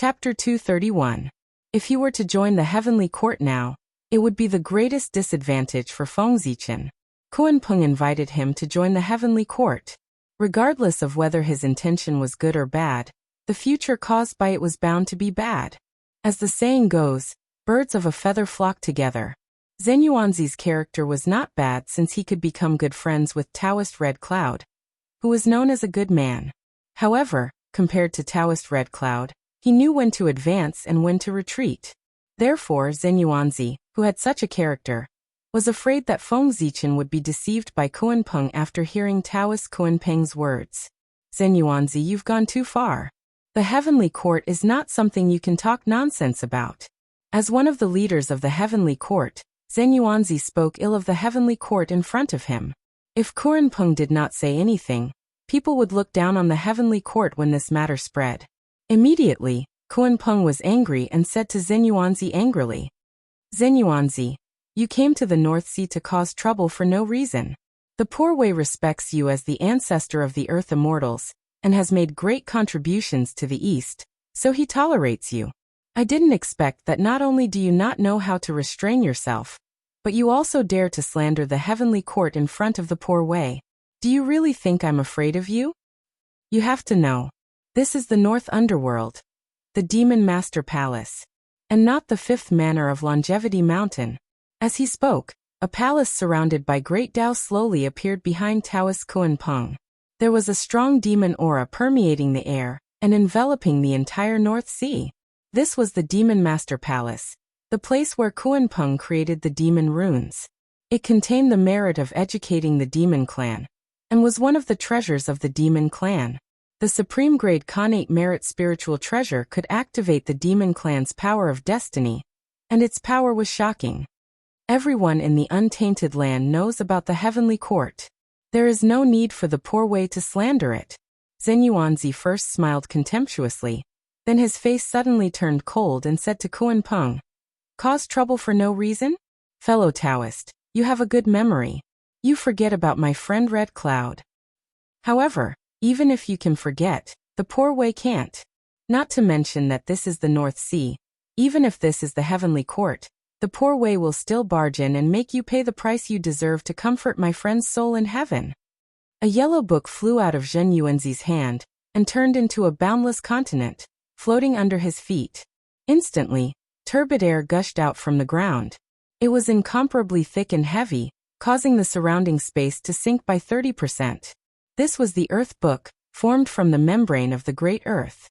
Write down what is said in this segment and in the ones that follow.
Chapter 231. If he were to join the heavenly court now, it would be the greatest disadvantage for Feng Zichen. Kuan-peng invited him to join the heavenly court. Regardless of whether his intention was good or bad, the future caused by it was bound to be bad. As the saying goes, birds of a feather flock together. Zhen Yuanzi's character was not bad since he could become good friends with Taoist Red Cloud, who was known as a good man. However, compared to Taoist Red Cloud, he knew when to advance and when to retreat. Therefore, Zhen Yuanzi, who had such a character, was afraid that Feng Zichen would be deceived by Kuan-peng after hearing Taoist Kuan-peng's words. Zhen Yuanzi, you've gone too far. The heavenly court is not something you can talk nonsense about. As one of the leaders of the heavenly court, Zhen Yuanzi spoke ill of the heavenly court in front of him. If Kuan-peng did not say anything, people would look down on the heavenly court when this matter spread. Immediately, Kuan-peng was angry and said to Zhen Yuanzi angrily, Zhen Yuanzi, you came to the North Sea to cause trouble for no reason. The Poor Way respects you as the ancestor of the Earth Immortals, and has made great contributions to the East, so he tolerates you. I didn't expect that not only do you not know how to restrain yourself, but you also dare to slander the heavenly court in front of the Poor Way. Do you really think I'm afraid of you? You have to know. This is the North Underworld, the Demon Master Palace, and not the fifth manor of Longevity Mountain. As he spoke, a palace surrounded by great Dao slowly appeared behind Taoist Kuan-peng. There was a strong demon aura permeating the air and enveloping the entire North Sea. This was the Demon Master Palace, the place where Kuan-peng created the demon runes. It contained the merit of educating the demon clan, and was one of the treasures of the demon clan. The supreme grade Khanate merit spiritual treasure could activate the demon clan's power of destiny, and its power was shocking. Everyone in the untainted land knows about the heavenly court. There is no need for the Poor Way to slander it. Zhen Yuanzi first smiled contemptuously, then his face suddenly turned cold and said to Kuan-peng, cause trouble for no reason? Fellow Taoist, you have a good memory. You forget about my friend Red Cloud. However, even if you can forget, the Poor Way can't. Not to mention that this is the North Sea. Even if this is the heavenly court, the Poor Way will still barge in and make you pay the price you deserve to comfort my friend's soul in heaven. A yellow book flew out of Zhen Yuanzi's hand and turned into a boundless continent, floating under his feet. Instantly, turbid air gushed out from the ground. It was incomparably thick and heavy, causing the surrounding space to sink by 30%. This was the Earth Book, formed from the membrane of the Great Earth.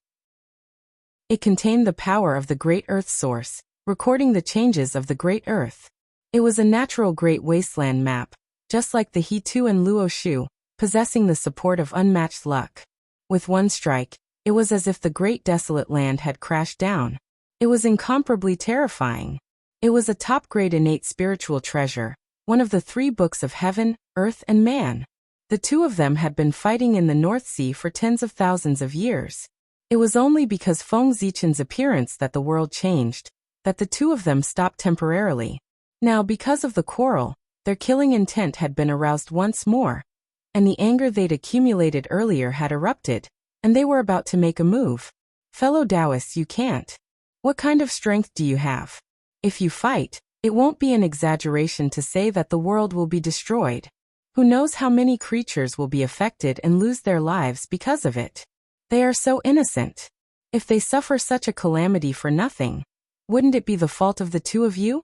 It contained the power of the Great Earth Source, recording the changes of the Great Earth. It was a natural Great Wasteland map, just like the He-Tu and Luo Shu, possessing the support of unmatched luck. With one strike, it was as if the great desolate land had crashed down. It was incomparably terrifying. It was a top-grade innate spiritual treasure, one of the 3 books of heaven, earth, and man. The two of them had been fighting in the North Sea for tens of thousands of years. It was only because Feng Zichen's appearance that the world changed, that the two of them stopped temporarily. Now, because of the quarrel, their killing intent had been aroused once more, and the anger they'd accumulated earlier had erupted, and they were about to make a move. Fellow Taoists, you can't. What kind of strength do you have? If you fight, it won't be an exaggeration to say that the world will be destroyed. Who knows how many creatures will be affected and lose their lives because of it? They are so innocent. If they suffer such a calamity for nothing, wouldn't it be the fault of the two of you?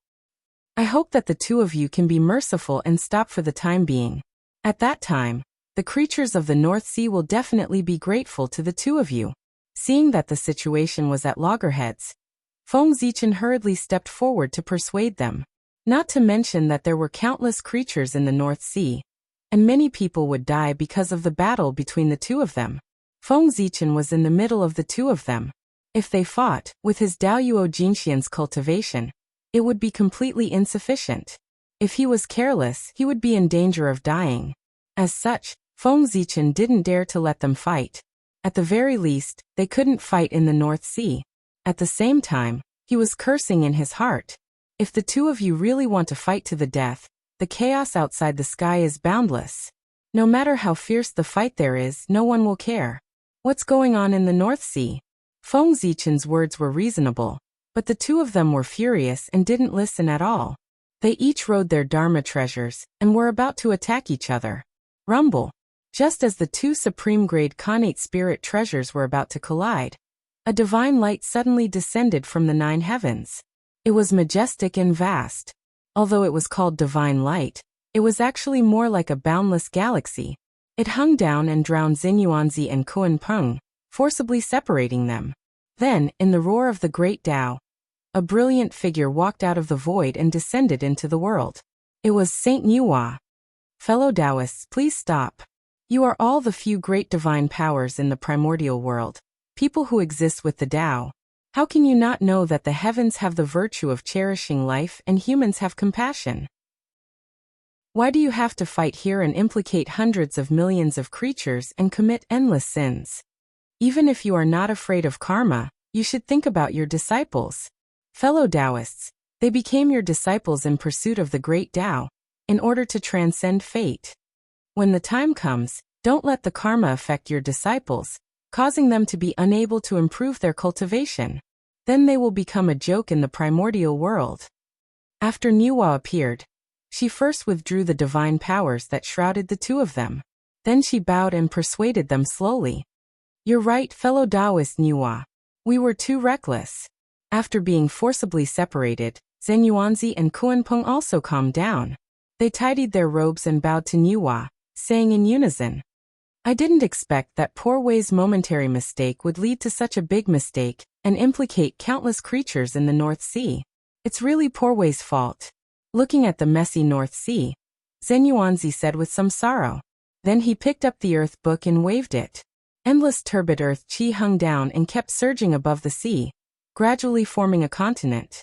I hope that the two of you can be merciful and stop for the time being. At that time, the creatures of the North Sea will definitely be grateful to the two of you. Seeing that the situation was at loggerheads, Feng Zichen hurriedly stepped forward to persuade them. Not to mention that there were countless creatures in the North Sea, and many people would die because of the battle between the two of them. Feng Zichen was in the middle of the two of them. If they fought, with his Daoyuo Jinxian's cultivation, it would be completely insufficient. If he was careless, he would be in danger of dying. As such, Feng Zichen didn't dare to let them fight. At the very least, they couldn't fight in the North Sea. At the same time, he was cursing in his heart. If the two of you really want to fight to the death, the chaos outside the sky is boundless. No matter how fierce the fight there is, no one will care. What's going on in the North Sea? Feng Zichen's words were reasonable, but the two of them were furious and didn't listen at all. They each rode their Dharma treasures and were about to attack each other. Rumble. Just as the two supreme-grade Khanate spirit treasures were about to collide, a divine light suddenly descended from the 9 heavens. It was majestic and vast. Although it was called divine light, it was actually more like a boundless galaxy. It hung down and drowned Xinyuanzi and Kunpeng, forcibly separating them. Then, in the roar of the great Tao, a brilliant figure walked out of the void and descended into the world. It was Saint Nuwa. Fellow Taoists, please stop. You are all the few great divine powers in the primordial world, people who exist with the Tao. How can you not know that the heavens have the virtue of cherishing life and humans have compassion? Why do you have to fight here and implicate hundreds of millions of creatures and commit endless sins? Even if you are not afraid of karma, you should think about your disciples. Fellow Taoists, they became your disciples in pursuit of the great Tao, in order to transcend fate. When the time comes, don't let the karma affect your disciples, causing them to be unable to improve their cultivation. Then they will become a joke in the primordial world. After Nuwa appeared, she first withdrew the divine powers that shrouded the two of them. Then she bowed and persuaded them slowly. You're right, fellow Taoist Nuwa. We were too reckless. After being forcibly separated, Xinyuanzi and Kunpeng also calmed down. They tidied their robes and bowed to Nuwa, saying in unison, I didn't expect that poor Wei's momentary mistake would lead to such a big mistake and implicate countless creatures in the North Sea. It's really poor Wei's fault. Looking at the messy North Sea, Xinyuanzi said with some sorrow. Then he picked up the earth book and waved it. Endless turbid earth chi hung down and kept surging above the sea, gradually forming a continent.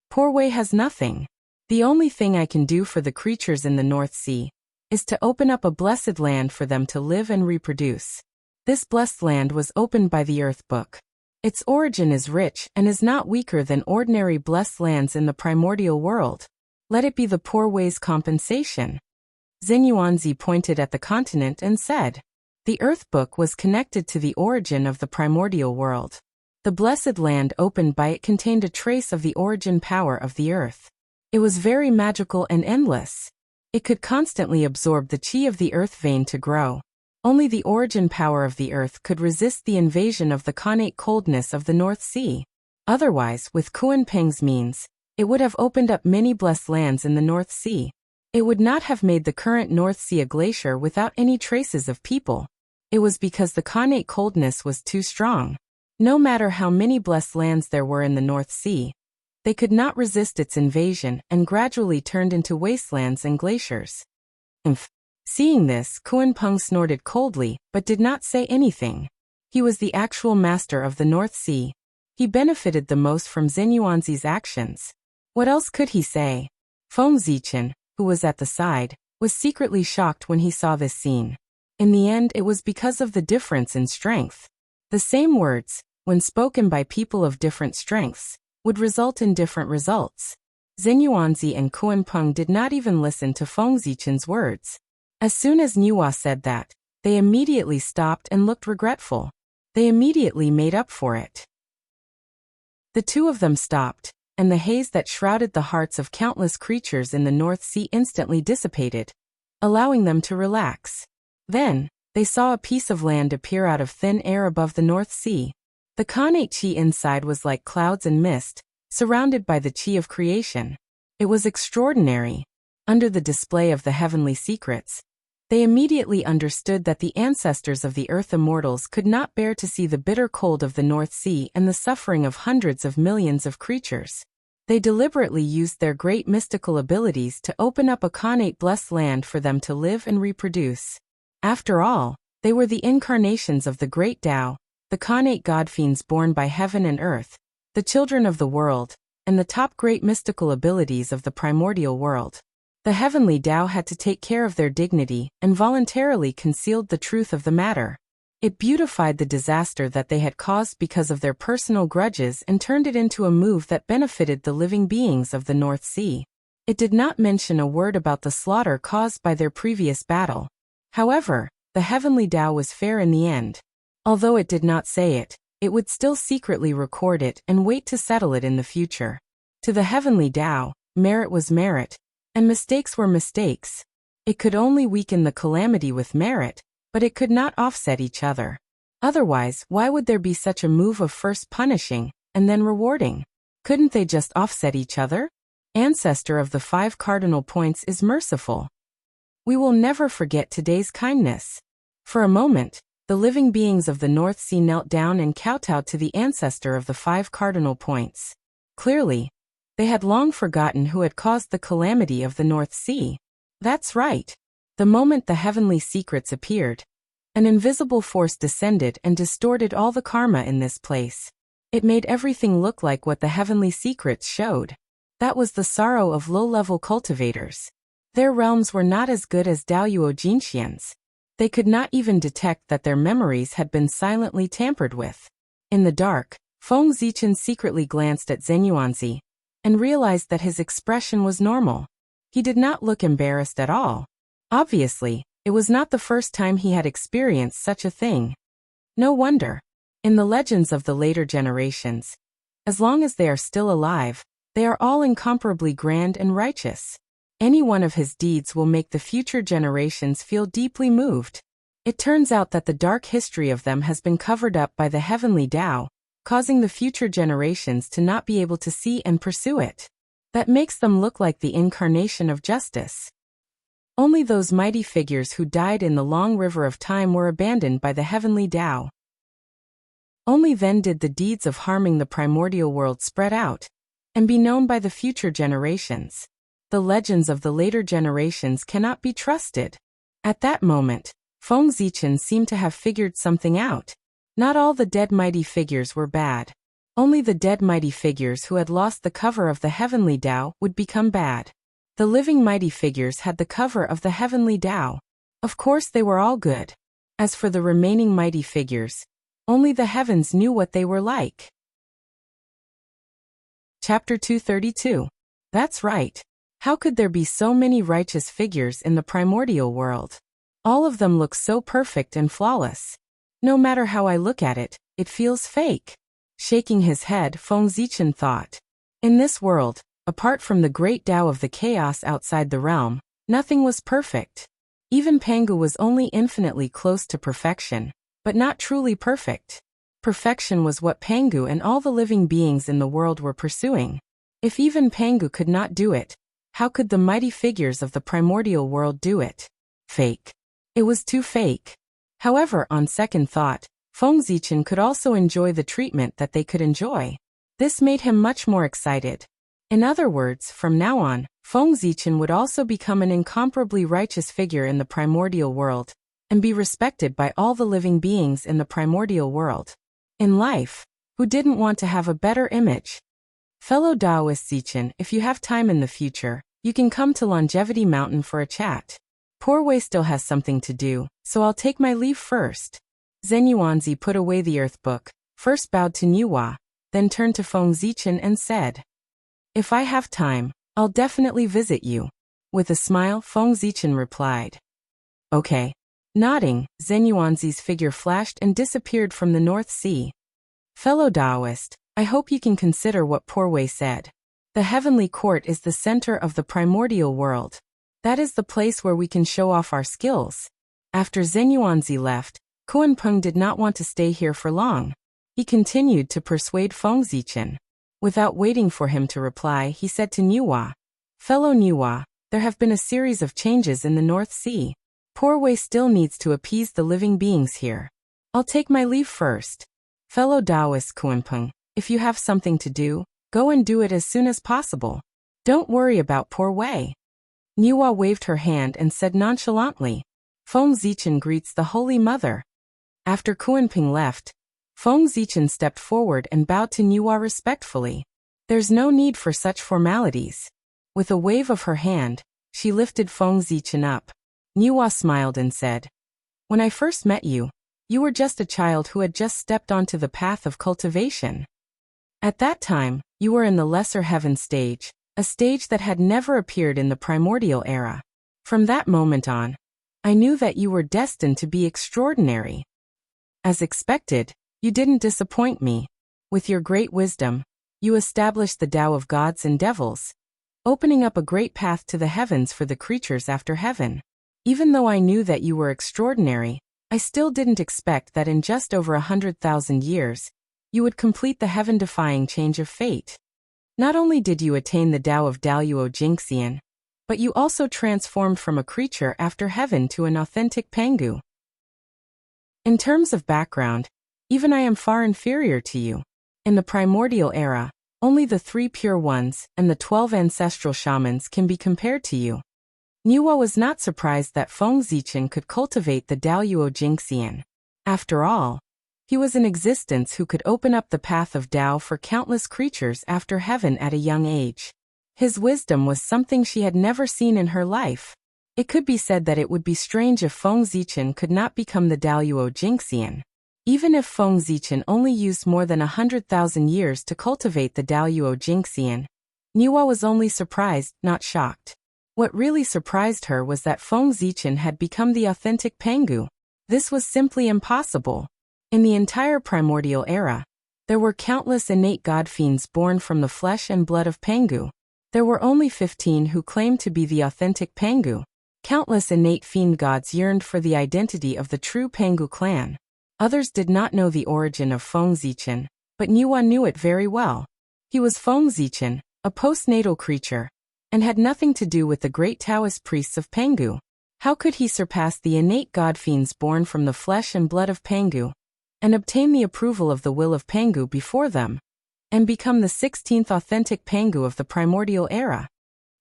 Poor Wei has nothing. The only thing I can do for the creatures in the North Sea is to open up a blessed land for them to live and reproduce. This blessed land was opened by the Earth Book. Its origin is rich and is not weaker than ordinary blessed lands in the primordial world. Let it be the poor Wei's compensation. Xinyuanzi pointed at the continent and said, the Earth Book was connected to the origin of the primordial world. The blessed land opened by it contained a trace of the origin power of the earth. It was very magical and endless. It could constantly absorb the chi of the earth vein to grow. Only the origin power of the earth could resist the invasion of the Khanate coldness of the North Sea. Otherwise, with Kunpeng's means, it would have opened up many blessed lands in the North Sea. It would not have made the current North Sea a glacier without any traces of people. It was because the Khanate coldness was too strong. No matter how many blessed lands there were in the North Sea, they could not resist its invasion and gradually turned into wastelands and glaciers. Seeing this, Kunpeng snorted coldly, but did not say anything. He was the actual master of the North Sea. He benefited the most from Xinyuanzi's actions. What else could he say? Feng Zichen, who was at the side, was secretly shocked when he saw this scene. In the end, it was because of the difference in strength. The same words, when spoken by people of different strengths, would result in different results. Xinyuanzi and Kunpeng did not even listen to Feng Zichen's words. As soon as Nuwa said that, they immediately stopped and looked regretful. They immediately made up for it. The two of them stopped, and the haze that shrouded the hearts of countless creatures in the North Sea instantly dissipated, allowing them to relax. Then, they saw a piece of land appear out of thin air above the North Sea. The Khanate chi inside was like clouds and mist, surrounded by the chi of creation. It was extraordinary. Under the display of the heavenly secrets, they immediately understood that the ancestors of the earth immortals could not bear to see the bitter cold of the North Sea and the suffering of hundreds of millions of creatures. They deliberately used their great mystical abilities to open up a Khanate blessed land for them to live and reproduce. After all, they were the incarnations of the great Tao, the Khanate god-fiends born by heaven and earth, the children of the world, and the top great mystical abilities of the primordial world. The heavenly Tao had to take care of their dignity and voluntarily concealed the truth of the matter. It beautified the disaster that they had caused because of their personal grudges and turned it into a move that benefited the living beings of the North Sea. It did not mention a word about the slaughter caused by their previous battle. However, the heavenly Tao was fair in the end. Although it did not say it, it would still secretly record it and wait to settle it in the future. To the heavenly Tao, merit was merit, and mistakes were mistakes. It could only weaken the calamity with merit, but it could not offset each other. Otherwise, why would there be such a move of first punishing, and then rewarding? Couldn't they just offset each other? Ancestor of the 5 cardinal points is merciful. We will never forget today's kindness. For a moment, the living beings of the North Sea knelt down and kowtowed to the ancestor of the 5 cardinal points. Clearly, they had long forgotten who had caused the calamity of the North Sea. That's right. The moment the heavenly secrets appeared, an invisible force descended and distorted all the karma in this place. It made everything look like what the heavenly secrets showed. That was the sorrow of low-level cultivators. Their realms were not as good as Daoyuo Jinxian's. They could not even detect that their memories had been silently tampered with. In the dark, Feng Zichen secretly glanced at Zenyuanzi and realized that his expression was normal. He did not look embarrassed at all. Obviously, it was not the first time he had experienced such a thing. No wonder. In the legends of the later generations, as long as they are still alive, they are all incomparably grand and righteous. Any one of his deeds will make the future generations feel deeply moved. It turns out that the dark history of them has been covered up by the heavenly Tao, causing the future generations to not be able to see and pursue it. That makes them look like the incarnation of justice. Only those mighty figures who died in the long river of time were abandoned by the heavenly Tao. Only then did the deeds of harming the primordial world spread out and be known by the future generations. The legends of the later generations cannot be trusted. At that moment, Feng Zichen seemed to have figured something out. Not all the dead mighty figures were bad. Only the dead mighty figures who had lost the cover of the heavenly Tao would become bad. The living mighty figures had the cover of the heavenly Tao. Of course they were all good. As for the remaining mighty figures, only the heavens knew what they were like. Chapter 232. That's right. How could there be so many righteous figures in the primordial world? All of them look so perfect and flawless. No matter how I look at it, it feels fake. Shaking his head, Feng Zichen thought. In this world, apart from the great Tao of the chaos outside the realm, nothing was perfect. Even Pangu was only infinitely close to perfection, but not truly perfect. Perfection was what Pangu and all the living beings in the world were pursuing. If even Pangu could not do it, how could the mighty figures of the primordial world do it? Fake. It was too fake. However, on second thought, Feng Zichen could also enjoy the treatment that they could enjoy. This made him much more excited. In other words, from now on, Feng Zichen would also become an incomparably righteous figure in the primordial world, and be respected by all the living beings in the primordial world. In life, who didn't want to have a better image? Fellow Taoist Zichen, if you have time in the future, you can come to Longevity Mountain for a chat. Poor Wei still has something to do, so I'll take my leave first. Zenyuanzi put away the earth book, first bowed to Niuhua, then turned to Feng Zichen and said, "If I have time, I'll definitely visit you." With a smile, Feng Zichen replied, "Okay." Nodding, Zenyuanzi's figure flashed and disappeared from the North Sea. Fellow Taoist, I hope you can consider what Poor Wei said. The heavenly court is the center of the primordial world. That is the place where we can show off our skills. After Zenyuanzi left, Kuan-Peng did not want to stay here for long. He continued to persuade Feng Zichen. Without waiting for him to reply, he said to Niuhua, "Fellow Niuhua, there have been a series of changes in the North Sea. Poor Wei still needs to appease the living beings here. I'll take my leave first. Fellow Taoist Kuan-Peng, if you have something to do, go and do it as soon as possible. Don't worry about Poor Wei." Niuhua waved her hand and said nonchalantly, "Feng Zichen greets the Holy Mother." After Kuan-Peng left, Feng Zichen stepped forward and bowed to Niuhua respectfully. There's no need for such formalities. With a wave of her hand, she lifted Feng Zichen up. Niuhua smiled and said, "When I first met you, you were just a child who had just stepped onto the path of cultivation. At that time, you were in the lesser heaven stage, a stage that had never appeared in the primordial era. From that moment on, I knew that you were destined to be extraordinary. As expected, You didn't disappoint me. With your great wisdom, you established the Tao of gods and devils, opening up a great path to the heavens for the creatures after heaven. Even though I knew that you were extraordinary, I still didn't expect that in just over 100,000 years, you would complete the heaven-defying change of fate. Not only did you attain the Tao of Daluo Jingxian, but you also transformed from a creature after heaven to an authentic Pengu. In terms of background, even I am far inferior to you. In the primordial era, only the 3 pure ones and the 12 ancestral shamans can be compared to you. Niuhua was not surprised that Feng Zichen could cultivate the Daluo Jingxian. After all, he was in existence who could open up the path of Tao for countless creatures after heaven at a young age. His wisdom was something she had never seen in her life. It could be said that it would be strange if Feng Zichen could not become the Daluo Jingxian. Even if Feng Zichen only used more than 100,000 years to cultivate the Daluo Jingxian, Niuhua was only surprised, not shocked. What really surprised her was that Feng Zichen had become the authentic Pengu. This was simply impossible. In the entire primordial era, there were countless innate god fiends born from the flesh and blood of Pengu. There were only 15 who claimed to be the authentic Pengu. Countless innate fiend gods yearned for the identity of the true Pengu clan. Others did not know the origin of Feng Zichen, but Niuhua knew it very well. He was Feng Zichen, a postnatal creature, and had nothing to do with the great Taoist priests of Pengu. How could he surpass the innate god fiends born from the flesh and blood of Pengu, and obtain the approval of the will of Pengu before them, and become the 16th authentic Pengu of the primordial era?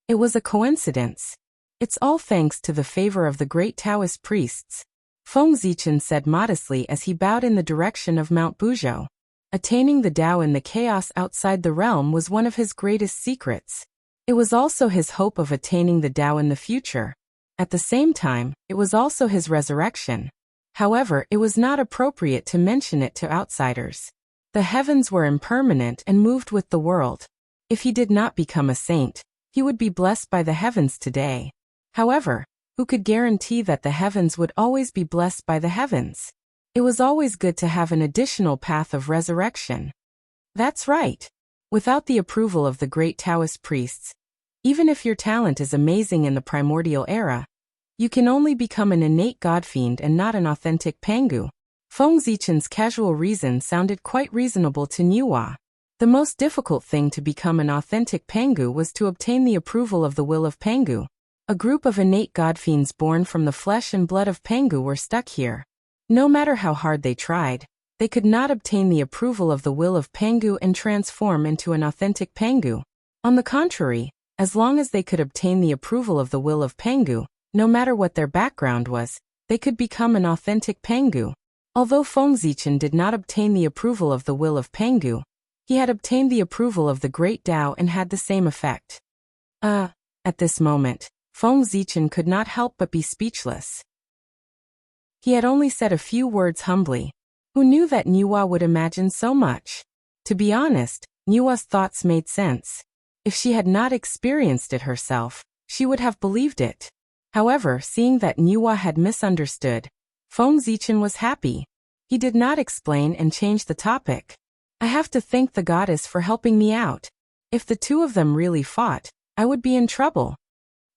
It was a coincidence. It's all thanks to the favor of the great Taoist priests, Feng Zichen said modestly as he bowed in the direction of Mount Buzhou. Attaining the Tao in the chaos outside the realm was one of his greatest secrets. It was also his hope of attaining the Tao in the future. At the same time, it was also his resurrection. However, it was not appropriate to mention it to outsiders. The heavens were impermanent and moved with the world. If he did not become a saint, he would be blessed by the heavens today. However, who could guarantee that the heavens would always be blessed by the heavens? It was always good to have an additional path of resurrection. That's right. Without the approval of the great Taoist priests, even if your talent is amazing in the primordial era, you can only become an innate godfiend and not an authentic Pengu. Feng Zichen's casual reason sounded quite reasonable to Niuhua. The most difficult thing to become an authentic Pengu was to obtain the approval of the will of Pengu. A group of innate godfiends born from the flesh and blood of Pengu were stuck here. No matter how hard they tried, they could not obtain the approval of the will of Pengu and transform into an authentic Pengu. On the contrary, as long as they could obtain the approval of the will of Pengu, no matter what their background was, they could become an authentic Pengu. Although Feng Zichen did not obtain the approval of the will of Pengu, he had obtained the approval of the great Tao and had the same effect. At this moment, Feng Zichen could not help but be speechless. He had only said a few words humbly. Who knew that Niuhua would imagine so much? To be honest, Niuhua's thoughts made sense. If she had not experienced it herself, she would have believed it. However, seeing that Niuhua had misunderstood, Feng Zichen was happy. He did not explain and change the topic. I have to thank the goddess for helping me out. If the two of them really fought, I would be in trouble.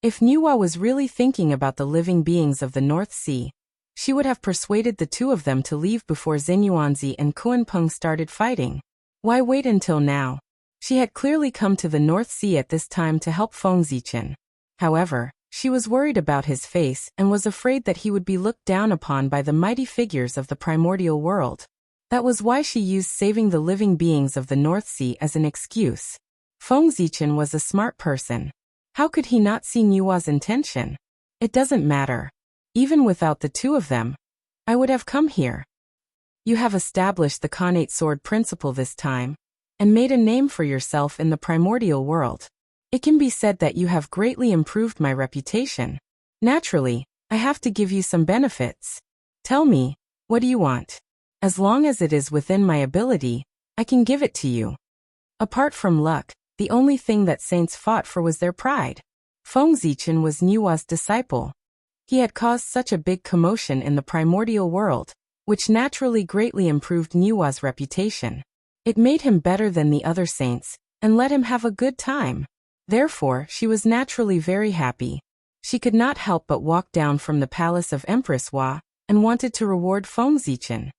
If Niuhua was really thinking about the living beings of the North Sea, she would have persuaded the two of them to leave before Xinyuanzi and Kuanpeng started fighting. Why wait until now? She had clearly come to the North Sea at this time to help Feng Zichen. However, she was worried about his face and was afraid that he would be looked down upon by the mighty figures of the primordial world. That was why she used saving the living beings of the North Sea as an excuse. Feng Zichen was a smart person. How could he not see Niuhua's intention? It doesn't matter. Even without the two of them, I would have come here. You have established the Khanate sword principle this time, and made a name for yourself in the primordial world. It can be said that you have greatly improved my reputation. Naturally, I have to give you some benefits. Tell me, what do you want? As long as it is within my ability, I can give it to you. Apart from luck, the only thing that saints fought for was their pride. Feng Zichen was Niuhua's disciple. He had caused such a big commotion in the primordial world, which naturally greatly improved Niwa's reputation. It made him better than the other saints, and let him have a good time. Therefore, she was naturally very happy. She could not help but walk down from the palace of Empress Hua, and wanted to reward Feng Zichan.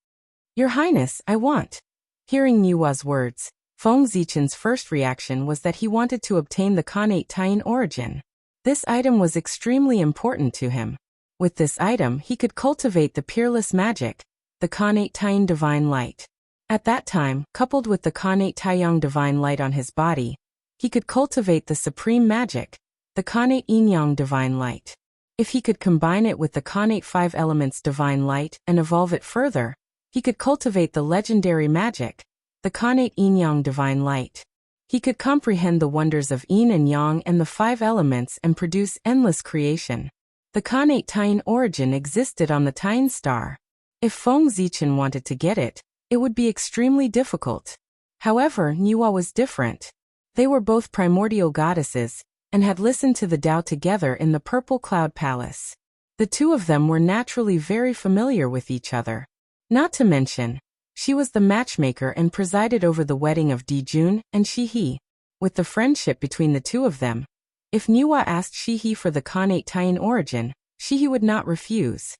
Your Highness, I want. Hearing Niwa's words, Feng Zichan's first reaction was that he wanted to obtain the Khanate Taiyin origin. This item was extremely important to him. With this item he could cultivate the peerless magic, the Khanate Taiyin divine light. At that time, coupled with the Khanate Taiyang divine light on his body, he could cultivate the supreme magic, the Khanate Yin-yang divine light. If he could combine it with the Khanate Five Elements divine light and evolve it further, he could cultivate the legendary magic, the Khanate Yin-yang divine light. He could comprehend the wonders of Yin and Yang and the five elements and produce endless creation. The Khanate Taiyin origin existed on the Taiyin star. If Feng Zichan wanted to get it, it would be extremely difficult. However, Niwa was different. They were both primordial goddesses, and had listened to the Tao together in the Purple Cloud Palace. The two of them were naturally very familiar with each other. Not to mention, she was the matchmaker and presided over the wedding of Dijun and Shihi. With the friendship between the two of them, if Niwa asked Shihi for the Khanate Taiyin origin, Shihi would not refuse.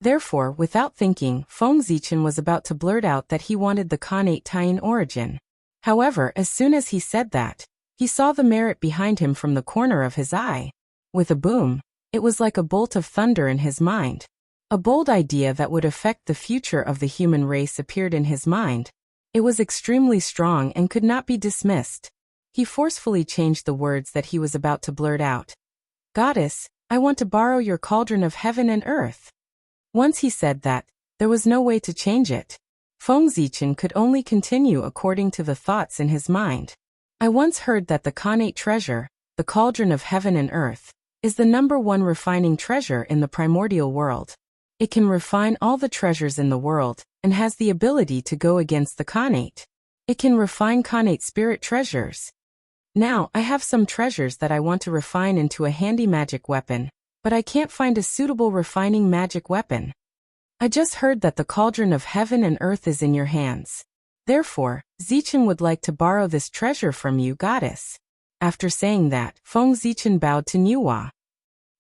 Therefore, without thinking, Feng Zichan was about to blurt out that he wanted the Khanate Taiyin origin. However, as soon as he said that, he saw the merit behind him from the corner of his eye. With a boom, it was like a bolt of thunder in his mind. A bold idea that would affect the future of the human race appeared in his mind. It was extremely strong and could not be dismissed. He forcefully changed the words that he was about to blurt out. Goddess, I want to borrow your cauldron of heaven and earth. Once he said that, there was no way to change it. Feng Zichan could only continue according to the thoughts in his mind. I once heard that the Khanate treasure, the cauldron of heaven and earth, is the #1 refining treasure in the primordial world. It can refine all the treasures in the world, and has the ability to go against the Khanate. It can refine Khanate spirit treasures. Now, I have some treasures that I want to refine into a handy magic weapon, but I can't find a suitable refining magic weapon. I just heard that the cauldron of heaven and earth is in your hands. Therefore, Zichan would like to borrow this treasure from you, goddess. After saying that, Feng Zichan bowed to Niwa.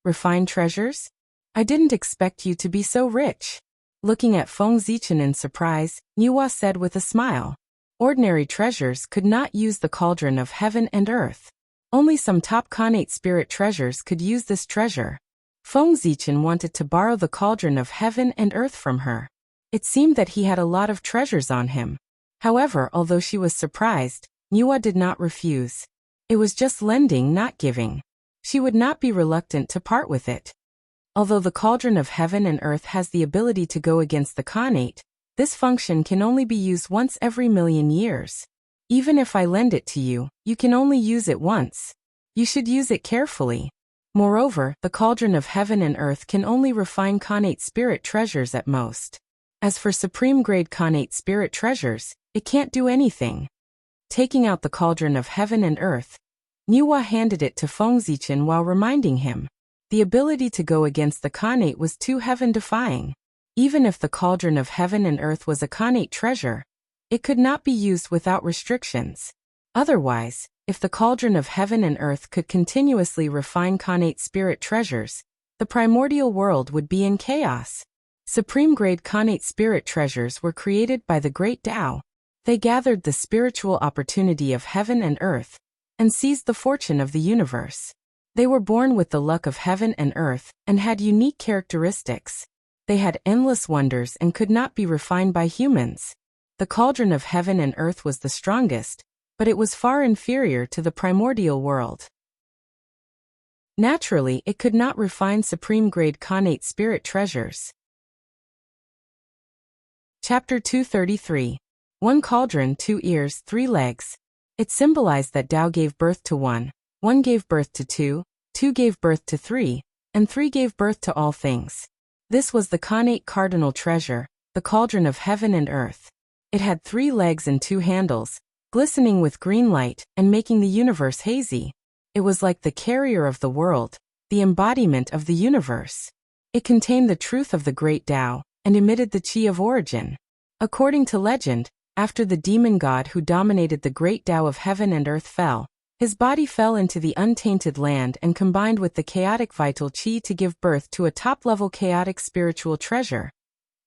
Refined treasures? I didn't expect you to be so rich. Looking at Feng Zichan in surprise, Niwa said with a smile. Ordinary treasures could not use the cauldron of heaven and earth. Only some top Khanate spirit treasures could use this treasure. Feng Zichan wanted to borrow the cauldron of heaven and earth from her. It seemed that he had a lot of treasures on him. However, although she was surprised, Niwa did not refuse. It was just lending, not giving. She would not be reluctant to part with it. Although the cauldron of heaven and earth has the ability to go against the Khanate, this function can only be used once every million years. Even if I lend it to you, you can only use it once. You should use it carefully. Moreover, the cauldron of heaven and earth can only refine Khanate spirit treasures at most. As for supreme-grade Khanate spirit treasures, it can't do anything. Taking out the cauldron of heaven and earth, Niwa handed it to Feng Zichan while reminding him. The ability to go against the Khanate was too heaven-defying. Even if the cauldron of heaven and earth was a Khanate treasure, it could not be used without restrictions. Otherwise, if the cauldron of heaven and earth could continuously refine Khanate spirit treasures, the primordial world would be in chaos. Supreme-grade Khanate spirit treasures were created by the Great Tao. They gathered the spiritual opportunity of heaven and earth, and seized the fortune of the universe. They were born with the luck of heaven and earth, and had unique characteristics. They had endless wonders and could not be refined by humans. The cauldron of heaven and earth was the strongest, but it was far inferior to the primordial world. Naturally, it could not refine supreme-grade Khanate spirit treasures. Chapter 233. One cauldron, 2 ears, 3 legs. It symbolized that Tao gave birth to one gave birth to 2 gave birth to 3, and 3 gave birth to all things. This was the Khanate cardinal treasure, the cauldron of heaven and earth. It had 3 legs and 2 handles, glistening with green light and making the universe hazy. It was like the carrier of the world, the embodiment of the universe. It contained the truth of the Great Tao, and emitted the qi of origin. According to legend, after the demon god who dominated the great Tao of heaven and earth fell, his body fell into the untainted land and combined with the chaotic vital qi to give birth to a top-level chaotic spiritual treasure,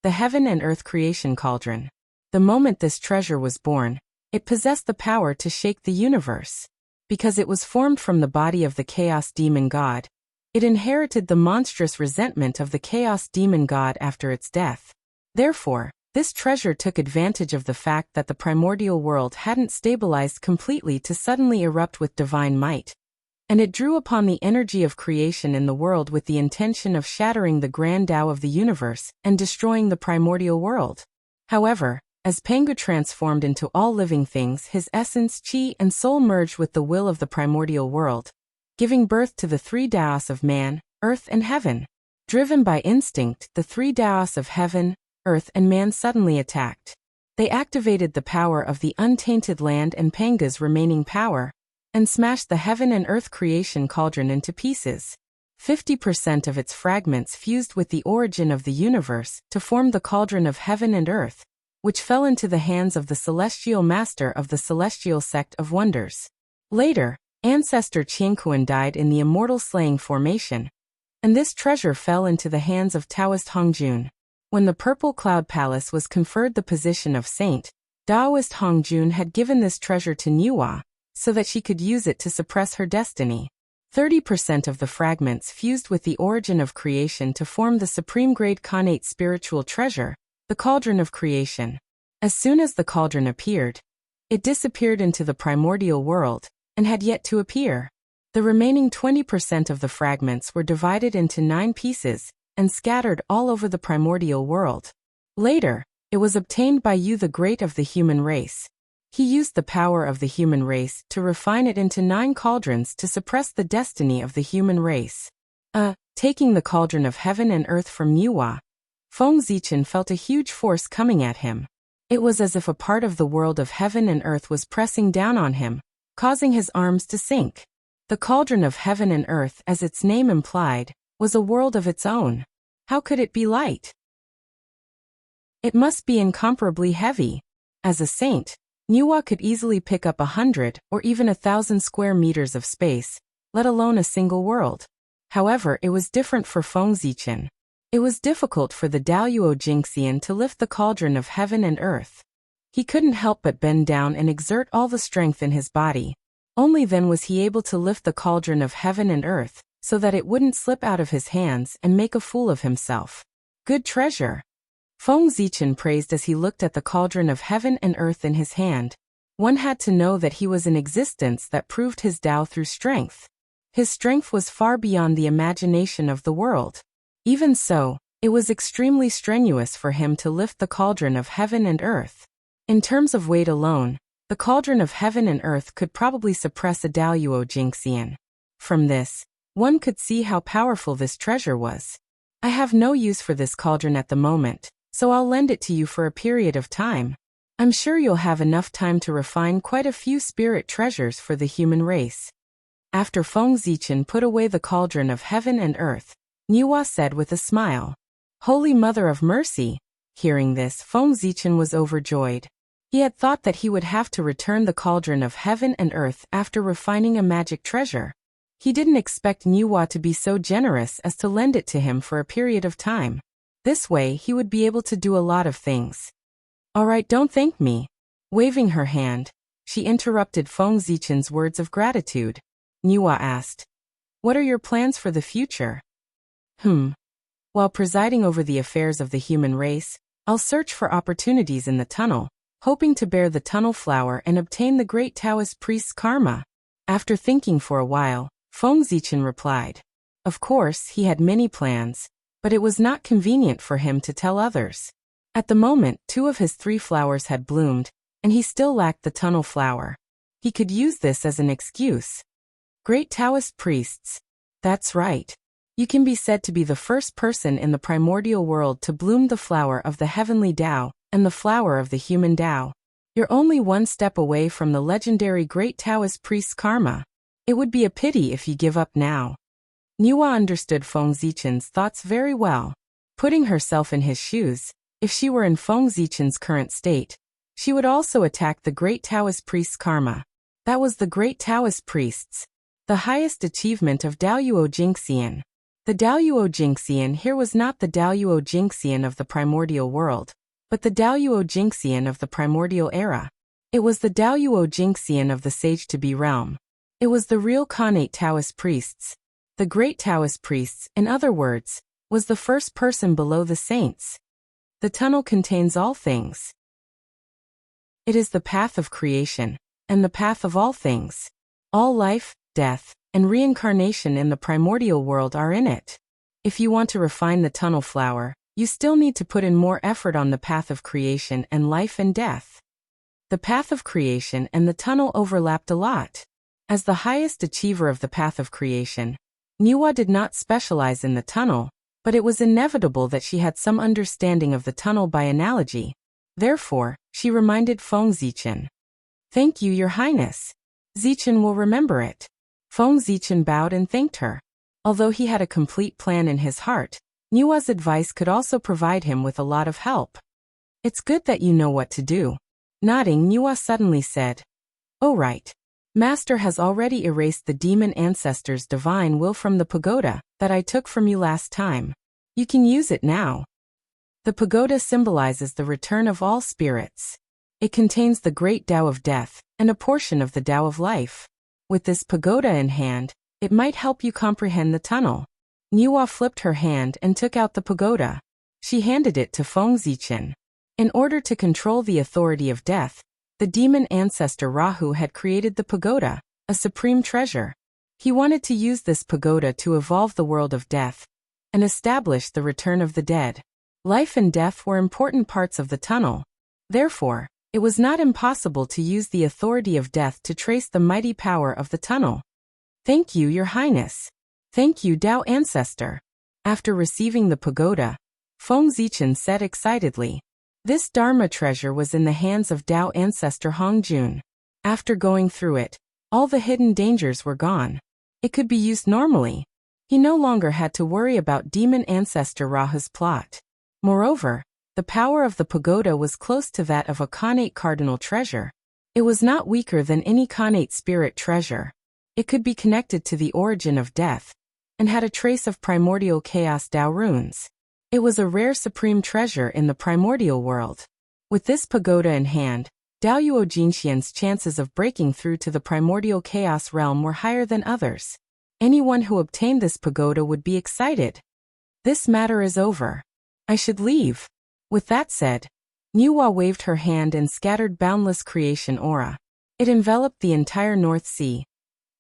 the heaven and earth creation cauldron. The moment this treasure was born, it possessed the power to shake the universe. Because it was formed from the body of the chaos demon god, it inherited the monstrous resentment of the chaos demon god after its death. Therefore, this treasure took advantage of the fact that the primordial world hadn't stabilized completely to suddenly erupt with divine might. And it drew upon the energy of creation in the world with the intention of shattering the grand Tao of the universe and destroying the primordial world. However, as Pangu transformed into all living things, his essence, qi, and soul merged with the will of the primordial world, giving birth to the three Taos of man, earth, and heaven. Driven by instinct, the three Taos of heaven, earth, and man suddenly attacked. They activated the power of the untainted land and Panga's remaining power, and smashed the heaven and earth creation cauldron into pieces. 50% of its fragments fused with the origin of the universe to form the cauldron of heaven and earth, which fell into the hands of the celestial master of the celestial sect of wonders. Later, ancestor Qianquan died in the immortal slaying formation, and this treasure fell into the hands of Taoist Hongjun. When the Purple Cloud Palace was conferred the position of saint, Taoist Hongjun had given this treasure to Niwa, so that she could use it to suppress her destiny. 30% of the fragments fused with the origin of creation to form the supreme-grade Khanate spiritual treasure, the Cauldron of Creation. As soon as the cauldron appeared, it disappeared into the primordial world, and had yet to appear. The remaining 20% of the fragments were divided into 9 pieces, and scattered all over the primordial world. Later, it was obtained by Yu the Great of the human race. He used the power of the human race to refine it into 9 cauldrons to suppress the destiny of the human race. Taking the cauldron of heaven and earth from Niwa, Feng Zichen felt a huge force coming at him. It was as if a part of the world of heaven and earth was pressing down on him, causing his arms to sink. The cauldron of heaven and earth, as its name implied, was a world of its own. How could it be light? It must be incomparably heavy. As a saint, Niwa could easily pick up 100 or even 1,000 square meters of space, let alone a single world. However, it was different for Feng Zichen. It was difficult for the Daoyuo Jingxian to lift the cauldron of heaven and earth. He couldn't help but bend down and exert all the strength in his body. Only then was he able to lift the cauldron of heaven and earth, so that it wouldn't slip out of his hands and make a fool of himself. Good treasure. Feng Zichen praised as he looked at the cauldron of heaven and earth in his hand. One had to know that he was in existence that proved his Tao through strength. His strength was far beyond the imagination of the world. Even so, it was extremely strenuous for him to lift the cauldron of heaven and earth. In terms of weight alone, the cauldron of heaven and earth could probably suppress a Daoyuo Jingxian. From this, one could see how powerful this treasure was. I have no use for this cauldron at the moment, so I'll lend it to you for a period of time. I'm sure you'll have enough time to refine quite a few spirit treasures for the human race. After Feng Zichen put away the cauldron of heaven and earth, Niwa said with a smile, "Holy Mother of Mercy." Hearing this, Feng Zichen was overjoyed. He had thought that he would have to return the cauldron of heaven and earth after refining a magic treasure. He didn't expect Niwa to be so generous as to lend it to him for a period of time. This way he would be able to do a lot of things. "All right, don't thank me." Waving her hand, she interrupted Feng Zichen's words of gratitude. Niwa asked, "What are your plans for the future?" While presiding over the affairs of the human race, I'll search for opportunities in the tunnel, hoping to bear the tunnel flower and obtain the great Taoist priest's karma. After thinking for a while, Feng Zichen replied. Of course, he had many plans, but it was not convenient for him to tell others. At the moment, 2 of his 3 flowers had bloomed, and he still lacked the tunnel flower. He could use this as an excuse. Great Taoist priests. That's right. You can be said to be the first person in the primordial world to bloom the flower of the heavenly Tao and the flower of the human Tao. You're only one step away from the legendary great Taoist priest's karma. It would be a pity if you give up now. Niwa understood Feng Zichen's thoughts very well. Putting herself in his shoes, if she were in Feng Zichen's current state, she would also attack the great Taoist priest's karma. That was the great Taoist priests, the highest achievement of Daoyuo Jingxian. The Daoyuo Jingxian here was not the Daoyuo Jingxian of the primordial world, but the Daoyuo Jingxian of the primordial era. It was the Daoyuo Jingxian of the sage-to-be realm. It was the real Khanate Taoist priests. The great Taoist priests, in other words, was the first person below the saints. The tunnel contains all things. It is the path of creation, and the path of all things. All life, death, and reincarnation in the primordial world are in it. If you want to refine the tunnel flower, you still need to put in more effort on the path of creation and life and death. The path of creation and the tunnel overlapped a lot. As the highest achiever of the path of creation, Niwa did not specialize in the tunnel, but it was inevitable that she had some understanding of the tunnel by analogy. Therefore, she reminded Feng Zichen. "Thank you, Your Highness. Zichen will remember it." Feng Zichen bowed and thanked her. Although he had a complete plan in his heart, Niwa's advice could also provide him with a lot of help. "It's good that you know what to do." Nodding, Niwa suddenly said, "Oh right. Master has already erased the demon ancestor's divine will from the pagoda that I took from you last time. You can use it now." The pagoda symbolizes the return of all spirits. It contains the great Tao of death and a portion of the Tao of life. With this pagoda in hand, it might help you comprehend the tunnel. Niwa flipped her hand and took out the pagoda. She handed it to Feng Zichen. In order to control the authority of death, the demon ancestor Rahu had created the pagoda, a supreme treasure. He wanted to use this pagoda to evolve the world of death and establish the return of the dead. Life and death were important parts of the tunnel. Therefore, it was not impossible to use the authority of death to trace the mighty power of the tunnel. "Thank you, Your Highness. Thank you, Tao Ancestor." After receiving the pagoda, Feng Zichen said excitedly, "This Dharma treasure was in the hands of Tao Ancestor Hongjun. After going through it, all the hidden dangers were gone. It could be used normally. He no longer had to worry about demon ancestor Rahu's plot. Moreover, the power of the pagoda was close to that of a Khanate cardinal treasure. It was not weaker than any Khanate spirit treasure. It could be connected to the origin of death, and had a trace of primordial chaos Tao runes. It was a rare supreme treasure in the primordial world. With this pagoda in hand, Daoyuo Jinxian's chances of breaking through to the primordial chaos realm were higher than others. Anyone who obtained this pagoda would be excited. This matter is over. I should leave. With that said, Niwa waved her hand and scattered boundless creation aura. It enveloped the entire North Sea,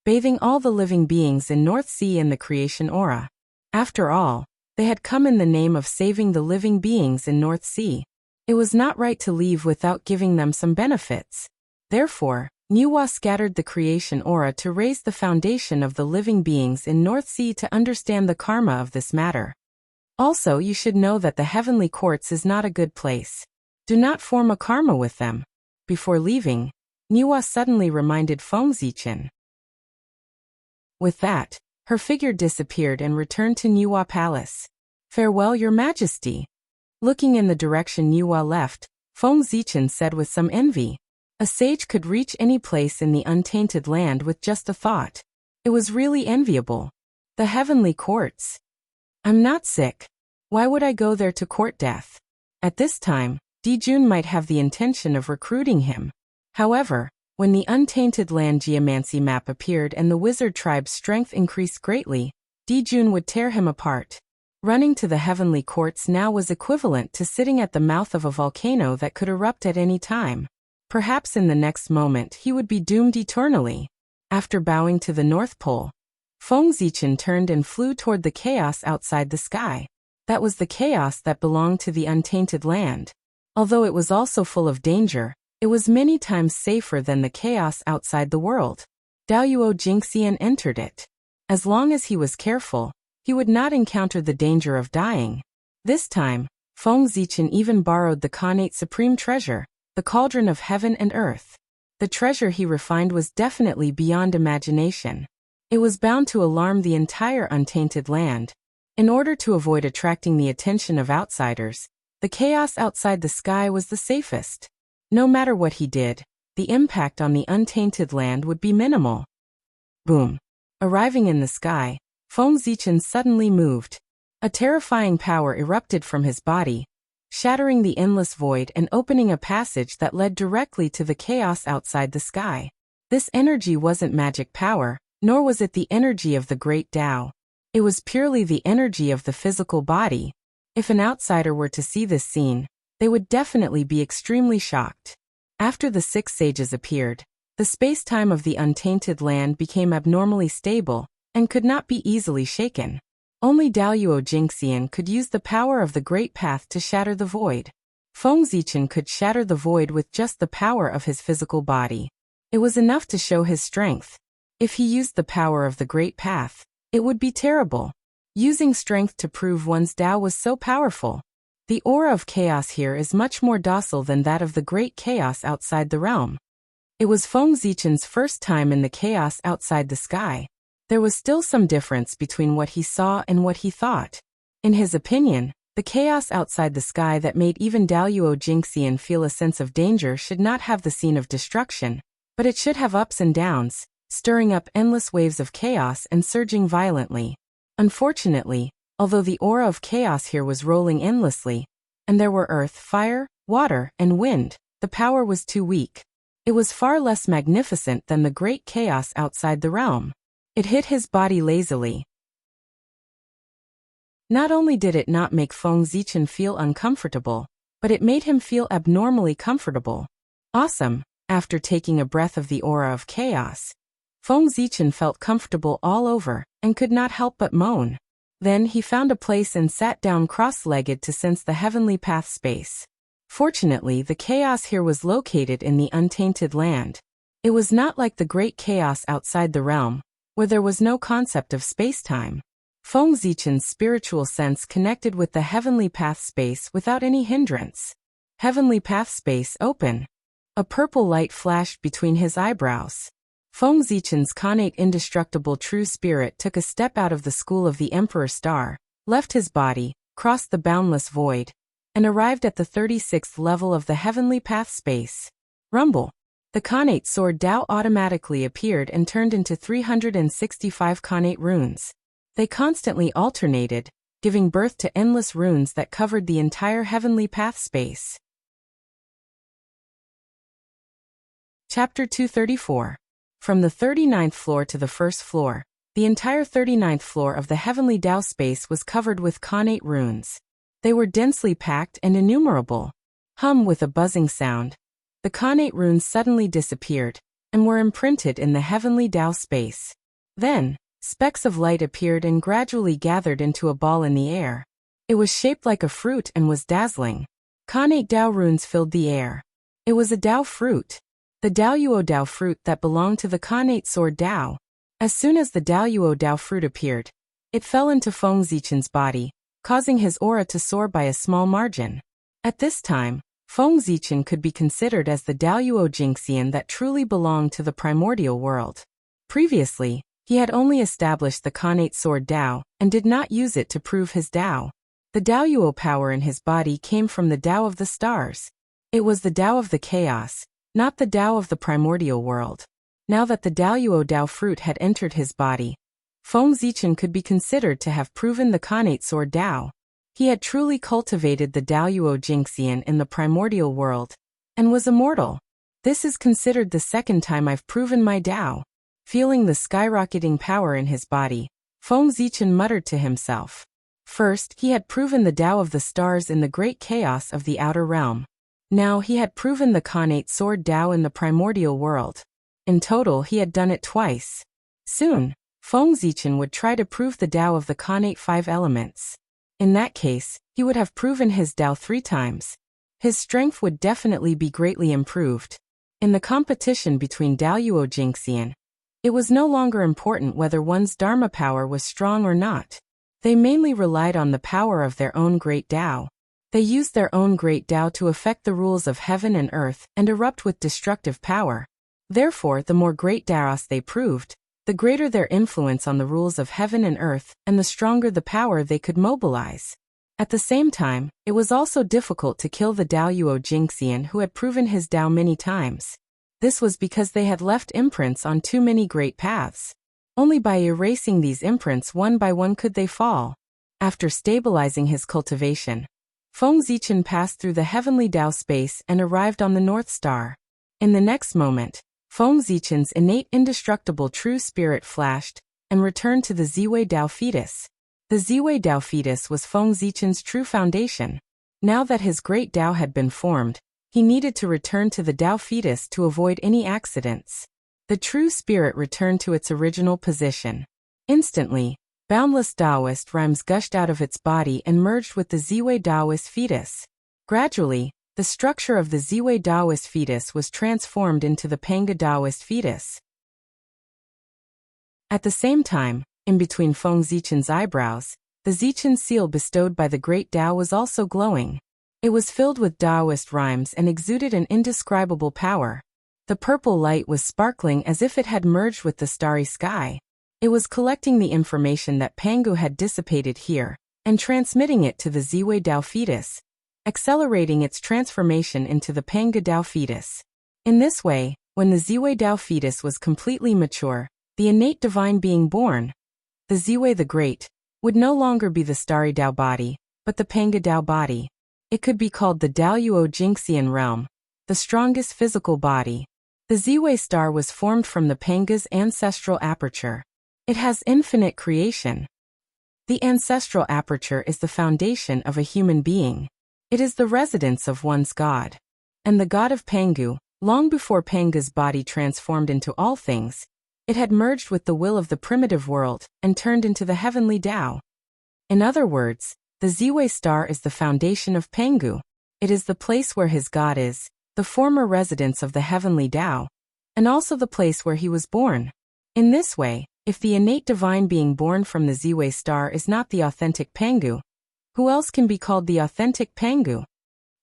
bathing all the living beings in North Sea in the creation aura. After all, they had come in the name of saving the living beings in North Sea. It was not right to leave without giving them some benefits. Therefore, Niwa scattered the creation aura to raise the foundation of the living beings in North Sea to understand the karma of this matter. Also, you should know that the heavenly courts is not a good place. Do not form a karma with them. Before leaving, Niwa suddenly reminded Feng Zichen. With that, her figure disappeared and returned to Niwa Palace. "Farewell, Your Majesty." Looking in the direction Niwa left, Feng Zichen said with some envy, "A sage could reach any place in the untainted land with just a thought. It was really enviable. The heavenly courts. I'm not sick. Why would I go there to court death?" At this time, Dijun might have the intention of recruiting him. However, when the untainted land geomancy map appeared and the wizard tribe's strength increased greatly, Dijun would tear him apart. Running to the heavenly courts now was equivalent to sitting at the mouth of a volcano that could erupt at any time. Perhaps in the next moment he would be doomed eternally. After bowing to the North Pole, Feng Zichen turned and flew toward the chaos outside the sky. That was the chaos that belonged to the untainted land. Although it was also full of danger, it was many times safer than the chaos outside the world. Daoyuo Jingxian entered it. As long as he was careful, he would not encounter the danger of dying. This time, Feng Zichen even borrowed the Khanate supreme treasure, the cauldron of heaven and earth. The treasure he refined was definitely beyond imagination. It was bound to alarm the entire untainted land. In order to avoid attracting the attention of outsiders, the chaos outside the sky was the safest. No matter what he did, the impact on the untainted land would be minimal. Boom. Arriving in the sky, Feng Zichen suddenly moved. A terrifying power erupted from his body, shattering the endless void and opening a passage that led directly to the chaos outside the sky. This energy wasn't magic power, nor was it the energy of the great Tao. It was purely the energy of the physical body. If an outsider were to see this scene, they would definitely be extremely shocked. After the 6 sages appeared, the space-time of the untainted land became abnormally stable and could not be easily shaken. Only Daoyuo Jingxian could use the power of the Great Path to shatter the void. Feng Zichen could shatter the void with just the power of his physical body. It was enough to show his strength. If he used the power of the Great Path, it would be terrible. Using strength to prove one's Tao was so powerful. The aura of chaos here is much more docile than that of the great chaos outside the realm. It was Feng Zichen's first time in the chaos outside the sky. There was still some difference between what he saw and what he thought. In his opinion, the chaos outside the sky that made even Daoyuo Jingxian feel a sense of danger should not have the scene of destruction, but it should have ups and downs, stirring up endless waves of chaos and surging violently. Unfortunately, although the aura of chaos here was rolling endlessly, and there were earth, fire, water, and wind, the power was too weak. It was far less magnificent than the great chaos outside the realm. It hit his body lazily. Not only did it not make Feng Zichen feel uncomfortable, but it made him feel abnormally comfortable. Awesome! After taking a breath of the aura of chaos, Feng Zichen felt comfortable all over and could not help but moan. Then he found a place and sat down cross-legged to sense the heavenly path space. Fortunately, the chaos here was located in the untainted land. It was not like the great chaos outside the realm, where there was no concept of space-time. Feng Zichen's spiritual sense connected with the heavenly path space without any hindrance. Heavenly path space open. A purple light flashed between his eyebrows. Feng Zichen's connate indestructible true spirit took a step out of the school of the Emperor Star, left his body, crossed the boundless void, and arrived at the 36th level of the heavenly path space. Rumble. The connate sword Tao automatically appeared and turned into 365 connate runes. They constantly alternated, giving birth to endless runes that covered the entire heavenly path space. Chapter 234. From the 39th floor to the first floor, the entire 39th floor of the heavenly Tao space was covered with connate runes. They were densely packed and innumerable. Hum with a buzzing sound. The connate runes suddenly disappeared, and were imprinted in the heavenly Tao space. Then, specks of light appeared and gradually gathered into a ball in the air. It was shaped like a fruit and was dazzling. Connate Tao runes filled the air. It was a Tao fruit. The Daoyuo Tao fruit that belonged to the connate sword Tao. As soon as the Daoyuo Tao fruit appeared, it fell into Feng Zichen's body, causing his aura to soar by a small margin. At this time, Feng Zichen could be considered as the Daoyuo Jingxian that truly belonged to the primordial world. Previously, he had only established the connate sword Tao and did not use it to prove his Tao. The Daoyuo power in his body came from the Tao of the stars. It was the Tao of the chaos, not the Tao of the primordial world. Now that the Daoyuo Tao fruit had entered his body, Feng Zichen could be considered to have proven the connate sword Tao. He had truly cultivated the Daoyuo Jingxian in the primordial world, and was immortal. This is considered the second time I've proven my Tao. Feeling the skyrocketing power in his body, Feng Zichen muttered to himself. First, he had proven the Tao of the stars in the great chaos of the outer realm. Now he had proven the connate sword Tao in the primordial world. In total, he had done it twice. Soon, Feng Zichen would try to prove the Tao of the connate 5 elements. In that case, he would have proven his Tao 3 times. His strength would definitely be greatly improved. In the competition between Daoyuo Jingxian, it was no longer important whether one's Dharma power was strong or not. They mainly relied on the power of their own great Tao. They used their own great Tao to affect the rules of heaven and earth and erupt with destructive power. Therefore, the more great Taos they proved, the greater their influence on the rules of heaven and earth, and the stronger the power they could mobilize. At the same time, it was also difficult to kill the Daoyuo Jingxian who had proven his Dao many times. This was because they had left imprints on too many great paths. Only by erasing these imprints one by one could they fall. After stabilizing his cultivation, Feng Zichen passed through the heavenly Dao space and arrived on the North Star. In the next moment, Feng Zichen's innate indestructible true spirit flashed and returned to the Ziwei Dao fetus. The Ziwei Dao fetus was Feng Zichen's true foundation. Now that his great Dao had been formed, he needed to return to the Dao fetus to avoid any accidents. The true spirit returned to its original position. Instantly, boundless Taoist rhymes gushed out of its body and merged with the Ziwei Taoist fetus. Gradually, the structure of the Ziwei Taoist fetus was transformed into the Panga Taoist fetus. At the same time, in between Feng Zichen's eyebrows, the Zichen seal bestowed by the great Dao was also glowing. It was filled with Taoist rhymes and exuded an indescribable power. The purple light was sparkling as if it had merged with the starry sky. It was collecting the information that Pangu had dissipated here, and transmitting it to the Ziwei Dao fetus, accelerating its transformation into the Panga Dao fetus. In this way, when the Ziwei Dao fetus was completely mature, the innate divine being born, the Ziwei the Great, would no longer be the starry Dao body, but the Panga Dao body. It could be called the Daoyuo Jingxian realm, the strongest physical body. The Ziwei star was formed from the Panga's ancestral aperture. It has infinite creation. The ancestral aperture is the foundation of a human being. It is the residence of one's God. And the God of Pangu, long before Panga's body transformed into all things, it had merged with the will of the primitive world and turned into the heavenly Dao. In other words, the Ziwei star is the foundation of Pangu. It is the place where his God is, the former residence of the heavenly Dao, and also the place where he was born. In this way, if the innate divine being born from the Ziwei star is not the authentic Pangu, who else can be called the authentic Pangu?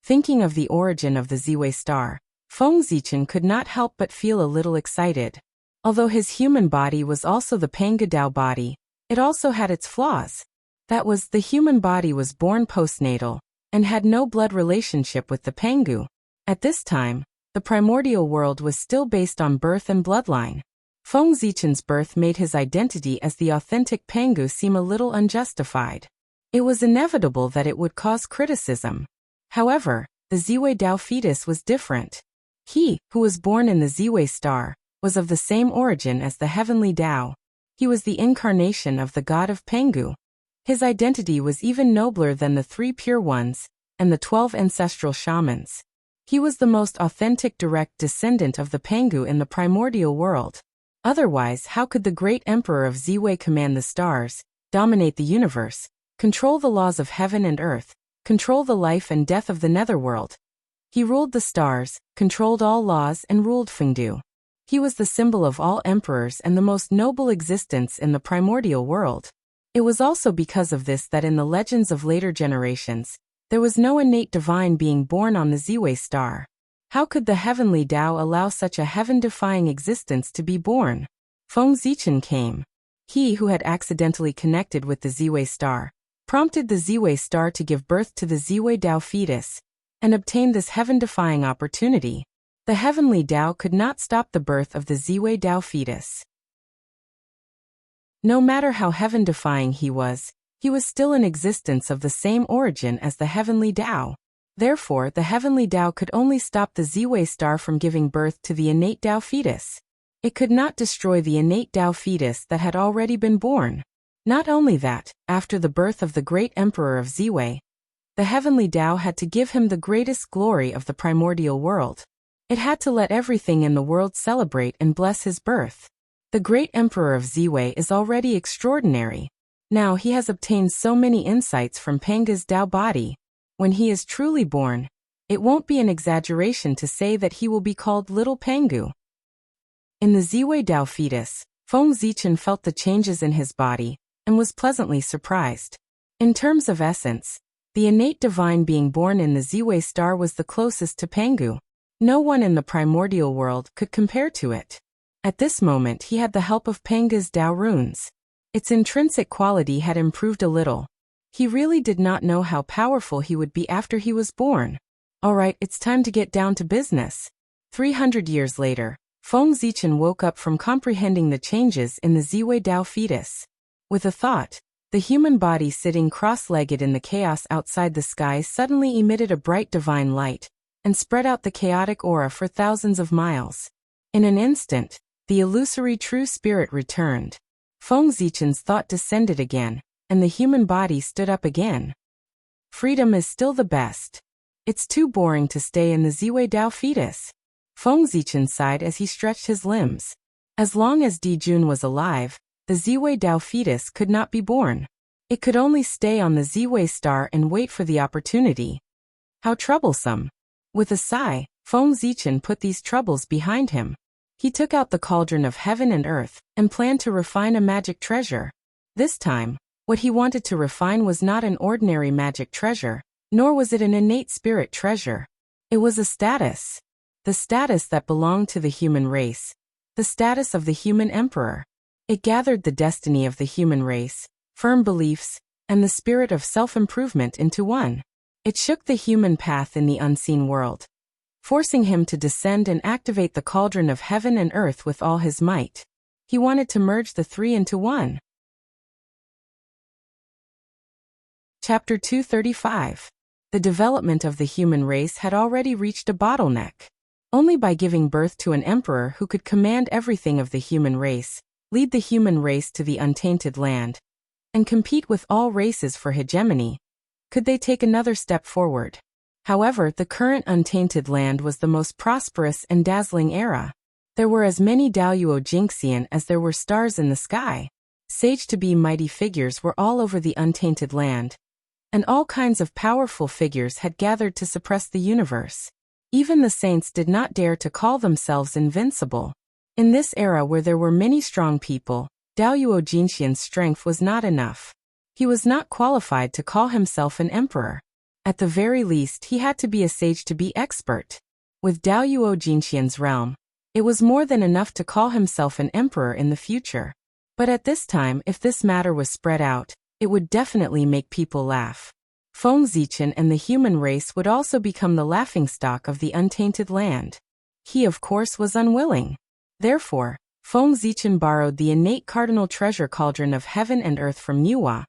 Thinking of the origin of the Ziwei star, Feng Zichen could not help but feel a little excited. Although his human body was also the Panga Dao body, it also had its flaws. That was, the human body was born postnatal, and had no blood relationship with the Pangu. At this time, the primordial world was still based on birth and bloodline. Feng Zichen's birth made his identity as the authentic Pangu seem a little unjustified. It was inevitable that it would cause criticism. However, the Ziwei Dao fetus was different. He, who was born in the Ziwei star, was of the same origin as the heavenly Dao. He was the incarnation of the god of Pangu. His identity was even nobler than the 3 pure ones and the 12 ancestral shamans. He was the most authentic direct descendant of the Pangu in the primordial world. Otherwise, how could the great emperor of Ziwei command the stars, dominate the universe, control the laws of heaven and earth, control the life and death of the netherworld? He ruled the stars, controlled all laws, and ruled Fengdu. He was the symbol of all emperors and the most noble existence in the primordial world. It was also because of this that in the legends of later generations, there was no innate divine being born on the Ziwei star. How could the heavenly Dao allow such a heaven-defying existence to be born? Feng Zichen came. He who had accidentally connected with the Ziwei star, prompted the Ziwei star to give birth to the Ziwei Dao fetus, and obtained this heaven-defying opportunity. The heavenly Dao could not stop the birth of the Ziwei Dao fetus. No matter how heaven-defying he was still in existence of the same origin as the heavenly Dao. Therefore, the heavenly Dao could only stop the Ziwei star from giving birth to the innate Dao fetus. It could not destroy the innate Dao fetus that had already been born. Not only that, after the birth of the great emperor of Ziwei, the heavenly Dao had to give him the greatest glory of the primordial world. It had to let everything in the world celebrate and bless his birth. The great emperor of Ziwei is already extraordinary. Now he has obtained so many insights from Panga's Dao body. When he is truly born, it won't be an exaggeration to say that he will be called Little Pangu. In the Ziwei Dao fetus, Feng Zichen felt the changes in his body and was pleasantly surprised. In terms of essence, the innate divine being born in the Ziwei star was the closest to Pangu. No one in the primordial world could compare to it. At this moment he had the help of Penga's Dao runes. Its intrinsic quality had improved a little. He really did not know how powerful he would be after he was born. Alright, it's time to get down to business. 300 years later, Feng Zichen woke up from comprehending the changes in the Ziwei Dao fetus. With a thought, the human body sitting cross-legged in the chaos outside the sky suddenly emitted a bright divine light, and spread out the chaotic aura for thousands of miles. In an instant, the illusory true spirit returned. Feng Zichen's thought descended again, and the human body stood up again. Freedom is still the best. It's too boring to stay in the Ziwei Dao fetus. Feng Zichen sighed as he stretched his limbs. As long as Di Jun was alive, the Ziwei Dao fetus could not be born. It could only stay on the Ziwei star and wait for the opportunity. How troublesome. With a sigh, Feng Zichen put these troubles behind him. He took out the cauldron of heaven and earth, and planned to refine a magic treasure. This time, what he wanted to refine was not an ordinary magic treasure, nor was it an innate spirit treasure. It was a status. The status that belonged to the human race. The status of the human emperor. It gathered the destiny of the human race, firm beliefs, and the spirit of self-improvement into one. It shook the human path in the unseen world, forcing him to descend and activate the cauldron of heaven and earth with all his might. He wanted to merge the three into one. Chapter 235. The development of the human race had already reached a bottleneck. Only by giving birth to an emperor who could command everything of the human race, lead the human race to the untainted land, and compete with all races for hegemony, could they take another step forward. However, the current untainted land was the most prosperous and dazzling era. There were as many Daoyuo Jingxian as there were stars in the sky. Sage-to-be mighty figures were all over the untainted land, and all kinds of powerful figures had gathered to suppress the universe. Even the saints did not dare to call themselves invincible. In this era where there were many strong people, Daoyuo Jingxian's strength was not enough. He was not qualified to call himself an emperor. At the very least, he had to be a sage-to-be expert. With Daoyuo Jingxian's realm, it was more than enough to call himself an emperor in the future. But at this time, if this matter was spread out, it would definitely make people laugh. Feng Zichen and the human race would also become the laughingstock of the untainted land. He, of course, was unwilling. Therefore, Feng Zichen borrowed the innate cardinal treasure cauldron of heaven and earth from Nuwa,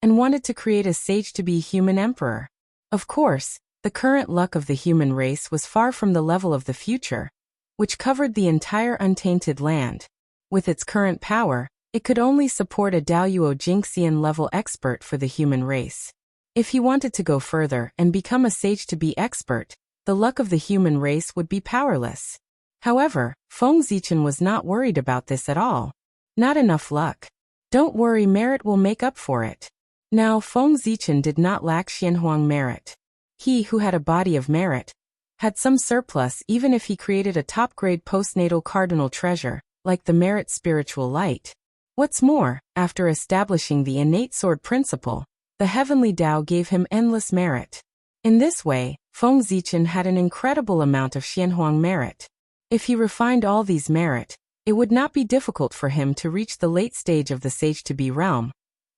and wanted to create a sage-to-be human emperor. Of course, the current luck of the human race was far from the level of the future, which covered the entire untainted land. With its current power, it could only support a Daoyuo Jingxian level expert for the human race. If he wanted to go further and become a sage-to-be expert, the luck of the human race would be powerless. However, Feng Zichen was not worried about this at all. Not enough luck. Don't worry, merit will make up for it. Now, Feng Zichen did not lack Xianhuang merit. He who had a body of merit had some surplus even if he created a top-grade postnatal cardinal treasure, like the merit spiritual light. What's more, after establishing the innate sword principle, the heavenly Tao gave him endless merit. In this way, Feng Zichen had an incredible amount of Xianhuang merit. If he refined all these merit, it would not be difficult for him to reach the late stage of the sage-to-be realm,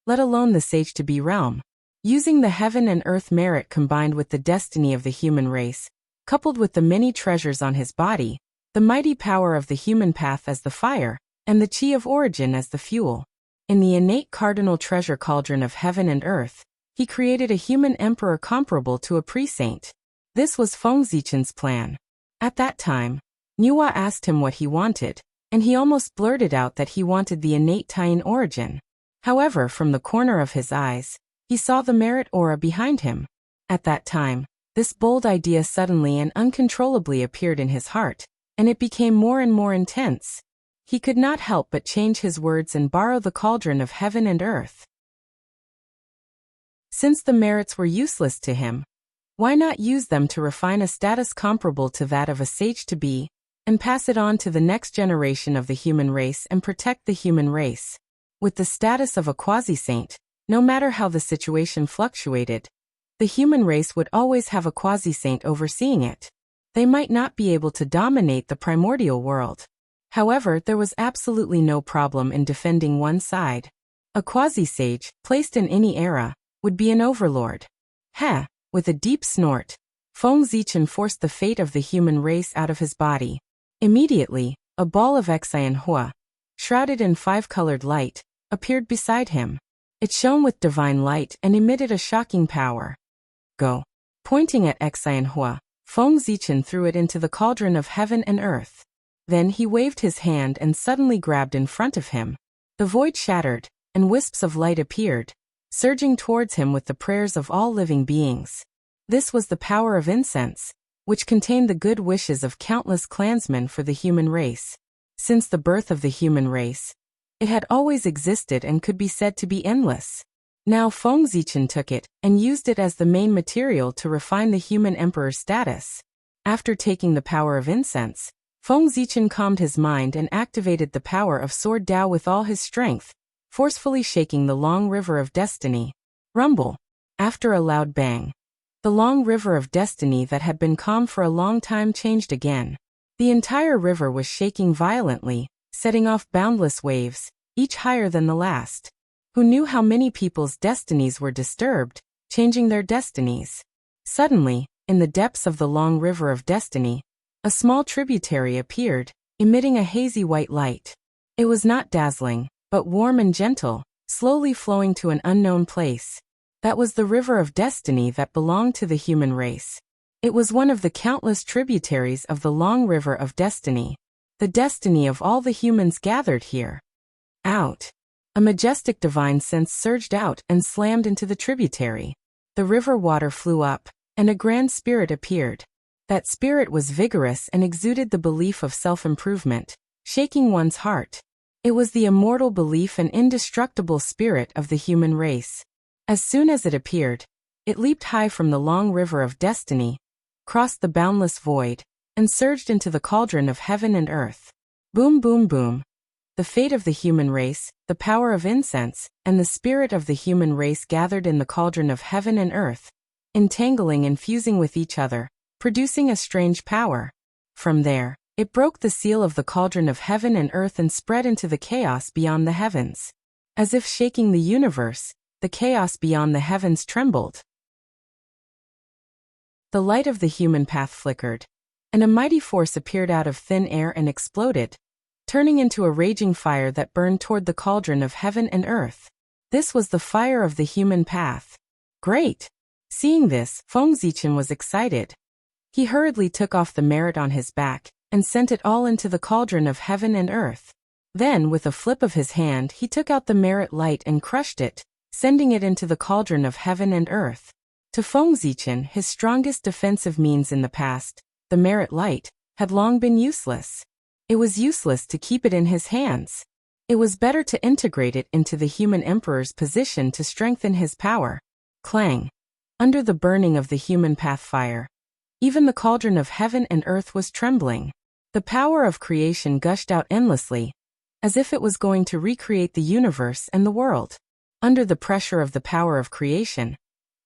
let alone the sage-to-be realm. Using the heaven and earth merit combined with the destiny of the human race, coupled with the many treasures on his body, the mighty power of the human path as the fire, and the chi of origin as the fuel. In the innate cardinal treasure cauldron of heaven and earth, he created a human emperor comparable to a pre-saint. This was Feng Zichen's plan. At that time, Nuwa asked him what he wanted, and he almost blurted out that he wanted the innate Taiyin origin. However, from the corner of his eyes, he saw the merit aura behind him. At that time, this bold idea suddenly and uncontrollably appeared in his heart, and it became more and more intense. He could not help but change his words and borrow the cauldron of heaven and earth. Since the merits were useless to him, why not use them to refine a status comparable to that of a sage-to-be, and pass it on to the next generation of the human race and protect the human race? With the status of a quasi-saint, no matter how the situation fluctuated, the human race would always have a quasi-saint overseeing it. They might not be able to dominate the primordial world. However, there was absolutely no problem in defending one side. A quasi-sage, placed in any era, would be an overlord. Heh! With a deep snort, Feng Zichen forced the fate of the human race out of his body. Immediately, a ball of Xianhua, shrouded in five-colored light, appeared beside him. It shone with divine light and emitted a shocking power. Go! Pointing at Xianhua, Feng Zichen threw it into the cauldron of heaven and earth. Then he waved his hand and suddenly grabbed in front of him. The void shattered, and wisps of light appeared, surging towards him with the prayers of all living beings. This was the power of incense, which contained the good wishes of countless clansmen for the human race. Since the birth of the human race, it had always existed and could be said to be endless. Now Feng Zichen took it and used it as the main material to refine the human emperor's status. After taking the power of incense, Feng Zichen calmed his mind and activated the power of Sword Dao with all his strength, forcefully shaking the long river of destiny. Rumble! After a loud bang, the long river of destiny that had been calm for a long time changed again. The entire river was shaking violently, setting off boundless waves, each higher than the last. Who knew how many people's destinies were disturbed, changing their destinies? Suddenly, in the depths of the long river of destiny, a small tributary appeared, emitting a hazy white light. It was not dazzling, but warm and gentle, slowly flowing to an unknown place. That was the river of destiny that belonged to the human race. It was one of the countless tributaries of the long river of destiny. The destiny of all the humans gathered here. Out! A majestic divine sense surged out and slammed into the tributary. The river water flew up, and a grand spirit appeared. That spirit was vigorous and exuded the belief of self-improvement, shaking one's heart. It was the immortal belief and indestructible spirit of the human race. As soon as it appeared, it leaped high from the long river of destiny, crossed the boundless void, and surged into the cauldron of heaven and earth. Boom, boom, boom. The fate of the human race, the power of incense, and the spirit of the human race gathered in the cauldron of heaven and earth, entangling and fusing with each other, producing a strange power. From there, it broke the seal of the cauldron of heaven and earth and spread into the chaos beyond the heavens. As if shaking the universe, the chaos beyond the heavens trembled. The light of the human path flickered, and a mighty force appeared out of thin air and exploded, turning into a raging fire that burned toward the cauldron of heaven and earth. This was the fire of the human path. Great! Seeing this, Feng Zichen was excited. He hurriedly took off the merit on his back, and sent it all into the cauldron of heaven and earth. Then, with a flip of his hand, he took out the merit light and crushed it, sending it into the cauldron of heaven and earth. To Feng Zichen, his strongest defensive means in the past, the merit light, had long been useless. It was useless to keep it in his hands. It was better to integrate it into the human emperor's position to strengthen his power. Clang! Under the burning of the human path fire, even the cauldron of heaven and earth was trembling. The power of creation gushed out endlessly, as if it was going to recreate the universe and the world. Under the pressure of the power of creation,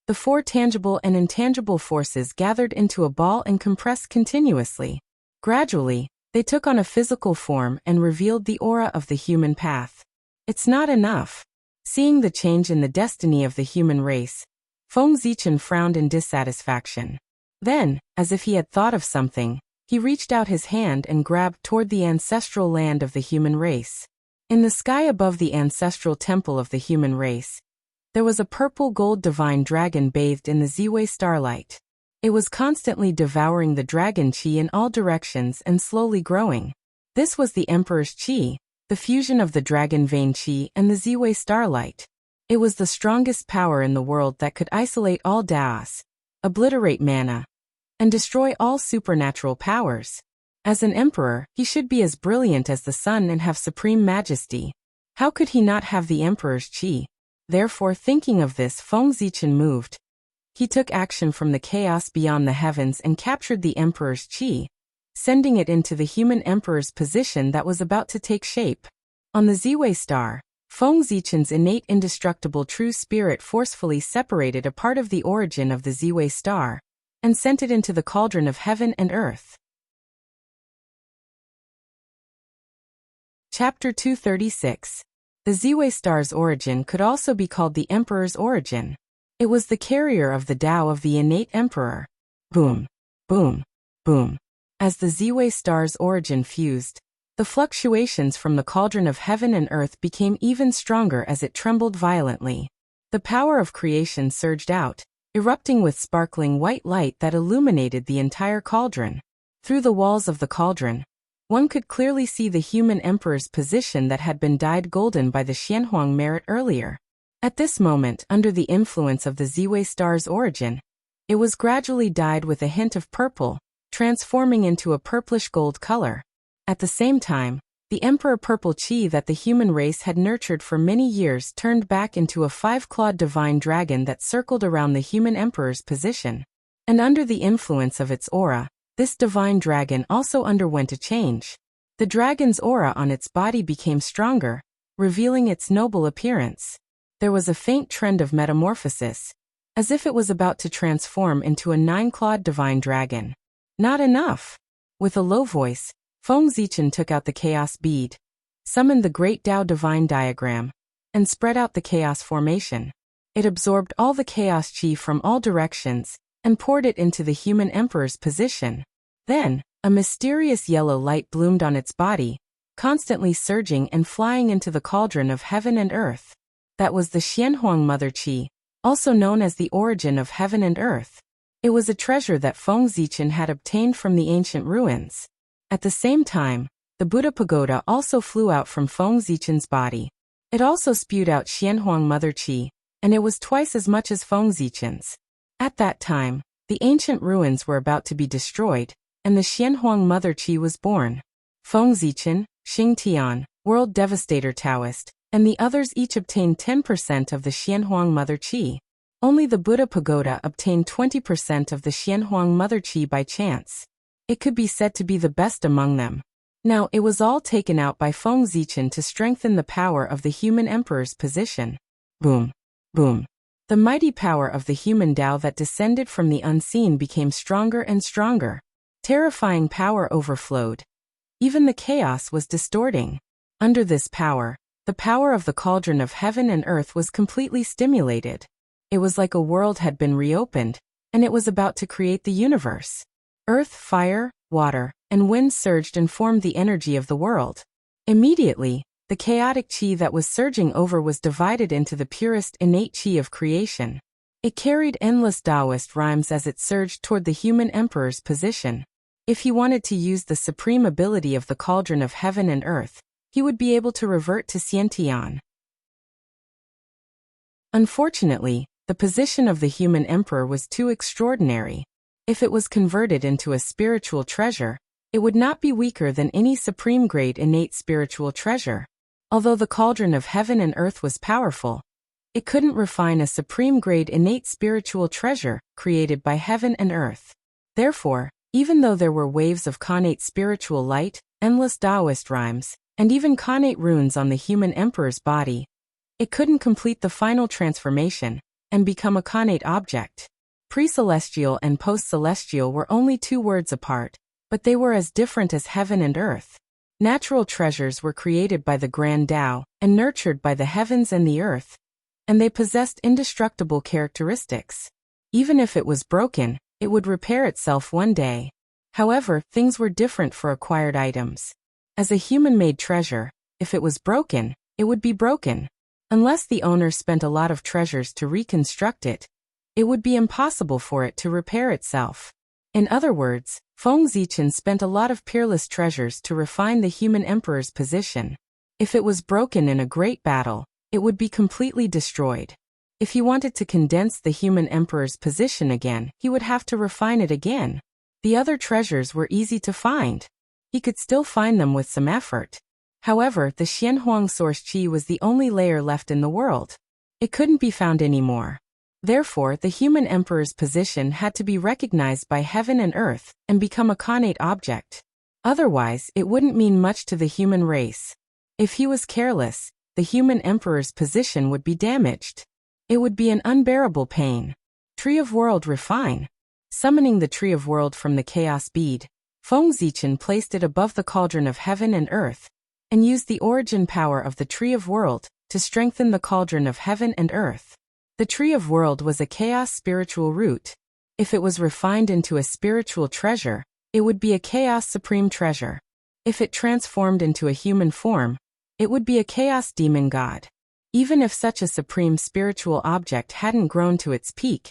the four tangible and intangible forces gathered into a ball and compressed continuously. Gradually, they took on a physical form and revealed the aura of the human path. It's not enough. Seeing the change in the destiny of the human race, Feng Zichen frowned in dissatisfaction. Then, as if he had thought of something, he reached out his hand and grabbed toward the ancestral land of the human race. In the sky above the ancestral temple of the human race, there was a purple-gold divine dragon bathed in the Ziwei starlight. It was constantly devouring the dragon qi in all directions and slowly growing. This was the Emperor's qi, the fusion of the dragon vein qi and the Ziwei starlight. It was the strongest power in the world that could isolate all Daos, obliterate mana, and destroy all supernatural powers. As an emperor, he should be as brilliant as the sun and have supreme majesty. How could he not have the Emperor's qi? Therefore, thinking of this, Feng Zichen moved. He took action from the chaos beyond the heavens and captured the Emperor's qi, sending it into the human emperor's position that was about to take shape. On the Ziwei star, Feng Zichen's innate indestructible true spirit forcefully separated a part of the origin of the Ziwei star, and sent it into the cauldron of heaven and earth. Chapter 236. The Ziwei star's origin could also be called the Emperor's origin. It was the carrier of the Tao of the innate Emperor. Boom, boom, boom. As the Ziwei star's origin fused, the fluctuations from the cauldron of heaven and earth became even stronger as it trembled violently. The power of creation surged out, erupting with sparkling white light that illuminated the entire cauldron. Through the walls of the cauldron, one could clearly see the human emperor's position that had been dyed golden by the Xianhuang merit earlier. At this moment, under the influence of the Ziwei star's origin, it was gradually dyed with a hint of purple, transforming into a purplish gold color. At the same time, the emperor purple chi that the human race had nurtured for many years turned back into a 5-clawed divine dragon that circled around the human emperor's position. And under the influence of its aura, this divine dragon also underwent a change. The dragon's aura on its body became stronger, revealing its noble appearance. There was a faint trend of metamorphosis, as if it was about to transform into a 9-clawed divine dragon. Not enough. With a low voice, Feng Zichen took out the chaos bead, summoned the great Tao divine diagram, and spread out the chaos formation. It absorbed all the chaos chi from all directions, and poured it into the human emperor's position. Then, a mysterious yellow light bloomed on its body, constantly surging and flying into the cauldron of heaven and earth. That was the Xianhuang Mother Chi, also known as the origin of heaven and earth. It was a treasure that Feng Zichen had obtained from the ancient ruins. At the same time, the Buddha pagoda also flew out from Feng Zichen's body. It also spewed out Xianhuang Mother Chi, and it was twice as much as Feng Zichen's. At that time, the ancient ruins were about to be destroyed, and the Xianhuang Mother Chi was born. Feng Zichen, Xing Tian, World Devastator Taoist, and the others each obtained 10% of the Xianhuang Mother Chi. Only the Buddha pagoda obtained 20% of the Xianhuang Mother Chi by chance. It could be said to be the best among them. Now it was all taken out by Feng Zichen to strengthen the power of the human emperor's position. Boom, boom. The mighty power of the human Tao that descended from the unseen became stronger and stronger. Terrifying power overflowed. Even the chaos was distorting. Under this power, the power of the cauldron of heaven and earth was completely stimulated. It was like a world had been reopened, and it was about to create the universe. Earth, fire, water, and wind surged and formed the energy of the world. Immediately, the chaotic chi that was surging over was divided into the purest innate chi of creation. It carried endless Taoist rhymes as it surged toward the human emperor's position. If he wanted to use the supreme ability of the cauldron of heaven and earth, he would be able to revert to Xiantian. Unfortunately, the position of the human emperor was too extraordinary. If it was converted into a spiritual treasure, it would not be weaker than any supreme-grade innate spiritual treasure. Although the cauldron of heaven and earth was powerful, it couldn't refine a supreme-grade innate spiritual treasure created by heaven and earth. Therefore, even though there were waves of connate spiritual light, endless Taoist rhymes, and even connate runes on the human emperor's body, it couldn't complete the final transformation and become a connate object. Pre-celestial and post-celestial were only 2 words apart, but they were as different as heaven and earth. Natural treasures were created by the Grand Tao and nurtured by the heavens and the earth, and they possessed indestructible characteristics. Even if it was broken, it would repair itself one day. However, things were different for acquired items. As a human-made treasure, if it was broken, it would be broken. Unless the owner spent a lot of treasures to reconstruct it, it would be impossible for it to repair itself. In other words, Feng Zichen spent a lot of peerless treasures to refine the human emperor's position. If it was broken in a great battle, it would be completely destroyed. If he wanted to condense the human emperor's position again, he would have to refine it again. The other treasures were easy to find. He could still find them with some effort. However, the Xianhuang source chi was the only layer left in the world. It couldn't be found anymore. Therefore, the human emperor's position had to be recognized by heaven and earth and become a connate object. Otherwise, it wouldn't mean much to the human race. If he was careless, the human emperor's position would be damaged. It would be an unbearable pain. Tree of World refine. Summoning the Tree of World from the chaos bead, Feng Zichen placed it above the cauldron of heaven and earth, and used the origin power of the Tree of World to strengthen the cauldron of heaven and earth. The Tree of World was a chaos spiritual root. If it was refined into a spiritual treasure, it would be a chaos supreme treasure. If it transformed into a human form, it would be a chaos demon god. Even if such a supreme spiritual object hadn't grown to its peak,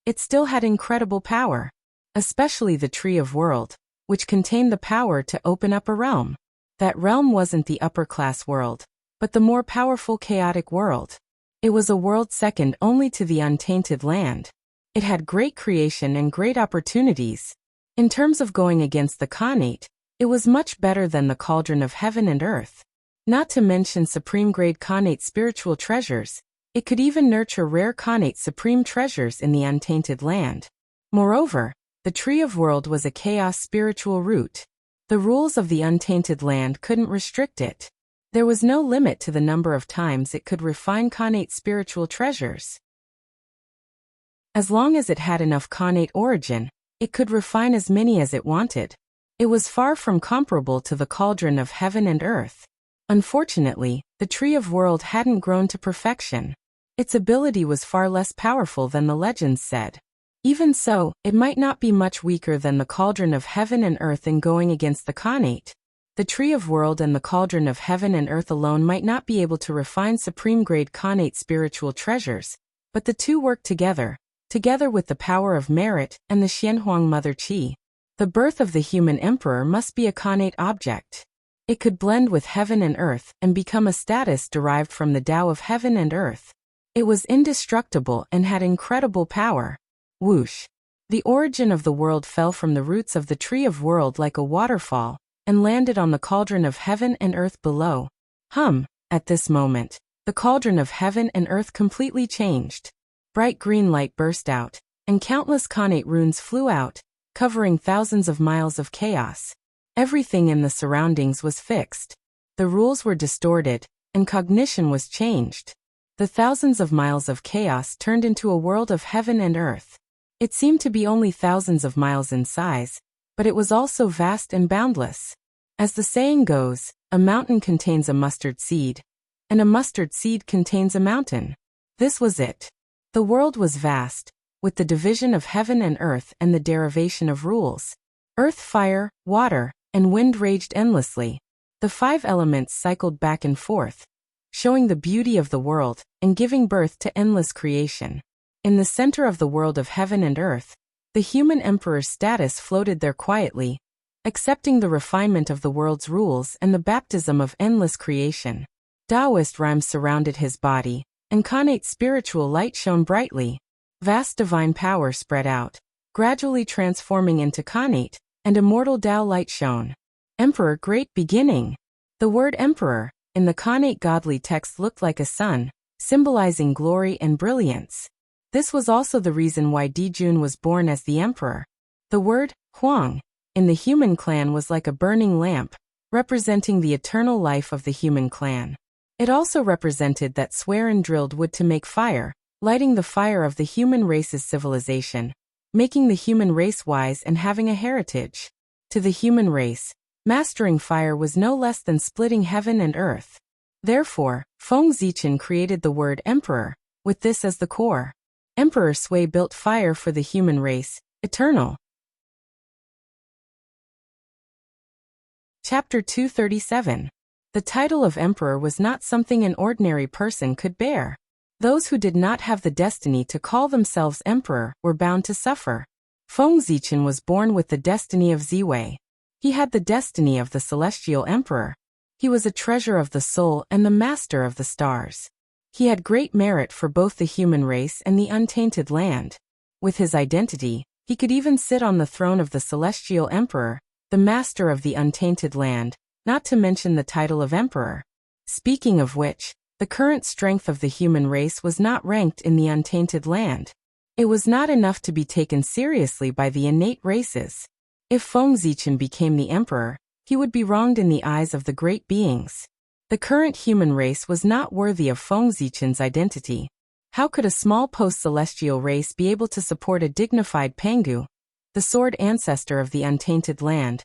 it still had incredible power, especially the Tree of World, which contained the power to open up a realm. That realm wasn't the upper-class world, but the more powerful chaotic world. It was a world second only to the untainted land. It had great creation and great opportunities. In terms of going against the Khanate, it was much better than the cauldron of heaven and earth. Not to mention supreme-grade Khanate spiritual treasures, it could even nurture rare Khanate supreme treasures in the untainted land. Moreover, the Tree of World was a chaos spiritual root. The rules of the untainted land couldn't restrict it. There was no limit to the number of times it could refine Khanate spiritual treasures. As long as it had enough Khanate origin, it could refine as many as it wanted. It was far from comparable to the cauldron of heaven and earth. Unfortunately, the Tree of World hadn't grown to perfection. Its ability was far less powerful than the legends said. Even so, it might not be much weaker than the cauldron of heaven and earth in going against the Khanate. The Tree of World and the cauldron of heaven and earth alone might not be able to refine supreme-grade Khanate spiritual treasures, but the two work together with the power of merit and the Xianhuang Mother Qi. The birth of the human emperor must be a Khanate object. It could blend with heaven and earth and become a status derived from the Tao of heaven and earth. It was indestructible and had incredible power. Whoosh! The origin of the world fell from the roots of the Tree of World like a waterfall, and landed on the cauldron of heaven and earth below. At this moment, the cauldron of heaven and earth completely changed. Bright green light burst out, and countless Khanate runes flew out, covering thousands of miles of chaos. Everything in the surroundings was fixed. The rules were distorted, and cognition was changed. The thousands of miles of chaos turned into a world of heaven and earth. It seemed to be only thousands of miles in size, but it was also vast and boundless. As the saying goes, a mountain contains a mustard seed, and a mustard seed contains a mountain. This was it. The world was vast, with the division of heaven and earth and the derivation of rules. Earth, fire, water, and wind raged endlessly. The 5 elements cycled back and forth, showing the beauty of the world and giving birth to endless creation. In the center of the world of heaven and earth, the human emperor's status floated there quietly, accepting the refinement of the world's rules and the baptism of endless creation. Taoist rhymes surrounded his body, and Khanate spiritual light shone brightly. Vast divine power spread out, gradually transforming into Khanate, and immortal Tao light shone. Emperor, great beginning. The word emperor, in the Khanate godly text, looked like a sun, symbolizing glory and brilliance. This was also the reason why Dijun was born as the emperor. The word, Huang, in the human clan was like a burning lamp, representing the eternal life of the human clan. It also represented that Swerin drilled wood to make fire, lighting the fire of the human race's civilization, making the human race wise and having a heritage. To the human race, mastering fire was no less than splitting heaven and earth. Therefore, Feng Zichen created the word emperor, with this as the core. Emperor Sui built fire for the human race, eternal. Chapter 237. The title of emperor was not something an ordinary person could bear. Those who did not have the destiny to call themselves emperor were bound to suffer. Feng Zichen was born with the destiny of Ziwei. He had the destiny of the celestial emperor. He was a treasure of the soul and the master of the stars. He had great merit for both the human race and the untainted land. With his identity, he could even sit on the throne of the celestial emperor, the master of the untainted land, not to mention the title of emperor. Speaking of which, the current strength of the human race was not ranked in the untainted land. It was not enough to be taken seriously by the innate races. If Feng Zichen became the emperor, he would be wronged in the eyes of the great beings. The current human race was not worthy of Feng Zichen's identity. How could a small post-celestial race be able to support a dignified Pangu, the sword ancestor of the untainted land,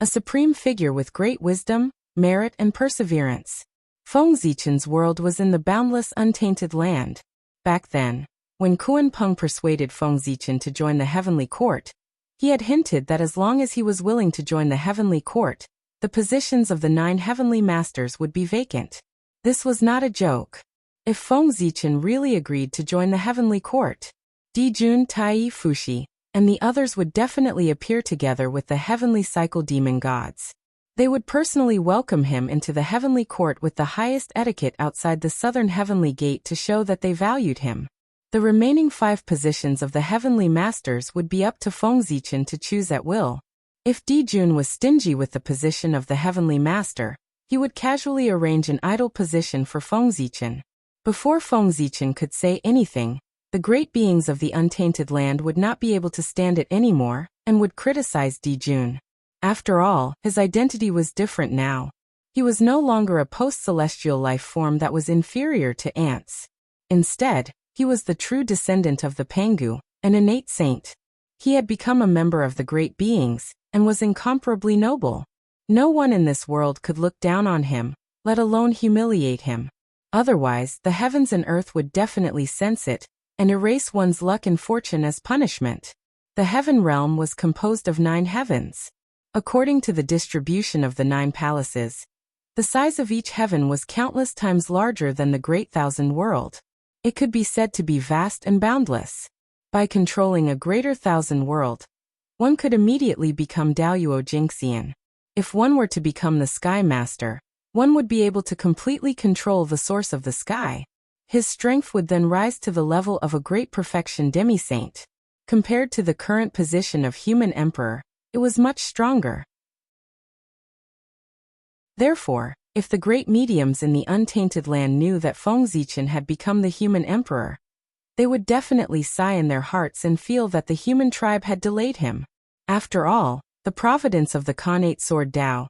a supreme figure with great wisdom, merit and perseverance. Feng Zichen's world was in the boundless untainted land. Back then, when Kuan Peng persuaded Feng Zichen to join the heavenly court, he had hinted that as long as he was willing to join the heavenly court, the positions of the 9 heavenly masters would be vacant. This was not a joke. If Feng Zichen really agreed to join the heavenly court, Dijun, Tai Fushi, and the others would definitely appear together with the heavenly cycle demon gods. They would personally welcome him into the heavenly court with the highest etiquette outside the southern heavenly gate to show that they valued him. The remaining 5 positions of the heavenly masters would be up to Feng Zichen to choose at will. If Dijun was stingy with the position of the heavenly master, he would casually arrange an idle position for Feng Zichen. Before Feng Zichen could say anything, the great beings of the untainted land would not be able to stand it anymore, and would criticize Dijun. After all, his identity was different now. He was no longer a post-celestial life form that was inferior to ants. Instead, he was the true descendant of the Pangu, an innate saint. He had become a member of the great beings, and was incomparably noble. No one in this world could look down on him, let alone humiliate him. Otherwise, the heavens and earth would definitely sense it, and erase one's luck and fortune as punishment. The heaven realm was composed of 9 heavens. According to the distribution of the 9 palaces, the size of each heaven was countless times larger than the great thousand world. It could be said to be vast and boundless. By controlling a greater thousand world, one could immediately become Daoyuo Jingxian. If one were to become the Sky Master, one would be able to completely control the source of the sky. His strength would then rise to the level of a great perfection demi-saint. Compared to the current position of human emperor, it was much stronger. Therefore, if the great mediums in the untainted land knew that Feng Zichen had become the human emperor, they would definitely sigh in their hearts and feel that the human tribe had delayed him. After all, the providence of the Khanate Sword Dao,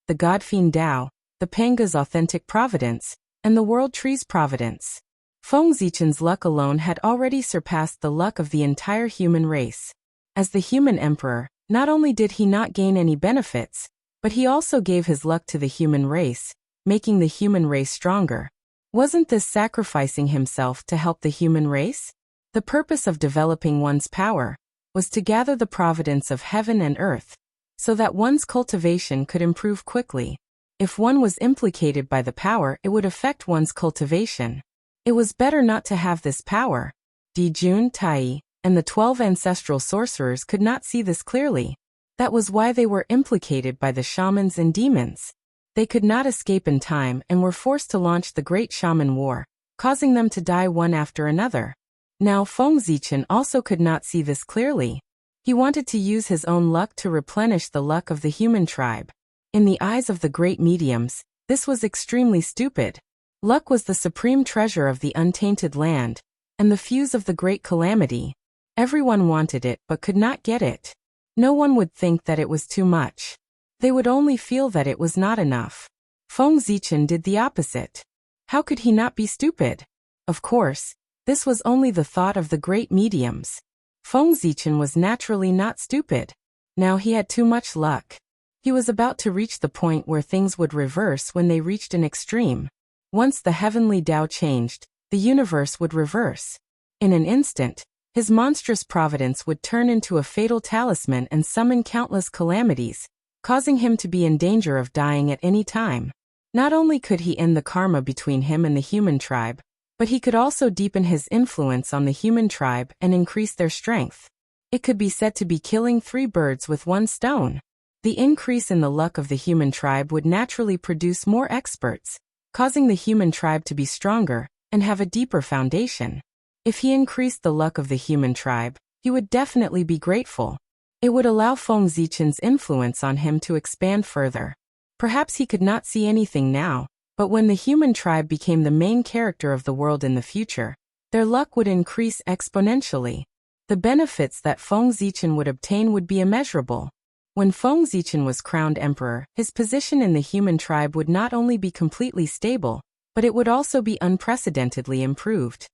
the God Fiend Dao, the Panga's authentic providence, and the World Tree's providence. Feng Zichen's luck alone had already surpassed the luck of the entire human race. As the human emperor, not only did he not gain any benefits, but he also gave his luck to the human race, making the human race stronger. Wasn't this sacrificing himself to help the human race? The purpose of developing one's power was to gather the providence of heaven and earth, so that one's cultivation could improve quickly. If one was implicated by the power, it would affect one's cultivation. It was better not to have this power. Dijun, Tai, and the 12 ancestral sorcerers could not see this clearly. That was why they were implicated by the shamans and demons. They could not escape in time and were forced to launch the Great Shaman War, causing them to die one after another. Now Feng Zichen also could not see this clearly. He wanted to use his own luck to replenish the luck of the human tribe. In the eyes of the great mediums, this was extremely stupid. Luck was the supreme treasure of the untainted land, and the fuse of the great calamity. Everyone wanted it but could not get it. No one would think that it was too much. They would only feel that it was not enough. Feng Zichen did the opposite. How could he not be stupid? Of course, this was only the thought of the great mediums. Feng Zichen was naturally not stupid. Now he had too much luck. He was about to reach the point where things would reverse when they reached an extreme. Once the heavenly Tao changed, the universe would reverse. In an instant, his monstrous providence would turn into a fatal talisman and summon countless calamities, causing him to be in danger of dying at any time. Not only could he end the karma between him and the human tribe, but he could also deepen his influence on the human tribe and increase their strength. It could be said to be killing 3 birds with 1 stone. The increase in the luck of the human tribe would naturally produce more experts, causing the human tribe to be stronger and have a deeper foundation. If he increased the luck of the human tribe, he would definitely be grateful. It would allow Feng Zichen's influence on him to expand further. Perhaps he could not see anything now, but when the human tribe became the main character of the world in the future, their luck would increase exponentially. The benefits that Feng Zichen would obtain would be immeasurable. When Feng Zichen was crowned emperor, his position in the human tribe would not only be completely stable, but it would also be unprecedentedly improved.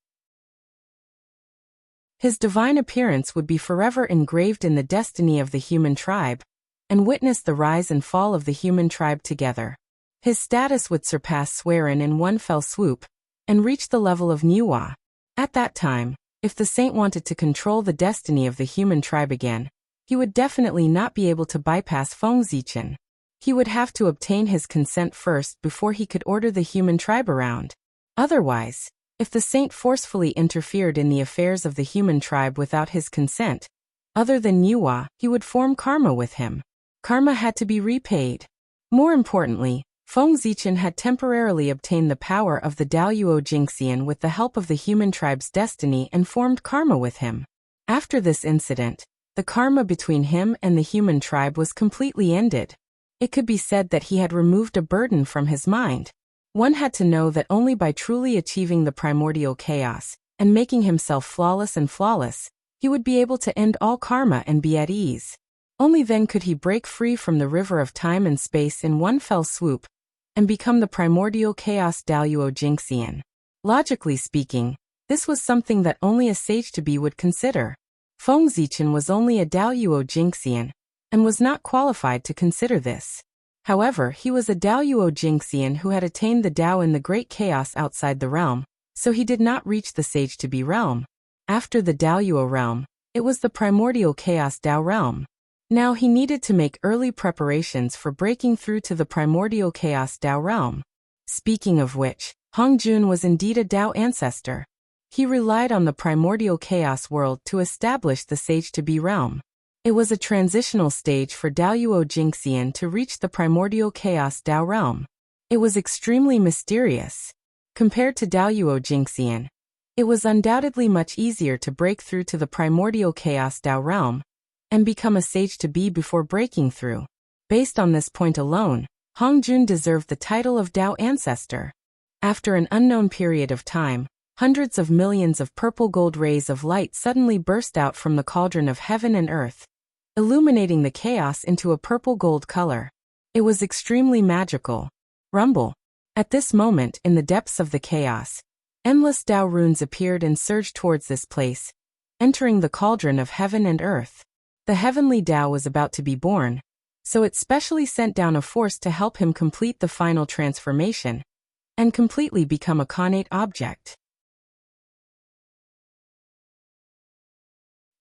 His divine appearance would be forever engraved in the destiny of the human tribe, and witness the rise and fall of the human tribe together. His status would surpass Swerin in one fell swoop, and reach the level of Niwa. At that time, if the saint wanted to control the destiny of the human tribe again, he would definitely not be able to bypass Feng Zichen. He would have to obtain his consent first before he could order the human tribe around. Otherwise, if the saint forcefully interfered in the affairs of the human tribe without his consent, other than Niwa, he would form karma with him. Karma had to be repaid. More importantly, Feng Zichen had temporarily obtained the power of the Daoyuo Jingxian with the help of the human tribe's destiny and formed karma with him. After this incident, the karma between him and the human tribe was completely ended. It could be said that he had removed a burden from his mind. One had to know that only by truly achieving the primordial chaos, and making himself flawless, he would be able to end all karma and be at ease. Only then could he break free from the river of time and space in one fell swoop, and become the primordial chaos Daoyuo Jingxian. Logically speaking, this was something that only a sage-to-be would consider. Feng Zichen was only a Daoyuo Jingxian, and was not qualified to consider this. However, he was a Daoyuo Jingxian who had attained the Dao in the great chaos outside the realm, so he did not reach the sage-to-be realm. After the Daoyuo realm, it was the primordial chaos Dao realm. Now he needed to make early preparations for breaking through to the primordial chaos Dao realm. Speaking of which, Hongjun was indeed a Dao ancestor. He relied on the primordial chaos world to establish the sage-to-be realm. It was a transitional stage for Daoyuo Jingxian to reach the primordial chaos Dao realm. It was extremely mysterious. Compared to Daoyuo Jingxian, it was undoubtedly much easier to break through to the primordial chaos Dao realm, and become a sage-to-be before breaking through. Based on this point alone, Hongjun deserved the title of Dao ancestor. After an unknown period of time, hundreds of millions of purple gold rays of light suddenly burst out from the cauldron of heaven and earth, illuminating the chaos into a purple gold color. It was extremely magical. Rumble. At this moment, in the depths of the chaos, endless Dao runes appeared and surged towards this place, entering the cauldron of heaven and earth. The heavenly Dao was about to be born, so it specially sent down a force to help him complete the final transformation, and completely become a connate object.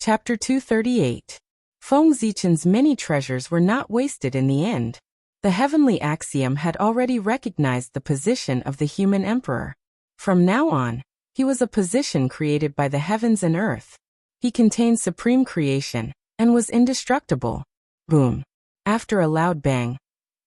Chapter 238. Feng Zichen's many treasures were not wasted in the end. The heavenly axiom had already recognized the position of the human emperor. From now on, he was a position created by the heavens and earth. He contained supreme creation, and was indestructible. Boom. After a loud bang,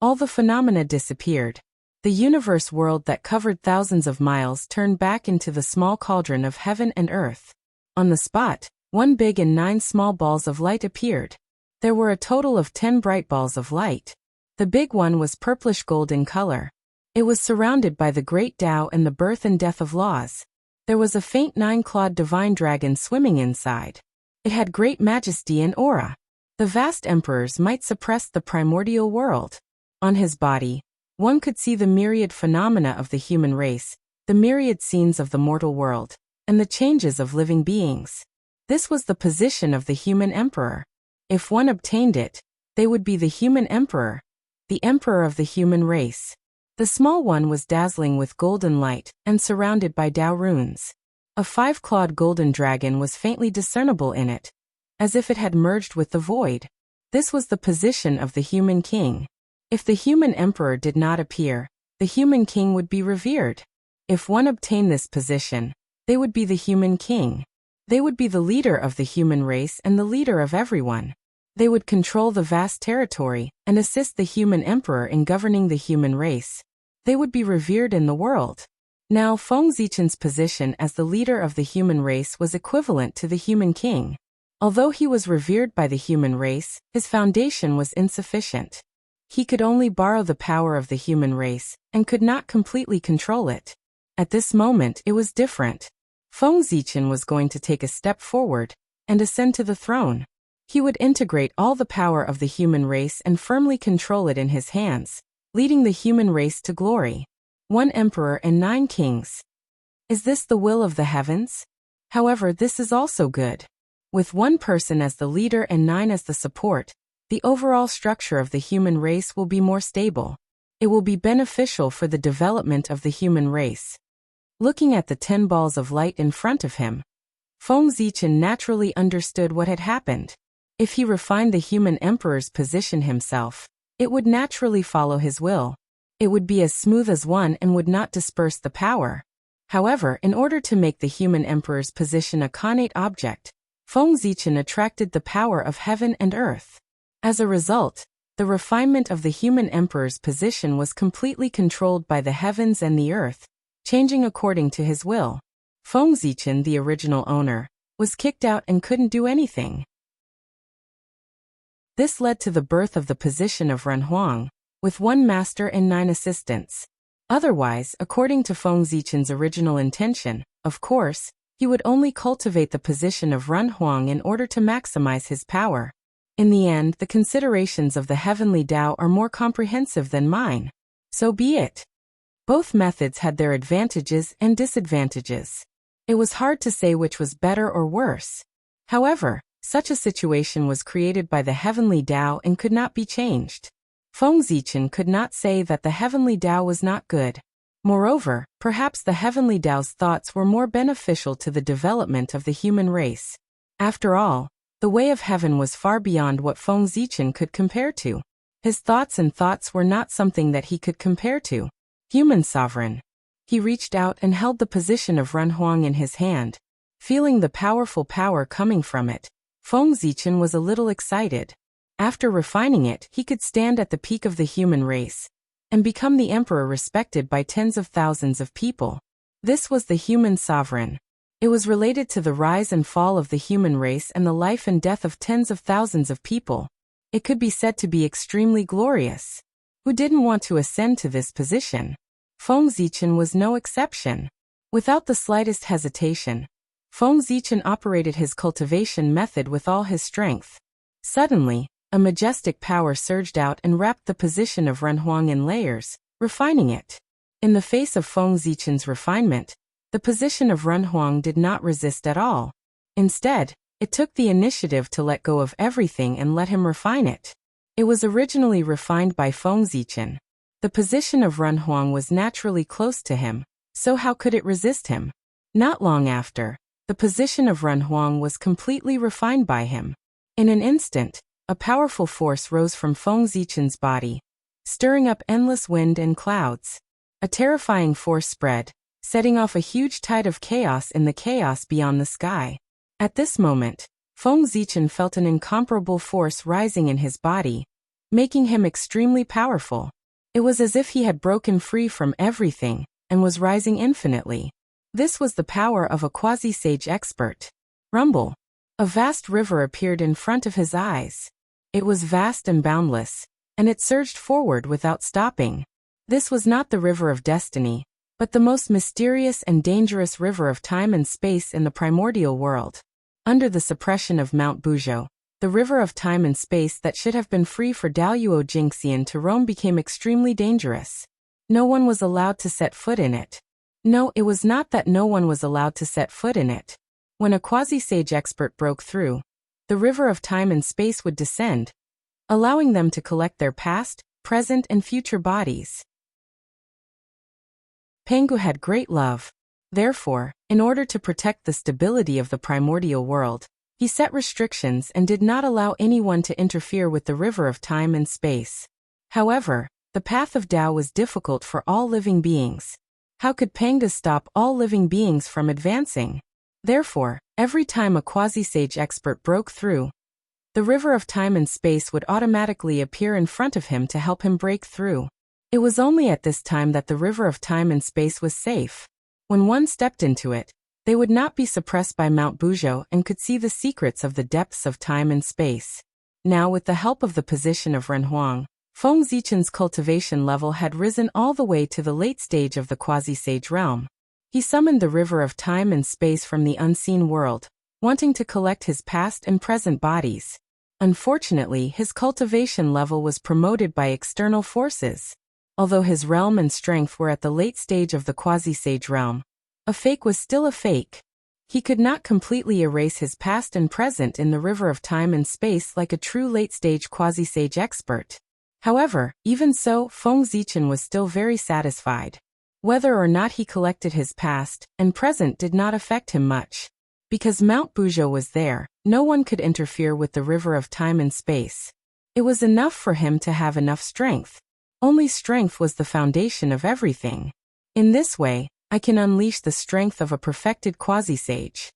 all the phenomena disappeared. The universe world that covered thousands of miles turned back into the small cauldron of heaven and earth. On the spot, 1 big and 9 small balls of light appeared. There were a total of 10 bright balls of light. The big one was purplish gold in color. It was surrounded by the great Tao and the birth and death of laws. There was a faint 9-clawed divine dragon swimming inside. It had great majesty and aura. The vast emperors might suppress the primordial world. On his body, one could see the myriad phenomena of the human race, the myriad scenes of the mortal world, and the changes of living beings. This was the position of the human emperor. If one obtained it, they would be the human emperor, the emperor of the human race. The small one was dazzling with golden light and surrounded by Dao runes. A 5-clawed golden dragon was faintly discernible in it, as if it had merged with the void. This was the position of the human king. If the human emperor did not appear, the human king would be revered. If one obtained this position, they would be the human king. They would be the leader of the human race and the leader of everyone. They would control the vast territory and assist the human emperor in governing the human race. They would be revered in the world. Now Feng Zichen's position as the leader of the human race was equivalent to the human king. Although he was revered by the human race, his foundation was insufficient. He could only borrow the power of the human race, and could not completely control it. At this moment it was different. Feng Zichen was going to take a step forward, and ascend to the throne. He would integrate all the power of the human race and firmly control it in his hands, leading the human race to glory. 1 emperor and 9 kings. Is this the will of the heavens? However, this is also good. With 1 person as the leader and 9 as the support, the overall structure of the human race will be more stable. It will be beneficial for the development of the human race. Looking at the 10 balls of light in front of him, Feng Zichen naturally understood what had happened. If he refined the human emperor's position himself, it would naturally follow his will. It would be as smooth as one and would not disperse the power. However, in order to make the human emperor's position a connate object, Feng Zichen attracted the power of heaven and earth. As a result, the refinement of the human emperor's position was completely controlled by the heavens and the earth, changing according to his will. Feng Zichen, the original owner, was kicked out and couldn't do anything. This led to the birth of the position of Renhuang, with 1 master and 9 assistants. Otherwise, according to Feng Zichen's original intention, of course, he would only cultivate the position of Renhuang in order to maximize his power. In the end, the considerations of the heavenly Tao are more comprehensive than mine. So be it. Both methods had their advantages and disadvantages. It was hard to say which was better or worse. However, such a situation was created by the heavenly Tao and could not be changed. Feng Zichen could not say that the heavenly Tao was not good. Moreover, perhaps the heavenly Tao's thoughts were more beneficial to the development of the human race. After all, the way of heaven was far beyond what Feng Zichen could compare to. His thoughts were not something that he could compare to. Human sovereign. He reached out and held the position of Renhuang in his hand. Feeling the powerful power coming from it, Feng Zichen was a little excited. After refining it, he could stand at the peak of the human race and become the emperor respected by tens of thousands of people. This was the human sovereign. It was related to the rise and fall of the human race and the life and death of tens of thousands of people. It could be said to be extremely glorious. Who didn't want to ascend to this position? Feng Zichen was no exception. Without the slightest hesitation, Feng Zichen operated his cultivation method with all his strength. Suddenly, a majestic power surged out and wrapped the position of Renhuang in layers, refining it. In the face of Feng Zichen's refinement, the position of Renhuang did not resist at all. Instead, it took the initiative to let go of everything and let him refine it. It was originally refined by Feng Zichen. The position of Renhuang was naturally close to him, so how could it resist him? Not long after, the position of Renhuang was completely refined by him. In an instant, a powerful force rose from Feng Zichen's body, stirring up endless wind and clouds. A terrifying force spread, setting off a huge tide of chaos in the chaos beyond the sky. At this moment, Feng Zichen felt an incomparable force rising in his body, making him extremely powerful. It was as if he had broken free from everything and was rising infinitely. This was the power of a quasi-sage expert. Rumble. A vast river appeared in front of his eyes. It was vast and boundless, and it surged forward without stopping. This was not the river of destiny, but the most mysterious and dangerous river of time and space in the primordial world. Under the suppression of Mount Buzhou, the river of time and space that should have been free for Daluo Jingxian to roam became extremely dangerous. No one was allowed to set foot in it. No, it was not that no one was allowed to set foot in it. When a quasi-sage expert broke through, the river of time and space would descend, allowing them to collect their past, present, and future bodies. Pengu had great love. Therefore, in order to protect the stability of the primordial world, he set restrictions and did not allow anyone to interfere with the river of time and space. However, the path of Tao was difficult for all living beings. How could Pengu stop all living beings from advancing? Therefore, every time a quasi-sage expert broke through, the river of time and space would automatically appear in front of him to help him break through. It was only at this time that the river of time and space was safe. When one stepped into it, they would not be suppressed by Mount Buzhou and could see the secrets of the depths of time and space. Now, with the help of the position of Renhuang, Feng Zichen's cultivation level had risen all the way to the late stage of the quasi-sage realm. He summoned the river of time and space from the unseen world, wanting to collect his past and present bodies. Unfortunately, his cultivation level was promoted by external forces. Although his realm and strength were at the late stage of the quasi-sage realm, a fake was still a fake. He could not completely erase his past and present in the river of time and space like a true late-stage quasi-sage expert. However, even so, Feng Zichen was still very satisfied. Whether or not he collected his past and present did not affect him much. Because Mount Buzhou was there, no one could interfere with the river of time and space. It was enough for him to have enough strength. Only strength was the foundation of everything. In this way, I can unleash the strength of a perfected quasi-sage.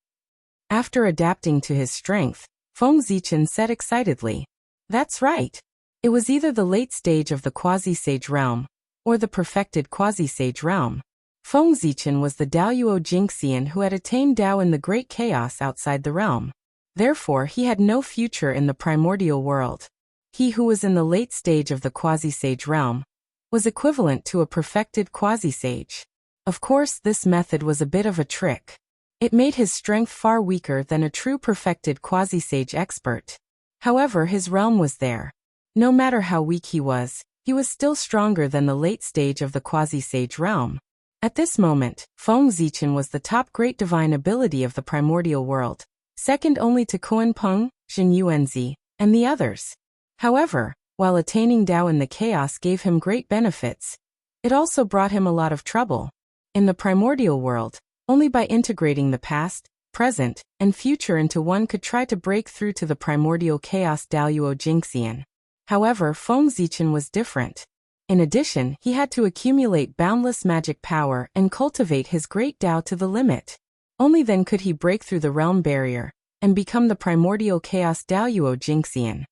After adapting to his strength, Feng Zichen said excitedly, "That's right. It was either the late stage of the quasi-sage realm, or the perfected quasi-sage realm." Feng Zichen was the Daoyuo Jingxian who had attained Dao in the great chaos outside the realm. Therefore he had no future in the primordial world. He who was in the late stage of the quasi-sage realm was equivalent to a perfected quasi-sage. Of course, this method was a bit of a trick. It made his strength far weaker than a true perfected quasi-sage expert. However, his realm was there. No matter how weak he was still stronger than the late stage of the quasi-sage realm. At this moment, Feng Zichen was the top great divine ability of the primordial world, second only to Kunpeng, Jin Yuanzi, and the others. However, while attaining Dao in the chaos gave him great benefits, it also brought him a lot of trouble. In the primordial world, only by integrating the past, present, and future into one could try to break through to the primordial chaos Daoyuo Jingxian. However, Feng Zichen was different. In addition, he had to accumulate boundless magic power and cultivate his great Dao to the limit. Only then could he break through the realm barrier and become the primordial chaos Daoyuo Jingxian.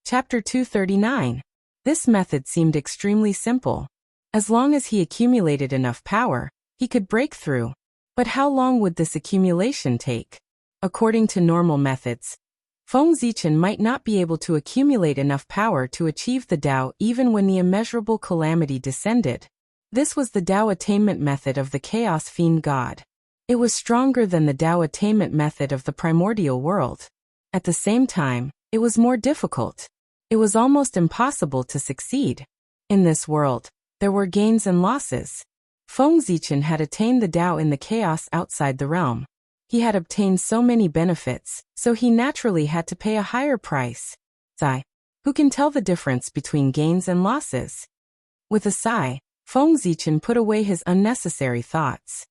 Chapter 239. This method seemed extremely simple. As long as he accumulated enough power, he could break through. But how long would this accumulation take? According to normal methods, Feng Zichen might not be able to accumulate enough power to achieve the Dao even when the immeasurable calamity descended. This was the Dao attainment method of the Chaos Fiend God. It was stronger than the Dao attainment method of the primordial world. At the same time, it was more difficult. It was almost impossible to succeed. In this world, there were gains and losses. Feng Zichen had attained the Dao in the chaos outside the realm. He had obtained so many benefits, so he naturally had to pay a higher price. Sigh. Who can tell the difference between gains and losses? With a sigh, Feng Zichen put away his unnecessary thoughts.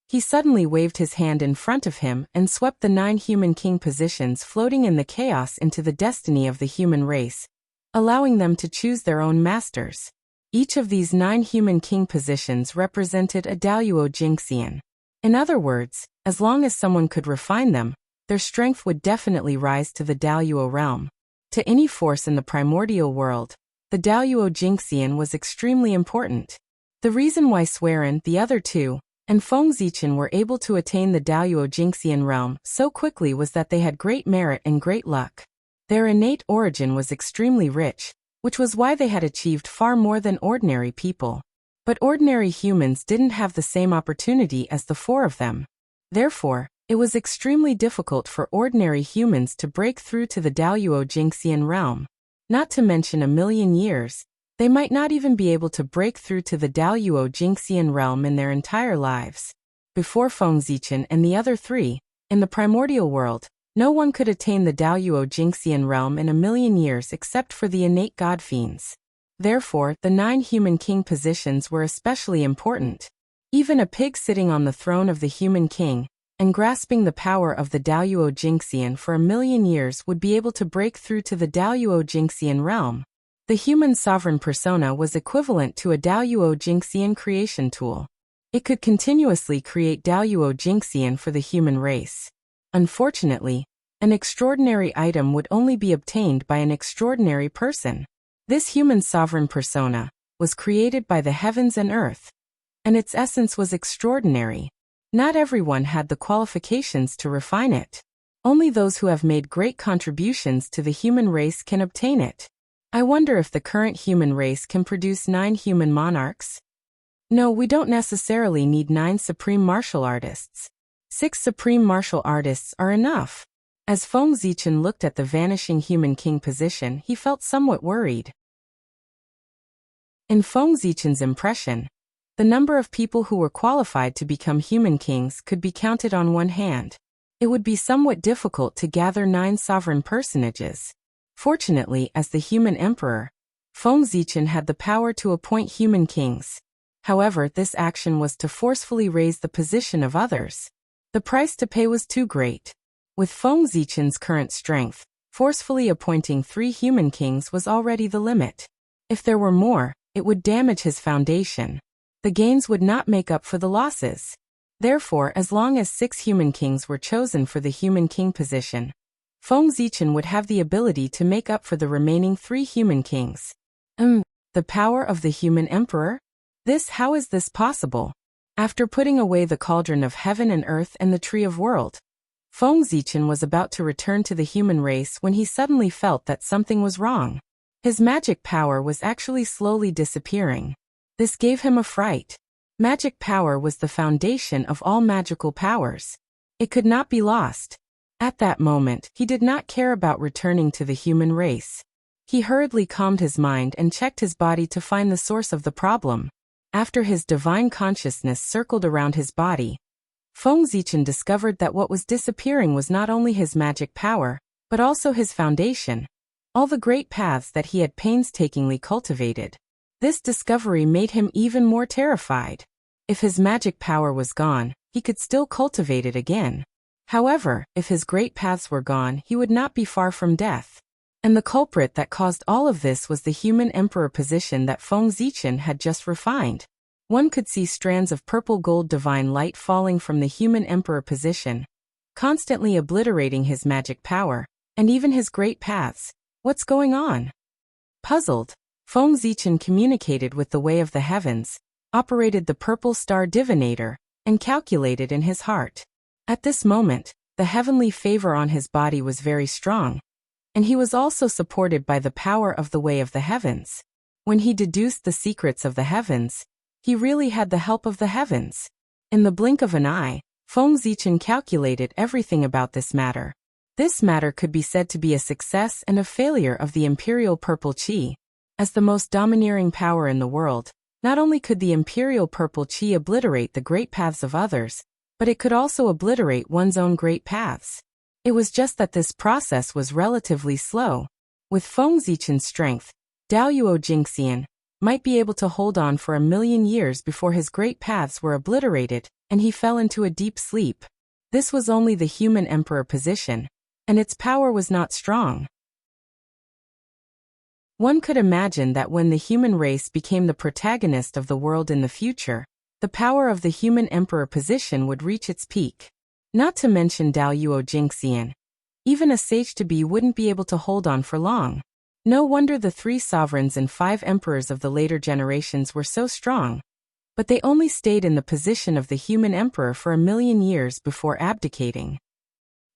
He suddenly waved his hand in front of him and swept the 9 human king positions floating in the chaos into the destiny of the human race, allowing them to choose their own masters. Each of these 9 human king positions represented a Daoyuo Jingxian. In other words, as long as someone could refine them, their strength would definitely rise to the Daoyuo realm. To any force in the primordial world, the Daoyuo Jingxian was extremely important. The reason why Swerin, the other two, and Feng Zichen were able to attain the Daoyuo Jingxian realm so quickly was that they had great merit and great luck. Their innate origin was extremely rich, which was why they had achieved far more than ordinary people. But ordinary humans didn't have the same opportunity as the 4 of them. Therefore, it was extremely difficult for ordinary humans to break through to the Daoyuo Jingxian realm. Not to mention a million years, they might not even be able to break through to the Daoyuo Jingxian realm in their entire lives. Before Feng Zichen and the other 3, in the primordial world, no one could attain the Daoyuo Jingxian realm in a million years except for the innate god fiends. Therefore, the 9 human king positions were especially important. Even a pig sitting on the throne of the human king and grasping the power of the Daoyuo Jingxian for a million years would be able to break through to the Daoyuo Jingxian realm. The human sovereign persona was equivalent to a Daoyuo Jingxian creation tool. It could continuously create Daoyuo Jingxian for the human race. Unfortunately, an extraordinary item would only be obtained by an extraordinary person. This human sovereign persona was created by the heavens and earth, and its essence was extraordinary. Not everyone had the qualifications to refine it. Only those who have made great contributions to the human race can obtain it. I wonder if the current human race can produce 9 human monarchs? No, we don't necessarily need 9 supreme martial artists. 6 supreme martial artists are enough. As Feng Zichen looked at the vanishing human king position, he felt somewhat worried. In Feng Zichen's impression, the number of people who were qualified to become human kings could be counted on one hand. it would be somewhat difficult to gather 9 sovereign personages. Fortunately, as the human emperor, Feng Zichen had the power to appoint human kings. However, this action was to forcefully raise the position of others. The price to pay was too great. With Feng Zichen's current strength, forcefully appointing 3 human kings was already the limit. If there were more, it would damage his foundation. The gains would not make up for the losses. Therefore, as long as 6 human kings were chosen for the human king position, Feng Zichen would have the ability to make up for the remaining 3 human kings. The power of the human emperor? How is this possible? After putting away the cauldron of heaven and earth and the tree of world, Feng Zichen was about to return to the human race when he suddenly felt that something was wrong. His magic power was actually slowly disappearing. This gave him a fright. Magic power was the foundation of all magical powers. It could not be lost. At that moment, he did not care about returning to the human race. He hurriedly calmed his mind and checked his body to find the source of the problem. After his divine consciousness circled around his body, Feng Zichen discovered that what was disappearing was not only his magic power, but also his foundation, all the great paths that he had painstakingly cultivated. This discovery made him even more terrified. If his magic power was gone, he could still cultivate it again. However, if his great paths were gone, he would not be far from death. And the culprit that caused all of this was the human emperor position that Feng Zichen had just refined. One could see strands of purple gold divine light falling from the human emperor position, constantly obliterating his magic power, and even his great paths. What's going on? Puzzled, Feng Zichen communicated with the way of the heavens, operated the purple star divinator, and calculated in his heart. At this moment, the heavenly favor on his body was very strong, and he was also supported by the power of the way of the heavens. When he deduced the secrets of the heavens, he really had the help of the heavens. In the blink of an eye, Feng Zichen calculated everything about this matter. This matter could be said to be a success and a failure of the imperial purple qi. As the most domineering power in the world, not only could the imperial purple qi obliterate the great paths of others, but it could also obliterate one's own great paths. It was just that this process was relatively slow. With Feng Zichen's strength, Daoyuo Jingxian might be able to hold on for 1,000,000 years before his great paths were obliterated, and he fell into a deep sleep. This was only the human emperor position, and its power was not strong. One could imagine that when the human race became the protagonist of the world in the future, the power of the human emperor position would reach its peak. Not to mention Daoyuo Jingxian. Even a sage-to-be wouldn't be able to hold on for long. No wonder the 3 sovereigns and 5 emperors of the later generations were so strong. But they only stayed in the position of the human emperor for 1,000,000 years before abdicating.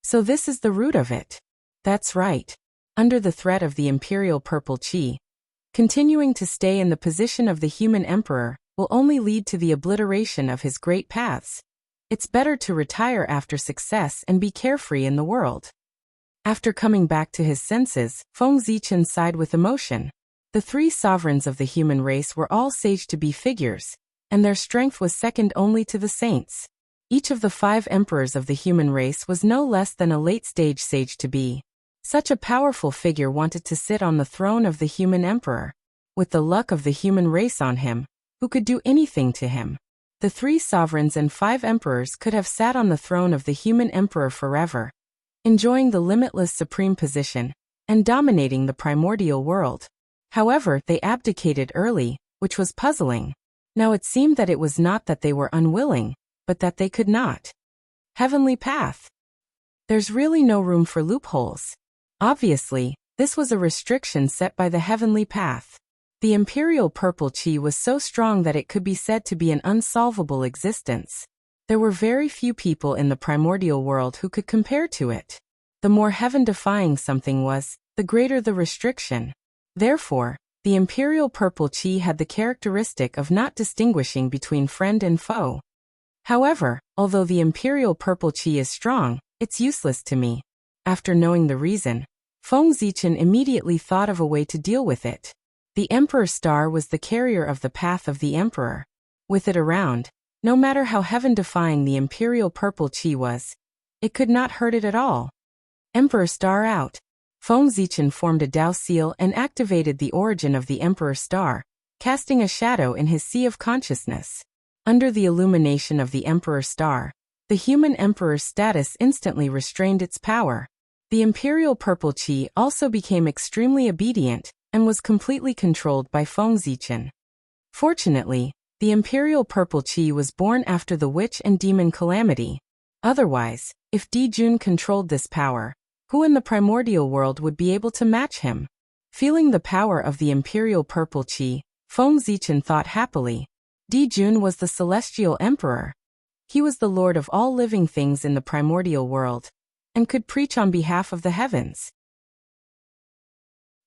So this is the root of it. That's right. Under the threat of the imperial purple qi, continuing to stay in the position of the human emperor will only lead to the obliteration of his great paths. It's better to retire after success and be carefree in the world. After coming back to his senses, Feng Zichen sighed with emotion. The 3 sovereigns of the human race were all sage-to-be figures, and their strength was second only to the saints. Each of the 5 emperors of the human race was no less than a late-stage sage-to-be. Such a powerful figure wanted to sit on the throne of the human emperor. With the luck of the human race on him, who could do anything to him? The 3 sovereigns and 5 emperors could have sat on the throne of the human emperor forever, enjoying the limitless supreme position, and dominating the primordial world. However, they abdicated early, which was puzzling. Now it seemed that it was not that they were unwilling, but that they could not. Heavenly path. There's really no room for loopholes. Obviously, this was a restriction set by the heavenly path. The imperial purple qi was so strong that it could be said to be an unsolvable existence. There were very few people in the primordial world who could compare to it. The more heaven-defying something was, the greater the restriction. Therefore, the imperial purple qi had the characteristic of not distinguishing between friend and foe. However, although the imperial purple qi is strong, it's useless to me. After knowing the reason, Feng Zichen immediately thought of a way to deal with it. The Emperor Star was the carrier of the path of the Emperor. With it around, no matter how heaven-defying the imperial purple qi was, It could not hurt it at all. Emperor Star out. Feng Zichen formed a Dao seal and activated the origin of the Emperor Star, casting a shadow in his sea of consciousness. Under the illumination of the Emperor Star, the human Emperor's status instantly restrained its power. The Imperial Purple Qi also became extremely obedient and was completely controlled by Feng Zichen. Fortunately, the Imperial Purple Qi was born after the witch and demon calamity. Otherwise, if Di Jun controlled this power, who in the primordial world would be able to match him? Feeling the power of the Imperial Purple Qi, Feng Zichen thought happily. Di Jun was the celestial emperor. He was the lord of all living things in the primordial world, and could preach on behalf of the heavens.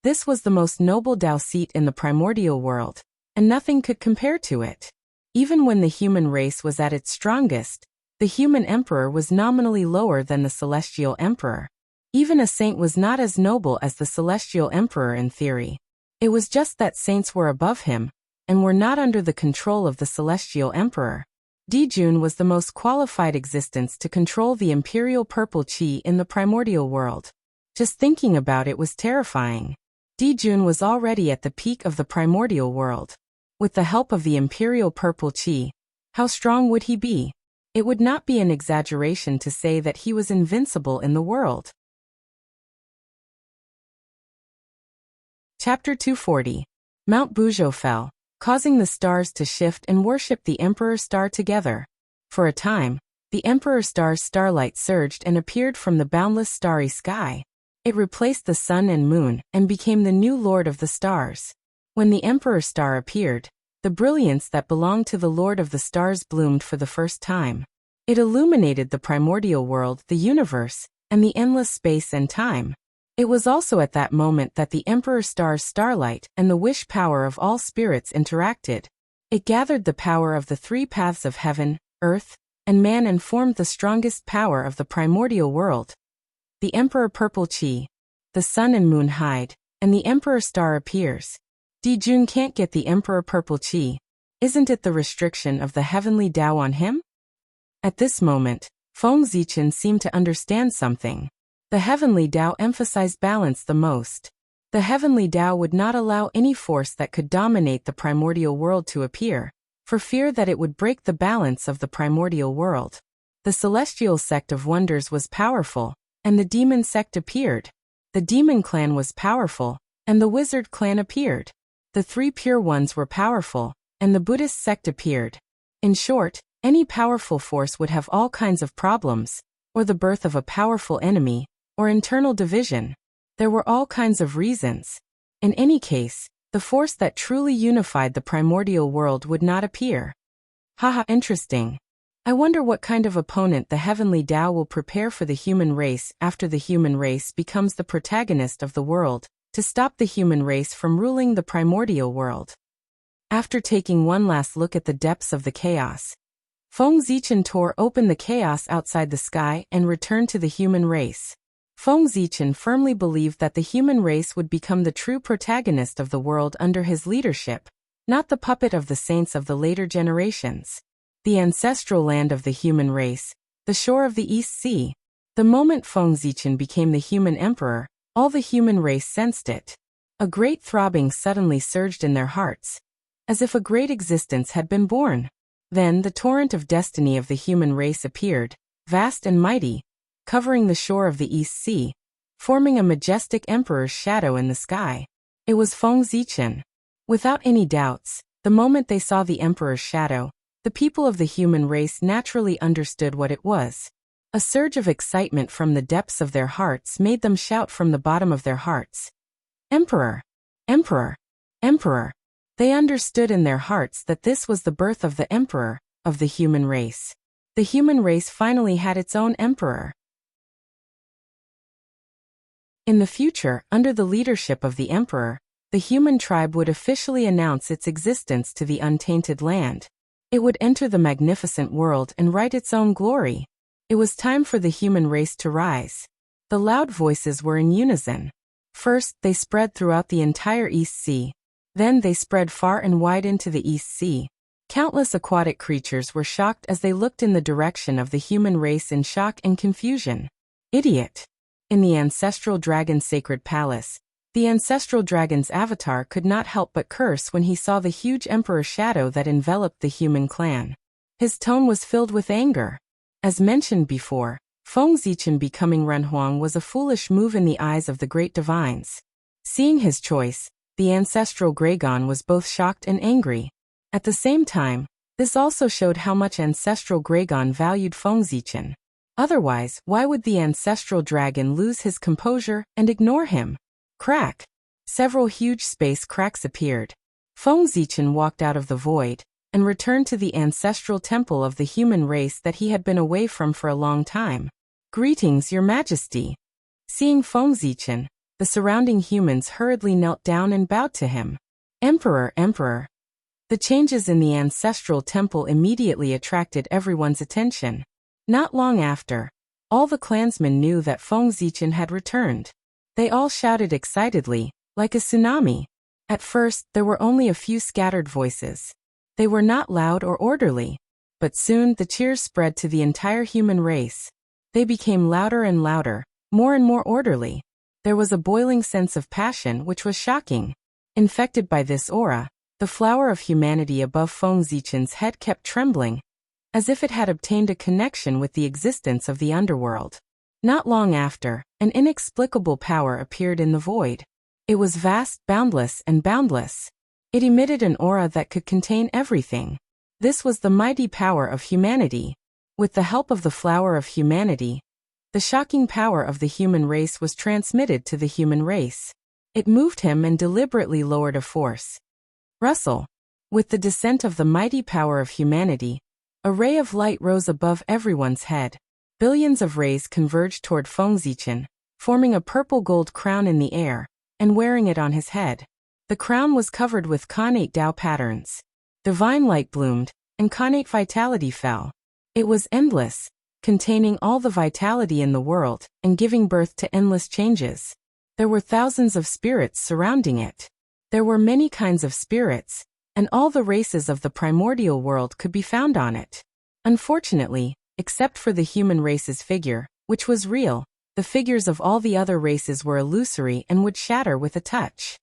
This was the most noble Dao seat in the primordial world, and nothing could compare to it. Even when the human race was at its strongest, the human emperor was nominally lower than the celestial emperor. Even a saint was not as noble as the celestial emperor in theory. It was just that saints were above him, and were not under the control of the celestial emperor. Di Jun was the most qualified existence to control the Imperial Purple Qi in the primordial world. Just thinking about it was terrifying. Di Jun was already at the peak of the primordial world. With the help of the Imperial Purple Qi, how strong would he be? It would not be an exaggeration to say that he was invincible in the world. Chapter 240. Mount Buzhou fell, causing the stars to shift and worship the Emperor Star together. For a time, the Emperor Star's starlight surged and appeared from the boundless starry sky. It replaced the sun and moon and became the new lord of the stars. When the Emperor Star appeared, the brilliance that belonged to the Lord of the Stars bloomed for the first time. It illuminated the primordial world, the universe, and the endless space and time. It was also at that moment that the Emperor Star's starlight and the wish power of all spirits interacted. It gathered the power of the three paths of heaven, earth, and man and formed the strongest power of the primordial world. The Emperor Purple Qi, the sun and moon hide, and the Emperor Star appears. Di Jun can't get the Emperor Purple Qi. Isn't it the restriction of the heavenly Tao on him? At this moment, Feng Zichen seemed to understand something. The heavenly Tao emphasized balance the most. The heavenly Tao would not allow any force that could dominate the primordial world to appear, for fear that it would break the balance of the primordial world. The celestial sect of wonders was powerful, and the demon sect appeared. The demon clan was powerful, and the wizard clan appeared. The three pure ones were powerful, and the Buddhist sect appeared. In short, any powerful force would have all kinds of problems, or the birth of a powerful enemy, or internal division. There were all kinds of reasons. In any case, the force that truly unified the primordial world would not appear. Haha, interesting. I wonder what kind of opponent the heavenly Tao will prepare for the human race after the human race becomes the protagonist of the world, to stop the human race from ruling the primordial world. After taking one last look at the depths of the chaos, Feng Zichen tore open the chaos outside the sky and returned to the human race. Feng Zichen firmly believed that the human race would become the true protagonist of the world under his leadership, not the puppet of the saints of the later generations. The ancestral land of the human race, the shore of the East Sea. The moment Feng Zichen became the human emperor, all the human race sensed it. A great throbbing suddenly surged in their hearts, as if a great existence had been born. Then the torrent of destiny of the human race appeared, vast and mighty, covering the shore of the East Sea, forming a majestic emperor's shadow in the sky. It was Feng Zichen. Without any doubts, the moment they saw the emperor's shadow, the people of the human race naturally understood what it was. A surge of excitement from the depths of their hearts made them shout from the bottom of their hearts, "Emperor! Emperor! Emperor!" They understood in their hearts that this was the birth of the emperor, of the human race. The human race finally had its own emperor. In the future, under the leadership of the emperor, the human tribe would officially announce its existence to the untainted land. It would enter the magnificent world and write its own glory. It was time for the human race to rise. The loud voices were in unison. First, they spread throughout the entire East Sea. Then they spread far and wide into the East Sea. Countless aquatic creatures were shocked as they looked in the direction of the human race in shock and confusion. Idiot! In the ancestral dragon's sacred palace, the ancestral dragon's avatar could not help but curse when he saw the huge emperor shadow that enveloped the human clan. His tone was filled with anger. As mentioned before, Feng Zichen becoming Renhuang was a foolish move in the eyes of the great divines. Seeing his choice, the ancestral Gragon was both shocked and angry. At the same time, this also showed how much ancestral Gragon valued Feng Zichen. Otherwise, why would the ancestral dragon lose his composure and ignore him? Crack! Several huge space cracks appeared. Feng Zichen walked out of the void and returned to the ancestral temple of the human race that he had been away from for a long time. Greetings, Your Majesty. Seeing Feng Zichen, the surrounding humans hurriedly knelt down and bowed to him. Emperor, Emperor. The changes in the ancestral temple immediately attracted everyone's attention. Not long after, all the clansmen knew that Feng Zichen had returned. They all shouted excitedly, like a tsunami. At first, there were only a few scattered voices. They were not loud or orderly. But soon the cheers spread to the entire human race. They became louder and louder, more and more orderly. There was a boiling sense of passion which was shocking. Infected by this aura, the flower of humanity above Feng Zichen's head kept trembling, as if it had obtained a connection with the existence of the underworld. Not long after, an inexplicable power appeared in the void. It was vast, boundless, and boundless. It emitted an aura that could contain everything. This was the mighty power of humanity. With the help of the flower of humanity, the shocking power of the human race was transmitted to the human race. It moved him and deliberately lowered a force. Rustle. With the descent of the mighty power of humanity, a ray of light rose above everyone's head. Billions of rays converged toward Feng Zichen, forming a purple-gold crown in the air, and wearing it on his head. The crown was covered with connate Tao patterns. Divine light bloomed, and connate vitality fell. It was endless, containing all the vitality in the world, and giving birth to endless changes. There were thousands of spirits surrounding it. There were many kinds of spirits, and all the races of the primordial world could be found on it. Unfortunately, except for the human race's figure, which was real, the figures of all the other races were illusory and would shatter with a touch.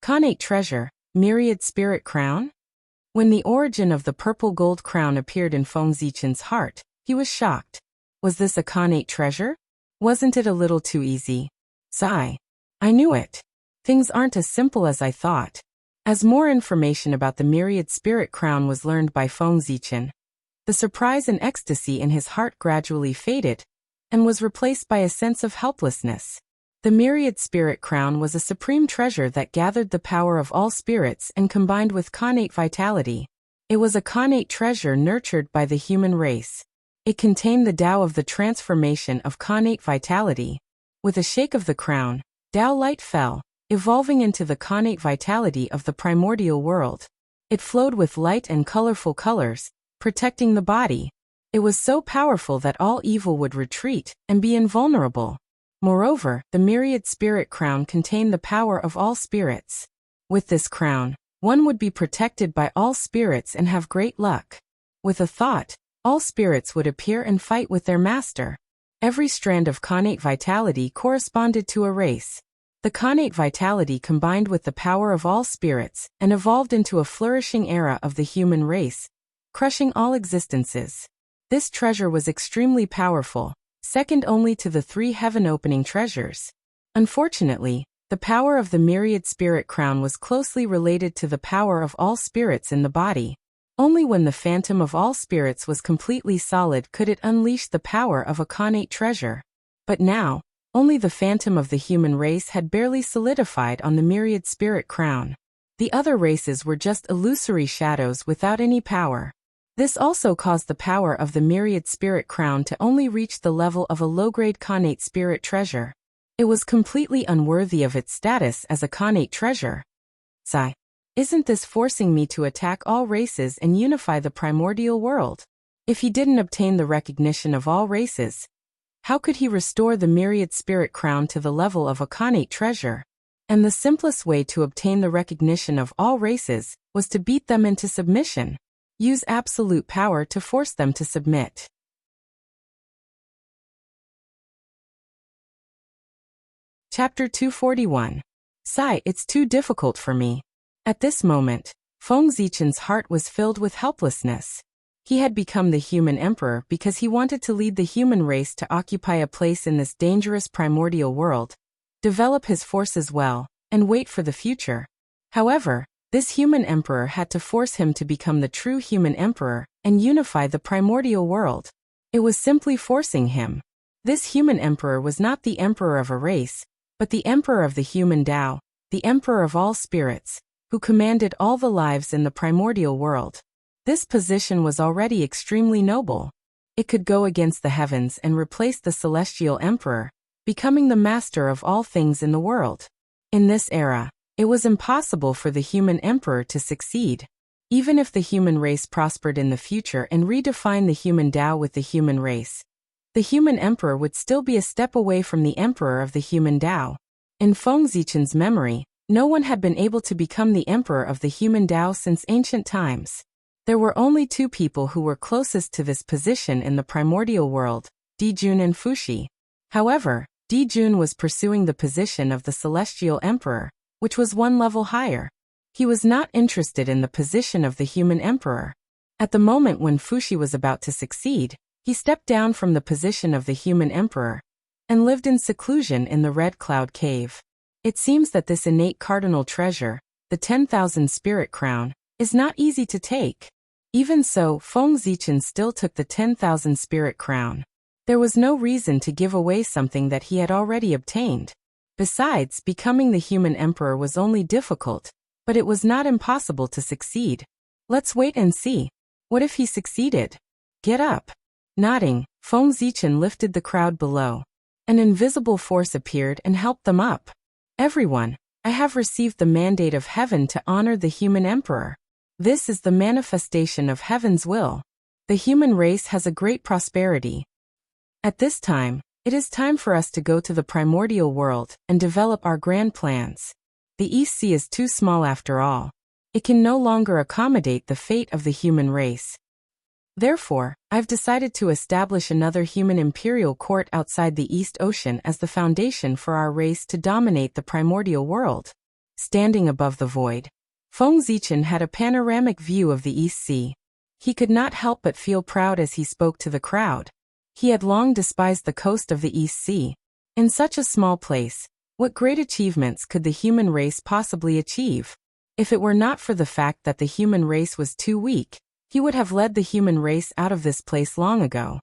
Connate treasure, myriad spirit crown? When the origin of the purple gold crown appeared in Feng Zichen's heart, he was shocked. Was this a connate treasure? Wasn't it a little too easy? Sigh. I knew it. Things aren't as simple as I thought. As more information about the myriad spirit crown was learned by Feng Zichen, the surprise and ecstasy in his heart gradually faded, and was replaced by a sense of helplessness. The myriad spirit crown was a supreme treasure that gathered the power of all spirits and combined with connate vitality. It was a connate treasure nurtured by the human race. It contained the Tao of the transformation of connate vitality. With a shake of the crown, Tao light fell, evolving into the connate vitality of the primordial world. It flowed with light and colorful colors, protecting the body. It was so powerful that all evil would retreat and be invulnerable. Moreover, the myriad spirit crown contained the power of all spirits. With this crown, one would be protected by all spirits and have great luck. With a thought, all spirits would appear and fight with their master. Every strand of connate vitality corresponded to a race. The connate vitality combined with the power of all spirits and evolved into a flourishing era of the human race, crushing all existences. This treasure was extremely powerful, second only to the 3 heaven-opening treasures. Unfortunately, the power of the myriad spirit crown was closely related to the power of all spirits in the body. Only when the phantom of all spirits was completely solid could it unleash the power of a connate treasure. But now, only the phantom of the human race had barely solidified on the myriad spirit crown. The other races were just illusory shadows without any power. This also caused the power of the myriad spirit crown to only reach the level of a low-grade connate spirit treasure. It was completely unworthy of its status as a connate treasure. Sigh. Isn't this forcing me to attack all races and unify the primordial world? If he didn't obtain the recognition of all races, how could he restore the myriad spirit crown to the level of a connate treasure? And the simplest way to obtain the recognition of all races was to beat them into submission. Use absolute power to force them to submit. Chapter 241. Sigh, it's too difficult for me. At this moment, Feng Zichen's heart was filled with helplessness. He had become the human emperor because he wanted to lead the human race to occupy a place in this dangerous primordial world, develop his forces well, and wait for the future. However, this human emperor had to force him to become the true human emperor and unify the primordial world. It was simply forcing him. This human emperor was not the emperor of a race, but the emperor of the human Tao, the emperor of all spirits, who commanded all the lives in the primordial world. This position was already extremely noble. It could go against the heavens and replace the celestial emperor, becoming the master of all things in the world. In this era, it was impossible for the human emperor to succeed. Even if the human race prospered in the future and redefined the human Tao with the human race, the human emperor would still be a step away from the emperor of the human Tao. In Feng Zichen's memory, no one had been able to become the emperor of the human Tao since ancient times. There were only two people who were closest to this position in the primordial world, Dijun and Fuxi. However, Dijun was pursuing the position of the celestial emperor, which was one level higher. He was not interested in the position of the human emperor. At the moment when Fuxi was about to succeed, he stepped down from the position of the human emperor and lived in seclusion in the Red Cloud Cave. It seems that this innate cardinal treasure, the 10,000 spirit crown, is not easy to take. Even so, Feng Zichen still took the 10,000 spirit crown. There was no reason to give away something that he had already obtained. Besides, becoming the human emperor was only difficult, but it was not impossible to succeed. Let's wait and see. What if he succeeded? Get up. Nodding, Feng Zichen lifted the crowd below. An invisible force appeared and helped them up. Everyone, I have received the mandate of heaven to honor the human emperor. This is the manifestation of heaven's will. The human race has a great prosperity. At this time, it is time for us to go to the primordial world and develop our grand plans. The East Sea is too small after all. It can no longer accommodate the fate of the human race. Therefore, I've decided to establish another human imperial court outside the East Ocean as the foundation for our race to dominate the primordial world. Standing above the void, Feng Zichen had a panoramic view of the East Sea. He could not help but feel proud as he spoke to the crowd. He had long despised the coast of the East Sea. In such a small place, what great achievements could the human race possibly achieve? If it were not for the fact that the human race was too weak, he would have led the human race out of this place long ago.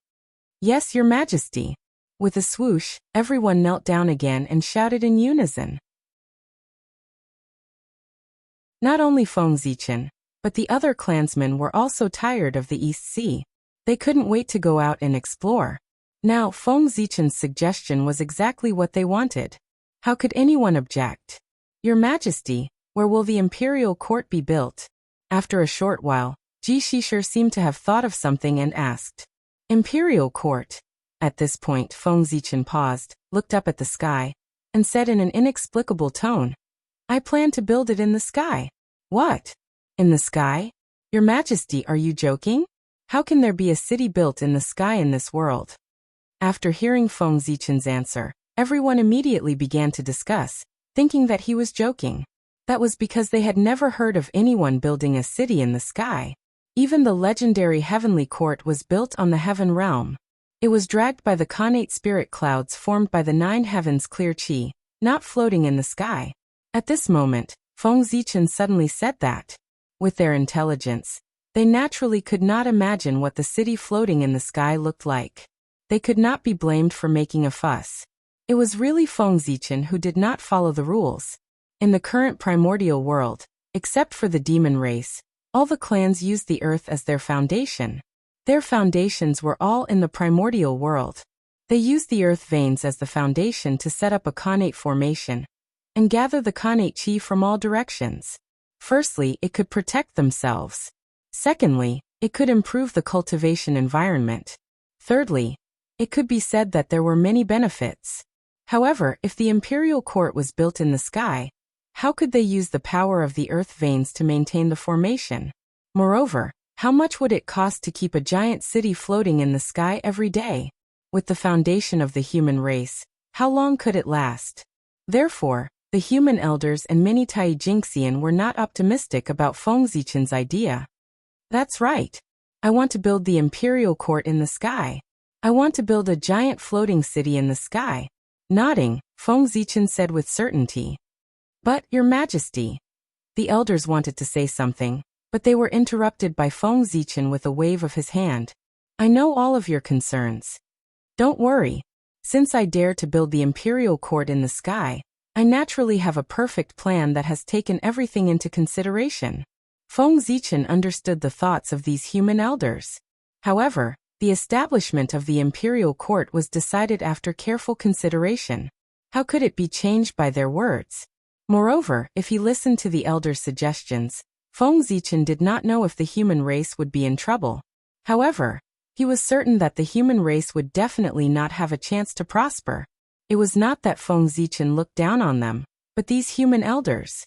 Yes, Your Majesty. With a swoosh, everyone knelt down again and shouted in unison. Not only Feng Zichen, but the other clansmen were also tired of the East Sea. They couldn't wait to go out and explore. Now, Feng Zichen's suggestion was exactly what they wanted. How could anyone object? Your Majesty, where will the imperial court be built? After a short while, Ji Shishir seemed to have thought of something and asked. Imperial court. At this point, Feng Zichen paused, looked up at the sky, and said in an inexplicable tone, I plan to build it in the sky. What? In the sky? Your Majesty, are you joking? How can there be a city built in the sky in this world? After hearing Feng Zichen's answer, everyone immediately began to discuss, thinking that he was joking. That was because they had never heard of anyone building a city in the sky. Even the legendary heavenly court was built on the heaven realm. It was dragged by the connate spirit clouds formed by the 9 heavens clear chi, not floating in the sky. At this moment, Feng Zichen suddenly said that. With their intelligence, they naturally could not imagine what the city floating in the sky looked like. They could not be blamed for making a fuss. It was really Feng Zichen who did not follow the rules. In the current primordial world, except for the demon race, all the clans used the earth as their foundation. Their foundations were all in the primordial world. They used the earth veins as the foundation to set up a connate formation and gather the connate chi from all directions. Firstly, it could protect themselves. Secondly, it could improve the cultivation environment. Thirdly, it could be said that there were many benefits. However, if the imperial court was built in the sky, How could they use the power of the earth veins to maintain the formation? Moreover, how much would it cost to keep a giant city floating in the sky every day? With the foundation of the human race, how long could it last? Therefore, the human elders and many Taijingxian were not optimistic about Feng Zichen's idea. That's right. I want to build the imperial court in the sky. I want to build a giant floating city in the sky. Nodding, Feng Zichen said with certainty. But, Your Majesty. The elders wanted to say something, but they were interrupted by Feng Zichen with a wave of his hand. I know all of your concerns. Don't worry. Since I dare to build the imperial court in the sky, I naturally have a perfect plan that has taken everything into consideration. Feng Zichen understood the thoughts of these human elders. However, the establishment of the imperial court was decided after careful consideration. How could it be changed by their words? Moreover, if he listened to the elders' suggestions, Feng Zichen did not know if the human race would be in trouble. However, he was certain that the human race would definitely not have a chance to prosper. It was not that Feng Zichen looked down on them, but these human elders.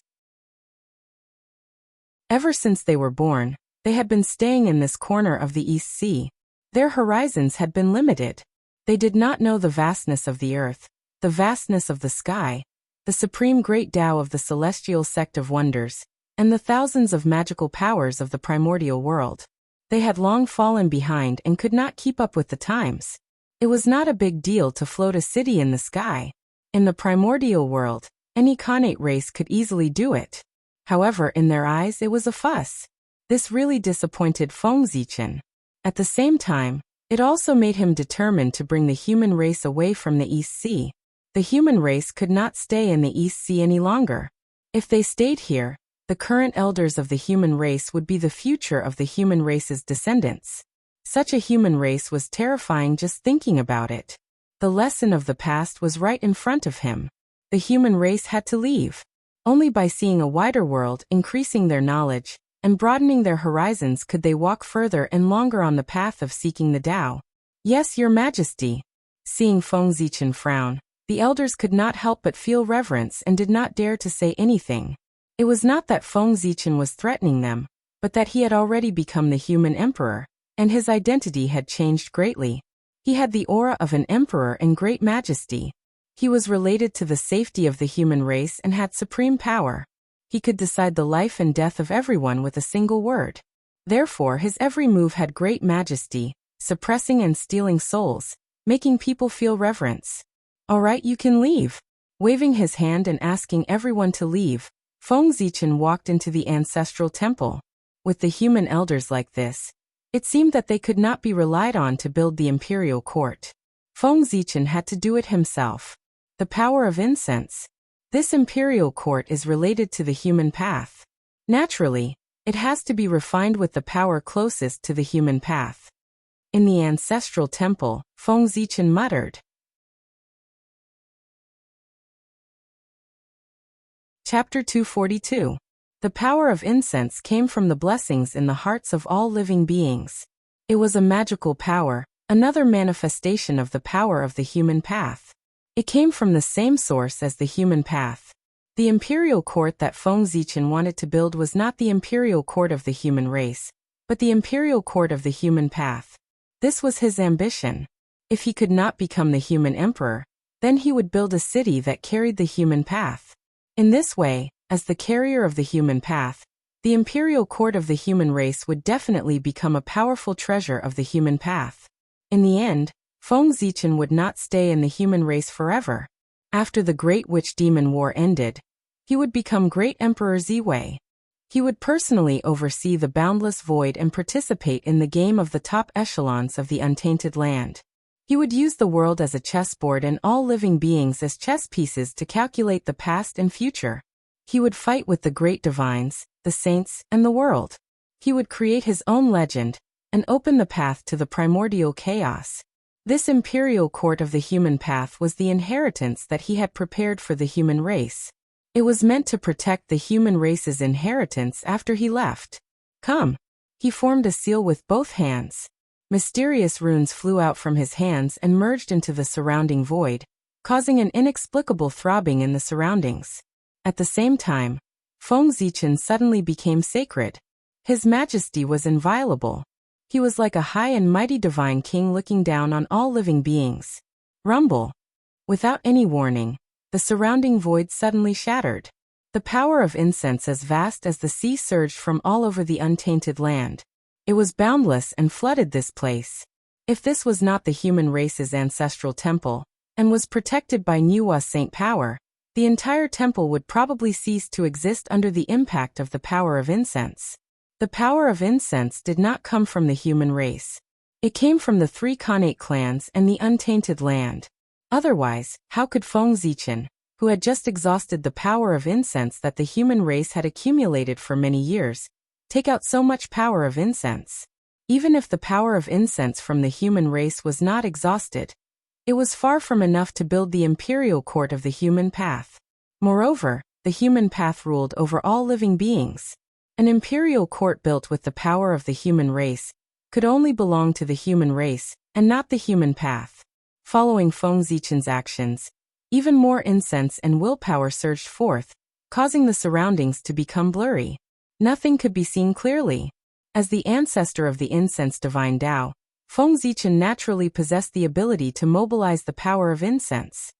Ever since they were born, they had been staying in this corner of the East Sea. Their horizons had been limited. They did not know the vastness of the earth, the vastness of the sky, the supreme great Tao of the celestial sect of wonders, and the thousands of magical powers of the primordial world. They had long fallen behind and could not keep up with the times. It was not a big deal to float a city in the sky. In the primordial world, any Khanate race could easily do it. However, in their eyes it was a fuss. This really disappointed Feng Zichen. At the same time, it also made him determined to bring the human race away from the East Sea. The human race could not stay in the East Sea any longer. If they stayed here, the current elders of the human race would be the future of the human race's descendants. Such a human race was terrifying just thinking about it. The lesson of the past was right in front of him. The human race had to leave. Only by seeing a wider world, increasing their knowledge, and broadening their horizons could they walk further and longer on the path of seeking the Tao. Yes, Your Majesty. Seeing Feng Zichen frown, the elders could not help but feel reverence and did not dare to say anything. It was not that Feng Zichen was threatening them, but that he had already become the human emperor, and his identity had changed greatly. He had the aura of an emperor and great majesty. He was related to the safety of the human race and had supreme power. He could decide the life and death of everyone with a single word. Therefore, his every move had great majesty, suppressing and stealing souls, making people feel reverence. All right, you can leave. Waving his hand and asking everyone to leave, Feng Zichen walked into the ancestral temple. With the human elders like this, it seemed that they could not be relied on to build the imperial court. Feng Zichen had to do it himself. The power of incense. This imperial court is related to the human path. Naturally, it has to be refined with the power closest to the human path. In the ancestral temple, Feng Zichen muttered. Chapter 242. The power of incense came from the blessings in the hearts of all living beings. It was a magical power, another manifestation of the power of the human path. It came from the same source as the human path. The imperial court that Feng Zichen wanted to build was not the imperial court of the human race, but the imperial court of the human path. This was his ambition. If he could not become the human emperor, then he would build a city that carried the human path. In this way, as the carrier of the human path, the imperial court of the human race would definitely become a powerful treasure of the human path. In the end, Feng Zichen would not stay in the human race forever. After the Great Witch-Demon War ended, he would become Great Emperor Ziwei. He would personally oversee the boundless void and participate in the game of the top echelons of the untainted land. He would use the world as a chessboard and all living beings as chess pieces to calculate the past and future. He would fight with the great divines, the saints, and the world. He would create his own legend and open the path to the primordial chaos. This imperial court of the human path was the inheritance that he had prepared for the human race. It was meant to protect the human race's inheritance after he left. Come. He formed a seal with both hands. Mysterious runes flew out from his hands and merged into the surrounding void, causing an inexplicable throbbing in the surroundings. At the same time, Feng Zichen suddenly became sacred. His majesty was inviolable. He was like a high and mighty divine king looking down on all living beings. Rumble. Without any warning, the surrounding void suddenly shattered. The power of incense as vast as the sea surged from all over the untainted land. It was boundless and flooded this place. If this was not the human race's ancestral temple, and was protected by Nuwa Saint power, the entire temple would probably cease to exist under the impact of the power of incense. The power of incense did not come from the human race. It came from the 3 Khanate clans and the untainted land. Otherwise, how could Feng Zichen, who had just exhausted the power of incense that the human race had accumulated for many years, take out so much power of incense? Even if the power of incense from the human race was not exhausted, it was far from enough to build the imperial court of the human path. Moreover, the human path ruled over all living beings. An imperial court built with the power of the human race could only belong to the human race, and not the human path. Following Feng Zichen's actions, even more incense and willpower surged forth, causing the surroundings to become blurry. Nothing could be seen clearly. As the ancestor of the incense divine Tao, Feng Zichen naturally possessed the ability to mobilize the power of incense.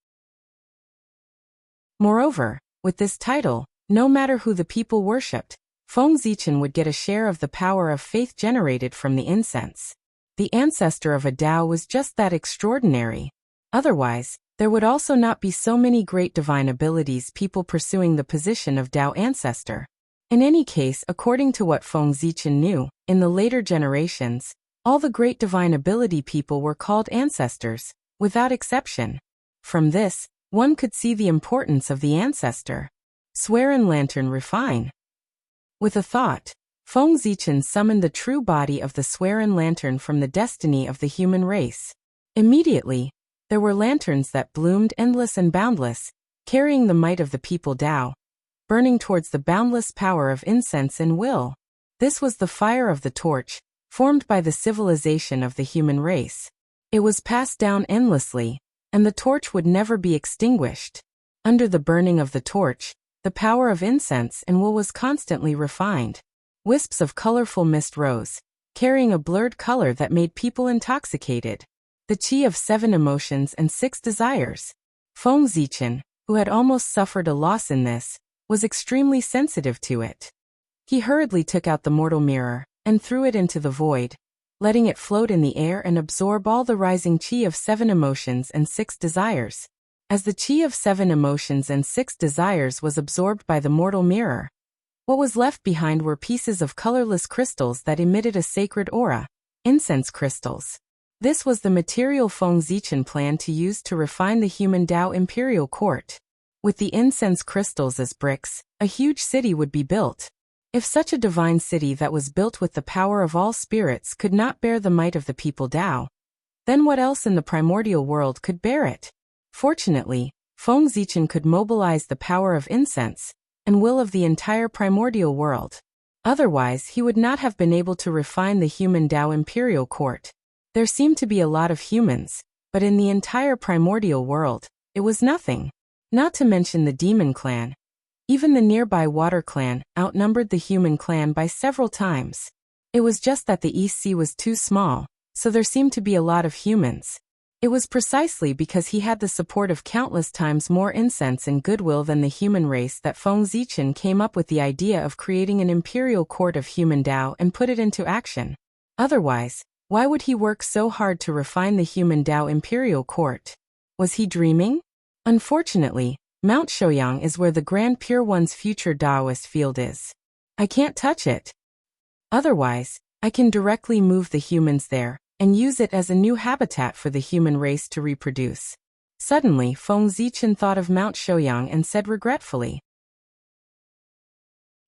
Moreover, with this title, no matter who the people worshipped, Feng Zichen would get a share of the power of faith generated from the incense. The ancestor of a Tao was just that extraordinary. Otherwise, there would also not be so many great divine abilities people pursuing the position of Tao ancestor. In any case, according to what Feng Zichen knew, in the later generations, all the great divine ability people were called ancestors, without exception. From this, one could see the importance of the ancestor. Swearin Lantern Refine. With a thought, Feng Zichen summoned the true body of the Swearin Lantern from the destiny of the human race. Immediately, there were lanterns that bloomed endless and boundless, carrying the might of the people Tao, burning towards the boundless power of incense and will. This was the fire of the torch, formed by the civilization of the human race. It was passed down endlessly, and the torch would never be extinguished. Under the burning of the torch, the power of incense and will was constantly refined. Wisps of colorful mist rose, carrying a blurred color that made people intoxicated. The chi of 7 emotions and 6 desires. Feng Zichen, who had almost suffered a loss in this, was extremely sensitive to it. He hurriedly took out the mortal mirror, and threw it into the void, letting it float in the air and absorb all the rising chi of 7 emotions and 6 desires. As the chi of 7 emotions and 6 desires was absorbed by the mortal mirror, what was left behind were pieces of colorless crystals that emitted a sacred aura, incense crystals. This was the material Feng Zichen planned to use to refine the human Tao imperial court. With the incense crystals as bricks, a huge city would be built. If such a divine city that was built with the power of all spirits could not bear the might of the people Tao, then what else in the primordial world could bear it? Fortunately, Feng Zichen could mobilize the power of incense and will of the entire primordial world. Otherwise, he would not have been able to refine the human Tao imperial court. There seemed to be a lot of humans, but in the entire primordial world, it was nothing. Not to mention the demon clan. Even the nearby water clan outnumbered the human clan by several times. It was just that the East Sea was too small, so there seemed to be a lot of humans. It was precisely because he had the support of countless times more incense and goodwill than the human race that Feng Zichen came up with the idea of creating an imperial court of human Tao and put it into action. Otherwise, why would he work so hard to refine the human Tao imperial court? Was he dreaming? Unfortunately, Mount Shouyang is where the Grand Pure One's future Taoist field is. I can't touch it. Otherwise, I can directly move the humans there and use it as a new habitat for the human race to reproduce. Suddenly, Feng Zichen thought of Mount Shouyang and said regretfully.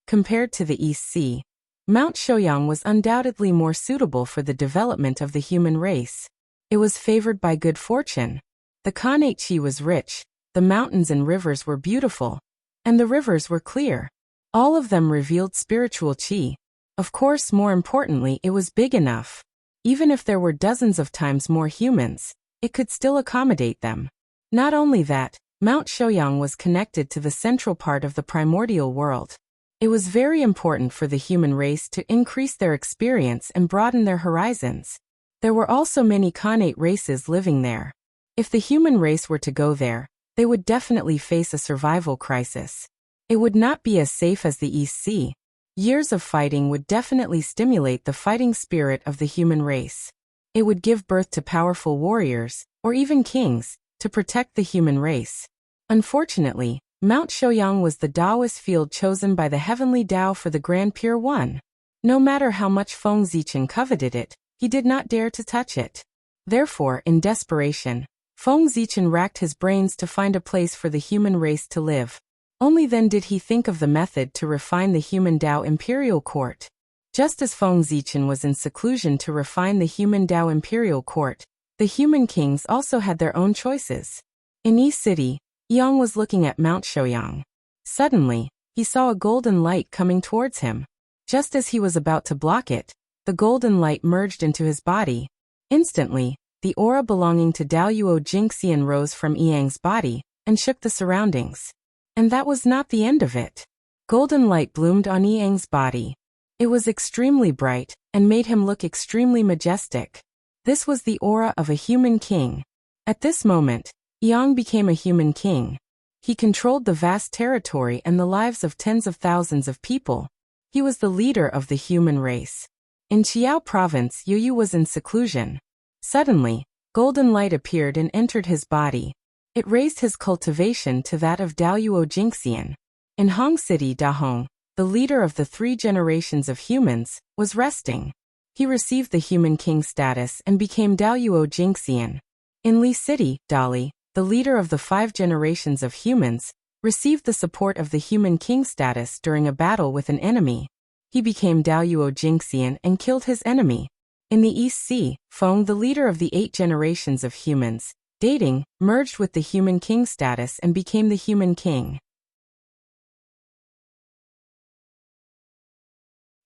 Compared to the East Sea, Mount Shouyang was undoubtedly more suitable for the development of the human race. It was favored by good fortune. The Khanate Chi was rich, the mountains and rivers were beautiful, and the rivers were clear. All of them revealed spiritual Chi. Of course, more importantly, it was big enough. Even if there were dozens of times more humans, it could still accommodate them. Not only that, Mount Shouyang was connected to the central part of the primordial world. It was very important for the human race to increase their experience and broaden their horizons. There were also many Khanate races living there. If the human race were to go there, they would definitely face a survival crisis. It would not be as safe as the East Sea. Years of fighting would definitely stimulate the fighting spirit of the human race. It would give birth to powerful warriors, or even kings, to protect the human race. Unfortunately, Mount Shouyang was the Taoist field chosen by the heavenly Tao for the Grand Pure One. No matter how much Feng Zichen coveted it, he did not dare to touch it. Therefore, in desperation, Feng Zichen racked his brains to find a place for the human race to live. Only then did he think of the method to refine the human Tao imperial court. Just as Feng Zichen was in seclusion to refine the human Tao imperial court, the human kings also had their own choices. In Yi City, Yang was looking at Mount Shouyang. Suddenly, he saw a golden light coming towards him. Just as he was about to block it, the golden light merged into his body. Instantly, the aura belonging to Daoyuo Jingxian rose from Yang's body and shook the surroundings. And that was not the end of it. Golden light bloomed on Yang's body. It was extremely bright and made him look extremely majestic. This was the aura of a human king. At this moment, Yang became a human king. He controlled the vast territory and the lives of tens of thousands of people. He was the leader of the human race. In Qiao province, Yu was in seclusion. Suddenly, golden light appeared and entered his body. It raised his cultivation to that of Daoyuo Jingxian. In Hong City, Dahong, the leader of the 3 generations of humans, was resting. He received the human king status and became Daoyuo Jingxian. In Li City, Dali, the leader of the 5 generations of humans, received the support of the human king status during a battle with an enemy. He became Daoyuo Jingxian and killed his enemy. In the East Sea, Feng, the leader of the 8 generations of humans, dating, merged with the human king status and became the human king.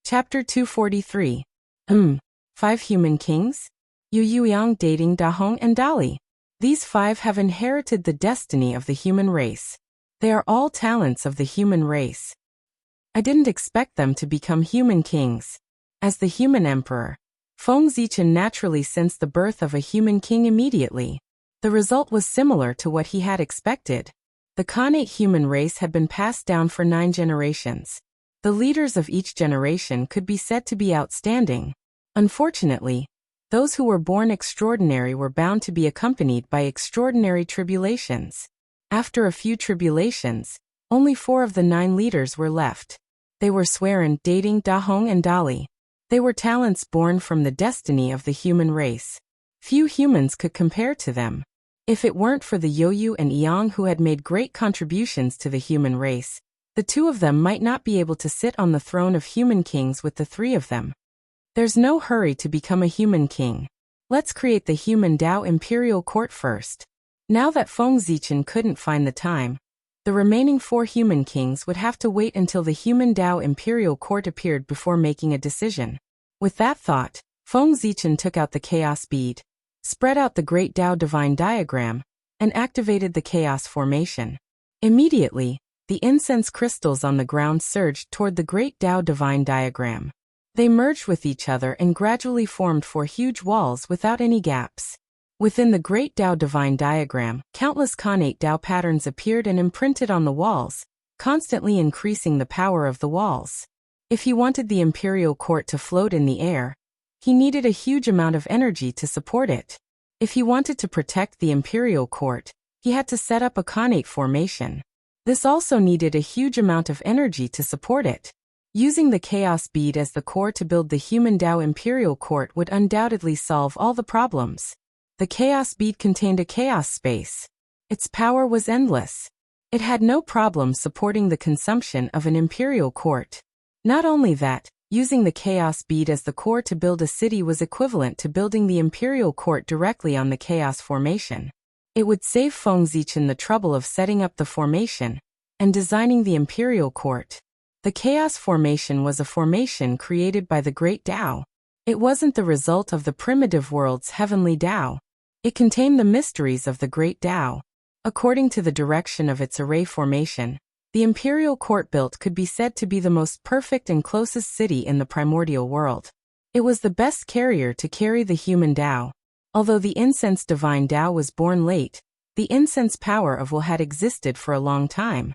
Chapter 243. 5 human kings? Yu Yang dating Dahong and Dali. These 5 have inherited the destiny of the human race. They are all talents of the human race. I didn't expect them to become human kings. As the human emperor, Feng Zichen naturally sensed the birth of a human king immediately. The result was similar to what he had expected. The Khanate human race had been passed down for 9 generations. The leaders of each generation could be said to be outstanding. Unfortunately, those who were born extraordinary were bound to be accompanied by extraordinary tribulations. After a few tribulations, only 4 of the 9 leaders were left. They were Swearin, dating Dahong and Dali. They were talents born from the destiny of the human race. Few humans could compare to them. If it weren't for the Yoyu and Yang who had made great contributions to the human race, the 2 of them might not be able to sit on the throne of human kings with the 3 of them. There's no hurry to become a human king. Let's create the human Tao imperial court first. Now that Feng Zichen couldn't find the time, the remaining 4 human kings would have to wait until the human Tao imperial court appeared before making a decision. With that thought, Feng Zichen took out the chaos bead, spread out the great Tao divine diagram, and activated the chaos formation. Immediately, the incense crystals on the ground surged toward the great Tao divine diagram. They merged with each other and gradually formed 4 huge walls without any gaps. Within the great Tao divine diagram, countless Khanate Tao patterns appeared and imprinted on the walls, constantly increasing the power of the walls. If he wanted the imperial court to float in the air, he needed a huge amount of energy to support it. If he wanted to protect the imperial court, he had to set up a Khanate formation. This also needed a huge amount of energy to support it. Using the chaos bead as the core to build the human Tao imperial court would undoubtedly solve all the problems. The chaos bead contained a chaos space. Its power was endless. It had no problem supporting the consumption of an imperial court. Not only that, using the chaos bead as the core to build a city was equivalent to building the imperial court directly on the chaos formation. It would save Feng Zichen the trouble of setting up the formation and designing the imperial court. The chaos formation was a formation created by the great Tao. It wasn't the result of the primitive world's heavenly Tao. It contained the mysteries of the great Tao. According to the direction of its array formation, the imperial court built could be said to be the most perfect and closest city in the primordial world. It was the best carrier to carry the human Tao. Although the incense divine Tao was born late, the incense power of Will had existed for a long time.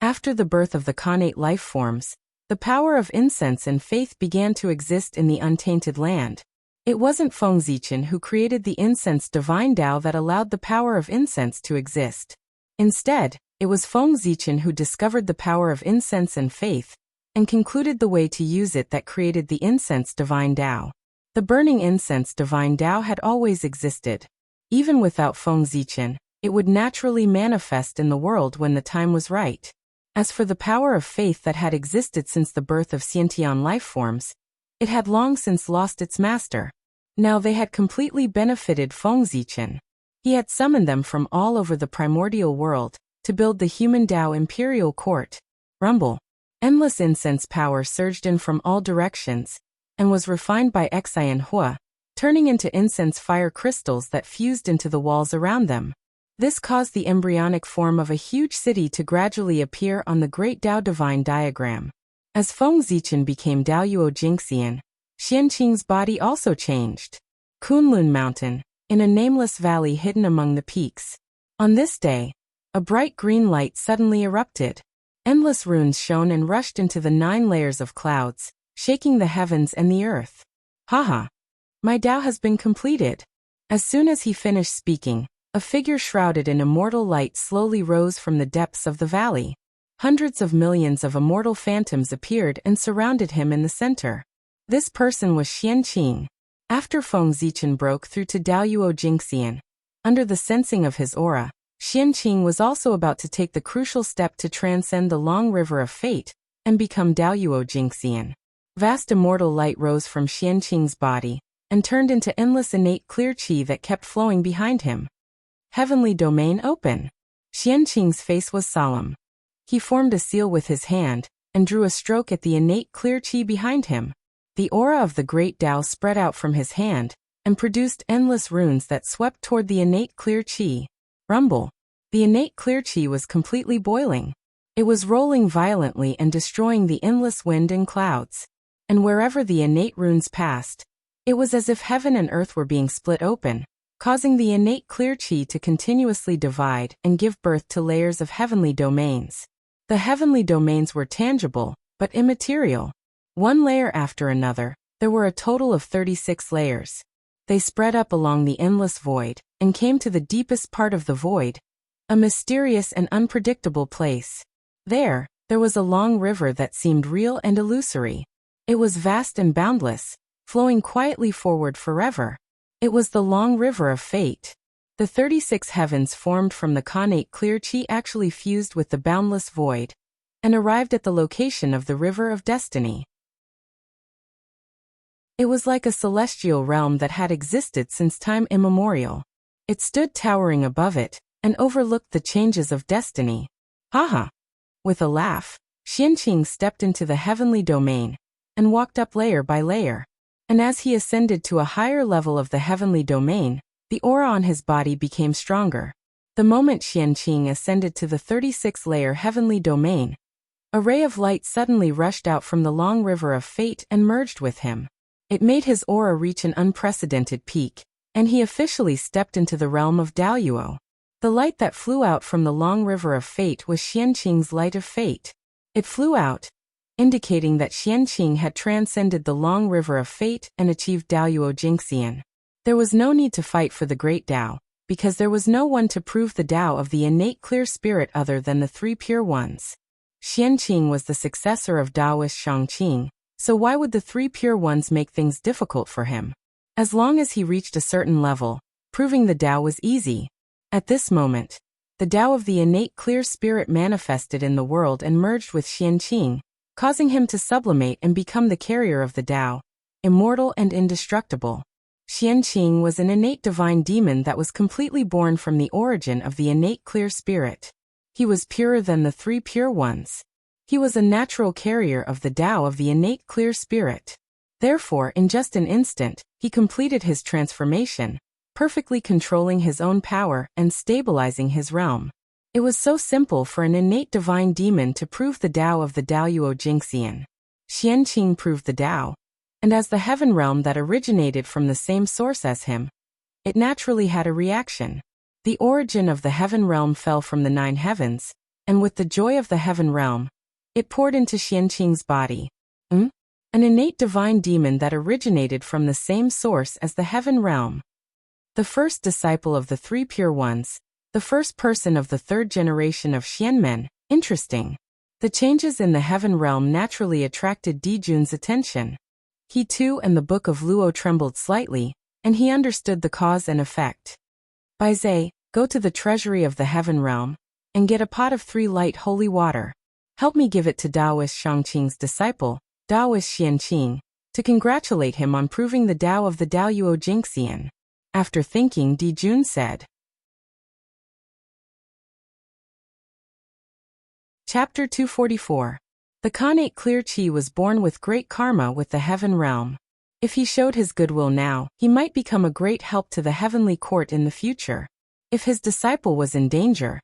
After the birth of the Khanate life forms, the power of incense and faith began to exist in the untainted land. It wasn't Feng Zichen who created the incense divine Tao that allowed the power of incense to exist. Instead, it was Feng Zichen who discovered the power of incense and faith, and concluded the way to use it that created the incense divine Tao. The burning incense divine Tao had always existed. Even without Feng Zichen, it would naturally manifest in the world when the time was right. As for the power of faith that had existed since the birth of Xiantian life forms, it had long since lost its master. Now they had completely benefited Feng Zichen. He had summoned them from all over the primordial world to build the human Tao imperial court. Rumble. Endless incense power surged in from all directions, and was refined by Xian Hua, turning into incense fire crystals that fused into the walls around them. This caused the embryonic form of a huge city to gradually appear on the Great Tao Divine diagram. As Feng Zichen became Daoyuo Jingxian, Xianqing's body also changed. Kunlun Mountain, in a nameless valley hidden among the peaks. On this day, a bright green light suddenly erupted. Endless runes shone and rushed into the 9 layers of clouds, shaking the heavens and the earth. Haha! My Tao has been completed. As soon as he finished speaking, a figure shrouded in immortal light slowly rose from the depths of the valley. Hundreds of millions of immortal phantoms appeared and surrounded him in the center. This person was Xianqing. After Feng Zichen broke through to Daoyuo Jingxian, under the sensing of his aura, Xianqing was also about to take the crucial step to transcend the long river of fate and become Daoyuo Jingxian. Vast immortal light rose from Xianqing's body and turned into endless innate clear qi that kept flowing behind him. Heavenly domain open. Xianqing's face was solemn. He formed a seal with his hand and drew a stroke at the innate clear qi behind him. The aura of the great Tao spread out from his hand and produced endless runes that swept toward the innate clear qi. Rumble. The innate clear qi was completely boiling. It was rolling violently and destroying the endless wind and clouds. And wherever the innate runes passed, it was as if heaven and earth were being split open, causing the innate clear qi to continuously divide and give birth to layers of heavenly domains. The heavenly domains were tangible, but immaterial. One layer after another, there were a total of 36 layers. They spread up along the endless void and came to the deepest part of the void, a mysterious and unpredictable place. There was a long river that seemed real and illusory. It was vast and boundless, flowing quietly forward forever. It was the long river of fate. The 36 heavens formed from the Khanate clear qi actually fused with the boundless void and arrived at the location of the river of destiny. It was like a celestial realm that had existed since time immemorial. It stood towering above it and overlooked the changes of destiny. Haha! With a laugh, Xianqing stepped into the heavenly domain and walked up layer by layer. And as he ascended to a higher level of the heavenly domain, the aura on his body became stronger. The moment Xianqing ascended to the 36-layer heavenly domain, a ray of light suddenly rushed out from the long river of fate and merged with him. It made his aura reach an unprecedented peak, and he officially stepped into the realm of Daoyuo. The light that flew out from the long river of fate was Xianqing's light of fate. It flew out, indicating that Xianqing had transcended the long river of fate and achieved Daoyuo Jingxian. There was no need to fight for the great Tao, because there was no one to prove the Tao of the innate clear spirit other than the 3 pure ones. Xianqing was the successor of Taoist Shangqing, so why would the 3 pure ones make things difficult for him? As long as he reached a certain level, proving the Tao was easy. At this moment, the Tao of the innate clear spirit manifested in the world and merged with Xianqing, causing him to sublimate and become the carrier of the Tao, immortal and indestructible. Xianqing was an innate divine demon that was completely born from the origin of the innate clear spirit. He was purer than the 3 pure ones. He was a natural carrier of the Tao of the innate clear spirit. Therefore, in just an instant, he completed his transformation, perfectly controlling his own power and stabilizing his realm. It was so simple for an innate divine demon to prove the Tao of the Daoyuo Jingxian. Xianqing proved the Tao, and as the heaven realm that originated from the same source as him, it naturally had a reaction. The origin of the heaven realm fell from the 9 heavens, and with the joy of the heaven realm, it poured into Xianqing's body. An innate divine demon that originated from the same source as the heaven realm. The first disciple of the 3 pure ones, the first person of the 3rd generation of Xianmen. Interesting. The changes in the heaven realm naturally attracted Dijun's attention. He too and the Book of Luo trembled slightly, and he understood the cause and effect. Baizhe, go to the treasury of the heaven realm, and get a pot of 3 light holy water. Help me give it to Taoist Shangqing's disciple, Taoist Xianqing, to congratulate him on proving the Tao of the Daoyuo Jingxian. After thinking, Dijun said. Chapter 244. The Khanate Clear Qi was born with great karma with the heaven realm. If he showed his goodwill now, he might become a great help to the heavenly court in the future. If his disciple was in danger,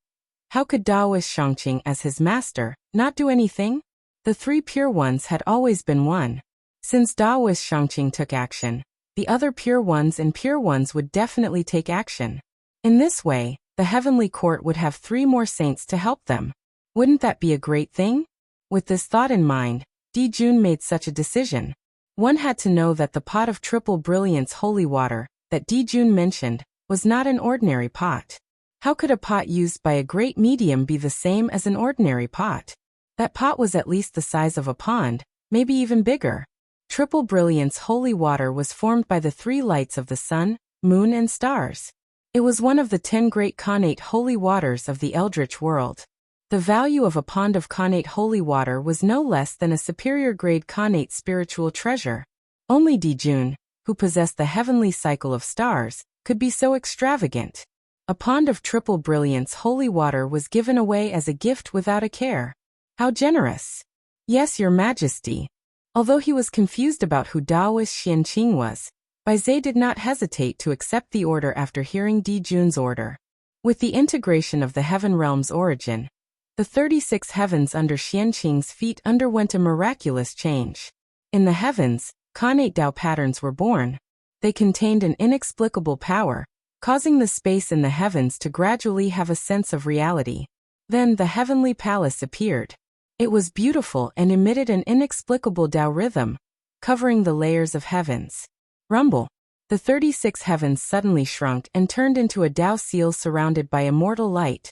how could Taoist Shangqing as his master not do anything? The 3 pure ones had always been one. Since Taoist Shangqing took action, the other pure ones and pure ones would definitely take action. In this way, the heavenly court would have 3 more saints to help them. Wouldn't that be a great thing? With this thought in mind, Dijun made such a decision. One had to know that the pot of triple brilliance holy water that Dijun mentioned was not an ordinary pot. How could a pot used by a great medium be the same as an ordinary pot? That pot was at least the size of a pond, maybe even bigger. Triple brilliance holy water was formed by the 3 lights of the sun, moon and stars. It was one of the 10 great Khanate holy waters of the Eldritch world. The value of a pond of Khanate holy water was no less than a superior grade Khanate spiritual treasure. Only Dijun, who possessed the heavenly cycle of stars, could be so extravagant. A pond of triple brilliance holy water was given away as a gift without a care. How generous! Yes, Your Majesty. Although he was confused about who Taoist Xianqing was, Baizhe did not hesitate to accept the order after hearing Dijun's order. With the integration of the heaven realm's origin, the 36 heavens under Xianqing's feet underwent a miraculous change. In the heavens, Khanate Tao patterns were born. They contained an inexplicable power, causing the space in the heavens to gradually have a sense of reality. Then the heavenly palace appeared. It was beautiful and emitted an inexplicable Tao rhythm, covering the layers of heavens. Rumble. The 36 heavens suddenly shrunk and turned into a Tao seal surrounded by immortal light,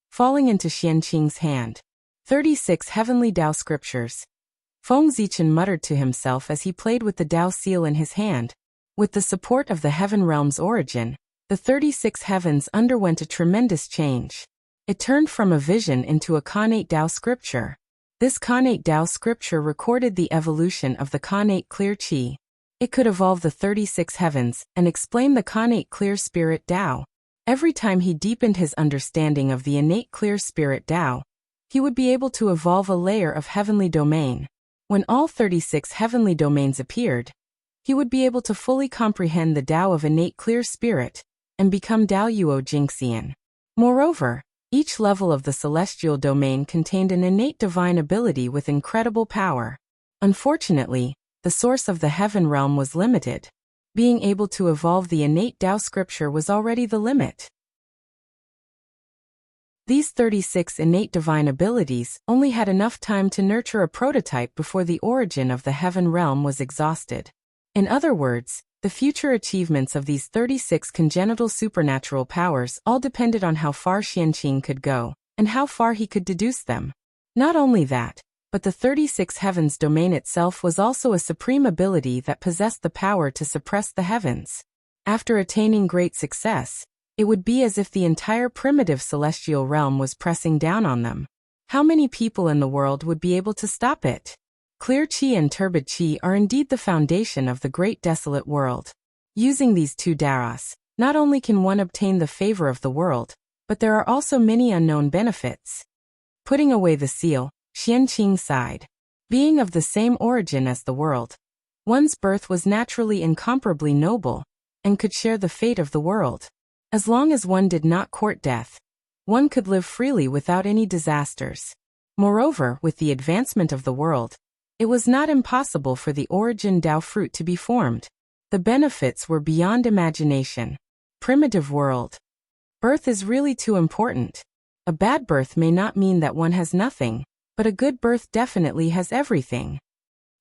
falling into Xianqing's hand. 36 heavenly Tao scriptures. Feng Zichen muttered to himself as he played with the Tao seal in his hand. With the support of the heaven realm's origin, the 36 heavens underwent a tremendous change. It turned from a vision into a Khanate Tao scripture. This Khanate Tao scripture recorded the evolution of the Khanate Clear Qi. It could evolve the 36 heavens and explain the Khanate Clear Spirit Tao. Every time he deepened his understanding of the innate clear spirit Tao, he would be able to evolve a layer of heavenly domain. When all 36 heavenly domains appeared, he would be able to fully comprehend the Tao of innate clear spirit and become Daoyuo Jingxian. Moreover, each level of the celestial domain contained an innate divine ability with incredible power. Unfortunately, the source of the heaven realm was limited. Being able to evolve the innate Tao scripture was already the limit. These 36 innate divine abilities only had enough time to nurture a prototype before the origin of the heaven realm was exhausted. In other words, the future achievements of these 36 congenital supernatural powers all depended on how far Xianqing could go, and how far he could deduce them. Not only that, but the 36 heavens domain itself was also a supreme ability that possessed the power to suppress the heavens. After attaining great success, it would be as if the entire primitive celestial realm was pressing down on them. How many people in the world would be able to stop it? Clear Qi and turbid Qi are indeed the foundation of the great desolate world. Using these 2 Daras, not only can one obtain the favor of the world, but there are also many unknown benefits. Putting away the seal, Xianqing sighed. Being of the same origin as the world, one's birth was naturally incomparably noble, and could share the fate of the world. As long as one did not court death, one could live freely without any disasters. Moreover, with the advancement of the world, it was not impossible for the origin Tao fruit to be formed. The benefits were beyond imagination. Primitive world. Birth is really too important. A bad birth may not mean that one has nothing, but a good birth definitely has everything.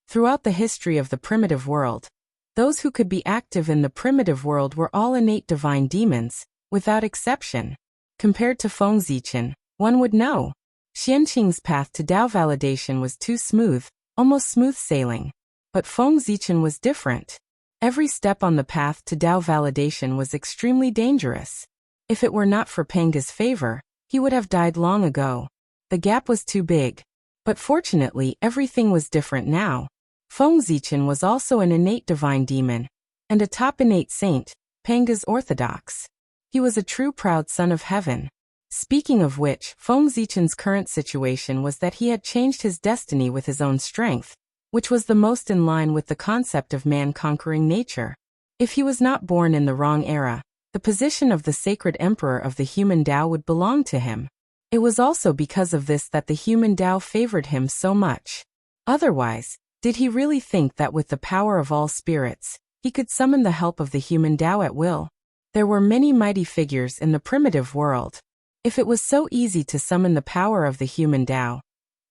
Throughout the history of the primitive world, those who could be active in the primitive world were all innate divine demons, without exception. Compared to Feng Zichen, one would know. Xianqing's path to Tao validation was too smooth, almost smooth sailing. But Feng Zichen was different. Every step on the path to Tao validation was extremely dangerous. If it were not for Penga's favor, he would have died long ago. The gap was too big. But fortunately, everything was different now. Feng Zichen was also an innate divine demon, and a top innate saint, Penga's orthodox. He was a true proud son of heaven. Speaking of which, Feng Zichen's current situation was that he had changed his destiny with his own strength, which was the most in line with the concept of man conquering nature. If he was not born in the wrong era, the position of the sacred emperor of the human Tao would belong to him. It was also because of this that the human Tao favored him so much. Otherwise, did he really think that with the power of all spirits, he could summon the help of the human Tao at will? There were many mighty figures in the primitive world. If it was so easy to summon the power of the human Tao,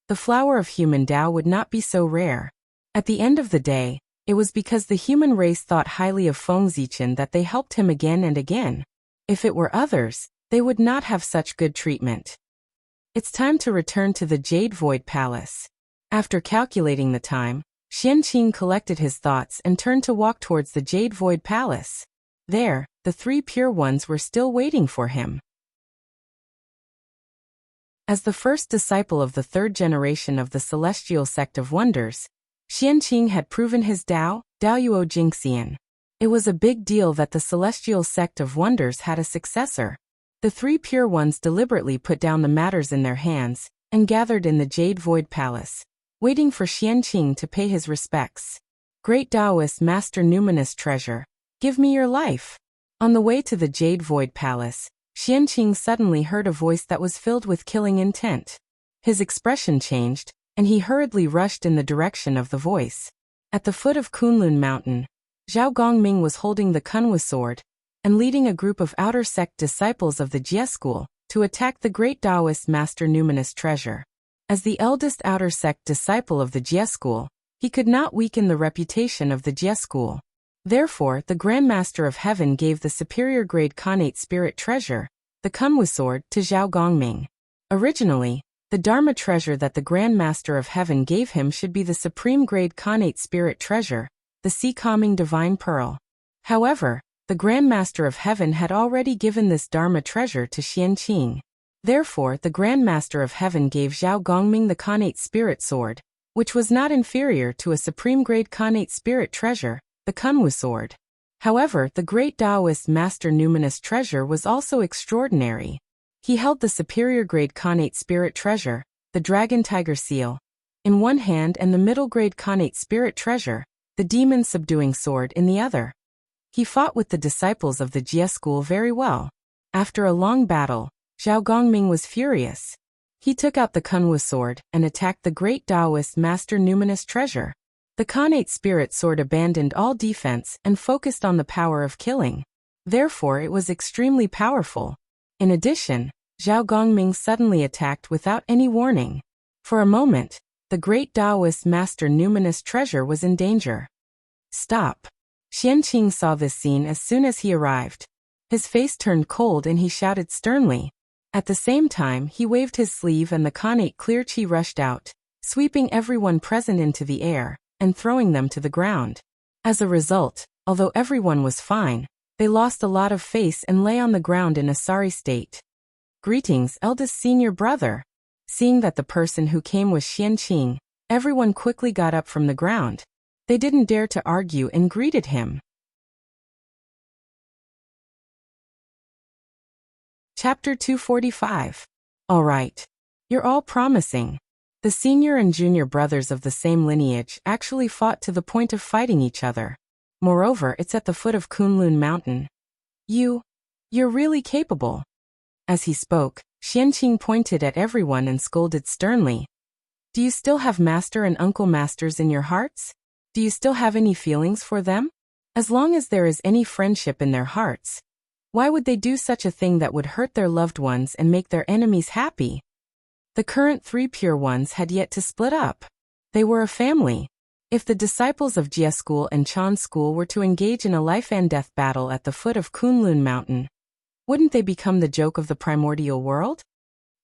the flower of human Tao would not be so rare. At the end of the day, it was because the human race thought highly of Feng Zichen that they helped him again and again. If it were others, they would not have such good treatment. It's time to return to the Jade Void Palace. After calculating the time, Xianqing collected his thoughts and turned to walk towards the Jade Void Palace. There, the three pure ones were still waiting for him. As the first disciple of the third generation of the Celestial Sect of Wonders, Xianqing had proven his Dao, Daoyuo Jingxian. It was a big deal that the Celestial Sect of Wonders had a successor. The three pure ones deliberately put down the matters in their hands and gathered in the Jade Void Palace, waiting for Xianqing to pay his respects. Great Taoist Master Numinous Treasure, give me your life. On the way to the Jade Void Palace, Xianqing suddenly heard a voice that was filled with killing intent. His expression changed, and he hurriedly rushed in the direction of the voice. At the foot of Kunlun Mountain, Zhao Gongming was holding the Kunwu sword and leading a group of outer sect disciples of the Jie school to attack the great Taoist Master Numinous Treasure. As the eldest outer sect disciple of the Jie school, he could not weaken the reputation of the Jie school. Therefore, the Grand Master of Heaven gave the superior grade Khanate Spirit Treasure, the Kunwu sword, to Zhao Gongming. Originally, the Dharma treasure that the Grand Master of Heaven gave him should be the supreme grade Khanate Spirit Treasure, the Sea Calming Divine Pearl. However, the Grand Master of Heaven had already given this Dharma treasure to Xianqing. Therefore, the Grand Master of Heaven gave Zhao Gongming the Khanate Spirit Sword, which was not inferior to a supreme grade Khanate Spirit Treasure, the Kunwu sword. However, the great Taoist Master Numinous Treasure was also extraordinary. He held the superior grade Khanate Spirit Treasure, the Dragon Tiger Seal, in one hand and the middle grade Khanate Spirit Treasure, the Demon Subduing Sword, in the other. He fought with the disciples of the Jie school very well. After a long battle, Zhao Gongming was furious. He took out the Kunwu sword and attacked the great Taoist Master Numinous Treasure. The Khanate Spirit Sword abandoned all defense and focused on the power of killing. Therefore, it was extremely powerful. In addition, Zhao Gongming suddenly attacked without any warning. For a moment, the great Taoist Master Numinous Treasure was in danger. Stop! Xianqing saw this scene as soon as he arrived. His face turned cold and he shouted sternly. At the same time, he waved his sleeve and the Khanate clear chi rushed out, sweeping everyone present into the air and throwing them to the ground. As a result, although everyone was fine, they lost a lot of face and lay on the ground in a sorry state. Greetings, eldest senior brother. Seeing that the person who came was Xianqing, everyone quickly got up from the ground. They didn't dare to argue and greeted him. Chapter 245. All right. You're all promising. The senior and junior brothers of the same lineage actually fought to the point of fighting each other. Moreover, it's at the foot of Kunlun Mountain. You're really capable. As he spoke, Xianqing pointed at everyone and scolded sternly. Do you still have master and uncle masters in your hearts? Do you still have any feelings for them? As long as there is any friendship in their hearts, why would they do such a thing that would hurt their loved ones and make their enemies happy? The current 3 pure ones had yet to split up. They were a family. If the disciples of Jia School and Chan School were to engage in a life-and-death battle at the foot of Kunlun Mountain, wouldn't they become the joke of the primordial world?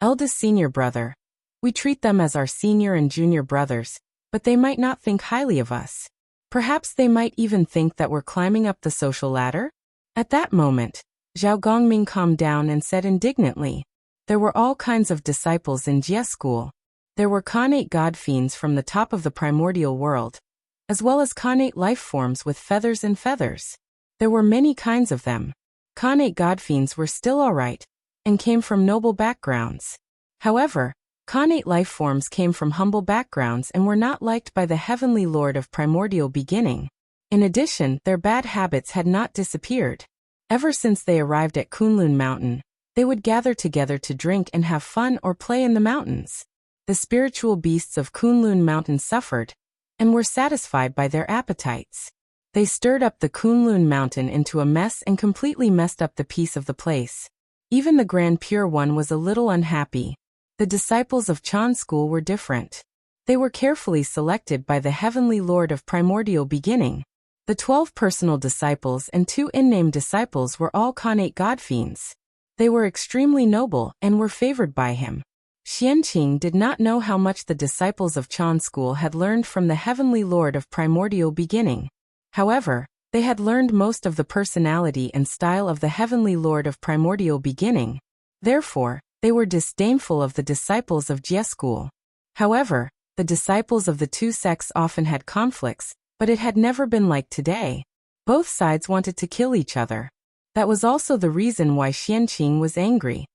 Eldest senior brother. We treat them as our senior and junior brothers, but they might not think highly of us. Perhaps they might even think that we're climbing up the social ladder? At that moment, Zhao Gongming calmed down and said indignantly, there were all kinds of disciples in Jia School. There were Khanate god fiends from the top of the primordial world, as well as Khanate life forms with feathers and feathers. There were many kinds of them. Khanate god fiends were still alright, and came from noble backgrounds. However, Khanate life forms came from humble backgrounds and were not liked by the Heavenly Lord of primordial beginning. In addition, their bad habits had not disappeared. Ever since they arrived at Kunlun Mountain, they would gather together to drink and have fun or play in the mountains. The spiritual beasts of Kunlun Mountain suffered, and were satisfied by their appetites. They stirred up the Kunlun Mountain into a mess and completely messed up the peace of the place. Even the Grand Pure One was a little unhappy. The disciples of Chan School were different. They were carefully selected by the Heavenly Lord of primordial beginning. The 12 personal disciples and 2 in-name disciples were all Khanate god fiends. They were extremely noble and were favored by him. Xianqing did not know how much the disciples of Chan School had learned from the Heavenly Lord of primordial beginning. However, they had learned most of the personality and style of the Heavenly Lord of primordial beginning. Therefore, they were disdainful of the disciples of Jia School. However, the disciples of the 2 sects often had conflicts, but it had never been like today. Both sides wanted to kill each other. That was also the reason why Xianqing was angry.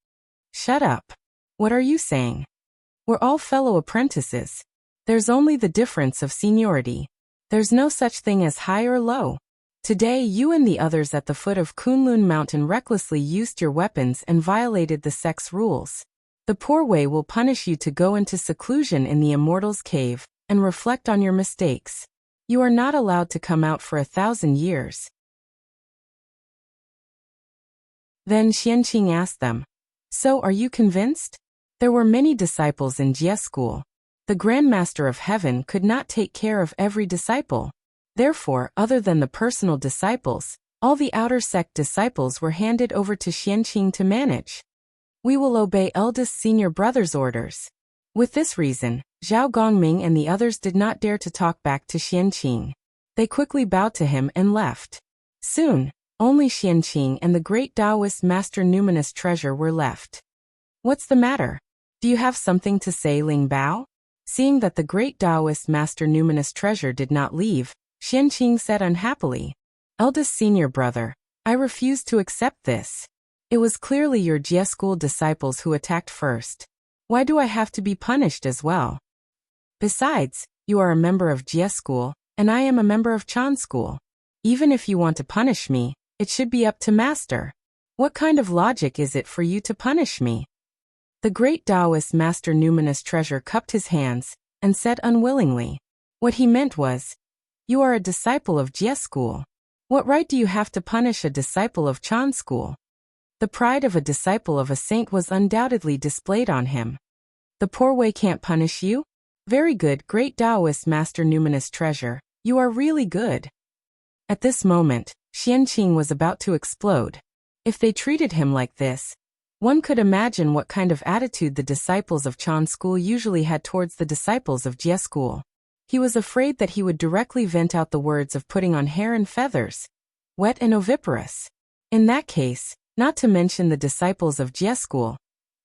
Shut up. What are you saying? We're all fellow apprentices. There's only the difference of seniority. There's no such thing as high or low. Today you and the others at the foot of Kunlun Mountain recklessly used your weapons and violated the sect's rules. The poor way will punish you to go into seclusion in the Immortal's Cave and reflect on your mistakes. You are not allowed to come out for 1,000 years. Then Xianqing asked them, so are you convinced? There were many disciples in Jia School. The Grand Master of Heaven could not take care of every disciple. Therefore, other than the personal disciples, all the outer sect disciples were handed over to Xianqing to manage. We will obey eldest senior brother's orders. With this reason, Zhao Gongming and the others did not dare to talk back to Xianqing. They quickly bowed to him and left. Soon, only Xianqing and the great Taoist Master Numinous Treasure were left. What's the matter? Do you have something to say, Ling Bao? Seeing that the great Taoist Master Numinous Treasure did not leave, Xianqing said unhappily, eldest senior brother, I refuse to accept this. It was clearly your Jia School disciples who attacked first. Why do I have to be punished as well? Besides, you are a member of Jia School, and I am a member of Chan School. Even if you want to punish me, it should be up to Master. What kind of logic is it for you to punish me? The great Taoist Master Numinous Treasure cupped his hands and said unwillingly. What he meant was, you are a disciple of Jia School. What right do you have to punish a disciple of Chan School? The pride of a disciple of a saint was undoubtedly displayed on him. The poor way can't punish you? Very good, great Taoist Master Numinous Treasure, you are really good. At this moment, Xianqing was about to explode. If they treated him like this, one could imagine what kind of attitude the disciples of Chan School usually had towards the disciples of Jia School. He was afraid that he would directly vent out the words of putting on hair and feathers, wet and oviparous. In that case, not to mention the disciples of Jia School,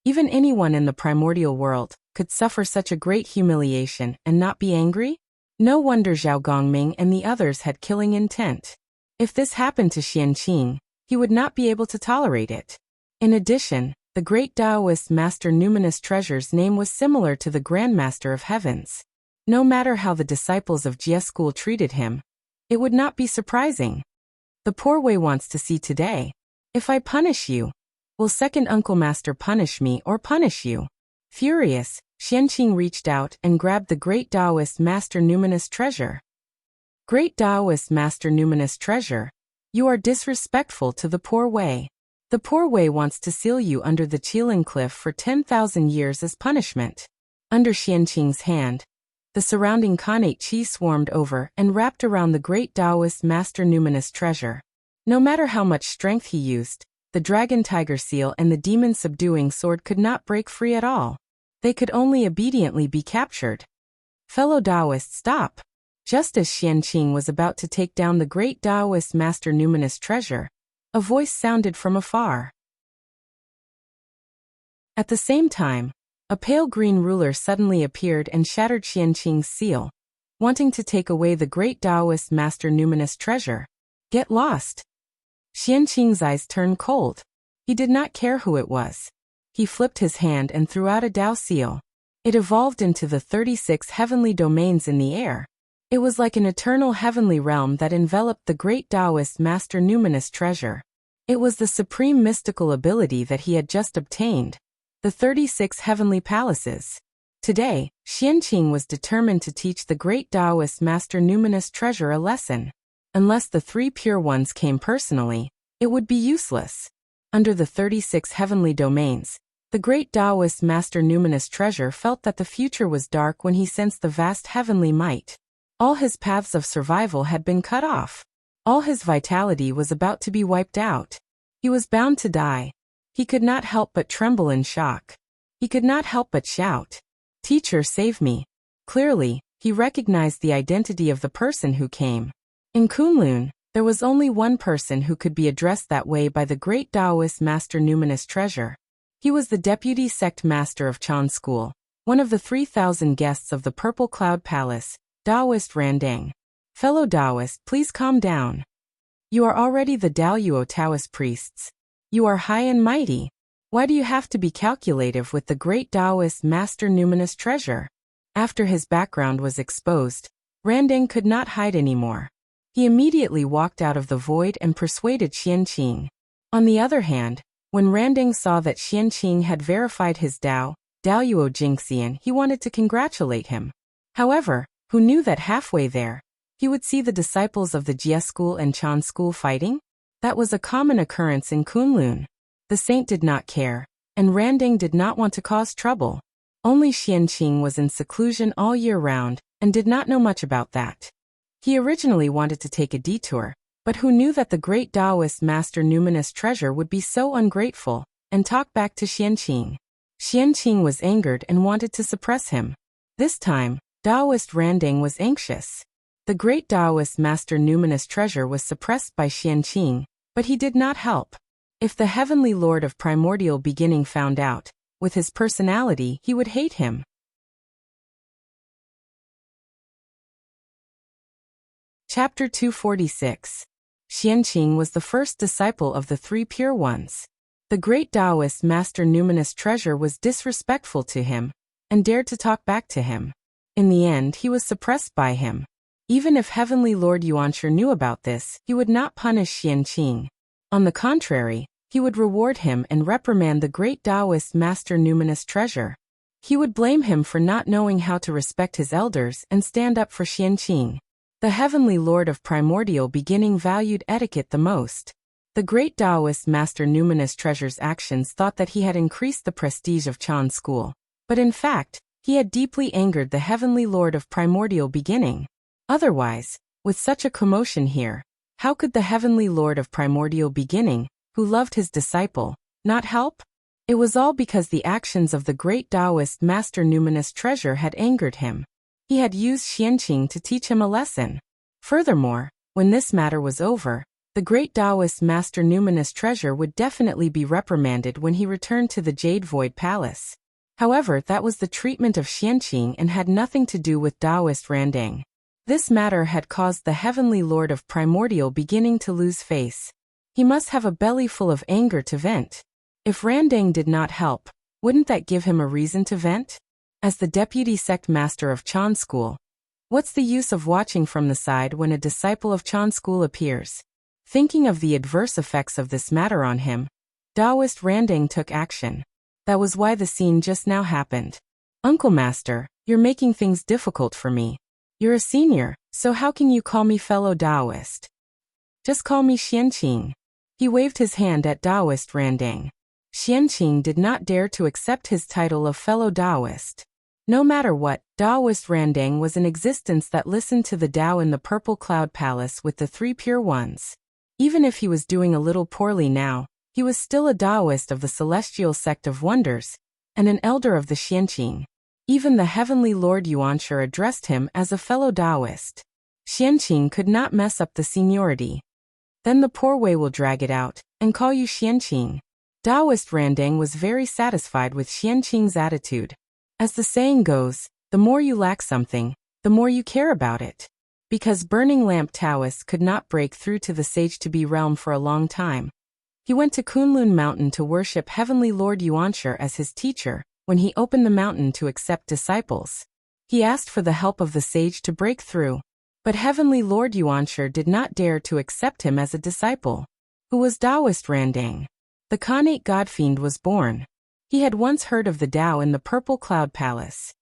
even anyone in the primordial world could suffer such a great humiliation and not be angry? No wonder Zhao Gongming and the others had killing intent. If this happened to Xianqing, he would not be able to tolerate it. In addition, the great Taoist Master Numinous Treasure's name was similar to the Grand Master of Heavens. No matter how the disciples of Jia School treated him, It would not be surprising. The poor way wants to see today. If I punish you, will second Uncle Master punish me or punish you? Furious, Xianqing reached out and grabbed the great Taoist Master Numinous treasure. Great Taoist Master Numinous treasure, you are disrespectful to the poor way. The poor way wants to seal you under the Qilin cliff for 10,000 years as punishment. Under Xianqing's hand, the surrounding Khanate Qi swarmed over and wrapped around the great Taoist Master Numinous treasure. No matter how much strength he used, the dragon tiger seal and the demon subduing sword could not break free at all. They could only obediently be captured. Fellow Taoists, stop! Just as Xianqing was about to take down the great Taoist Master Numinous treasure, a voice sounded from afar. At the same time, a pale green ruler suddenly appeared and shattered Xianqing's seal, wanting to take away the great Taoist Master Numinous treasure. Get lost! Xianqing's eyes turned cold. He did not care who it was. He flipped his hand and threw out a Tao seal. It evolved into the 36 heavenly domains in the air. It was like an eternal heavenly realm that enveloped the great Taoist Master Numinous treasure. It was the supreme mystical ability that he had just obtained. The 36 heavenly palaces. Today, Xianqing was determined to teach the great Taoist Master Numinous treasure a lesson. Unless the 3 pure ones came personally, it would be useless. Under the 36 heavenly domains, the great Taoist Master Numinous treasure felt that the future was dark when he sensed the vast heavenly might. All his paths of survival had been cut off. All his vitality was about to be wiped out. He was bound to die. He could not help but tremble in shock. He could not help but shout, "Teacher, save me." Clearly, he recognized the identity of the person who came. In Kunlun, there was only one person who could be addressed that way by the great Taoist Master Numinous treasure. He was the deputy sect master of Chan School, one of the 3,000 guests of the Purple Cloud Palace, Taoist Randang. Fellow Taoist, please calm down. You are already the Daoyuo Taoist priests. You are high and mighty. Why do you have to be calculative with the great Taoist Master Numinous treasure? After his background was exposed, Randang could not hide anymore. He immediately walked out of the void and persuaded Xianqing. On the other hand, when Randang saw that Xianqing had verified his Daoyuo Jingxian, he wanted to congratulate him. However, who knew that halfway there, he would see the disciples of the Jie school and Chan school fighting? That was a common occurrence in Kunlun. The saint did not care, and Randang did not want to cause trouble. Only Xianqing was in seclusion all year round, and did not know much about that. He originally wanted to take a detour, but who knew that the great Taoist Master Numinous treasure would be so ungrateful, and talk back to Xianqing. Xianqing was angered and wanted to suppress him. This time, Taoist Randang was anxious. The great Taoist Master Numinous treasure was suppressed by Xianqing, but he did not help. If the Heavenly Lord of Primordial Beginning found out, with his personality, he would hate him. Chapter 246. Xianqing was the first disciple of the 3 pure ones. The great Taoist Master Numinous treasure was disrespectful to him, and dared to talk back to him. In the end, he was suppressed by him. Even if Heavenly Lord Yuanshi knew about this, he would not punish Xianqing. On the contrary, he would reward him and reprimand the great Taoist Master Numinous treasure. He would blame him for not knowing how to respect his elders and stand up for Xianqing. The Heavenly Lord of Primordial Beginning valued etiquette the most. The great Taoist Master Numinous treasure's actions thought that he had increased the prestige of Chan School, but in fact, he had deeply angered the Heavenly Lord of Primordial Beginning. Otherwise, with such a commotion here, how could the Heavenly Lord of Primordial Beginning, who loved his disciple, not help? It was all because the actions of the great Taoist Master Numinous treasure had angered him. He had used Xianqing to teach him a lesson. Furthermore, when this matter was over, the great Taoist Master Numinous treasure would definitely be reprimanded when he returned to the Jade Void Palace. However, that was the treatment of Xianqing and had nothing to do with Taoist Randang. This matter had caused the Heavenly Lord of Primordial Beginning to lose face. He must have a belly full of anger to vent. If Randang did not help, wouldn't that give him a reason to vent? As the deputy sect master of Chan School, What's the use of watching from the side when a disciple of Chan school appears? Thinking of the adverse effects of this matter on him, Taoist Randang took action. That was why the scene just now happened. Uncle Master, you're making things difficult for me. You're a senior, so how can you call me fellow Taoist? Just call me Xianqing. He waved his hand at Taoist Randang. Xianqing did not dare to accept his title of fellow Taoist. No matter what, Taoist Randang was an existence that listened to the Tao in the Purple Cloud Palace with the three pure ones. Even if he was doing a little poorly now, he was still a Taoist of the Celestial Sect of Wonders, and an elder of the Xianqing. Even the Heavenly Lord Yuanshi addressed him as a fellow Taoist. Xianqing could not mess up the seniority. Then the poor way will drag it out, and call you Xianqing. Taoist Randang was very satisfied with Xianqing's attitude. As the saying goes, the more you lack something, the more you care about it. Because Burning Lamp Taoists could not break through to the Sage-to-Be realm for a long time, he went to Kunlun Mountain to worship Heavenly Lord Yuanshi as his teacher. When he opened the mountain to accept disciples, he asked for the help of the sage to break through. But Heavenly Lord Yuanshi did not dare to accept him as a disciple. Who was Taoist Randang? The Khanate Godfiend was born. He had once heard of the Tao in the Purple Cloud Palace.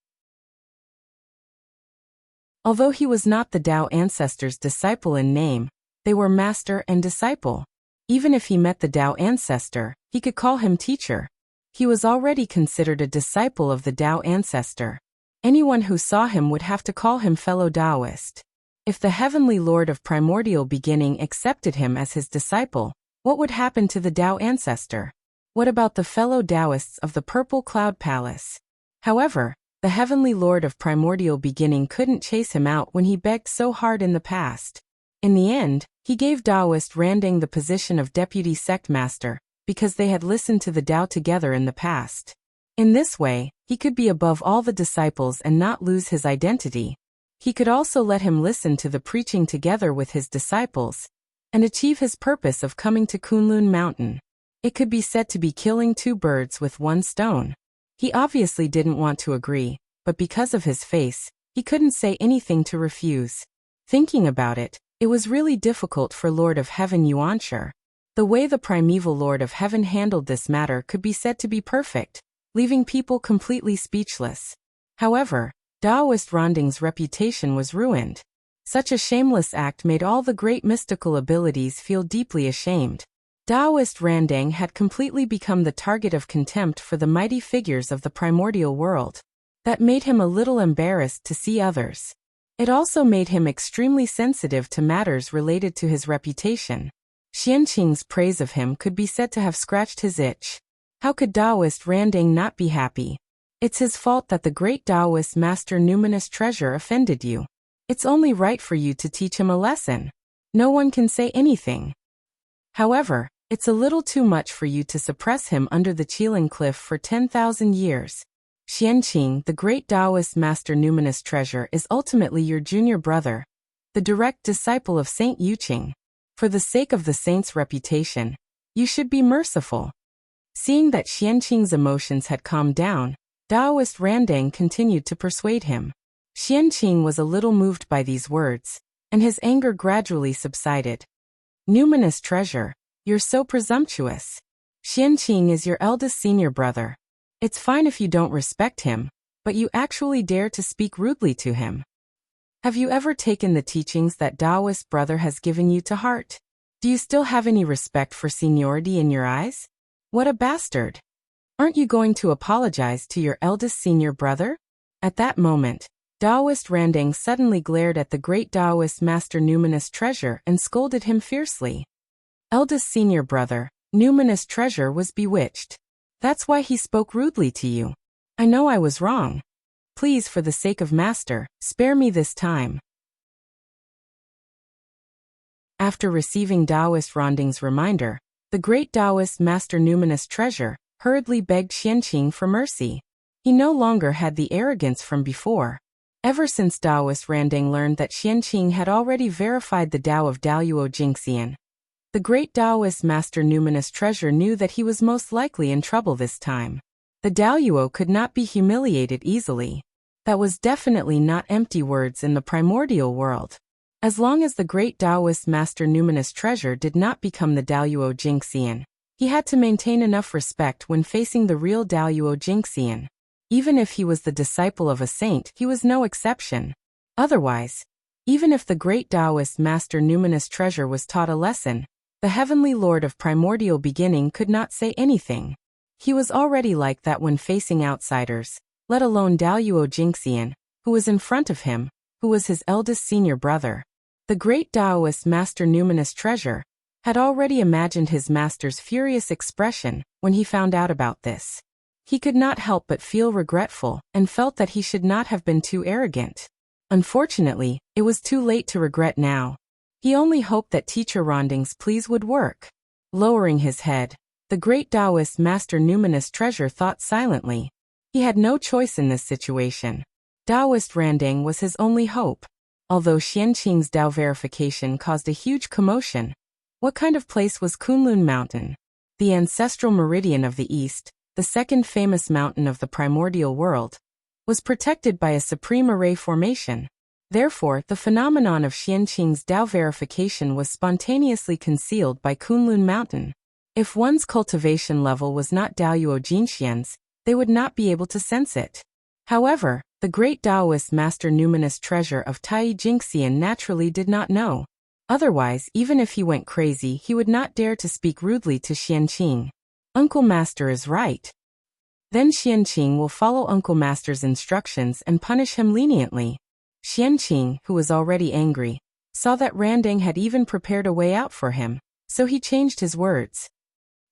Although he was not the Tao ancestors' disciple in name, they were master and disciple. Even if he met the Tao ancestor, he could call him teacher. He was already considered a disciple of the Tao ancestor. Anyone who saw him would have to call him fellow Taoist. If the Heavenly Lord of Primordial Beginning accepted him as his disciple, what would happen to the Tao ancestor? What about the fellow Taoists of the Purple Cloud Palace? However, the Heavenly Lord of Primordial Beginning couldn't chase him out when he begged so hard in the past. In the end, he gave Taoist Randang the position of Deputy Sect Master, because they had listened to the Tao together in the past. In this way, he could be above all the disciples and not lose his identity. He could also let him listen to the preaching together with his disciples, and achieve his purpose of coming to Kunlun Mountain. It could be said to be killing two birds with one stone. He obviously didn't want to agree, but because of his face, he couldn't say anything to refuse. Thinking about it, it was really difficult for Lord of Heaven Yuanshi. The way the primeval Lord of Heaven handled this matter could be said to be perfect, leaving people completely speechless. However, Taoist Randang's reputation was ruined. Such a shameless act made all the great mystical abilities feel deeply ashamed. Taoist Randang had completely become the target of contempt for the mighty figures of the primordial world. That made him a little embarrassed to see others. It also made him extremely sensitive to matters related to his reputation. Xianqing's praise of him could be said to have scratched his itch. How could Taoist Randang not be happy? It's his fault that the great Taoist Master Numinous Treasure offended you. It's only right for you to teach him a lesson. No one can say anything. However, it's a little too much for you to suppress him under the Qilin Cliff for 10,000 years. Xianqing, the great Taoist Master Numinous Treasure, is ultimately your junior brother, the direct disciple of Saint Yuqing. For the sake of the saint's reputation, you should be merciful. Seeing that Xianqing's emotions had calmed down, Taoist Randang continued to persuade him. Xianqing was a little moved by these words, and his anger gradually subsided. Numinous Treasure, you're so presumptuous. Xianqing is your eldest senior brother. It's fine if you don't respect him, but you actually dare to speak rudely to him. Have you ever taken the teachings that Taoist brother has given you to heart? Do you still have any respect for seniority in your eyes? What a bastard! Aren't you going to apologize to your eldest senior brother? At that moment, Taoist Randang suddenly glared at the great Taoist Master Numinous Treasure and scolded him fiercely. Eldest senior brother, Numinous Treasure was bewitched. That's why he spoke rudely to you. I know I was wrong. Please, for the sake of Master, spare me this time. After receiving Taoist Randang's reminder, the great Taoist Master Numinous Treasure hurriedly begged Xianqing for mercy. He no longer had the arrogance from before. Ever since Taoist Randang learned that Xianqing had already verified the Tao of Daluo Jingxian, the great Taoist Master Numinous Treasure knew that he was most likely in trouble this time. The Daluo could not be humiliated easily. That was definitely not empty words in the primordial world. As long as the great Taoist master Numinous Treasure did not become the Daoyuo Jingxian, he had to maintain enough respect when facing the real Daoyuo Jingxian. Even if he was the disciple of a saint, he was no exception. Otherwise, even if the great Taoist master Numinous Treasure was taught a lesson, the heavenly lord of primordial beginning could not say anything. He was already like that when facing outsiders, let alone Daoyuo Jingxian, who was in front of him, who was his eldest senior brother. The great Taoist master Numinous Treasure had already imagined his master's furious expression when he found out about this. He could not help but feel regretful and felt that he should not have been too arrogant. Unfortunately, it was too late to regret now. He only hoped that teacher Ronding's pleas would work. Lowering his head, the great Taoist master Numinous Treasure thought silently. He had no choice in this situation. Taoist Randang was his only hope. Although Xianqing's Dao verification caused a huge commotion, what kind of place was Kunlun Mountain? The ancestral meridian of the East, the second famous mountain of the primordial world, was protected by a supreme array formation. Therefore, the phenomenon of Xianqing's Dao verification was spontaneously concealed by Kunlun Mountain. If one's cultivation level was not Daoyuo Jinxian's, they would not be able to sense it. However, the great Taoist master Numinous Treasure of Tai Jingxian naturally did not know. Otherwise, even if he went crazy, he would not dare to speak rudely to Xianqing. Uncle Master is right. Then Xianqing will follow Uncle Master's instructions and punish him leniently. Xianqing, who was already angry, saw that Randang had even prepared a way out for him, so he changed his words.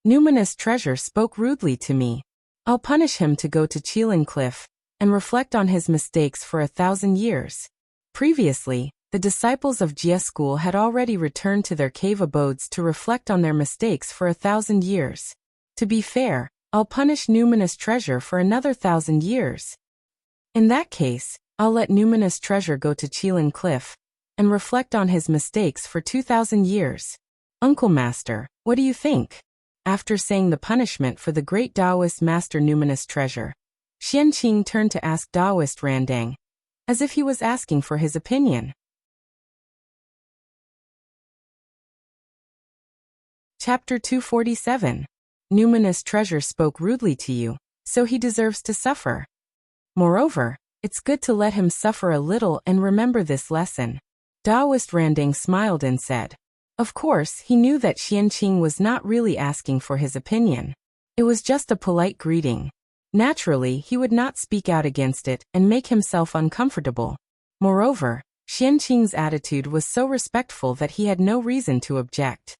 Numinous Treasure spoke rudely to me. I'll punish him to go to Qilin Cliff and reflect on his mistakes for 1,000 years. Previously, the disciples of Jia school had already returned to their cave abodes to reflect on their mistakes for 1,000 years. To be fair, I'll punish Numinous Treasure for another 1,000 years. In that case, I'll let Numinous Treasure go to Qilin Cliff and reflect on his mistakes for 2,000 years. Uncle Master, what do you think? After saying the punishment for the great Taoist master Numinous Treasure, Xianqing turned to ask Taoist Randang, as if he was asking for his opinion. Chapter 247. Numinous Treasure spoke rudely to you, so he deserves to suffer. Moreover, it's good to let him suffer a little and remember this lesson. Taoist Randang smiled and said, of course, he knew that Xianqing was not really asking for his opinion. It was just a polite greeting. Naturally, he would not speak out against it and make himself uncomfortable. Moreover, Xianqing's attitude was so respectful that he had no reason to object.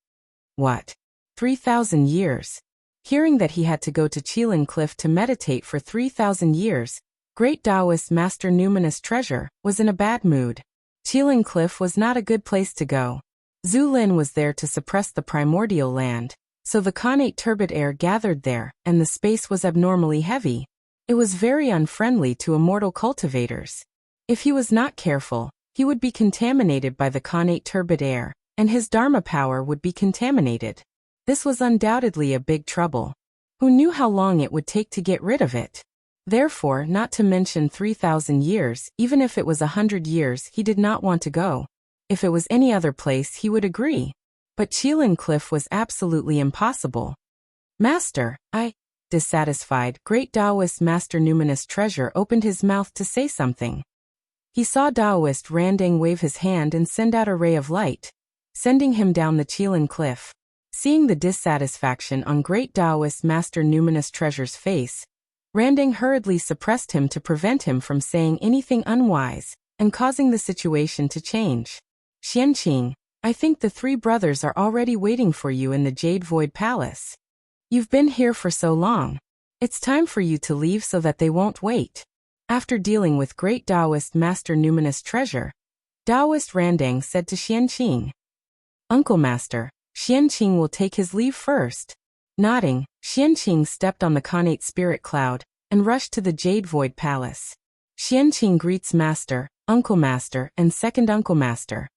What? 3,000 years? Hearing that he had to go to Qilin Cliff to meditate for 3,000 years, great Taoist master Numinous Treasure was in a bad mood. Qilin Cliff was not a good place to go. Zhu Lin was there to suppress the primordial land, so the connate turbid air gathered there, and the space was abnormally heavy. It was very unfriendly to immortal cultivators. If he was not careful, he would be contaminated by the connate turbid air, and his dharma power would be contaminated. This was undoubtedly a big trouble. Who knew how long it would take to get rid of it? Therefore, not to mention 3,000 years, even if it was 100 years, he did not want to go. If it was any other place, he would agree. But Qilin Cliff was absolutely impossible. Master, dissatisfied, great Taoist master Numinous Treasure opened his mouth to say something. He saw Taoist Randang wave his hand and send out a ray of light, sending him down the Qilin Cliff. Seeing the dissatisfaction on great Taoist master Numinous Treasure's face, Randang hurriedly suppressed him to prevent him from saying anything unwise and causing the situation to change. Xianqing, I think the three brothers are already waiting for you in the Jade Void Palace. You've been here for so long. It's time for you to leave so that they won't wait. After dealing with great Taoist master Numinous Treasure, Taoist Randang said to Xianqing, Uncle Master, Xianqing will take his leave first. Nodding, Xianqing stepped on the connate spirit cloud and rushed to the Jade Void Palace. Xianqing greets Master, Uncle Master, and Second Uncle Master.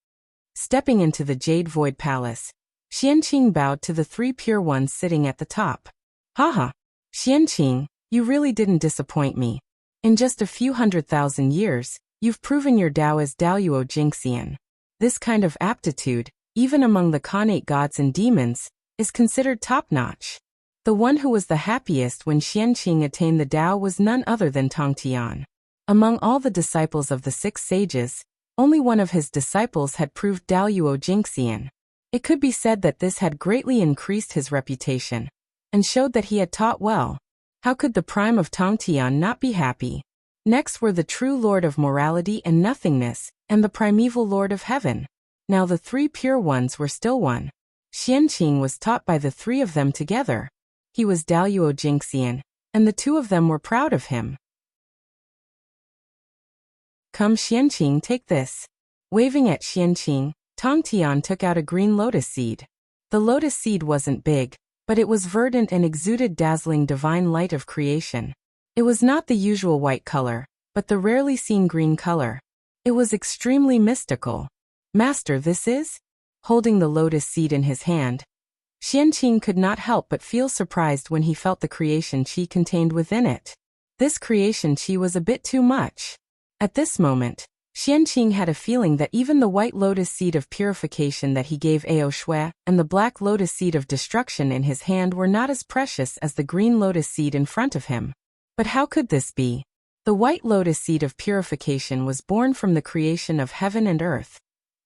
Stepping into the Jade Void Palace, Xianqing bowed to the three pure ones sitting at the top. Haha, Xianqing, you really didn't disappoint me. In just a few 100,000 years, you've proven your Tao as Daoyuo Jingxian. This kind of aptitude, even among the Khanate gods and demons, is considered top-notch. The one who was the happiest when Xianqing attained the Tao was none other than Tongtian. Among all the disciples of the 6 sages, only one of his disciples had proved Daoyuo Jingxian. It could be said that this had greatly increased his reputation, and showed that he had taught well. How could the prime of Tongtian not be happy? Next were the true Lord of Morality and Nothingness, and the primeval Lord of Heaven. Now the 3 pure ones were still one. Xianqing was taught by the 3 of them together. He was Daoyuo Jingxian, and the 2 of them were proud of him. Come Xianqing, take this. Waving at Xianqing, Tongtian took out a green lotus seed. The lotus seed wasn't big, but it was verdant and exuded dazzling divine light of creation. It was not the usual white color, but the rarely seen green color. It was extremely mystical. Master, this is? Holding the lotus seed in his hand, Xianqing could not help but feel surprised when he felt the creation chi contained within it. This creation chi was a bit too much. At this moment, Xianqing had a feeling that even the white lotus seed of purification that he gave Ao Shui and the black lotus seed of destruction in his hand were not as precious as the green lotus seed in front of him. But how could this be? The white lotus seed of purification was born from the creation of heaven and earth,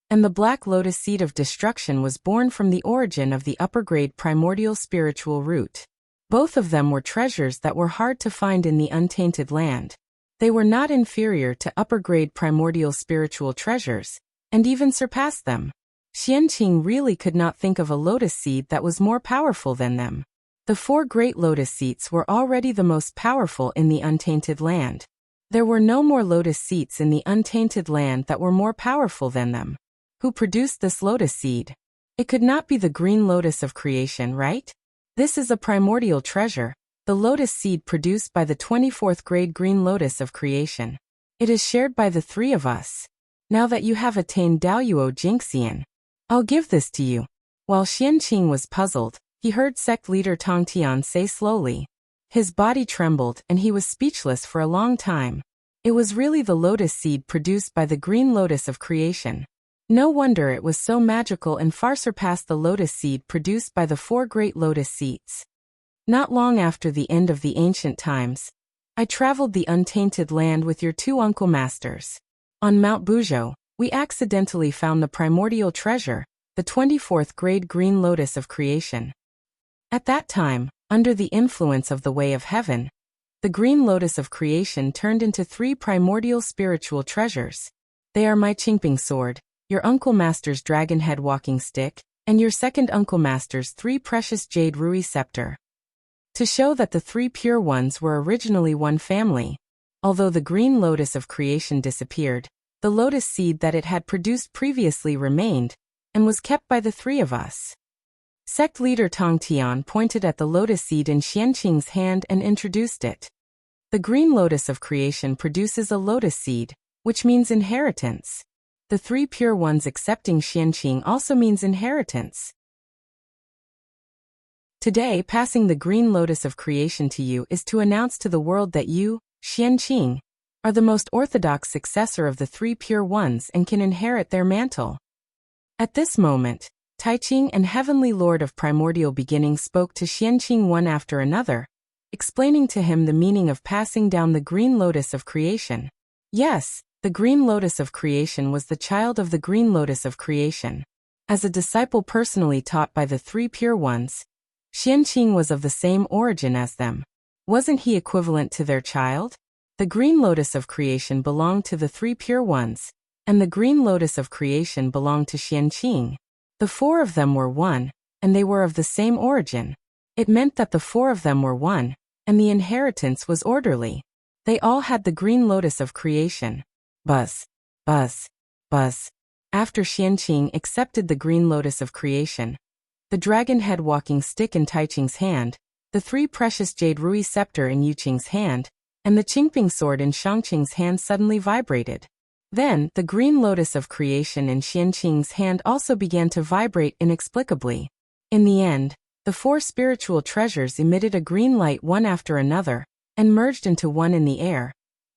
and the black lotus seed of destruction was born from the origin of the upper-grade primordial spiritual root. Both of them were treasures that were hard to find in the untainted land. They were not inferior to upper-grade primordial spiritual treasures, and even surpassed them. Xianqing really could not think of a lotus seed that was more powerful than them. The 4 great lotus seeds were already the most powerful in the untainted land. There were no more lotus seeds in the untainted land that were more powerful than them. Who produced this lotus seed? It could not be the green lotus of creation, right? This is a primordial treasure, the lotus seed produced by the 24th grade green lotus of creation. It is shared by the 3 of us. Now that you have attained Daoyuo Jingxian, I'll give this to you. While Xianqing was puzzled, he heard sect leader Tongtian say slowly. His body trembled and he was speechless for a long time. It was really the lotus seed produced by the green lotus of creation. No wonder it was so magical and far surpassed the lotus seed produced by the 4 great lotus seeds. Not long after the end of the ancient times, I traveled the untainted land with your 2 uncle masters. On Mount Buzhou, we accidentally found the primordial treasure, the 24th grade green lotus of creation. At that time, under the influence of the way of heaven, the green lotus of creation turned into 3 primordial spiritual treasures. They are my Qingping sword, your uncle master's dragon head walking stick, and your second uncle master's 3 precious jade rui scepter. To show that the 3 pure ones were originally one family, although the green lotus of creation disappeared, the lotus seed that it had produced previously remained, and was kept by the 3 of us. Sect leader Tongtian pointed at the lotus seed in Xianqing's hand and introduced it. The green lotus of creation produces a lotus seed, which means inheritance. The 3 pure ones accepting Xianqing also means inheritance. Today, passing the green lotus of creation to you is to announce to the world that you, Xianqing, are the most orthodox successor of the 3 pure ones and can inherit their mantle. At this moment, Taiqing and Heavenly Lord of Primordial Beginning spoke to Xianqing one after another, explaining to him the meaning of passing down the green lotus of creation. Yes, the green lotus of creation was the child of the green lotus of creation. As a disciple personally taught by the 3 pure ones, Xianqing was of the same origin as them. Wasn't he equivalent to their child? The green lotus of creation belonged to the 3 pure ones, and the green lotus of creation belonged to Xianqing. The 4 of them were one, and they were of the same origin. It meant that the 4 of them were one, and the inheritance was orderly. They all had the green lotus of creation. Buzz, buzz, buzz. After Xianqing accepted the green lotus of creation, the dragon head walking stick in Taiqing's hand, the 3 precious jade rui scepter in Yuqing's hand, and the Qingping sword in Shangqing's hand suddenly vibrated. Then, the green lotus of creation in Xianqing's hand also began to vibrate inexplicably. In the end, the 4 spiritual treasures emitted a green light one after another, and merged into one in the air.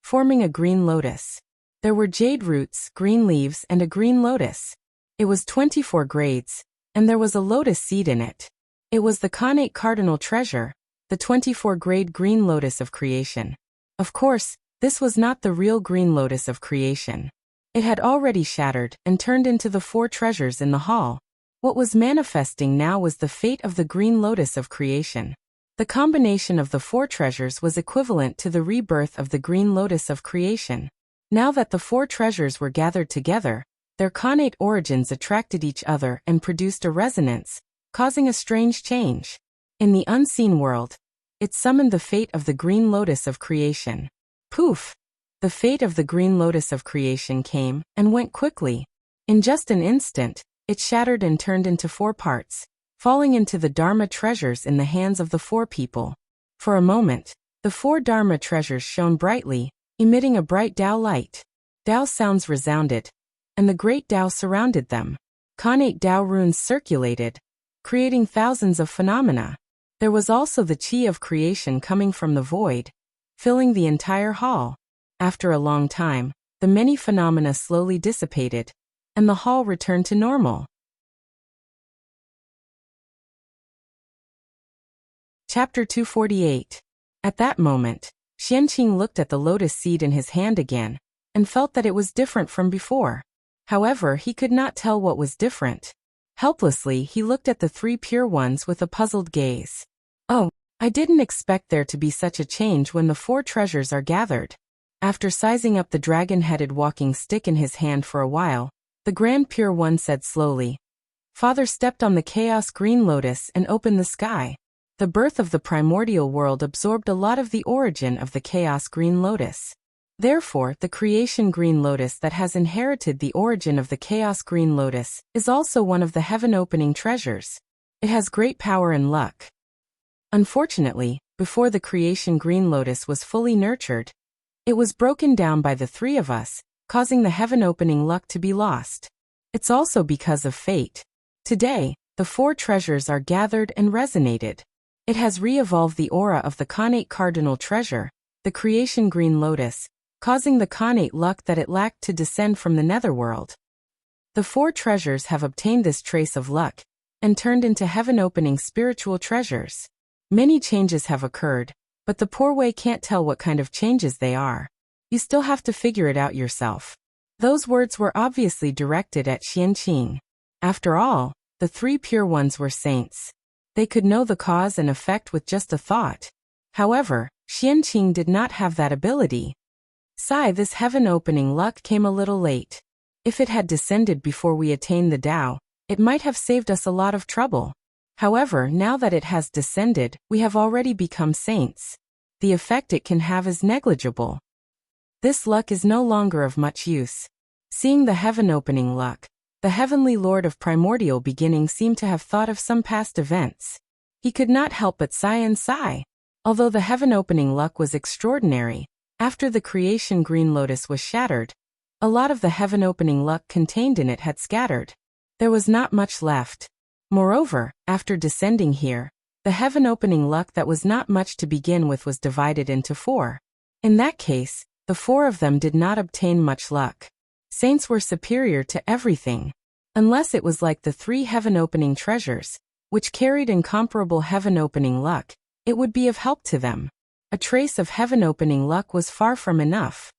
forming a green lotus. There were jade roots, green leaves, and a green lotus. It was 24 grades, and there was a lotus seed in it. It was the Khanate cardinal treasure, the 24-grade green lotus of creation. Of course, this was not the real green lotus of creation. It had already shattered and turned into the 4 treasures in the hall. What was manifesting now was the fate of the green lotus of creation. The combination of the 4 treasures was equivalent to the rebirth of the green lotus of creation. Now that the 4 treasures were gathered together, their Khanate origins attracted each other and produced a resonance, causing a strange change. In the unseen world, it summoned the fate of the green lotus of creation. Poof! The fate of the green lotus of creation came and went quickly. In just an instant, it shattered and turned into 4 parts, falling into the Dharma treasures in the hands of the 4 people. For a moment, the 4 Dharma treasures shone brightly, emitting a bright Tao light. Tao sounds resounded, and the great Tao surrounded them. Khanate Tao runes circulated, creating thousands of phenomena. There was also the chi of creation coming from the void, filling the entire hall. After a long time, the many phenomena slowly dissipated, and the hall returned to normal. Chapter 248. At that moment, Xianqing looked at the lotus seed in his hand again, and felt that it was different from before. However, he could not tell what was different. Helplessly, he looked at the 3 pure ones with a puzzled gaze. Oh, I didn't expect there to be such a change when the 4 treasures are gathered. After sizing up the dragon-headed walking stick in his hand for a while, the Grand Pure One said slowly, "Father stepped on the chaos green lotus and opened the sky. The birth of the primordial world absorbed a lot of the origin of the chaos green lotus. Therefore, the creation green lotus that has inherited the origin of the chaos green lotus is also one of the heaven-opening treasures. It has great power and luck. Unfortunately, before the creation green lotus was fully nurtured, it was broken down by the 3 of us, causing the heaven-opening luck to be lost. It's also because of fate. Today, the 4 treasures are gathered and resonated. It has re-evolved the aura of the Khanate cardinal treasure, the creation green lotus, causing the Khanate luck that it lacked to descend from the netherworld. The 4 treasures have obtained this trace of luck, and turned into heaven-opening spiritual treasures. Many changes have occurred, but the poor way can't tell what kind of changes they are. You still have to figure it out yourself." Those words were obviously directed at Xianqing. After all, the 3 pure ones were saints. They could know the cause and effect with just a thought. However, Xianqing did not have that ability. This heaven-opening luck came a little late. If it had descended before we attained the Tao, it might have saved us a lot of trouble. However, now that it has descended, we have already become saints. The effect it can have is negligible. This luck is no longer of much use. Seeing the heaven-opening luck, the heavenly lord of primordial beginning seemed to have thought of some past events. He could not help but sigh and sigh. Although the heaven-opening luck was extraordinary, after the creation green lotus was shattered, a lot of the heaven-opening luck contained in it had scattered. There was not much left. Moreover, after descending here, the heaven-opening luck that was not much to begin with was divided into 4. In that case, the 4 of them did not obtain much luck. Saints were superior to everything. Unless it was like the 3 heaven-opening treasures, which carried incomparable heaven-opening luck, it would be of help to them. A trace of heaven-opening luck was far from enough.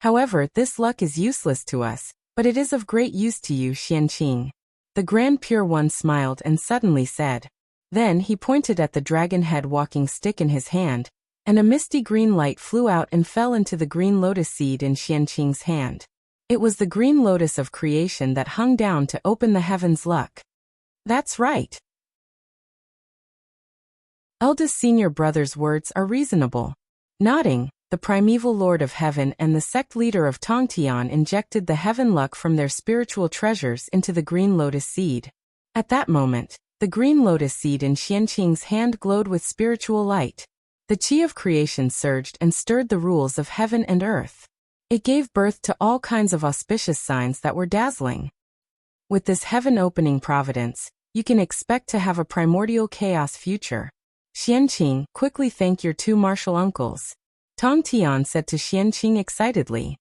However, this luck is useless to us, but it is of great use to you, Xianqing. The Grand Pure One smiled and suddenly said. Then he pointed at the dragon-head walking stick in his hand, and a misty green light flew out and fell into the green lotus seed in Xianqing's hand. It was the green lotus of creation that hung down to open the heavens' luck. That's right. Eldest senior brother's words are reasonable. Nodding, the primeval lord of heaven and the sect leader of Tongtian injected the heaven luck from their spiritual treasures into the green lotus seed. At that moment, the green lotus seed in Xianqing's hand glowed with spiritual light. The chi of creation surged and stirred the rules of heaven and earth. It gave birth to all kinds of auspicious signs that were dazzling. With this heaven-opening providence, you can expect to have a primordial chaos future. Xianqing, quickly thank your 2 martial uncles. Tong Tian said to Xianqing excitedly.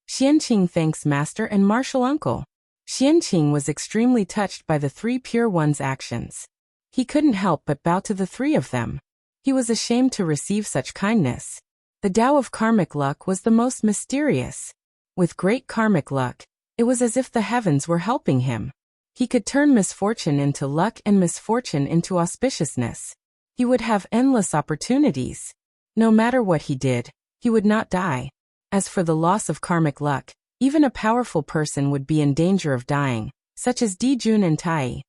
Xianqing thanks master and martial uncle. Xianqing was extremely touched by the three pure ones' actions. He couldn't help but bow to the three of them. He was ashamed to receive such kindness. The Tao of karmic luck was the most mysterious. With great karmic luck, it was as if the heavens were helping him. He could turn misfortune into luck and misfortune into auspiciousness. He would have endless opportunities. No matter what he did, he would not die. As for the loss of karmic luck, even a powerful person would be in danger of dying, such as Di Jun and Tai.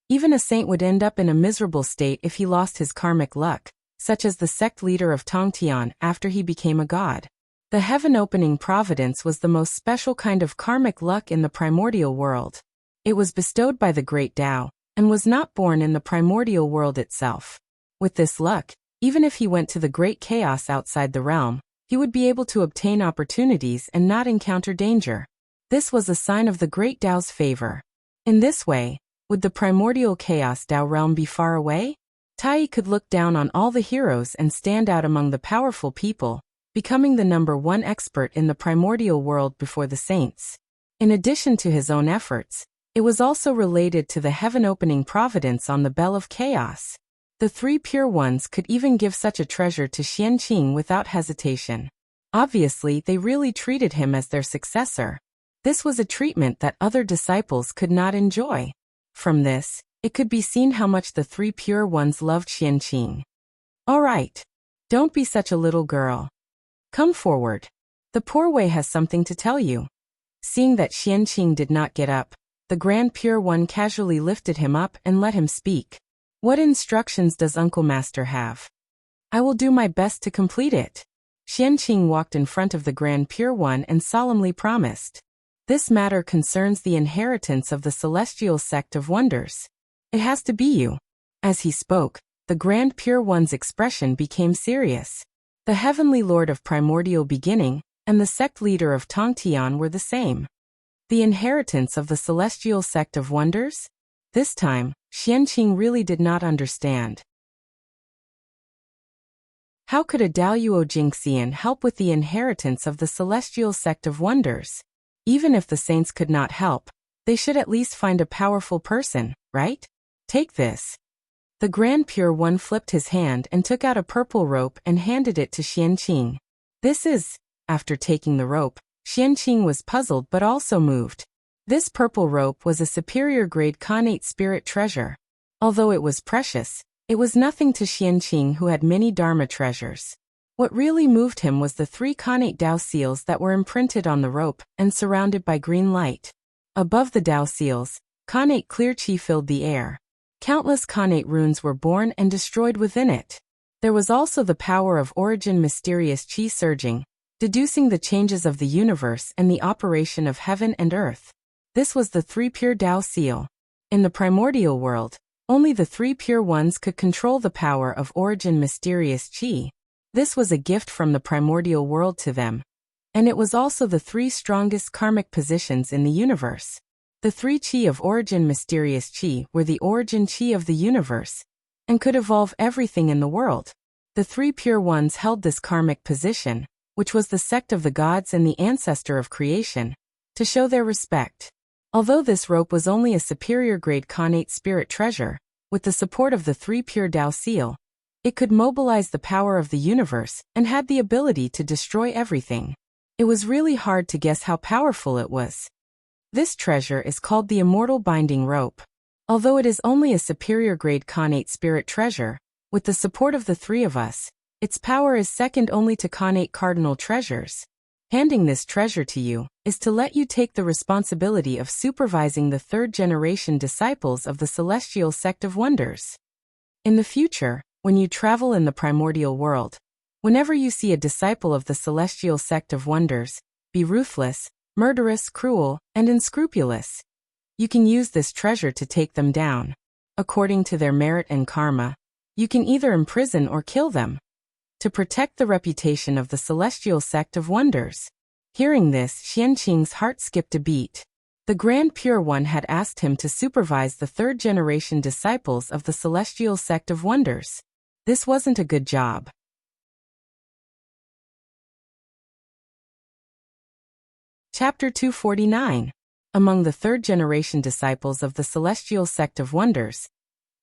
Even a saint would end up in a miserable state if he lost his karmic luck, such as the sect leader of Tongtian after he became a god. The heaven-opening providence was the most special kind of karmic luck in the primordial world. It was bestowed by the great Tao, and was not born in the primordial world itself. With this luck, even if he went to the great chaos outside the realm, he would be able to obtain opportunities and not encounter danger. This was a sign of the great Tao's favor. In this way, would the primordial chaos Tao realm be far away? Tai could look down on all the heroes and stand out among the powerful people, becoming the #1 expert in the primordial world before the saints. In addition to his own efforts, it was also related to the heaven-opening providence on the bell of chaos. The three pure ones could even give such a treasure to Xianqing without hesitation. Obviously, they really treated him as their successor. This was a treatment that other disciples could not enjoy. From this, it could be seen how much the three pure ones loved Xianqing. All right. Don't be such a little girl. Come forward. The poor way has something to tell you. Seeing that Xianqing did not get up, the Grand Pure One casually lifted him up and let him speak. What instructions does Uncle Master have? I will do my best to complete it. Xianqing walked in front of the Grand Pure One and solemnly promised. This matter concerns the inheritance of the celestial sect of wonders. It has to be you. As he spoke, the Grand Pure One's expression became serious. The Heavenly Lord of Primordial Beginning and the sect leader of Tongtian were the same. The inheritance of the celestial sect of wonders? This time, Xianqing really did not understand. How could a Daoyuo Jingxian help with the inheritance of the celestial sect of wonders? Even if the saints could not help, they should at least find a powerful person, right? Take this. The Grand Pure One flipped his hand and took out a purple rope and handed it to Xianqing. This is, after taking the rope, Xianqing was puzzled but also moved. This purple rope was a superior grade Khanate spirit treasure. Although it was precious, it was nothing to Xianqing who had many Dharma treasures. What really moved him was the 3 Khanate Tao seals that were imprinted on the rope and surrounded by green light. Above the Tao seals, Khanate clear chi filled the air. Countless Khanate runes were born and destroyed within it. There was also the power of origin mysterious chi surging, deducing the changes of the universe and the operation of heaven and earth. This was the 3 pure Tao seal. In the primordial world, only the 3 pure ones could control the power of origin mysterious chi. This was a gift from the primordial world to them. And it was also the 3 strongest karmic positions in the universe. The 3 chi of origin mysterious chi were the origin chi of the universe, and could evolve everything in the world. The 3 pure ones held this karmic position, which was the sect of the gods and the ancestor of creation, to show their respect. Although this rope was only a superior grade Khanate spirit treasure, with the support of the 3 pure Tao seal, it could mobilize the power of the universe and had the ability to destroy everything. It was really hard to guess how powerful it was. This treasure is called the Immortal Binding Rope. Although it is only a superior grade Khanate spirit treasure, with the support of the 3 of us, its power is second only to Khanate cardinal treasures. Handing this treasure to you is to let you take the responsibility of supervising the 3rd generation disciples of the celestial sect of wonders. In the future, when you travel in the primordial world, whenever you see a disciple of the celestial sect of wonders, be ruthless, murderous, cruel, and unscrupulous. You can use this treasure to take them down. According to their merit and karma, you can either imprison or kill them. To protect the reputation of the celestial sect of wonders. Hearing this, Xianqing's heart skipped a beat. The Grand Pure One had asked him to supervise the 3rd generation disciples of the celestial sect of wonders. This wasn't a good job. Chapter 249. Among the third-generation disciples of the Celestial Sect of Wonders,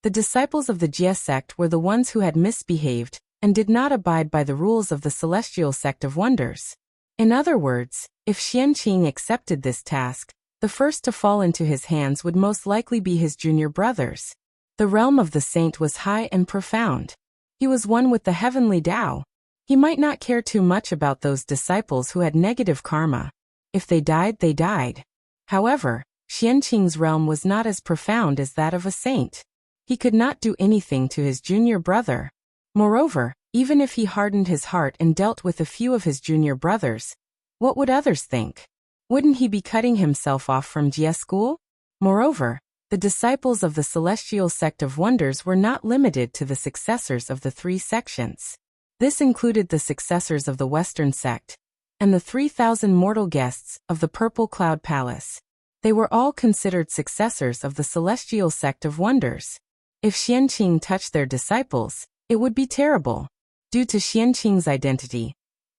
the disciples of the Jia sect were the ones who had misbehaved and did not abide by the rules of the Celestial Sect of Wonders. In other words, if Xianqing accepted this task, the first to fall into his hands would most likely be his junior brothers. The realm of the saint was high and profound. He was one with the heavenly Tao. He might not care too much about those disciples who had negative karma. If they died, they died. However, Xianqing's realm was not as profound as that of a saint. He could not do anything to his junior brother. Moreover, even if he hardened his heart and dealt with a few of his junior brothers, what would others think? Wouldn't he be cutting himself off from Jia school? Moreover, the disciples of the Celestial Sect of Wonders were not limited to the successors of the 3 sections. This included the successors of the Western sect and the 3,000 mortal guests of the Purple Cloud Palace. They were all considered successors of the Celestial Sect of Wonders. If Xianqing touched their disciples, it would be terrible. Due to Xianqing's identity,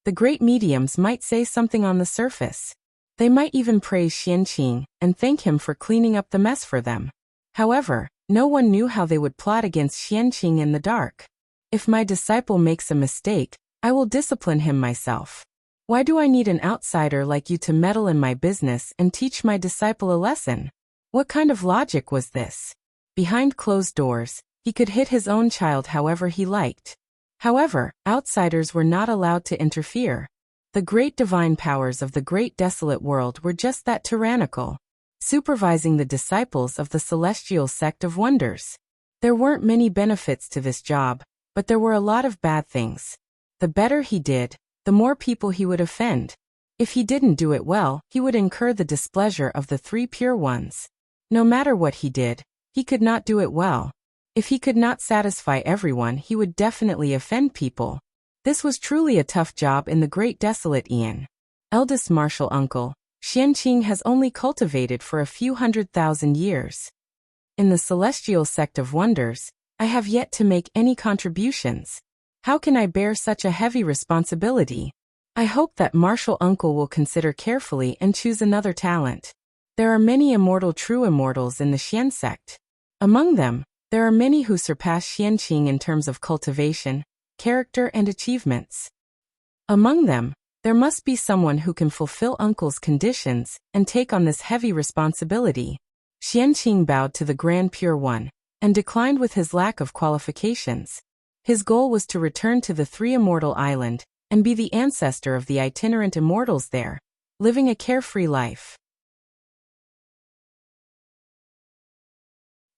the great mediums might say something on the surface. They might even praise Xianqing and thank him for cleaning up the mess for them. However, no one knew how they would plot against Xianqing in the dark. If my disciple makes a mistake, I will discipline him myself. Why do I need an outsider like you to meddle in my business and teach my disciple a lesson? What kind of logic was this? Behind closed doors, he could hit his own child however he liked. However, outsiders were not allowed to interfere. The great divine powers of the great desolate world were just that tyrannical, supervising the disciples of the Celestial Sect of Wonders. There weren't many benefits to this job, but there were a lot of bad things. The better he did, the more people he would offend. If he didn't do it well, he would incur the displeasure of the 3 pure ones. No matter what he did, he could not do it well. If he could not satisfy everyone, he would definitely offend people. This was truly a tough job in the Great Desolate Aeon. Eldest martial uncle, Xianqing has only cultivated for a few 100,000 years. In the Celestial Sect of Wonders, I have yet to make any contributions. How can I bear such a heavy responsibility? I hope that martial uncle will consider carefully and choose another talent. There are many immortal true immortals in the Xian sect. Among them, there are many who surpass Xianqing in terms of cultivation, character and achievements. Among them, there must be someone who can fulfill uncle's conditions and take on this heavy responsibility. Xianqing bowed to the Grand Pure One and declined with his lack of qualifications. His goal was to return to the 3 Immortal Island and be the ancestor of the itinerant immortals there, living a carefree life.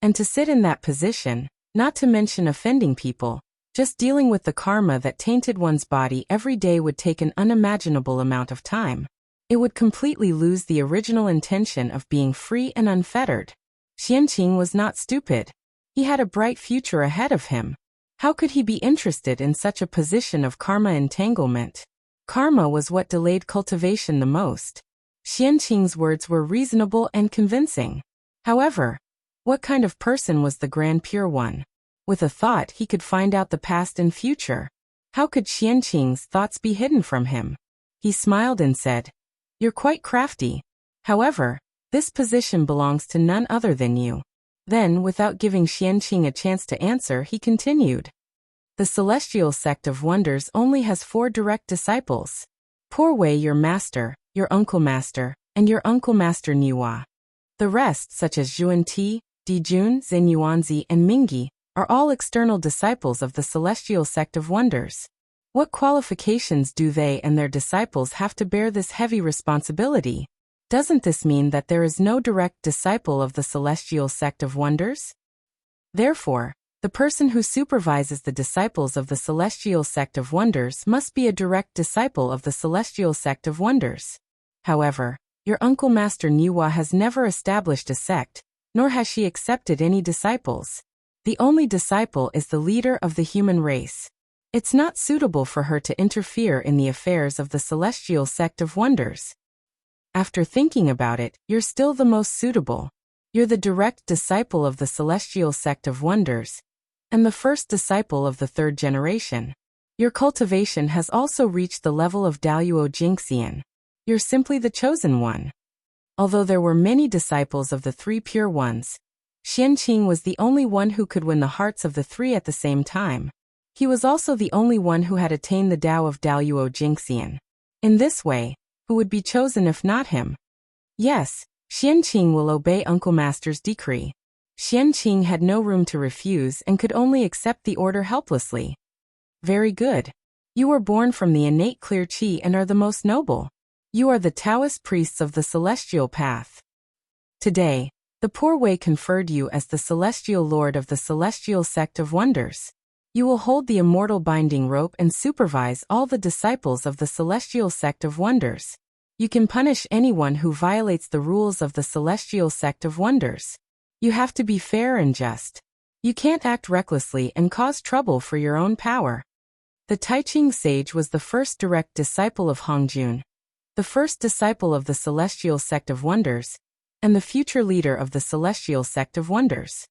And to sit in that position, not to mention offending people, just dealing with the karma that tainted one's body every day would take an unimaginable amount of time. It would completely lose the original intention of being free and unfettered. Xianqing was not stupid. He had a bright future ahead of him. How could he be interested in such a position of karma entanglement? Karma was what delayed cultivation the most. Xianqing's words were reasonable and convincing. However, what kind of person was the Grand Pure One? With a thought he could find out the past and future. How could Xianqing's thoughts be hidden from him? He smiled and said, "You're quite crafty. However, this position belongs to none other than you." Then, without giving Xianqing a chance to answer, he continued. The Celestial Sect of Wonders only has 4 direct disciples. Poor Wei your master, your uncle master, and your uncle master Niwa. The rest, such as Zhuan-Ti, Dijun, Zenyuanzi, and Mingyi, are all external disciples of the Celestial Sect of Wonders. What qualifications do they and their disciples have to bear this heavy responsibility? Doesn't this mean that there is no direct disciple of the Celestial Sect of Wonders? Therefore, the person who supervises the disciples of the Celestial Sect of Wonders must be a direct disciple of the Celestial Sect of Wonders. However, your uncle Master Niwa has never established a sect, nor has she accepted any disciples. The only disciple is the leader of the human race. It's not suitable for her to interfere in the affairs of the Celestial Sect of Wonders. After thinking about it, you're still the most suitable. You're the direct disciple of the Celestial Sect of Wonders, and the first disciple of the 3rd generation. Your cultivation has also reached the level of Daluo Jingxian. You're simply the chosen one. Although there were many disciples of the three pure ones, Xianqing was the only one who could win the hearts of the three at the same time. He was also the only one who had attained the Tao of Daluo Jingxian. In this way, who would be chosen if not him? Yes, Xianqing will obey Uncle Master's decree. Xianqing had no room to refuse and could only accept the order helplessly. Very good. You were born from the innate clear qi and are the most noble. You are the Taoist priests of the celestial path. Today, the Poor Way conferred you as the celestial lord of the celestial sect of wonders. You will hold the immortal binding rope and supervise all the disciples of the celestial sect of wonders. You can punish anyone who violates the rules of the celestial sect of wonders. You have to be fair and just. You can't act recklessly and cause trouble for your own power. The Taiching sage was the first direct disciple of Hongjun, the first disciple of the celestial sect of wonders, and the future leader of the celestial sect of wonders.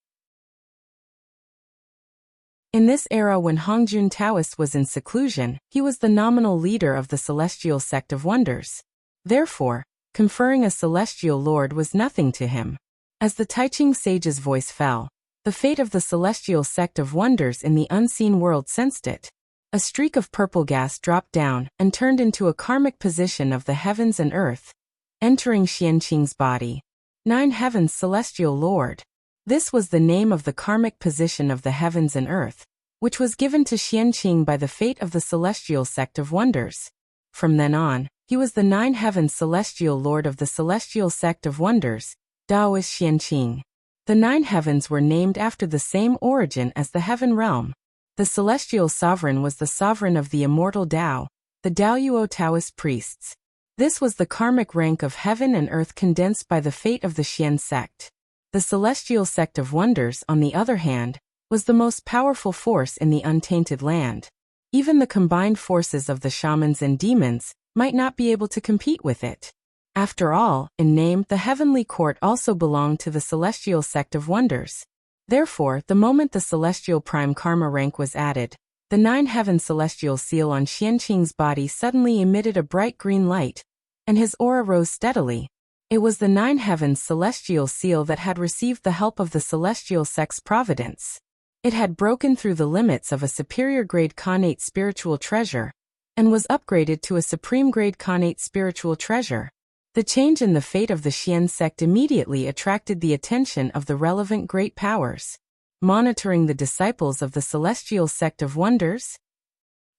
In this era when Hongjun Taoist was in seclusion, he was the nominal leader of the celestial sect of wonders. Therefore, conferring a celestial lord was nothing to him. As the Taiching sage's voice fell, the fate of the celestial sect of wonders in the unseen world sensed it. A streak of purple gas dropped down and turned into a karmic position of the heavens and earth, entering Xianqing's body. 9 Heavens Celestial Lord. This was the name of the karmic position of the heavens and earth, which was given to Xianqing by the fate of the celestial sect of wonders. From then on, he was the 9 Heavens Celestial Lord of the celestial sect of wonders, Daoist Xianqing. The 9 heavens were named after the same origin as the heaven realm. The celestial sovereign was the sovereign of the immortal Tao, the Daoyuo Taoist priests. This was the karmic rank of heaven and earth condensed by the fate of the Xian sect. The celestial sect of wonders, on the other hand, was the most powerful force in the untainted land. Even the combined forces of the shamans and demons might not be able to compete with it. After all, in name, the heavenly court also belonged to the celestial sect of wonders. Therefore, the moment the celestial prime karma rank was added, the 9 heaven celestial seal on Xianqing's body suddenly emitted a bright green light, and his aura rose steadily. It was the 9 heavens celestial seal that had received the help of the celestial sect's providence. It had broken through the limits of a superior grade connate spiritual treasure, and was upgraded to a supreme grade connate spiritual treasure. The change in the fate of the Xian sect immediately attracted the attention of the relevant great powers. Monitoring the disciples of the celestial sect of wonders?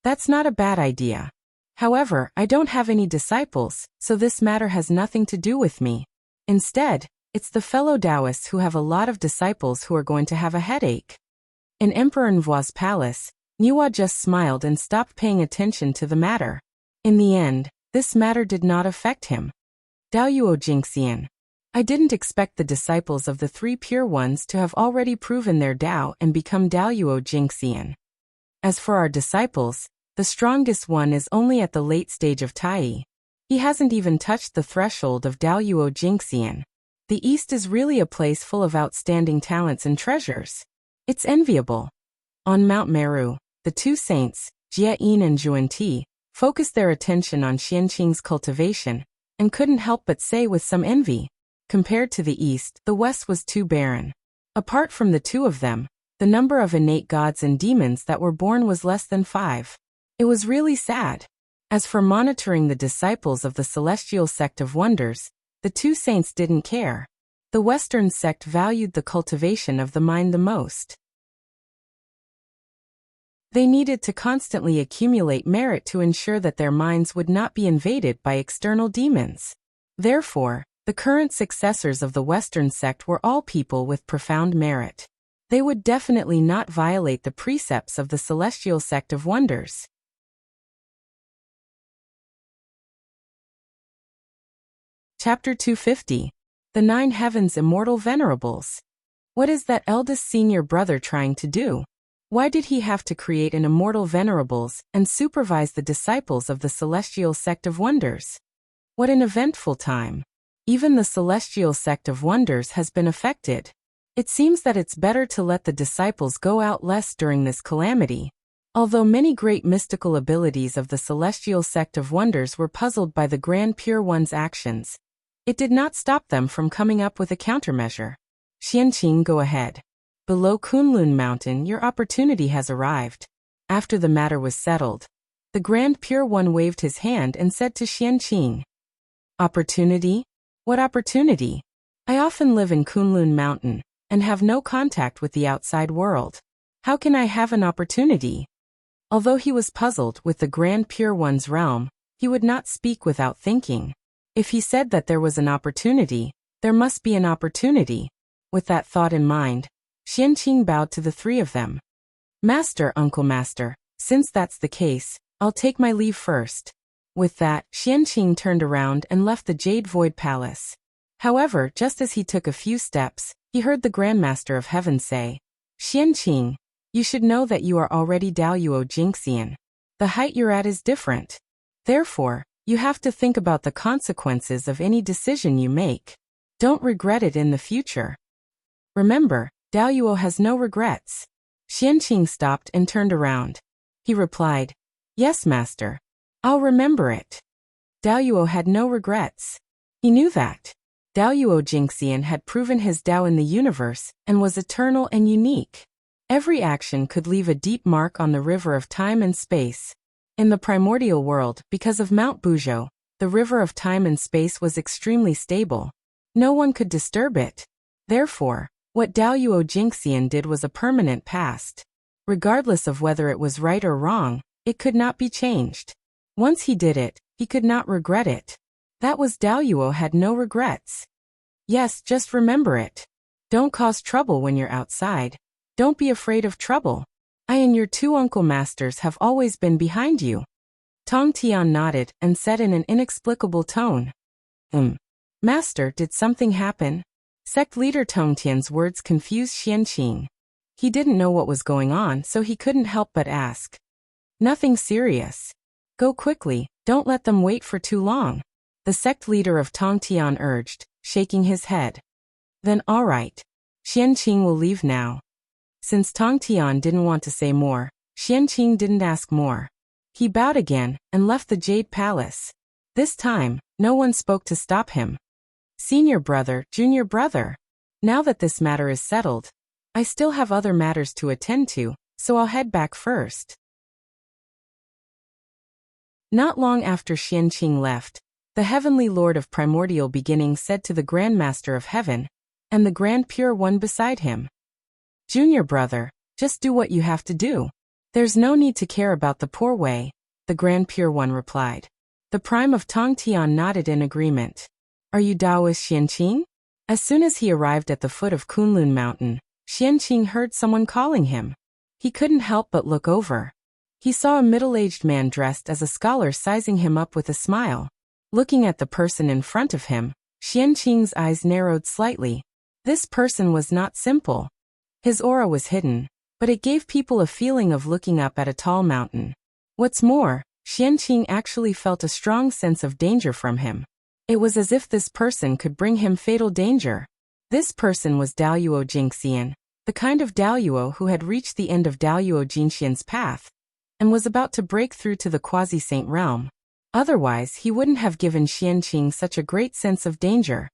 That's not a bad idea. However, I don't have any disciples, so this matter has nothing to do with me. Instead, it's the fellow Taoists who have a lot of disciples who are going to have a headache. In Emperor Nvua's palace, Niwa just smiled and stopped paying attention to the matter. In the end, this matter did not affect him. Daoyuo Jingxian. I didn't expect the disciples of the 3 pure ones to have already proven their Tao and become Daoyuo Jingxian. As for our disciples, the strongest one is only at the late stage of Tai. He hasn't even touched the threshold of Daoyuo Jingxian. The East is really a place full of outstanding talents and treasures. It's enviable. On Mount Meru, the 2 saints, Jie Yin and Zhuan-Ti, focused their attention on Xianqing's cultivation, and couldn't help but say with some envy, compared to the East, the West was too barren. Apart from the 2 of them, the number of innate gods and demons that were born was less than 5. It was really sad. As for monitoring the disciples of the celestial sect of wonders, the 2 saints didn't care. The Western sect valued the cultivation of the mind the most. They needed to constantly accumulate merit to ensure that their minds would not be invaded by external demons. Therefore, the current successors of the Western sect were all people with profound merit. They would definitely not violate the precepts of the celestial sect of wonders. Chapter 250. The 9 Heavens Immortal Venerables. What is that eldest senior brother trying to do? Why did he have to create an immortal venerables and supervise the disciples of the celestial sect of wonders? What an eventful time. Even the celestial sect of wonders has been affected. It seems that it's better to let the disciples go out less during this calamity. Although many great mystical abilities of the celestial sect of wonders were puzzled by the Grand Pure One's actions, it did not stop them from coming up with a countermeasure. Xianqing, go ahead. Below Kunlun Mountain, your opportunity has arrived. After the matter was settled, the Grand Pure One waved his hand and said to Xianqing, Opportunity? What opportunity? I often live in Kunlun Mountain and have no contact with the outside world. How can I have an opportunity? Although he was puzzled with the Grand Pure One's realm, he would not speak without thinking. If he said that there was an opportunity, there must be an opportunity. With that thought in mind, Xianqing bowed to the three of them. Master, Uncle Master, since that's the case, I'll take my leave first. With that, Xianqing turned around and left the Jade Void Palace. However, just as he took a few steps, he heard the Grandmaster of Heaven say, Xianqing, you should know that you are already Daoyuo Jingxian. The height you're at is different. Therefore, you have to think about the consequences of any decision you make. Don't regret it in the future. Remember, Daoyuo has no regrets. Xianqing stopped and turned around. He replied, Yes, Master. I'll remember it. Daoyuo had no regrets. He knew that Daoyuo Jingxian had proven his Dao in the universe and was eternal and unique. Every action could leave a deep mark on the river of time and space. In the primordial world, because of Mount Buzhou, the river of time and space was extremely stable. No one could disturb it. Therefore, what Daoyuo Jingxian did was a permanent past. Regardless of whether it was right or wrong, it could not be changed. Once he did it, he could not regret it. That was Daoyuo had no regrets. Yes, just remember it. Don't cause trouble when you're outside. Don't be afraid of trouble. I and your two uncle masters have always been behind you. Tong Tian nodded and said in an inexplicable tone. Master, did something happen? Sect leader Tong Tian's words confused Xianqing. He didn't know what was going on, so he couldn't help but ask. Nothing serious. Go quickly, don't let them wait for too long. The sect leader of Tong Tian urged, shaking his head. Then all right. Xianqing will leave now. Since Tong Tian didn't want to say more, Xianqing didn't ask more. He bowed again and left the Jade Palace. This time, no one spoke to stop him. Senior brother, junior brother. Now that this matter is settled, I still have other matters to attend to, so I'll head back first. Not long after Xianqing left, the Heavenly Lord of Primordial Beginning said to the Grandmaster of Heaven, and the Grand Pure One beside him, Junior brother, just do what you have to do. There's no need to care about the poor way, the Grand Pure One replied. The Prime of Tong Tian nodded in agreement. Are you Taoist Xianqing? As soon as he arrived at the foot of Kunlun Mountain, Xianqing heard someone calling him. He couldn't help but look over. He saw a middle-aged man dressed as a scholar sizing him up with a smile. Looking at the person in front of him, Xianqing's eyes narrowed slightly. This person was not simple. His aura was hidden, but it gave people a feeling of looking up at a tall mountain. What's more, Xianqing actually felt a strong sense of danger from him. It was as if this person could bring him fatal danger. This person was Daoyuo Jingxian, the kind of Daoyuo who had reached the end of Daoyuo Jingxian's path, and was about to break through to the quasi-saint realm. Otherwise, he wouldn't have given Xianqing such a great sense of danger.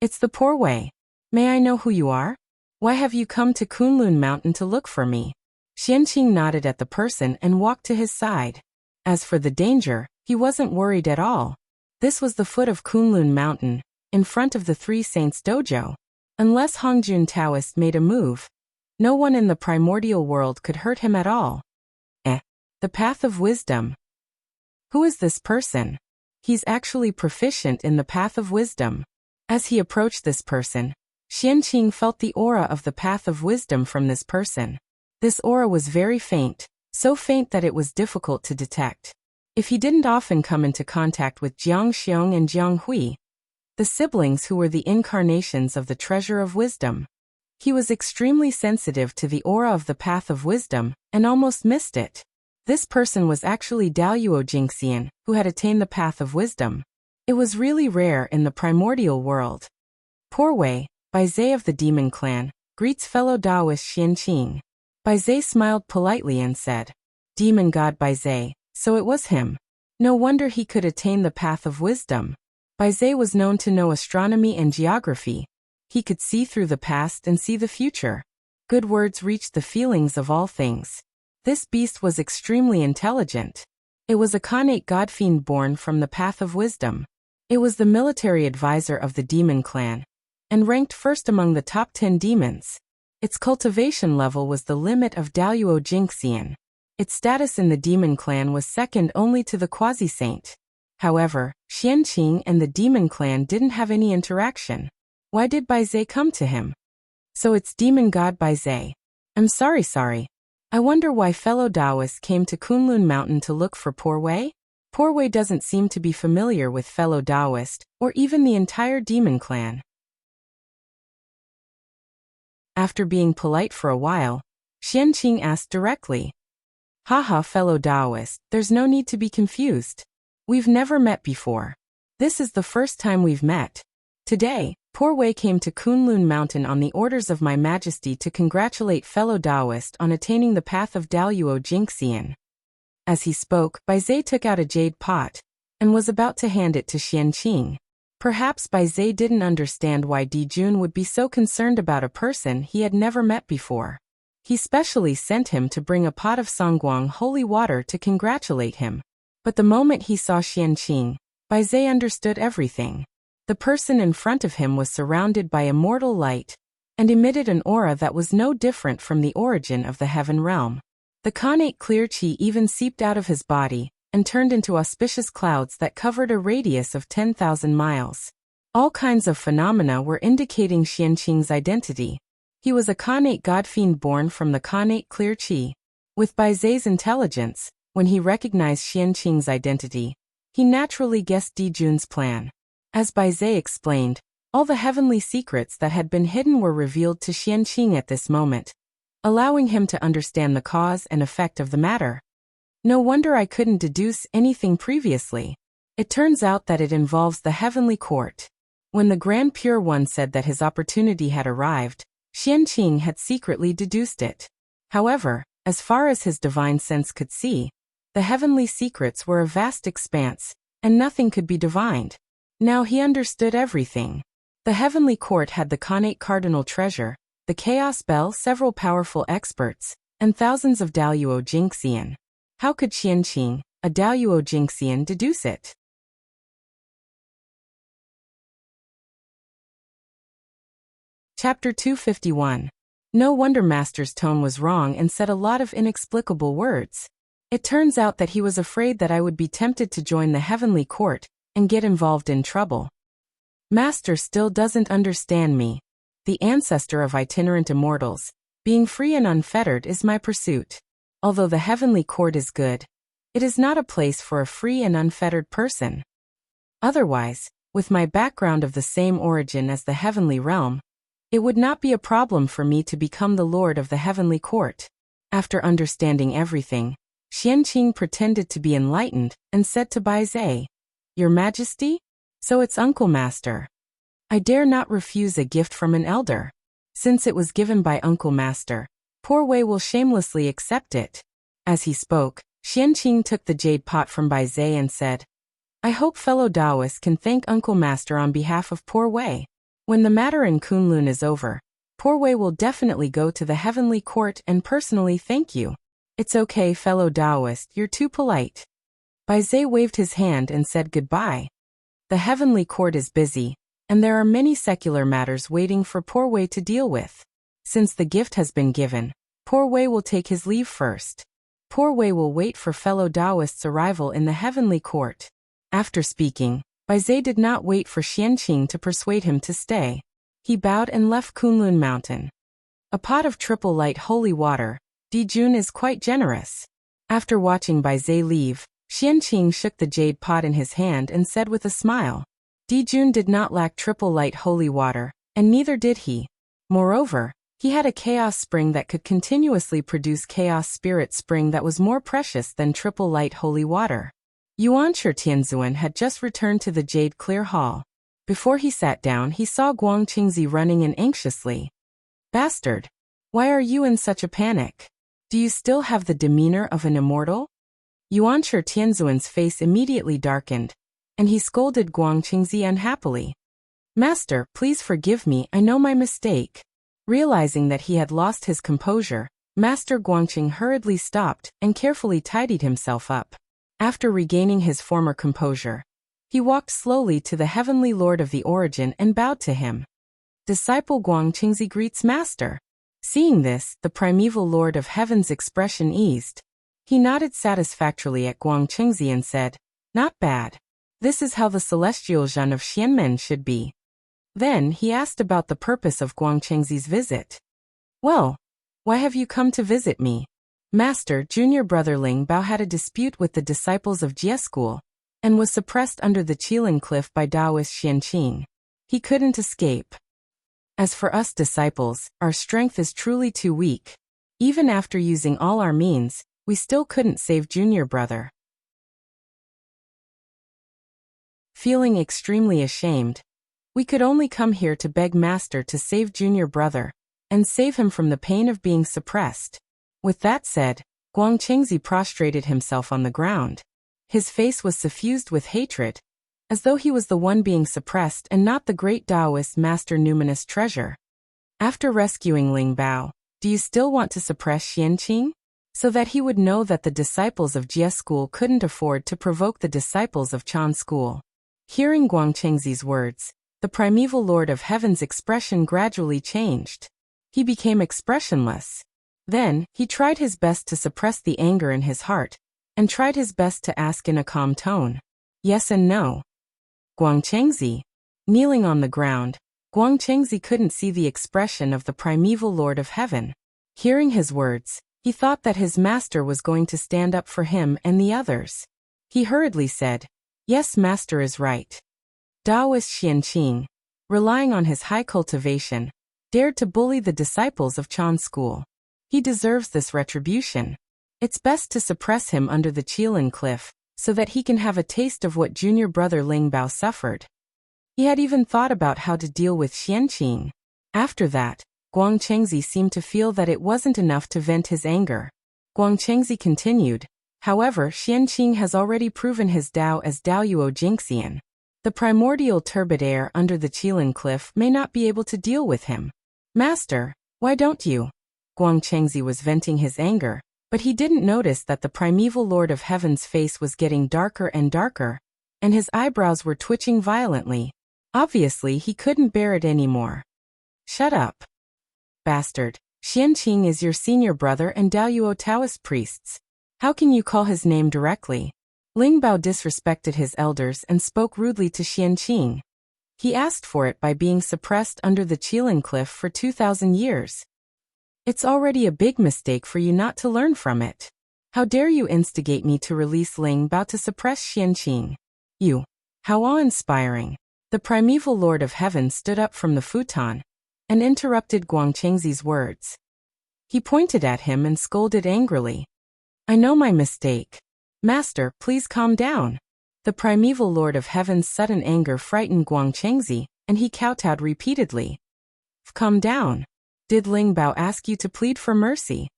It's the poor way. May I know who you are? Why have you come to Kunlun Mountain to look for me? Xianqing nodded at the person and walked to his side. As for the danger, he wasn't worried at all. This was the foot of Kunlun Mountain, in front of the Three Saints Dojo. Unless Hongjun Taoist made a move, no one in the primordial world could hurt him at all. The path of wisdom. Who is this person? He's actually proficient in the path of wisdom. As he approached this person, Xianqing felt the aura of the path of wisdom from this person. This aura was very faint, so faint that it was difficult to detect. If he didn't often come into contact with Jiang Xiong and Jiang Hui, the siblings who were the incarnations of the treasure of wisdom, he was extremely sensitive to the aura of the path of wisdom and almost missed it. This person was actually Daoyuo Jingxian, who had attained the path of wisdom. It was really rare in the primordial world. Poor Wei, Bai Zhe of the Demon Clan, greets fellow Taoist Xianqing. Bai Zhe smiled politely and said, Demon god Baizé, so it was him. No wonder he could attain the path of wisdom. Baizé was known to know astronomy and geography. He could see through the past and see the future. Good words reached the feelings of all things. This beast was extremely intelligent. It was a Khanate godfiend born from the path of wisdom. It was the military advisor of the demon clan, and ranked first among the top 10 demons. Its cultivation level was the limit of Daluo Jingxian. Its status in the demon clan was second only to the quasi-saint. However, Xianqing and the demon clan didn't have any interaction. Why did Baizé come to him? So it's demon god Baizé. I'm sorry. I wonder why fellow Taoists came to Kunlun Mountain to look for Poor Wei? Poor Wei doesn't seem to be familiar with fellow Taoist, or even the entire demon clan. After being polite for a while, Xianqing asked directly. Haha, fellow Taoist, there's no need to be confused. We've never met before. This is the first time we've met. Today, Poor Wei came to Kunlun Mountain on the orders of My Majesty to congratulate fellow Taoist on attaining the path of Daluo Jingxian. As he spoke, Baizé took out a jade pot, and was about to hand it to Xianqing. Perhaps Baizé didn't understand why Dijun would be so concerned about a person he had never met before. He specially sent him to bring a pot of Songguang holy water to congratulate him. But the moment he saw Xianqing, Baizé understood everything. The person in front of him was surrounded by immortal light, and emitted an aura that was no different from the origin of the heaven realm. The Khanate clear qi even seeped out of his body, and turned into auspicious clouds that covered a radius of 10,000 miles. All kinds of phenomena were indicating Xianqing's identity. He was a Khanate godfiend born from the Khanate clear qi. With Baizé's intelligence, when he recognized Xianqing's identity, he naturally guessed Dijun's plan. As Baizé explained, all the heavenly secrets that had been hidden were revealed to Xianqing at this moment, allowing him to understand the cause and effect of the matter. No wonder I couldn't deduce anything previously. It turns out that it involves the heavenly court. When the Grand Pure One said that his opportunity had arrived, Xianqing had secretly deduced it. However, as far as his divine sense could see, the heavenly secrets were a vast expanse, and nothing could be divined. Now he understood everything. The heavenly court had the Khanate cardinal treasure, the chaos bell, several powerful experts, and thousands of Daluo Jingxian. How could Xianqing, a Daluo Jingxian, deduce it? Chapter 251. No wonder Master's tone was wrong and said a lot of inexplicable words. It turns out that he was afraid that I would be tempted to join the heavenly court and get involved in trouble. Master still doesn't understand me. The ancestor of itinerant immortals, being free and unfettered is my pursuit. Although the heavenly court is good, it is not a place for a free and unfettered person. Otherwise, with my background of the same origin as the heavenly realm, it would not be a problem for me to become the lord of the heavenly court. After understanding everything, Xianqing pretended to be enlightened and said to Baizé, Your Majesty? So it's Uncle Master. I dare not refuse a gift from an elder. Since it was given by Uncle Master, Poor Wei will shamelessly accept it. As he spoke, Xianqing took the jade pot from Baizé and said, I hope fellow Taoists can thank Uncle Master on behalf of Poor Wei. When the matter in Kunlun is over, Poor Wei will definitely go to the heavenly court and personally thank you. It's okay, fellow Taoist, you're too polite. Baizé waved his hand and said goodbye. The heavenly court is busy, and there are many secular matters waiting for Poor Wei to deal with. Since the gift has been given, Poor Wei will take his leave first. Poor Wei will wait for fellow Taoists' arrival in the heavenly court. After speaking, Baizé did not wait for Xianqing to persuade him to stay. He bowed and left Kunlun Mountain. A pot of triple light holy water, Dijun is quite generous. After watching Baizé leave, Xianqing shook the jade pot in his hand and said with a smile, Dijun did not lack triple light holy water, and neither did he. Moreover, he had a chaos spring that could continuously produce chaos spirit spring that was more precious than triple light holy water. Yuanshi Tianzuan had just returned to the Jade Clear Hall. Before he sat down, he saw Guang Qingzi running in anxiously. Bastard! Why are you in such a panic? Do you still have the demeanor of an immortal? Yuanshi Tianzuan's face immediately darkened, and he scolded Guang Qingzi unhappily. Master, please forgive me, I know my mistake. Realizing that he had lost his composure, Master Guangqing hurriedly stopped and carefully tidied himself up. After regaining his former composure, he walked slowly to the Heavenly Lord of the Origin and bowed to him. Disciple Guang Qingzi greets Master. Seeing this, the primeval Lord of Heaven's expression eased. He nodded satisfactorily at Guang Qingzi and said, "Not bad. This is how the celestial Zhen of Xianmen should be." Then he asked about the purpose of Guang Qingzi's visit. "Well, why have you come to visit me?" Master, junior brother Ling Bao had a dispute with the disciples of Jie school, and was suppressed under the Qilin cliff by Taoist Xianqing. He couldn't escape. As for us disciples, our strength is truly too weak. Even after using all our means, we still couldn't save junior brother. Feeling extremely ashamed, we could only come here to beg Master to save junior brother, and save him from the pain of being suppressed. With that said, Guang Qingzi prostrated himself on the ground. His face was suffused with hatred, as though he was the one being suppressed and not the great Taoist Master Numinous Treasure. After rescuing Ling Bao, do you still want to suppress Xianqing? So that he would know that the disciples of Jie school couldn't afford to provoke the disciples of Chan school. Hearing Guang Qingzi's words, the primeval Lord of Heaven's expression gradually changed. He became expressionless. Then, he tried his best to suppress the anger in his heart, and tried his best to ask in a calm tone. Yes and no. Guang Qingzi. Kneeling on the ground, Guang Qingzi couldn't see the expression of the primeval Lord of Heaven. Hearing his words, he thought that his master was going to stand up for him and the others. He hurriedly said, "Yes, Master is right." Taoist Xianqing, relying on his high cultivation, dared to bully the disciples of Chan school. He deserves this retribution. It's best to suppress him under the Qilin cliff, so that he can have a taste of what junior brother Ling Bao suffered. He had even thought about how to deal with Xianqing. After that, Guang Qingzi seemed to feel that it wasn't enough to vent his anger. Guang Qingzi continued, "However, Xianqing has already proven his Dao as Daoyuo Jingxian. The primordial turbid air under the Qilin cliff may not be able to deal with him. Master, why don't you?" Guang Qingzi was venting his anger, but he didn't notice that the primeval Lord of Heaven's face was getting darker and darker, and his eyebrows were twitching violently. Obviously, he couldn't bear it anymore. "Shut up, bastard. Xianqing is your senior brother and Daoyuo Taoist priests. How can you call his name directly?" Ling Bao disrespected his elders and spoke rudely to Xianqing. He asked for it by being suppressed under the Qilin cliff for 2,000 years. It's already a big mistake for you not to learn from it. How dare you instigate me to release Ling Bao to suppress Xianqing? You. How awe-inspiring. The primeval Lord of Heaven stood up from the futon and interrupted Guang Qingzi's words. He pointed at him and scolded angrily. "I know my mistake. Master, please calm down." The primeval Lord of Heaven's sudden anger frightened Guang Qingzi, and he kowtowed repeatedly. "Calm down. Did Ling Bao ask you to plead for mercy?"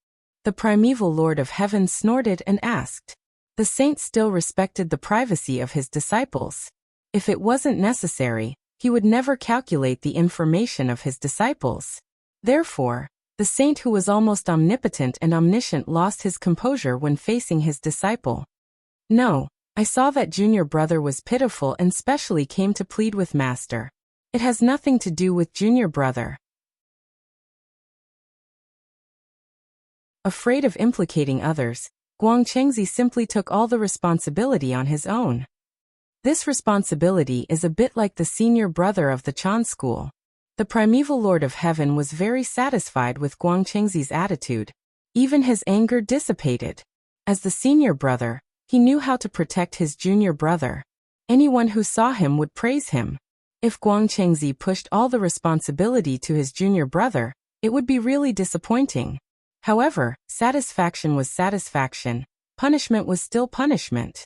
The primeval Lord of Heaven snorted and asked. The saint still respected the privacy of his disciples. If it wasn't necessary, he would never calculate the information of his disciples. Therefore, the saint who was almost omnipotent and omniscient lost his composure when facing his disciple. "No, I saw that junior brother was pitiful and specially came to plead with Master. It has nothing to do with junior brother." Afraid of implicating others, Guang Qingzi simply took all the responsibility on his own. This responsibility is a bit like the senior brother of the Chan school. The primeval Lord of Heaven was very satisfied with Guang Qingzi's attitude. Even his anger dissipated. As the senior brother, he knew how to protect his junior brother. Anyone who saw him would praise him. If Guang Qingzi pushed all the responsibility to his junior brother, it would be really disappointing. However, satisfaction was satisfaction, punishment was still punishment.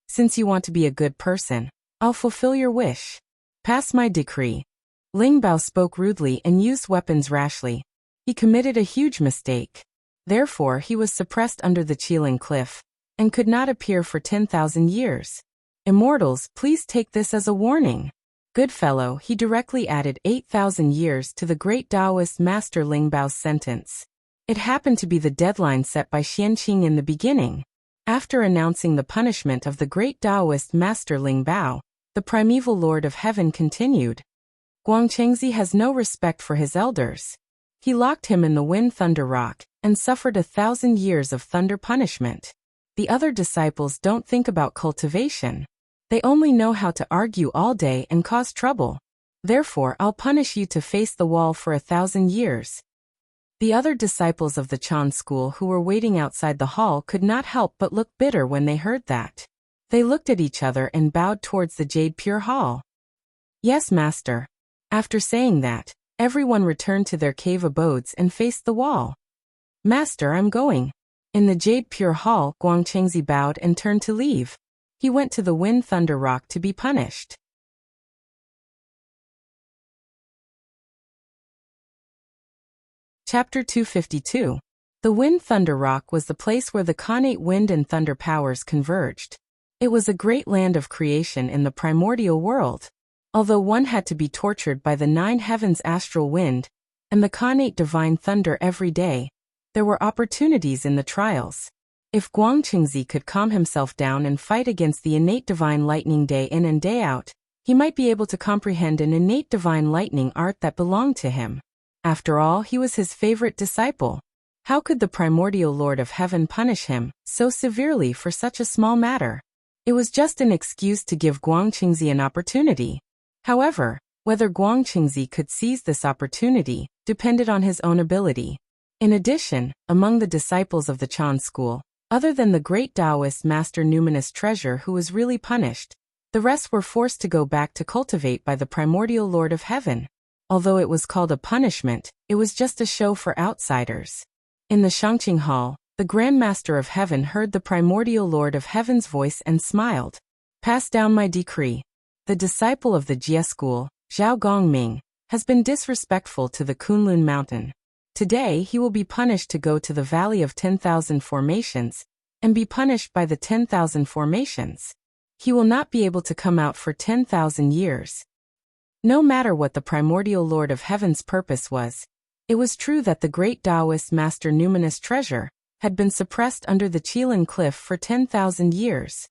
"Since you want to be a good person, I'll fulfill your wish. Pass my decree." Ling Bao spoke rudely and used weapons rashly. He committed a huge mistake. Therefore he was suppressed under the Qilin cliff, and could not appear for 10,000 years. Immortals, please take this as a warning. Goodfellow, he directly added 8,000 years to the great Taoist master Ling Bao's sentence. It happened to be the deadline set by Xianqing in the beginning. After announcing the punishment of the great Taoist master Ling Bao, the primeval Lord of Heaven continued. Guangchengzi has no respect for his elders. He locked him in the Wind Thunder Rock, and suffered 1,000 years of thunder punishment. The other disciples don't think about cultivation. They only know how to argue all day and cause trouble. Therefore I'll punish you to face the wall for 1,000 years. The other disciples of the Chan school who were waiting outside the hall could not help but look bitter when they heard that. They looked at each other and bowed towards the Jade Pure Hall. Yes, master. After saying that, everyone returned to their cave abodes and faced the wall. Master, I'm going. In the Jade Pure Hall, Guangchengzi bowed and turned to leave. He went to the Wind Thunder Rock to be punished. Chapter 252. The Wind Thunder Rock was the place where the Khanate wind and thunder powers converged. It was a great land of creation in the primordial world. Although one had to be tortured by the 9 heavens astral wind and the Khanate divine thunder every day, there were opportunities in the trials. If Guangchengzi could calm himself down and fight against the innate divine lightning day in and day out, he might be able to comprehend an innate divine lightning art that belonged to him. After all, he was his favorite disciple. How could the primordial Lord of Heaven punish him so severely for such a small matter? It was just an excuse to give Guangchengzi an opportunity. However, whether Guangchengzi could seize this opportunity depended on his own ability. In addition, among the disciples of the Chan school, other than the great Taoist master Numinous Treasure who was really punished, the rest were forced to go back to cultivate by the primordial Lord of Heaven. Although it was called a punishment, it was just a show for outsiders. In the Shangqing Hall, the Grand Master of Heaven heard the primordial Lord of Heaven's voice and smiled. Pass down my decree. The disciple of the Jie school, Zhao Gongming, has been disrespectful to the Kunlun Mountain. Today he will be punished to go to the Valley of 10,000 Formations, and be punished by the 10,000 Formations. He will not be able to come out for 10,000 years. No matter what the primordial Lord of Heaven's purpose was, it was true that the great Taoist master Numinous Treasure had been suppressed under the Qilin cliff for 10,000 years.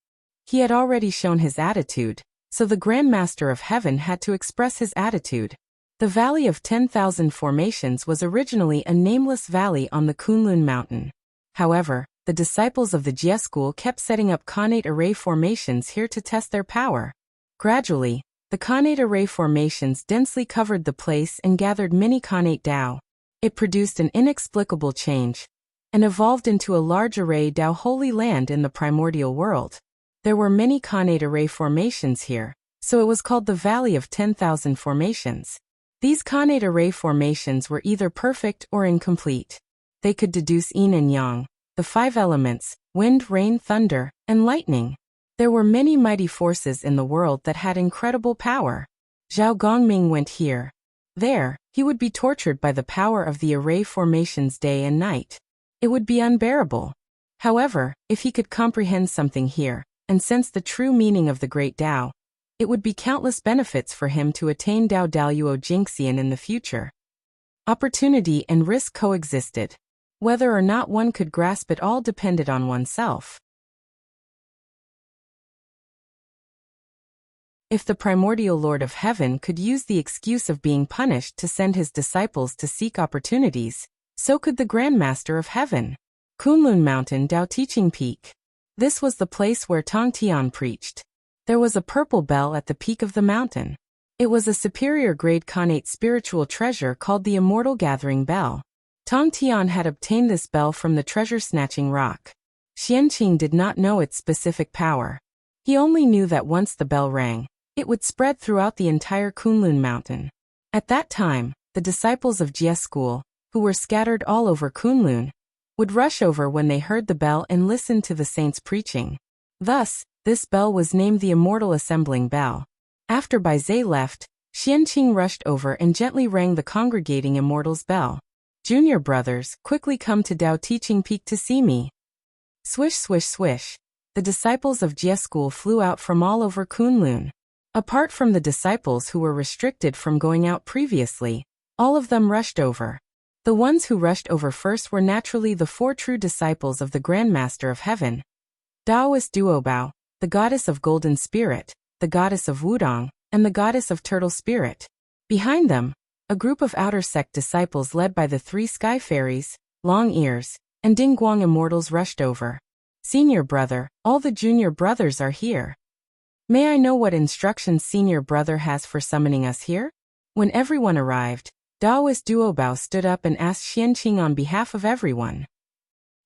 He had already shown his attitude, so the Grand Master of Heaven had to express his attitude. The Valley of 10,000 Formations was originally a nameless valley on the Kunlun Mountain. However, the disciples of the Jie school kept setting up Khanate array formations here to test their power. Gradually, the Khanate array formations densely covered the place and gathered many Khanate Dao. It produced an inexplicable change, and evolved into a large array Dao holy land in the primordial world. There were many Khanate array formations here, so it was called the Valley of 10,000 Formations. These Khanate array formations were either perfect or incomplete. They could deduce yin and yang, the 5 elements, wind, rain, thunder, and lightning. There were many mighty forces in the world that had incredible power. Zhao Gongming went here. There, he would be tortured by the power of the array formations day and night. It would be unbearable. However, if he could comprehend something here, and sense the true meaning of the great Tao, it would be countless benefits for him to attain Dao Daluo Jingxian in the future. Opportunity and risk coexisted. Whether or not one could grasp it all depended on oneself. If the primordial Lord of Heaven could use the excuse of being punished to send his disciples to seek opportunities, so could the Grand Master of Heaven. Kunlun Mountain Dao Teaching Peak. This was the place where Tong Tian preached. There was a purple bell at the peak of the mountain. It was a superior grade Khanate spiritual treasure called the Immortal Gathering Bell. Tong Tian had obtained this bell from the treasure-snatching rock. Xianqing did not know its specific power. He only knew that once the bell rang, it would spread throughout the entire Kunlun Mountain. At that time, the disciples of Jie school, who were scattered all over Kunlun, would rush over when they heard the bell and listen to the saints preaching. Thus, this bell was named the Immortal Assembling Bell. After Bai Zhe left, Xianqing rushed over and gently rang the congregating immortals' bell. Junior brothers, quickly come to Dao Teaching Peak to see me. Swish, swish, swish. The disciples of Jie school flew out from all over Kunlun. Apart from the disciples who were restricted from going out previously, all of them rushed over. The ones who rushed over first were naturally the 4 true disciples of the Grandmaster of Heaven. Taoist Duobao, the goddess of Golden Spirit, the goddess of Wudong, and the goddess of Turtle Spirit. Behind them, a group of outer sect disciples led by the 3 sky fairies, Long Ears, and Dingguang immortals rushed over. Senior brother, all the junior brothers are here. May I know what instructions senior brother has for summoning us here? When everyone arrived, Taoist Duobao stood up and asked Xianqing on behalf of everyone.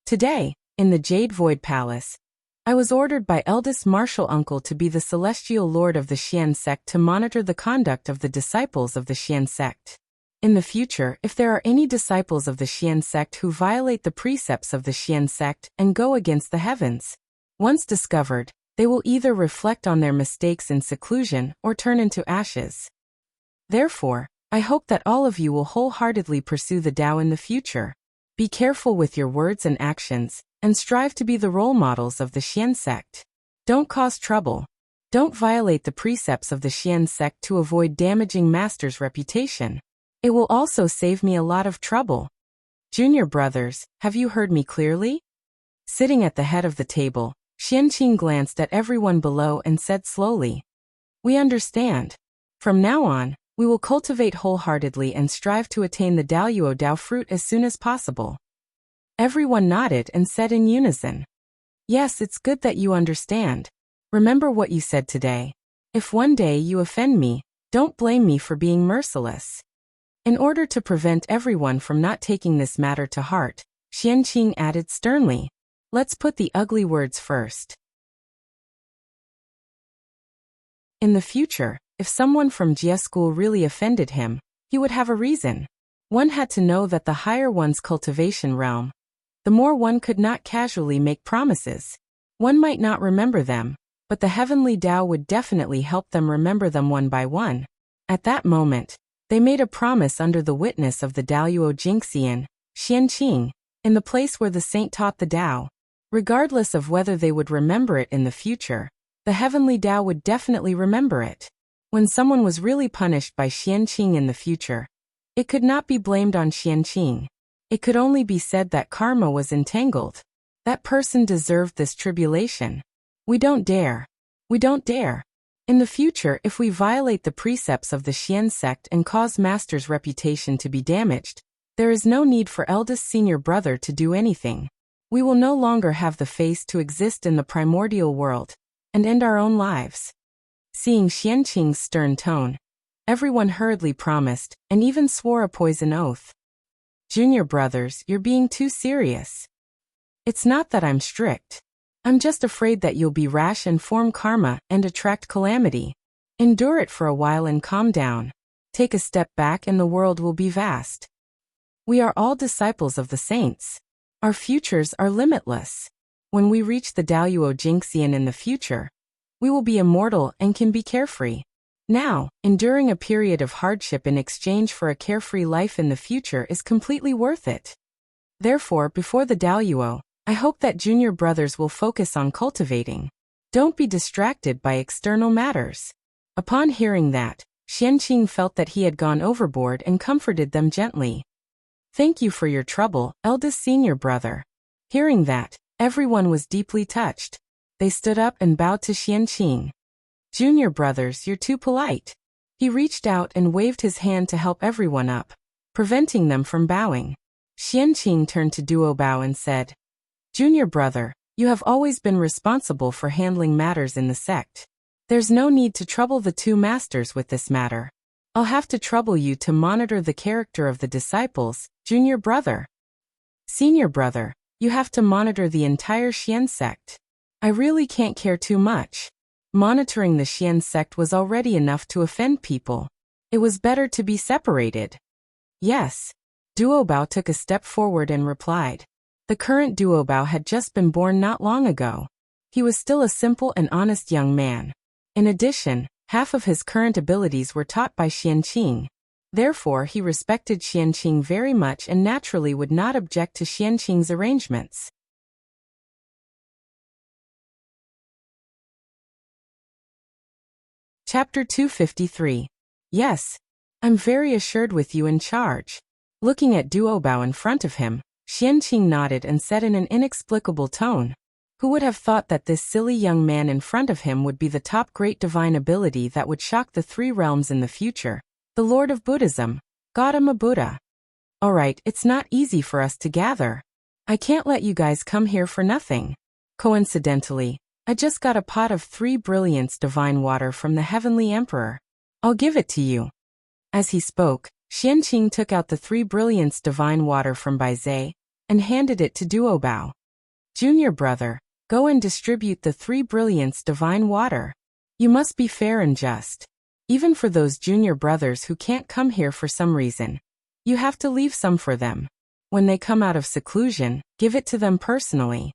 Today, in the Jade Void Palace, I was ordered by eldest martial uncle to be the celestial lord of the Xian sect to monitor the conduct of the disciples of the Xian sect. In the future, if there are any disciples of the Xian sect who violate the precepts of the Xian sect and go against the heavens, once discovered, they will either reflect on their mistakes in seclusion or turn into ashes. Therefore, I hope that all of you will wholeheartedly pursue the Tao in the future. Be careful with your words and actions, and strive to be the role models of the Xian sect. Don't cause trouble. Don't violate the precepts of the Xian sect to avoid damaging Master's reputation. It will also save me a lot of trouble. Junior brothers, have you heard me clearly? Sitting at the head of the table, Xianqing glanced at everyone below and said slowly, "We understand. From now on, we will cultivate wholeheartedly and strive to attain the Daoyuo Dao fruit as soon as possible." Everyone nodded and said in unison, "Yes, it's good that you understand. Remember what you said today. If one day you offend me, don't blame me for being merciless." In order to prevent everyone from not taking this matter to heart, Xianqing added sternly, "Let's put the ugly words first. In the future, if someone from Jie school really offended him, he would have a reason. One had to know that the higher one's cultivation realm, the more one could not casually make promises. One might not remember them, but the heavenly Tao would definitely help them remember them one by one. At that moment, they made a promise under the witness of the Daoyuo Jingxian, Xianqing, in the place where the saint taught the Tao. Regardless of whether they would remember it in the future, the heavenly Tao would definitely remember it. When someone was really punished by Xianqing in the future, it could not be blamed on Xianqing. It could only be said that karma was entangled. That person deserved this tribulation. We don't dare. We don't dare. In the future, if we violate the precepts of the Xian sect and cause Master's reputation to be damaged, there is no need for eldest senior brother to do anything. We will no longer have the face to exist in the primordial world, and end our own lives. Seeing Xianqing's stern tone, everyone hurriedly promised, and even swore a poison oath. Junior brothers, you're being too serious. It's not that I'm strict. I'm just afraid that you'll be rash and form karma and attract calamity. Endure it for a while and calm down. Take a step back and the world will be vast. We are all disciples of the saints. Our futures are limitless. When we reach the Daoyuo Jingxian in the future, we will be immortal and can be carefree. Now, enduring a period of hardship in exchange for a carefree life in the future is completely worth it. Therefore, before the Daoyuo, I hope that junior brothers will focus on cultivating. Don't be distracted by external matters. Upon hearing that, Xianqing felt that he had gone overboard and comforted them gently. Thank you for your trouble, eldest senior brother. Hearing that, everyone was deeply touched. They stood up and bowed to Xianqing. Junior brothers, you're too polite. He reached out and waved his hand to help everyone up, preventing them from bowing. Xianqing turned to Duobao and said, Junior brother, you have always been responsible for handling matters in the sect. There's no need to trouble the 2 masters with this matter. I'll have to trouble you to monitor the character of the disciples, junior brother. Senior brother, you have to monitor the entire Xian sect. I really can't care too much. Monitoring the Xian sect was already enough to offend people. It was better to be separated. Yes. Duobao took a step forward and replied. The current Duobao had just been born not long ago. He was still a simple and honest young man. In addition, half of his current abilities were taught by Xianqing. Therefore, he respected Xianqing very much and naturally would not object to Xianqing's arrangements. Chapter 253. Yes, I'm very assured with you in charge. Looking at Duobao in front of him, Xianqing nodded and said in an inexplicable tone, "Who would have thought that this silly young man in front of him would be the top great divine ability that would shock the three realms in the future? The Lord of Buddhism, Gautama Buddha. Alright, it's not easy for us to gather. I can't let you guys come here for nothing. Coincidentally, I just got a pot of 3 brilliance divine water from the Heavenly Emperor. I'll give it to you." As he spoke, Xianqing took out the 3 brilliance divine water from Baizhe and handed it to Duobao. "Junior brother, go and distribute the 3 brilliance divine water. You must be fair and just. Even for those junior brothers who can't come here for some reason, you have to leave some for them. When they come out of seclusion, give it to them personally.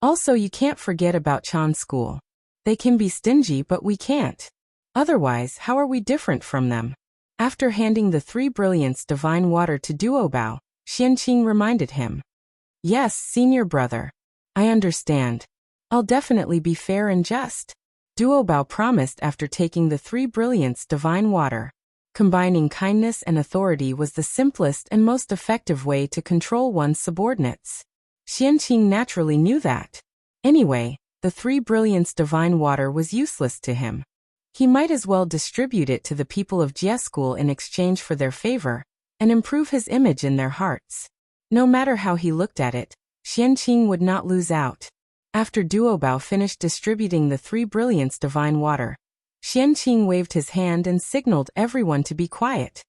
Also, you can't forget about Chan School. They can be stingy, but we can't. Otherwise, how are we different from them?" After handing the 3 brilliance divine water to Duobao, Xianqing reminded him, "Yes, senior brother. I understand. I'll definitely be fair and just." Duobao promised after taking the 3 brilliance divine water. Combining kindness and authority was the simplest and most effective way to control one's subordinates. Xianqing naturally knew that. Anyway, the 3 brilliance divine water was useless to him. He might as well distribute it to the people of Jie School in exchange for their favor, and improve his image in their hearts. No matter how he looked at it, Xianqing would not lose out. After Duobao finished distributing the 3 brilliance divine water, Xianqing waved his hand and signaled everyone to be quiet.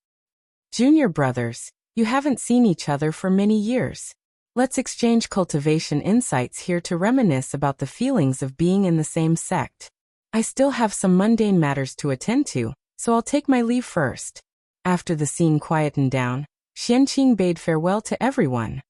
"Junior brothers, you haven't seen each other for many years. Let's exchange cultivation insights here to reminisce about the feelings of being in the same sect. I still have some mundane matters to attend to, so I'll take my leave first." After the scene quietened down, Xianqing bade farewell to everyone.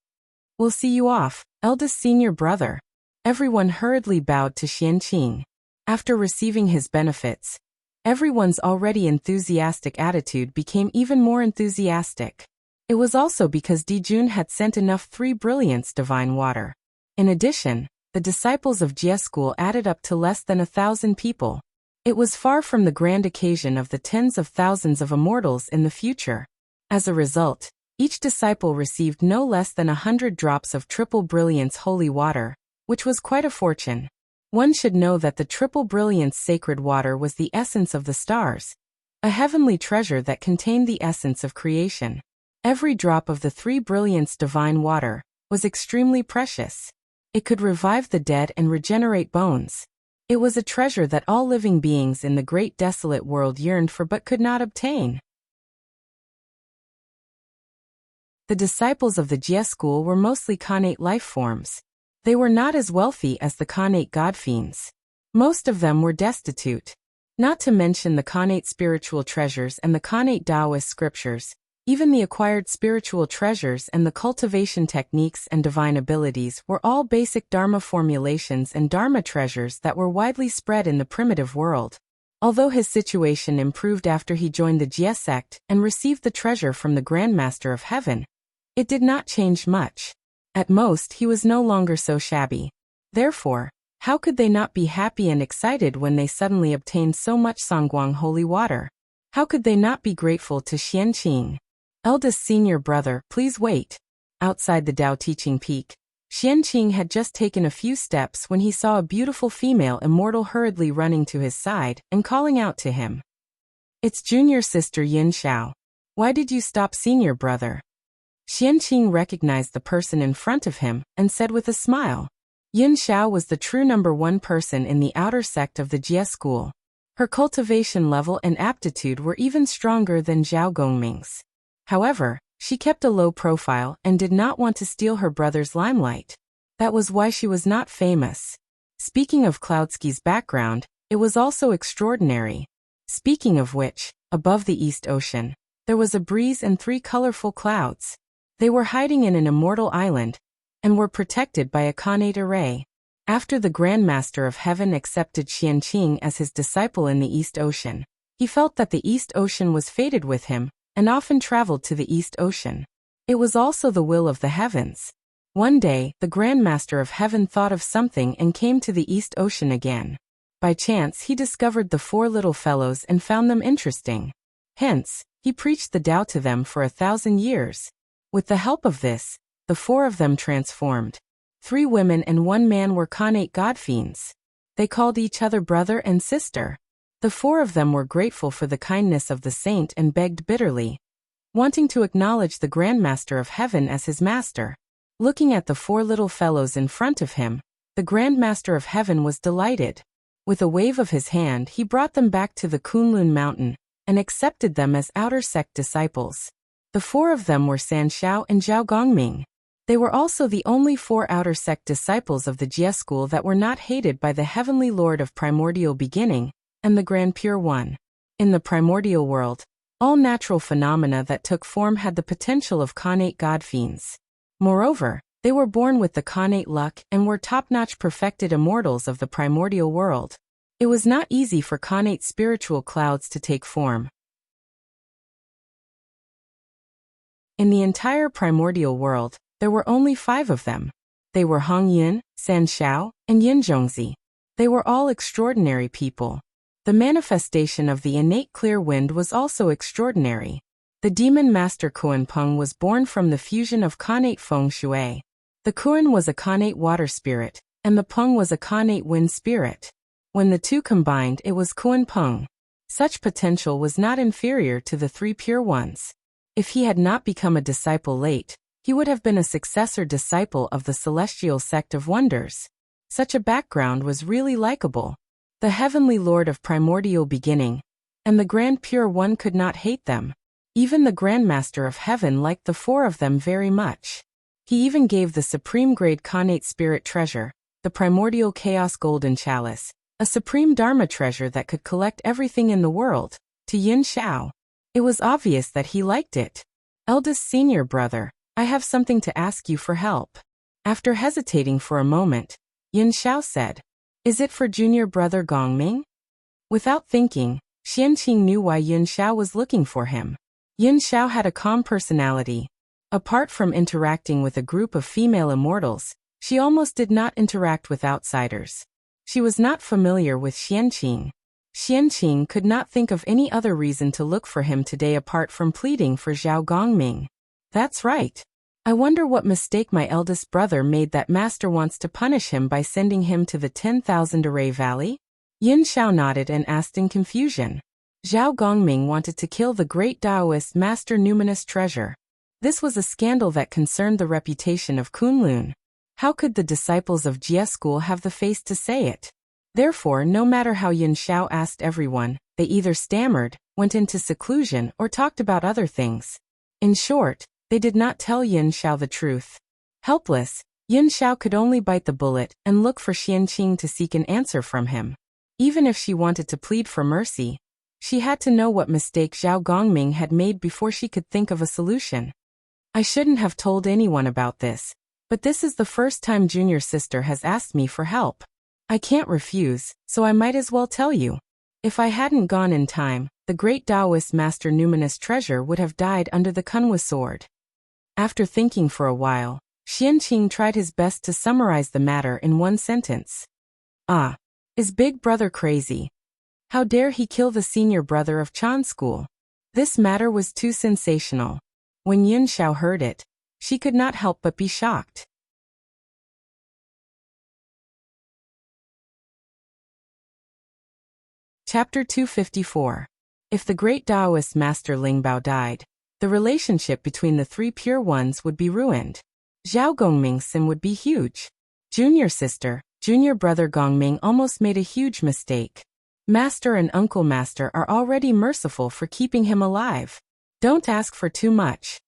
"We'll see you off, eldest senior brother." Everyone hurriedly bowed to Xianqing. After receiving his benefits, everyone's already enthusiastic attitude became even more enthusiastic. It was also because Dijun had sent enough 3 brilliance divine water. In addition, the disciples of Jie School added up to less than 1,000 people. It was far from the grand occasion of the tens of thousands of immortals in the future. As a result, each disciple received no less than 100 drops of triple brilliance holy water, which was quite a fortune. One should know that the triple brilliance sacred water was the essence of the stars, a heavenly treasure that contained the essence of creation. Every drop of the 3 brilliance divine water was extremely precious. It could revive the dead and regenerate bones. It was a treasure that all living beings in the great desolate world yearned for but could not obtain. The disciples of the Jie School were mostly Khanate life forms. They were not as wealthy as the Khanate god fiends. Most of them were destitute. Not to mention the Khanate spiritual treasures and the Khanate Taoist scriptures, even the acquired spiritual treasures and the cultivation techniques and divine abilities were all basic Dharma formulations and Dharma treasures that were widely spread in the primitive world. Although his situation improved after he joined the Jie sect and received the treasure from the Grand Master of Heaven, it did not change much. At most, he was no longer so shabby. Therefore, how could they not be happy and excited when they suddenly obtained so much Sangguang holy water? How could they not be grateful to Xianqing? "Eldest senior brother, please wait." Outside the Tao Teaching Peak, Xianqing had just taken a few steps when he saw a beautiful female immortal hurriedly running to his side and calling out to him. "It's junior sister Yin Xiao. Why did you stop, senior brother?" Xianqing recognized the person in front of him and said with a smile. Yin Xiao was the true #1 person in the outer sect of the Jie School. Her cultivation level and aptitude were even stronger than Zhao Gongming's. However, she kept a low profile and did not want to steal her brother's limelight. That was why she was not famous. Speaking of Cloudsky's background, it was also extraordinary. Speaking of which, above the East Ocean, there was a breeze and 3 colorful clouds. They were hiding in an immortal island, and were protected by a Khanate array. After the Grand Master of Heaven accepted Xianqing as his disciple in the East Ocean, he felt that the East Ocean was fated with him, and often traveled to the East Ocean. It was also the will of the heavens. One day, the Grand Master of Heaven thought of something and came to the East Ocean again. By chance, he discovered the four little fellows and found them interesting. Hence, he preached the Tao to them for 1,000 years. With the help of this, the four of them transformed. 3 women and 1 man were Khanate god-fiends. They called each other brother and sister. The 4 of them were grateful for the kindness of the saint and begged bitterly, wanting to acknowledge the Grand Master of Heaven as his master. Looking at the 4 little fellows in front of him, the Grand Master of Heaven was delighted. With a wave of his hand, he brought them back to the Kunlun mountain and accepted them as outer sect disciples. The 4 of them were San Shao and Zhao Gongming. They were also the only 4 outer sect disciples of the Jie school that were not hated by the Heavenly Lord of Primordial Beginning and the Grand Pure One. In the primordial world, all natural phenomena that took form had the potential of Khanate god-fiends. Moreover, they were born with the Khanate luck and were top-notch perfected immortals of the primordial world. It was not easy for Khanate spiritual clouds to take form. In the entire primordial world, there were only 5 of them. They were Hong Yin, San Shao, and Yin Zhongzi. They were all extraordinary people. The manifestation of the innate clear wind was also extraordinary. The demon master Kuan Peng was born from the fusion of Khanate Feng Shui. The Kuan was a Khanate water spirit, and the Peng was a Khanate wind spirit. When the two combined, it was Kuan Peng. Such potential was not inferior to the 3 pure ones. If he had not become a disciple late, he would have been a successor disciple of the celestial sect of wonders. Such a background was really likable. The Heavenly Lord of Primordial Beginning and the Grand Pure One could not hate them. Even the Grand Master of Heaven liked the 4 of them very much. He even gave the supreme grade Khanate spirit treasure, the Primordial Chaos Golden Chalice, a supreme Dharma treasure that could collect everything in the world, to Yin Shao. It was obvious that he liked it. Eldest senior brother, I have something to ask you for help. After hesitating for a moment, Yin Shao said, Is it for junior brother Gongming? Without thinking, Xianqing knew why Yin Shao was looking for him. Yin Shao had a calm personality. Apart from interacting with a group of female immortals, she almost did not interact with outsiders. She was not familiar with Xianqing. Xianqing could not think of any other reason to look for him today apart from pleading for Zhao Gongming. That's right. I wonder what mistake my eldest brother made that master wants to punish him by sending him to the 10,000 Array Valley? Yin Shao nodded and asked in confusion. Zhao Gongming wanted to kill the great Taoist Master Numinous Treasure. This was a scandal that concerned the reputation of Kunlun. How could the disciples of Jie school have the face to say it? Therefore, no matter how Yin Shao asked everyone, they either stammered, went into seclusion, or talked about other things. In short, they did not tell Yin Shao the truth. Helpless, Yin Shao could only bite the bullet and look for Xianqing to seek an answer from him. Even if she wanted to plead for mercy, she had to know what mistake Zhao Gongming had made before she could think of a solution. I shouldn't have told anyone about this, but this is the first time junior sister has asked me for help. I can't refuse, so I might as well tell you. If I hadn't gone in time, the great Taoist Master Numinous Treasure would have died under the Kunwa sword. After thinking for a while, Xianqing tried his best to summarize the matter in one sentence. Is Big Brother crazy? How dare he kill the senior brother of Chan School? This matter was too sensational. When Yin Shao heard it, she could not help but be shocked. Chapter 254. If the great Taoist Master Lingbao died, the relationship between the 3 pure ones would be ruined. Zhao Gongming's sin would be huge. Junior sister, junior brother Gongming almost made a huge mistake. Master and Uncle Master are already merciful for keeping him alive. Don't ask for too much.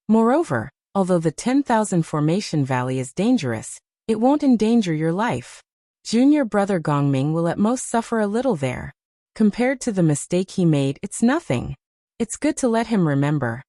Moreover, although the 10,000 Formation Valley is dangerous, it won't endanger your life. Junior brother Gongming will at most suffer a little there. Compared to the mistake he made, it's nothing. It's good to let him remember.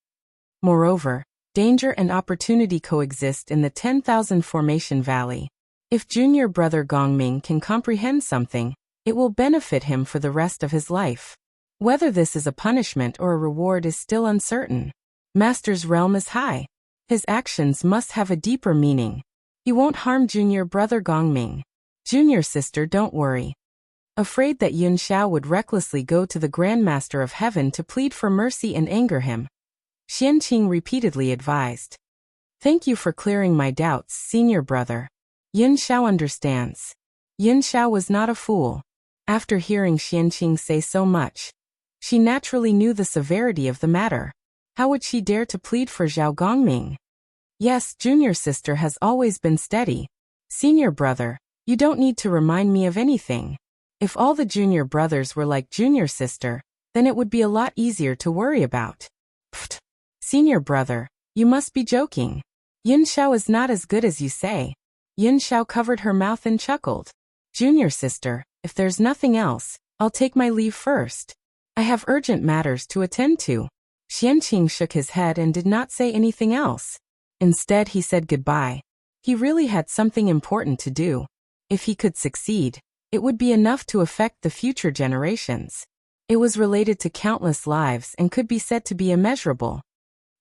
Moreover, danger and opportunity coexist in the 10,000 Formation Valley. If junior brother Gongming can comprehend something, it will benefit him for the rest of his life. Whether this is a punishment or a reward is still uncertain. Master's realm is high. His actions must have a deeper meaning. He won't harm junior brother Gongming. Junior sister, don't worry. Afraid that Yun Xiao would recklessly go to the Grand Master of Heaven to plead for mercy and anger him, Xianqing repeatedly advised. Thank you for clearing my doubts, senior brother. Yun Xiao understands. Yun Xiao was not a fool. After hearing Xianqing say so much, she naturally knew the severity of the matter. How would she dare to plead for Zhao Gongming? Yes, junior sister has always been steady. Senior brother, you don't need to remind me of anything. If all the junior brothers were like junior sister, then it would be a lot easier to worry about. Pfft. Senior brother, you must be joking. Yun Xiao is not as good as you say. Yun Xiao covered her mouth and chuckled. Junior sister, if there's nothing else, I'll take my leave first. I have urgent matters to attend to. Xianqing shook his head and did not say anything else. Instead, he said goodbye. He really had something important to do. If he could succeed, it would be enough to affect the future generations. It was related to countless lives and could be said to be immeasurable.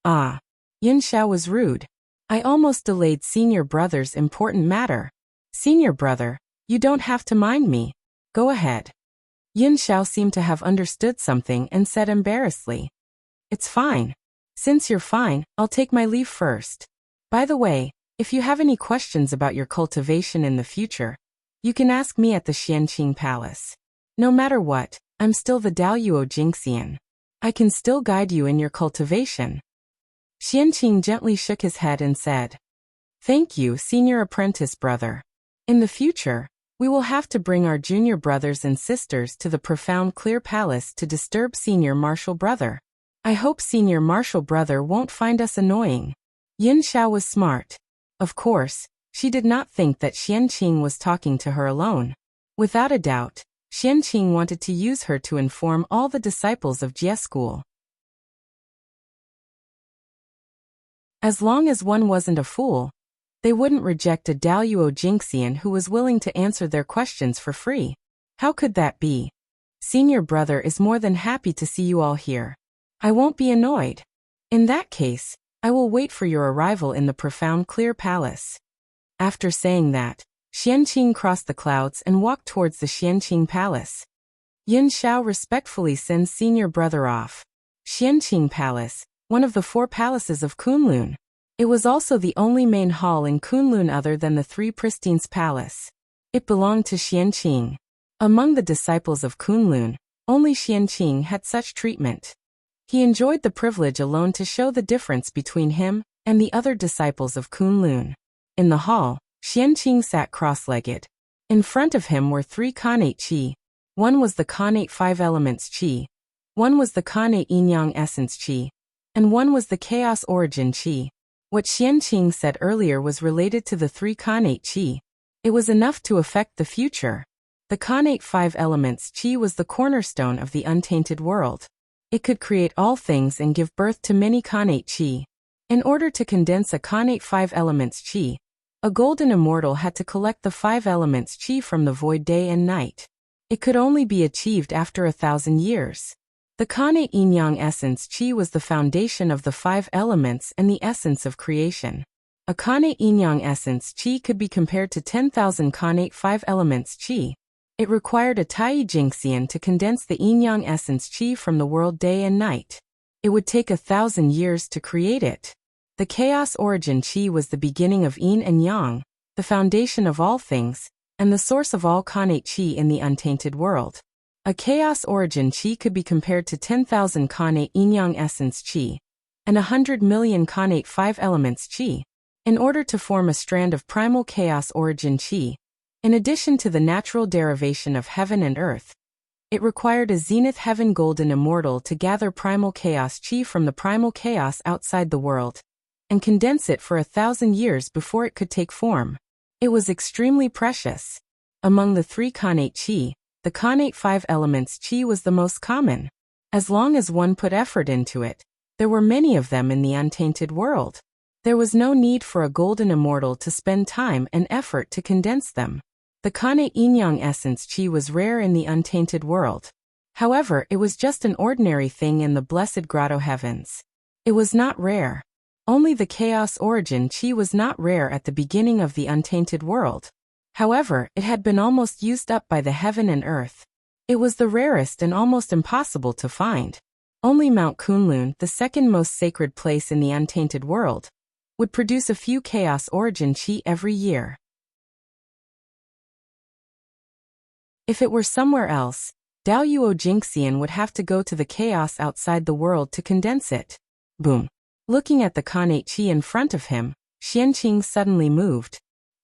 Ah. Yun Xiao was rude. I almost delayed senior brother's important matter. Senior brother, you don't have to mind me. Go ahead. Yun Xiao seemed to have understood something and said embarrassedly. It's fine. Since you're fine, I'll take my leave first. By the way, if you have any questions about your cultivation in the future, you can ask me at the Xianqing Palace. No matter what, I'm still the Daoyuo Jingxian. I can still guide you in your cultivation. Xianqing gently shook his head and said, Thank you, senior apprentice brother. In the future, we will have to bring our junior brothers and sisters to the profound clear palace to disturb senior martial brother. I hope senior martial brother won't find us annoying. Yun Xiao was smart. Of course, she did not think that Xianqing was talking to her alone. Without a doubt, Xianqing wanted to use her to inform all the disciples of Jie School. As long as one wasn't a fool, they wouldn't reject a Daoyuo Jingxian who was willing to answer their questions for free. How could that be? Senior brother is more than happy to see you all here. I won't be annoyed. In that case, I will wait for your arrival in the profound clear palace. After saying that, Xianqing crossed the clouds and walked towards the Xianqing Palace. Yun Xiao respectfully sends senior brother off. Xianqing Palace, one of the 4 palaces of Kunlun. It was also the only main hall in Kunlun other than the 3 Pristines Palace. It belonged to Xianqing. Among the disciples of Kunlun, only Xianqing had such treatment. He enjoyed the privilege alone to show the difference between him and the other disciples of Kunlun. In the hall, Xianqing sat cross-legged. In front of him were 3 Khanate Qi. One was the Khanate 5 Elements Qi. One was the Khanate Yin-Yang Essence Qi. And one was the Chaos Origin Qi. What Xianqing said earlier was related to the 3 Khanate Qi. It was enough to affect the future. The Khanate 5 Elements Qi was the cornerstone of the untainted world. It could create all things and give birth to many Khanate Qi. In order to condense a Khanate 5 Elements Qi, a golden immortal had to collect the 5 Elements Qi from the void day and night. It could only be achieved after 1,000 years. The Khanate Yin-Yang Essence Qi was the foundation of the 5 elements and the essence of creation. A Khanate Yin-Yang Essence Qi could be compared to 10,000 Khanate 5 Elements Qi. It required a Tai Jingxian to condense the Yin-Yang Essence Qi from the world day and night. It would take 1,000 years to create it. The Chaos Origin Qi was the beginning of Yin and Yang, the foundation of all things, and the source of all Khanate Qi in the untainted world. A Chaos Origin Qi could be compared to 10,000 Khanate Yin-Yang Essence Qi, and 100 million Khanate 5 Elements Qi. In order to form a strand of primal Chaos Origin Qi, in addition to the natural derivation of heaven and earth, it required a Zenith Heaven Golden Immortal to gather primal Chaos Qi from the primal chaos outside the world, and condense it for 1,000 years before it could take form. It was extremely precious. Among the 3 Khanate Qi, the Khanate 5 Elements Qi was the most common. As long as one put effort into it, there were many of them in the untainted world. There was no need for a golden immortal to spend time and effort to condense them. The Khanate Yin-Yang Essence Qi was rare in the untainted world. However, it was just an ordinary thing in the blessed grotto heavens. It was not rare. Only the chaos origin chi was not rare at the beginning of the untainted world. However, it had been almost used up by the heaven and earth. It was the rarest and almost impossible to find. Only Mount Kunlun, the second most sacred place in the untainted world, would produce a few chaos origin chi every year. If it were somewhere else, Dao Yuo Jingxian would have to go to the chaos outside the world to condense it. Boom. Looking at the Khanate Chi in front of him, Xianqing suddenly moved.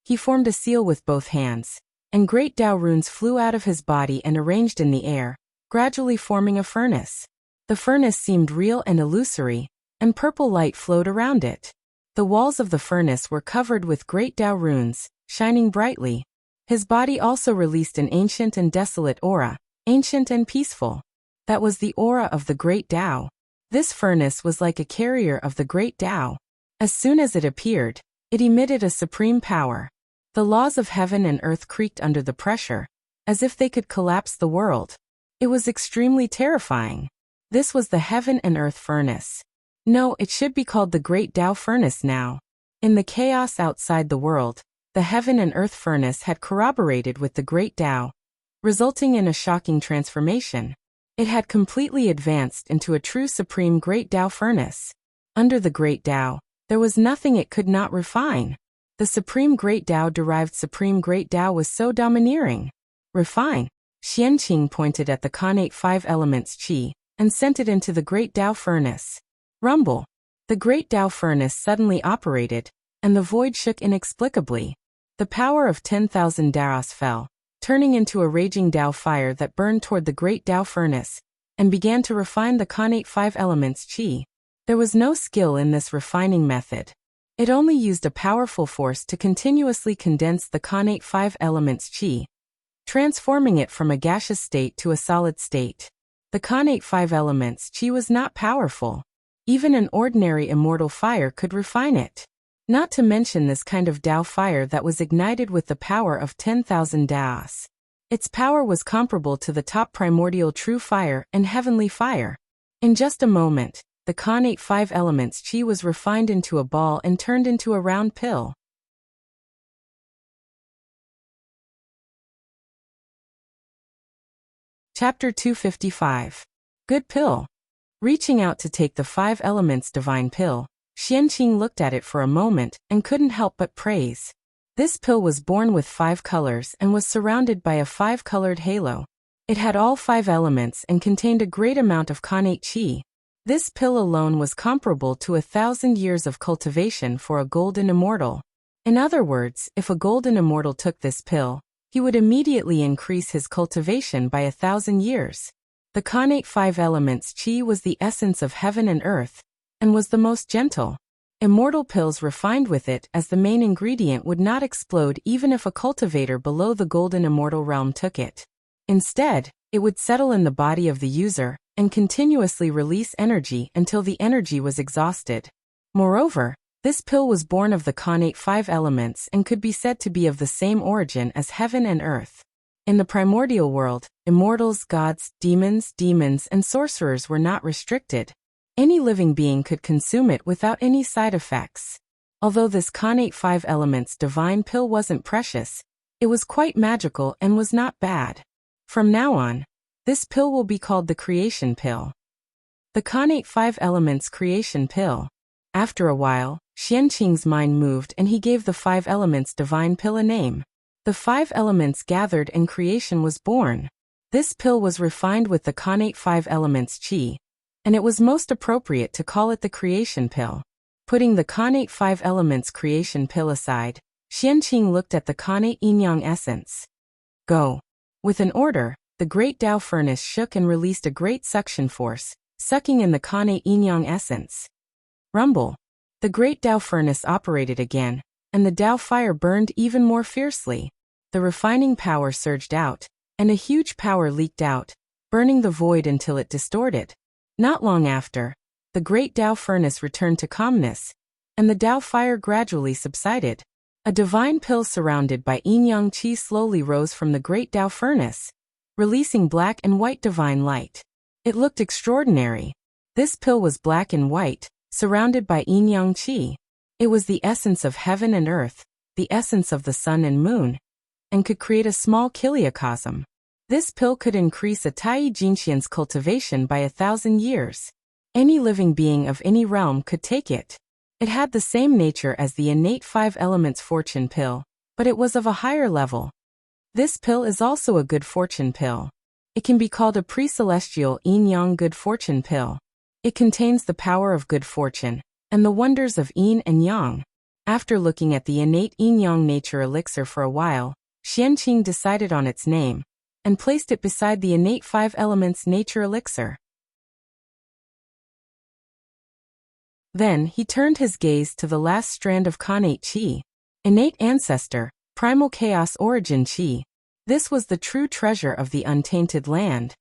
He formed a seal with both hands, and great Dao runes flew out of his body and arranged in the air, gradually forming a furnace. The furnace seemed real and illusory, and purple light flowed around it. The walls of the furnace were covered with great Dao runes, shining brightly. His body also released an ancient and desolate aura, ancient and peaceful. That was the aura of the great Dao. This furnace was like a carrier of the great Dao. As soon as it appeared, it emitted a supreme power. The laws of heaven and earth creaked under the pressure, as if they could collapse the world. It was extremely terrifying. This was the heaven and earth furnace. No, it should be called the great Dao furnace now. In the chaos outside the world, the heaven and earth furnace had corroborated with the great Dao, resulting in a shocking transformation. It had completely advanced into a true supreme great Dao furnace. Under the great Dao, there was nothing it could not refine. The supreme great Dao derived supreme great Dao was so domineering. Refine. Xianqing pointed at the Khanate 5 elements chi, and sent it into the great Dao furnace. Rumble. The great Dao furnace suddenly operated, and the void shook inexplicably. The power of 10,000 Daos fell, turning into a raging Dao fire that burned toward the great Dao furnace, and began to refine the Khanate 5 elements chi. There was no skill in this refining method. It only used a powerful force to continuously condense the Khanate 5 elements chi, transforming it from a gaseous state to a solid state. The Khanate 5 elements chi was not powerful. Even an ordinary immortal fire could refine it. Not to mention this kind of Dao fire that was ignited with the power of 10,000 Daos. Its power was comparable to the top primordial true fire and heavenly fire. In just a moment, the Khanate 5 elements chi was refined into a ball and turned into a round pill. Chapter 255. Good pill. Reaching out to take the 5 elements divine pill, Xianqing looked at it for a moment and couldn't help but praise. This pill was born with 5 colors and was surrounded by a 5-colored halo. It had all 5 elements and contained a great amount of Khanate chi. This pill alone was comparable to 1,000 years of cultivation for a golden immortal. In other words, if a golden immortal took this pill, he would immediately increase his cultivation by 1,000 years. The Khanate 5 elements chi was the essence of heaven and earth, and was the most gentle. Immortal pills refined with it as the main ingredient would not explode even if a cultivator below the golden immortal realm took it. Instead, it would settle in the body of the user, and continuously release energy until the energy was exhausted. Moreover, this pill was born of the Khanate 5 elements and could be said to be of the same origin as heaven and earth. In the primordial world, immortals, gods, demons, and sorcerers were not restricted. Any living being could consume it without any side effects. Although this Khanate 5 elements divine pill wasn't precious, it was quite magical and was not bad. From now on, this pill will be called the creation pill. The Khanate 5 elements creation pill. After a while, Xianqing's mind moved and he gave the 5 elements divine pill a name. The 5 elements gathered and creation was born. This pill was refined with the Khanate 5 elements chi, and it was most appropriate to call it the creation pill. Putting the Khanate 5 elements creation pill aside, Xianqing looked at the Khanate yin-yang essence. Go. With an order, the great Dao furnace shook and released a great suction force, sucking in the Khanate yin-yang essence. Rumble. The great Dao furnace operated again, and the Dao fire burned even more fiercely. The refining power surged out, and a huge power leaked out, burning the void until it distorted. Not long after, the great Dao furnace returned to calmness, and the Dao fire gradually subsided. A divine pill surrounded by yin-yang qi slowly rose from the great Dao furnace. releasing black and white divine light. It looked extraordinary. This pill was black and white, surrounded by yin-yang qi. It was the essence of heaven and earth, the essence of the sun and moon, and could create a small kiliocosm. This pill could increase a Tai Jingxian's cultivation by 1,000 years. Any living being of any realm could take it. It had the same nature as the innate 5 elements fortune pill, but it was of a higher level. This pill is also a good fortune pill. It can be called a pre-celestial yin-yang good fortune pill. It contains the power of good fortune, and the wonders of yin and yang. After looking at the innate yin-yang nature elixir for a while, Xianqing decided on its name, and placed it beside the innate 5 elements nature elixir. Then he turned his gaze to the last strand of Khanate Qi, innate ancestor, primal chaos origin Qi. This was the true treasure of the untainted land,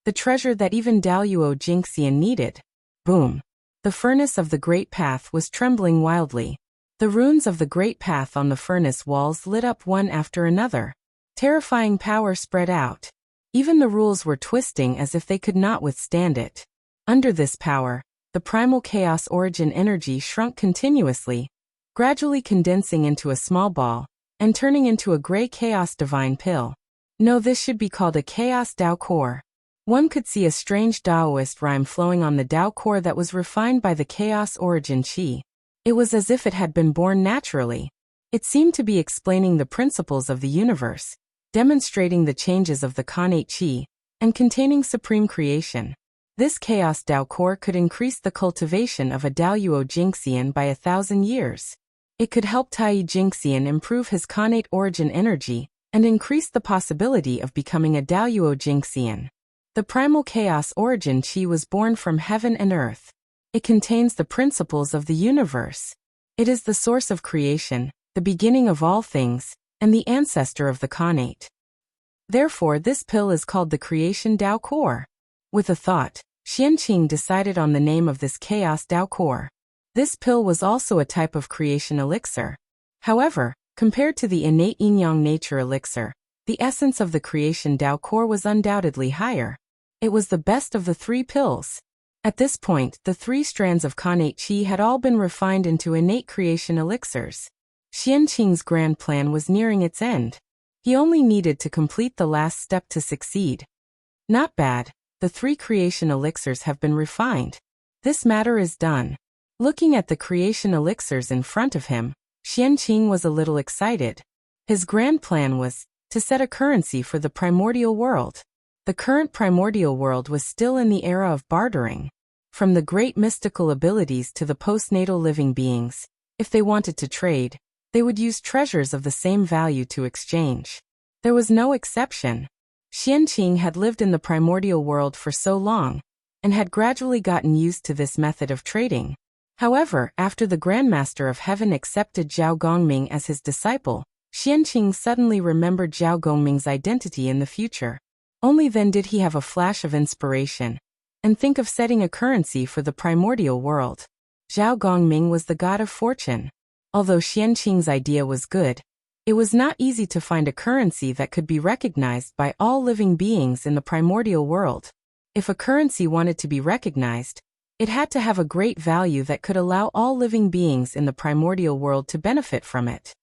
the treasure that even Daoyuo Jingxian needed. Boom! The furnace of the Great Path was trembling wildly. The runes of the Great Path on the furnace walls lit up one after another. Terrifying power spread out. Even the rules were twisting as if they could not withstand it. Under this power, the primal chaos origin energy shrunk continuously, gradually condensing into a small ball, and turning into a gray chaos divine pill. No, this should be called a chaos Dao core. One could see a strange Taoist rhyme flowing on the Dao core that was refined by the chaos origin Qi. It was as if it had been born naturally. It seemed to be explaining the principles of the universe, demonstrating the changes of the Khanate Qi, and containing supreme creation. This chaos Dao core could increase the cultivation of a Daoyuo Jingxian by 1,000 years. It could help Tai Jingxian improve his Khanate origin energy, and increase the possibility of becoming a Daoyuo Jingxian. The primal chaos origin Qi was born from heaven and earth. It contains the principles of the universe. It is the source of creation, the beginning of all things, and the ancestor of the Khanate. Therefore, this pill is called the Creation Dao Core. With a thought, Xianqing decided on the name of this Chaos Dao Core. This pill was also a type of creation elixir. However, compared to the innate yin-yang nature elixir, the essence of the Creation Dao Core was undoubtedly higher. It was the best of the 3 pills. At this point, the 3 strands of Khanate Qi had all been refined into innate creation elixirs. Xianqing's grand plan was nearing its end. He only needed to complete the last step to succeed. Not bad. The 3 creation elixirs have been refined. This matter is done. Looking at the creation elixirs in front of him, Xianqing was a little excited. His grand plan was to set a currency for the primordial world. The current primordial world was still in the era of bartering. From the great mystical abilities to the postnatal living beings, if they wanted to trade, they would use treasures of the same value to exchange. There was no exception. Xianqing had lived in the primordial world for so long, and had gradually gotten used to this method of trading. However, after the Grandmaster of Heaven accepted Zhao Gongming as his disciple, Xianqing suddenly remembered Zhao Gongming's identity in the future. Only then did he have a flash of inspiration, and think of setting a currency for the primordial world. Zhao Gongming was the god of fortune. Although Xianqing's idea was good, it was not easy to find a currency that could be recognized by all living beings in the primordial world. If a currency wanted to be recognized, it had to have a great value that could allow all living beings in the primordial world to benefit from it.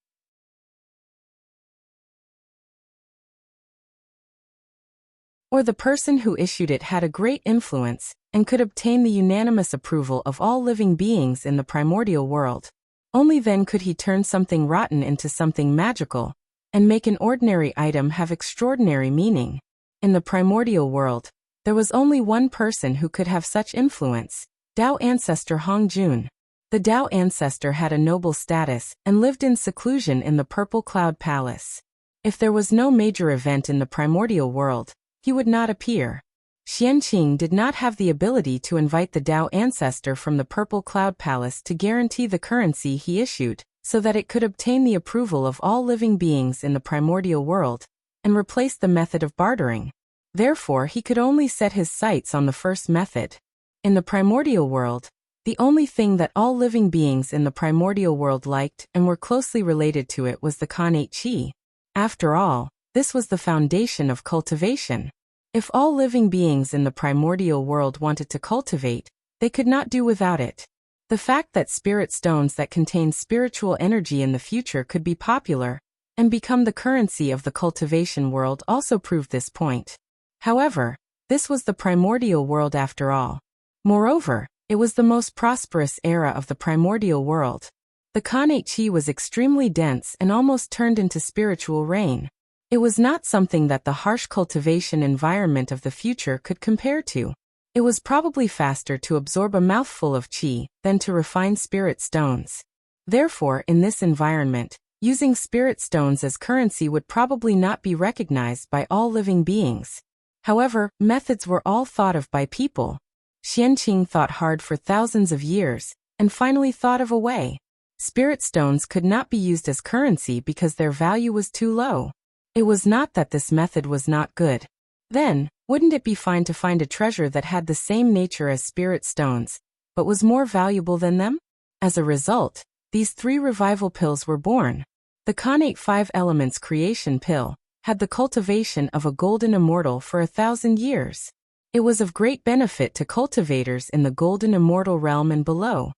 Or the person who issued it had a great influence, and could obtain the unanimous approval of all living beings in the primordial world. Only then could he turn something rotten into something magical, and make an ordinary item have extraordinary meaning. In the primordial world, there was only one person who could have such influence, Dao Ancestor Hong Jun. The Dao Ancestor had a noble status, and lived in seclusion in the Purple Cloud Palace. If there was no major event in the primordial world, he would not appear. Xianqing did not have the ability to invite the Dao Ancestor from the Purple Cloud Palace to guarantee the currency he issued, so that it could obtain the approval of all living beings in the primordial world, and replace the method of bartering. Therefore, he could only set his sights on the first method. In the primordial world, the only thing that all living beings in the primordial world liked and were closely related to it was the Khanate Qi. After all, This was the foundation of cultivation. If all living beings in the primordial world wanted to cultivate, they could not do without it. The fact that spirit stones that contain spiritual energy in the future could be popular and become the currency of the cultivation world also proved this point. However, this was the primordial world after all. Moreover, it was the most prosperous era of the primordial world. The Khanate chi was extremely dense and almost turned into spiritual rain. It was not something that the harsh cultivation environment of the future could compare to. It was probably faster to absorb a mouthful of chi than to refine spirit stones. Therefore, in this environment, using spirit stones as currency would probably not be recognized by all living beings. However, methods were all thought of by people. Xianqing thought hard for thousands of years, and finally thought of a way. Spirit stones could not be used as currency because their value was too low. It was not that this method was not good. Then, wouldn't it be fine to find a treasure that had the same nature as spirit stones, but was more valuable than them? As a result, these 3 revival pills were born. The Khanate 5 Elements Creation Pill had the cultivation of a golden immortal for 1,000 years. It was of great benefit to cultivators in the golden immortal realm and below.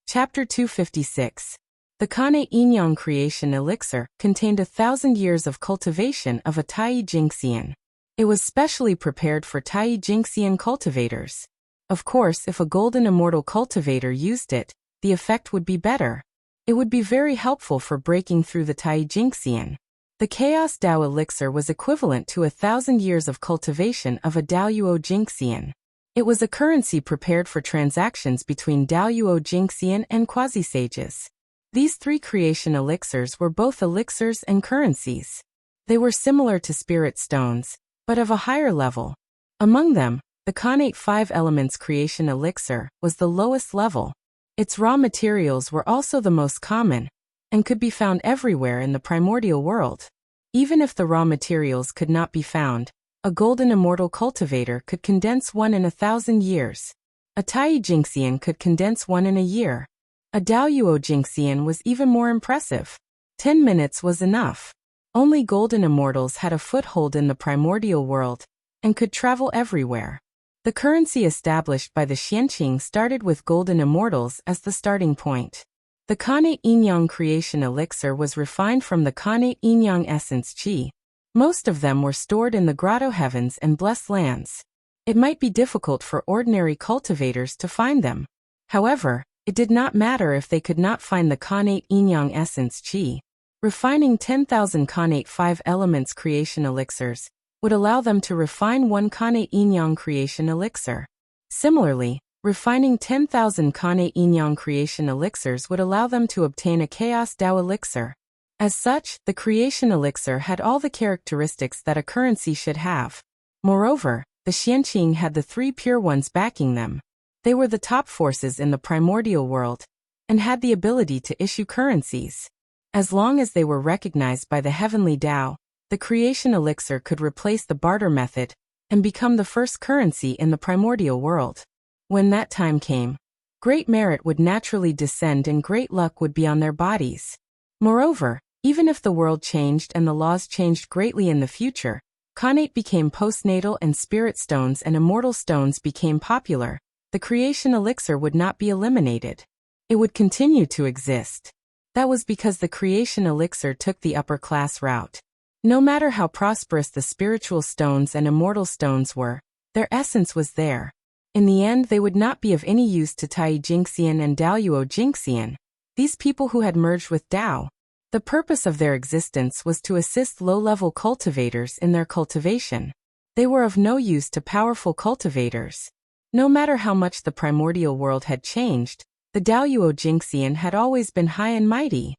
Chapter 256. The Khanate Yin-Yang Creation Elixir contained 1,000 years of cultivation of a Tai Jingxian. It was specially prepared for Tai Jingxian cultivators. Of course, if a golden immortal cultivator used it, the effect would be better. It would be very helpful for breaking through the Tai Jingxian. The Chaos Dao Elixir was equivalent to 1,000 years of cultivation of a Daoyuo Jingxian. It was a currency prepared for transactions between Daoyuo Jingxian and quasi-sages. These 3 creation elixirs were both elixirs and currencies. They were similar to spirit stones, but of a higher level. Among them, the Khanate 5 Elements Creation Elixir was the lowest level. Its raw materials were also the most common, and could be found everywhere in the primordial world. Even if the raw materials could not be found, a golden immortal cultivator could condense one in 1,000 years. A Tai Jingxian could condense one in a year. A Daoyuo Jingxian was even more impressive. 10 minutes was enough. Only golden immortals had a foothold in the primordial world, and could travel everywhere. The currency established by the Xianqing started with golden immortals as the starting point. The Khanate Yin-Yang Creation Elixir was refined from the Khanate Yin-Yang Essence Qi. Most of them were stored in the grotto heavens and blessed lands. It might be difficult for ordinary cultivators to find them. However, it did not matter if they could not find the Khanate Yin-Yang Essence Qi. Refining 10,000 Khanate 5 Elements Creation Elixirs would allow them to refine one Khanate Yin-Yang Creation Elixir. Similarly, refining 10,000 Khanate Yin-Yang Creation Elixirs would allow them to obtain a Chaos Dao Elixir. As such, the creation elixir had all the characteristics that a currency should have. Moreover, the Xianqing had the 3 pure ones backing them. They were the top forces in the primordial world, and had the ability to issue currencies. As long as they were recognized by the heavenly Tao, the creation elixir could replace the barter method, and become the first currency in the primordial world. When that time came, great merit would naturally descend and great luck would be on their bodies. Moreover, even if the world changed and the laws changed greatly in the future, Khanate became postnatal and spirit stones and immortal stones became popular, the creation elixir would not be eliminated. It would continue to exist. That was because the creation elixir took the upper class route. No matter how prosperous the spiritual stones and immortal stones were, their essence was there. In the end, they would not be of any use to Tai Jingxian and Daoyuo Jingxian, these people who had merged with Tao. The purpose of their existence was to assist low-level cultivators in their cultivation. They were of no use to powerful cultivators. No matter how much the primordial world had changed, the Daoyuo Jingxian had always been high and mighty.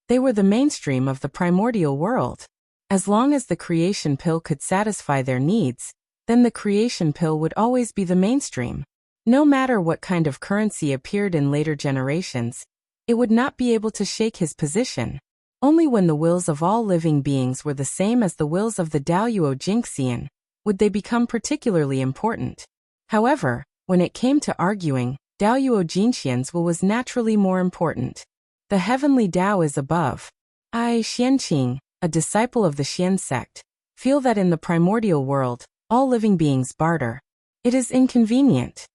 They were the mainstream of the primordial world. As long as the creation pill could satisfy their needs, then the creation pill would always be the mainstream. No matter what kind of currency appeared in later generations, it would not be able to shake his position. Only when the wills of all living beings were the same as the wills of the Daoyuo Jingxian would they become particularly important. However, When it came to arguing, Daoyuo Jinqian's will was naturally more important. The heavenly Tao is above. I, Xianqing, a disciple of the Xian sect, feel that in the primordial world, all living beings barter. It is inconvenient.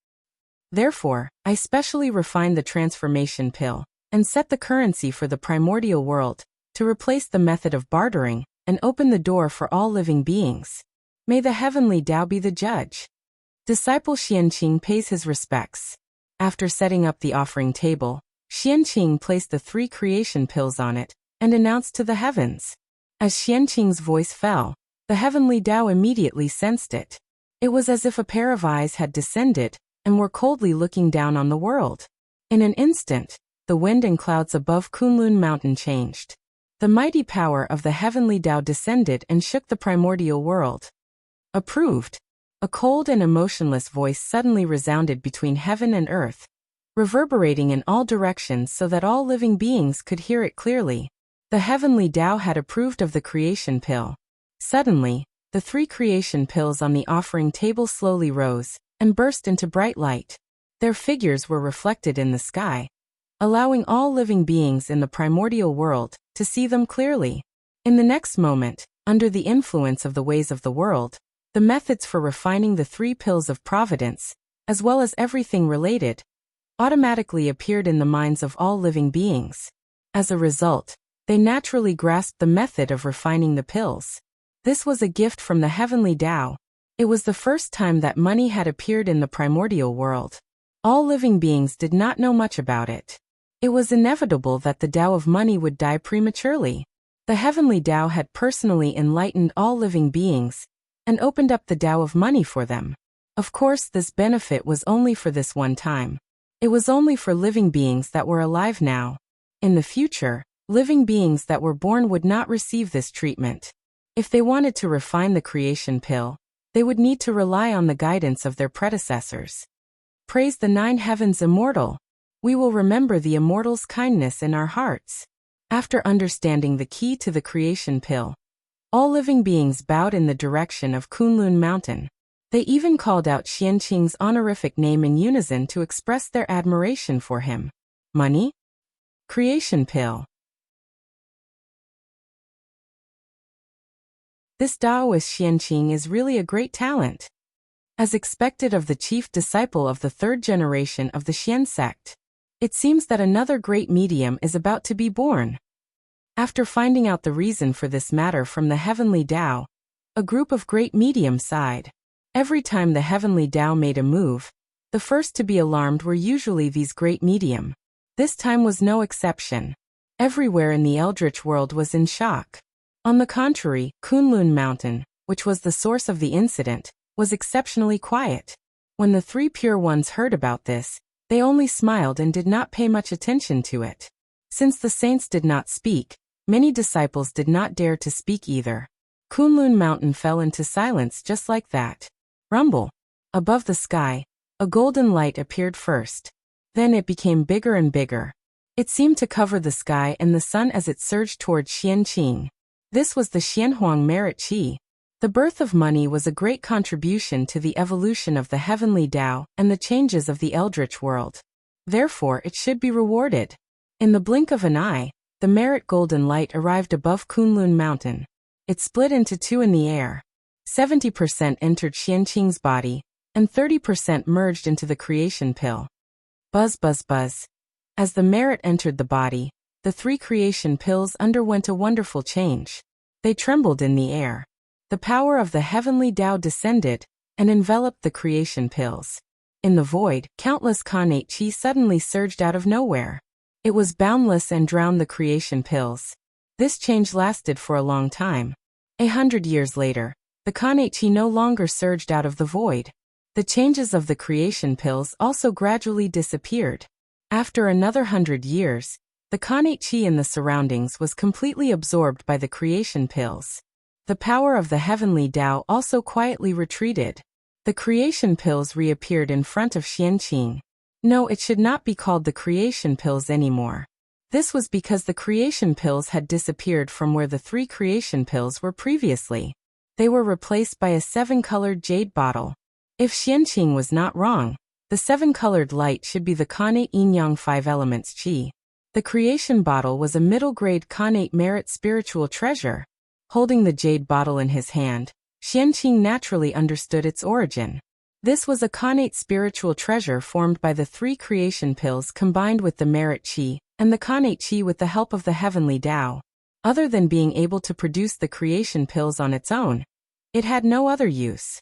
Therefore, I specially refined the transformation pill and set the currency for the primordial world to replace the method of bartering and open the door for all living beings. May the heavenly Tao be the judge. Disciple Xianqing pays his respects. After setting up the offering table, Xianqing placed the 3 creation pills on it and announced to the heavens. As Xianqing's voice fell, the heavenly Tao immediately sensed it. It was as if a pair of eyes had descended and were coldly looking down on the world. In an instant, the wind and clouds above Kunlun Mountain changed. The mighty power of the heavenly Tao descended and shook the primordial world. Approved. A cold and emotionless voice suddenly resounded between heaven and earth, reverberating in all directions so that all living beings could hear it clearly. The heavenly Tao had approved of the creation pill. Suddenly, the 3 creation pills on the offering table slowly rose and burst into bright light. Their figures were reflected in the sky, allowing all living beings in the primordial world to see them clearly. In the next moment, under the influence of the ways of the world, the methods for refining the 3 pills of providence, as well as everything related, automatically appeared in the minds of all living beings. As a result, they naturally grasped the method of refining the pills. This was a gift from the heavenly Tao. It was the first time that money had appeared in the primordial world. All living beings did not know much about it. It was inevitable that the Tao of money would die prematurely. The heavenly Tao had personally enlightened all living beings and opened up the Tao of money for them. Of course, this benefit was only for this one time. It was only for living beings that were alive now. In the future, living beings that were born would not receive this treatment. If they wanted to refine the creation pill, they would need to rely on the guidance of their predecessors. Praise the 9 heavens immortal. We will remember the immortal's kindness in our hearts. After understanding the key to the creation pill, all living beings bowed in the direction of Kunlun Mountain. They even called out Xianqing's honorific name in unison to express their admiration for him. Money? Creation pill. This Taoist Xianqing is really a great talent. As expected of the chief disciple of the 3rd generation of the Xian sect, it seems that another great medium is about to be born. After finding out the reason for this matter from the heavenly Tao, a group of great mediums sighed. Every time the heavenly Tao made a move, the first to be alarmed were usually these great medium. This time was no exception. Everywhere in the eldritch world was in shock. On the contrary, Kunlun Mountain, which was the source of the incident, was exceptionally quiet. When the 3 pure ones heard about this, they only smiled and did not pay much attention to it. Since the saints did not speak, many disciples did not dare to speak either. Kunlun Mountain fell into silence just like that. Rumble. Above the sky, a golden light appeared first. Then it became bigger and bigger. It seemed to cover the sky and the sun as it surged towards Xianqing. This was the Xianhuang Merit Qi. The birth of money was a great contribution to the evolution of the heavenly Tao and the changes of the eldritch world. Therefore, it should be rewarded. In the blink of an eye, the merit golden light arrived above Kunlun Mountain. It split into 2 in the air. 70% entered Xianqing's body, and 30% merged into the creation pill. Buzz, buzz, buzz. As the merit entered the body, the 3 creation pills underwent a wonderful change. They trembled in the air. The power of the heavenly Tao descended and enveloped the creation pills. In the void, countless Khanate Qi suddenly surged out of nowhere. It was boundless and drowned the creation pills. This change lasted for a long time. 100 years later, the Khanate Qi no longer surged out of the void. The changes of the creation pills also gradually disappeared. After another 100 years, the Khanate Qi in the surroundings was completely absorbed by the creation pills. The power of the heavenly Tao also quietly retreated. The creation pills reappeared in front of Xianqing. No, it should not be called the creation pills anymore. This was because the creation pills had disappeared from where the 3 creation pills were previously. They were replaced by a 7-colored jade bottle. If Xianqing was not wrong, The 7-colored light should be the Kanate Yin-Yang 5 elements Qi. The creation bottle was a middle-grade Kanate merit spiritual treasure. Holding the jade bottle in his hand, Xianqing naturally understood its origin. This was a Kanate spiritual treasure formed by the 3 creation pills combined with the merit Qi, and the Kanate Qi with the help of the heavenly Tao. Other than being able to produce the creation pills on its own, it had no other use.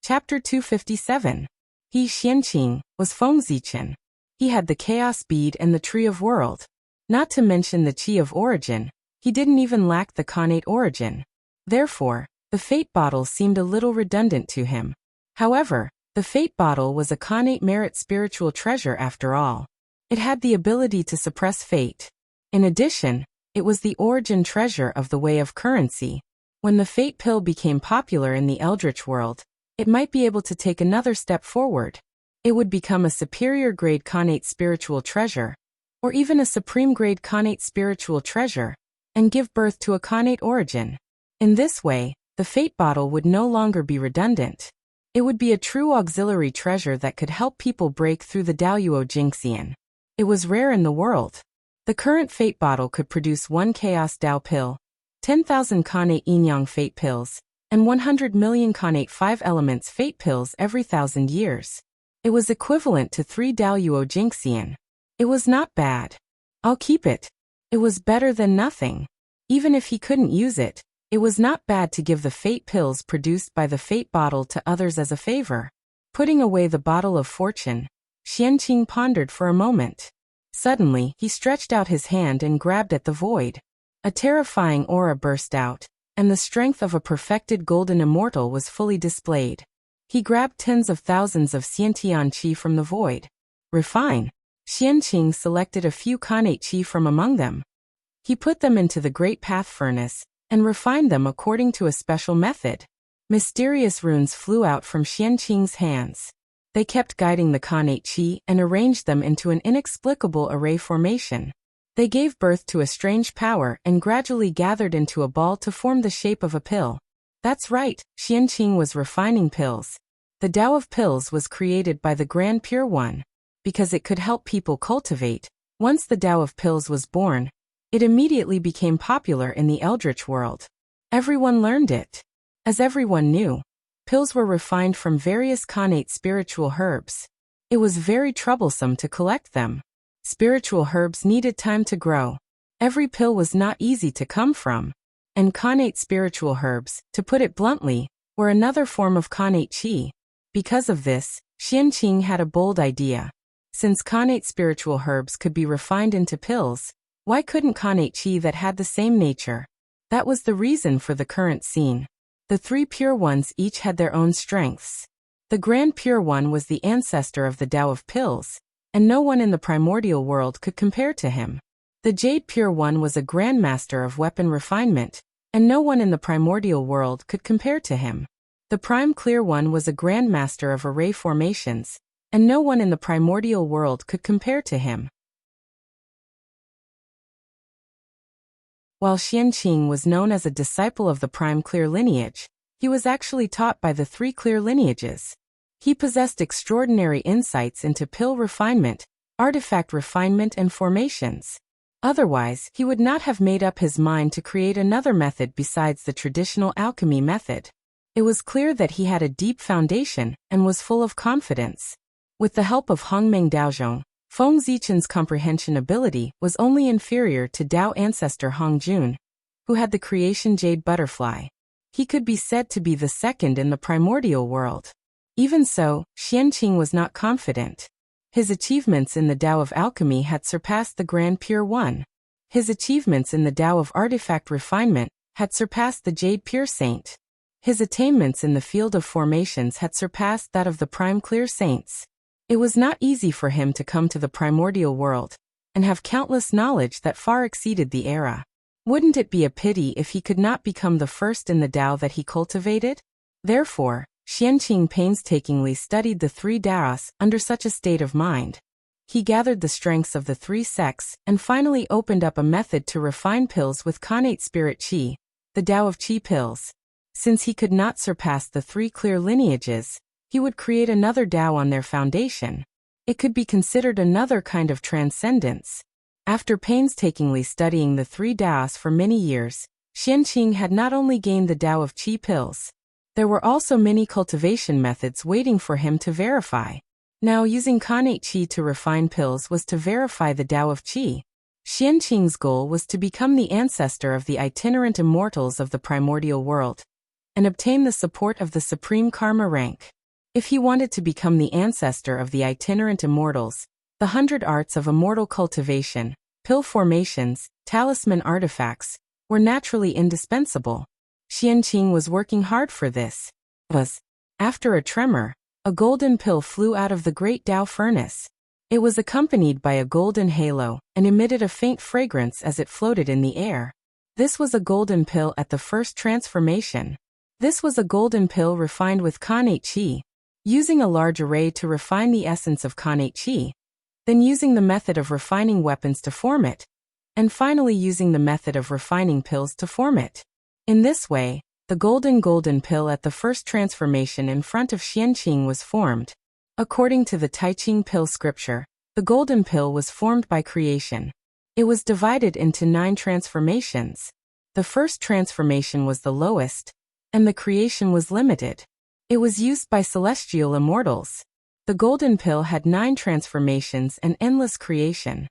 Chapter 257. He, Xianqing, was Fengzichen. He had the chaos bead and the tree of world. Not to mention the Qi of origin, he didn't even lack the Kanate origin. Therefore, the fate bottle seemed a little redundant to him. However, the fate bottle was a Kanate merit spiritual treasure after all. It had the ability to suppress fate. In addition, it was the origin treasure of the way of currency. When the fate pill became popular in the Eldritch world, it might be able to take another step forward. It would become a superior grade Kanate spiritual treasure, or even a supreme grade Kanate spiritual treasure, and give birth to a Kanate origin. In this way, the fate bottle would no longer be redundant. It would be a true auxiliary treasure that could help people break through the Daoyuo Jingxian. It was rare in the world. The current fate bottle could produce 1 Chaos Dao pill, 10,000 Kanate Yin-Yang fate pills, and 100 million Kanate 5 elements fate pills every 1,000 years. It was equivalent to 3 Daoyuo Jingxian. It was not bad. I'll keep it. It was better than nothing. Even if he couldn't use it, it was not bad to give the fate pills produced by the fate bottle to others as a favor. Putting away the bottle of fortune, Xianqing pondered for a moment. Suddenly, he stretched out his hand and grabbed at the void. A terrifying aura burst out, and the strength of a perfected golden immortal was fully displayed. He grabbed tens of thousands of Xiantian Qi from the void. Refine. Xianqing selected a few Kanate Qi from among them. He put them into the Great Path Furnace, and refined them according to a special method. Mysterious runes flew out from Xianqing's hands. They kept guiding the Kanate Qi and arranged them into an inexplicable array formation. They gave birth to a strange power and gradually gathered into a ball to form the shape of a pill. That's right, Xianqing was refining pills. The Tao of pills was created by the Grand Pure One, because it could help people cultivate. Once the Tao of pills was born, it immediately became popular in the Eldritch world. Everyone learned it. As everyone knew, pills were refined from various Kanate spiritual herbs. It was very troublesome to collect them. Spiritual herbs needed time to grow. Every pill was not easy to come from. And Kanate spiritual herbs, to put it bluntly, were another form of Kanate Qi. Because of this, Xianqing had a bold idea. Since Kanate spiritual herbs could be refined into pills, why couldn't Kanate Qi that had the same nature? That was the reason for the current scene. The 3 pure ones each had their own strengths. The Grand Pure One was the ancestor of the Tao of pills, and no one in the primordial world could compare to him. The Jade Pure One was a grandmaster of weapon refinement, and no one in the primordial world could compare to him. The Prime Clear One was a grandmaster of array formations, and no one in the primordial world could compare to him. While Xianqing was known as a disciple of the Prime Clear lineage, he was actually taught by the 3 clear lineages. He possessed extraordinary insights into pill refinement, artifact refinement and formations. Otherwise, he would not have made up his mind to create another method besides the traditional alchemy method. It was clear that he had a deep foundation and was full of confidence. With the help of Hongmeng Daozhong, Feng Zichen's comprehension ability was only inferior to Dao ancestor Hong Jun, who had the creation jade butterfly. He could be said to be the second in the primordial world. Even so, Xianqing was not confident. His achievements in the Tao of alchemy had surpassed the Grand Pure One. His achievements in the Tao of artifact refinement had surpassed the Jade Pure Saint. His attainments in the field of formations had surpassed that of the Prime Clear Saints. It was not easy for him to come to the primordial world and have countless knowledge that far exceeded the era. Wouldn't it be a pity if he could not become the first in the Tao that he cultivated? Therefore, Xianqing painstakingly studied the 3 Taos under such a state of mind. He gathered the strengths of the 3 sects and finally opened up a method to refine pills with Kanate Spirit Qi. the Tao of Qi pills. Since he could not surpass the 3 clear lineages, he would create another Tao on their foundation. It could be considered another kind of transcendence. After painstakingly studying the 3 Taos for many years, Xianqing had not only gained the Tao of Qi pills, there were also many cultivation methods waiting for him to verify. Now, using Khanate Qi to refine pills was to verify the Tao of Qi. Xianqing's goal was to become the ancestor of the itinerant immortals of the primordial world and obtain the support of the supreme karma rank. If he wanted to become the ancestor of the itinerant immortals, the 100 arts of immortal cultivation, pill formations, talisman artifacts, were naturally indispensable. Xianqing was working hard for this. After a tremor, a golden pill flew out of the great Tao furnace. It was accompanied by a golden halo and emitted a faint fragrance as it floated in the air. This was a golden pill at the first transformation. This was a golden pill refined with Khanate Qi, using a large array to refine the essence of Khanate Qi, then using the method of refining weapons to form it, and finally using the method of refining pills to form it. In this way, the golden pill at the first transformation in front of Xianqing was formed. According to the Tai Ching pill scripture, the golden pill was formed by creation. It was divided into 9 transformations. The first transformation was the lowest, and the creation was limited. It was used by celestial immortals. The golden pill had 9 transformations and endless creation.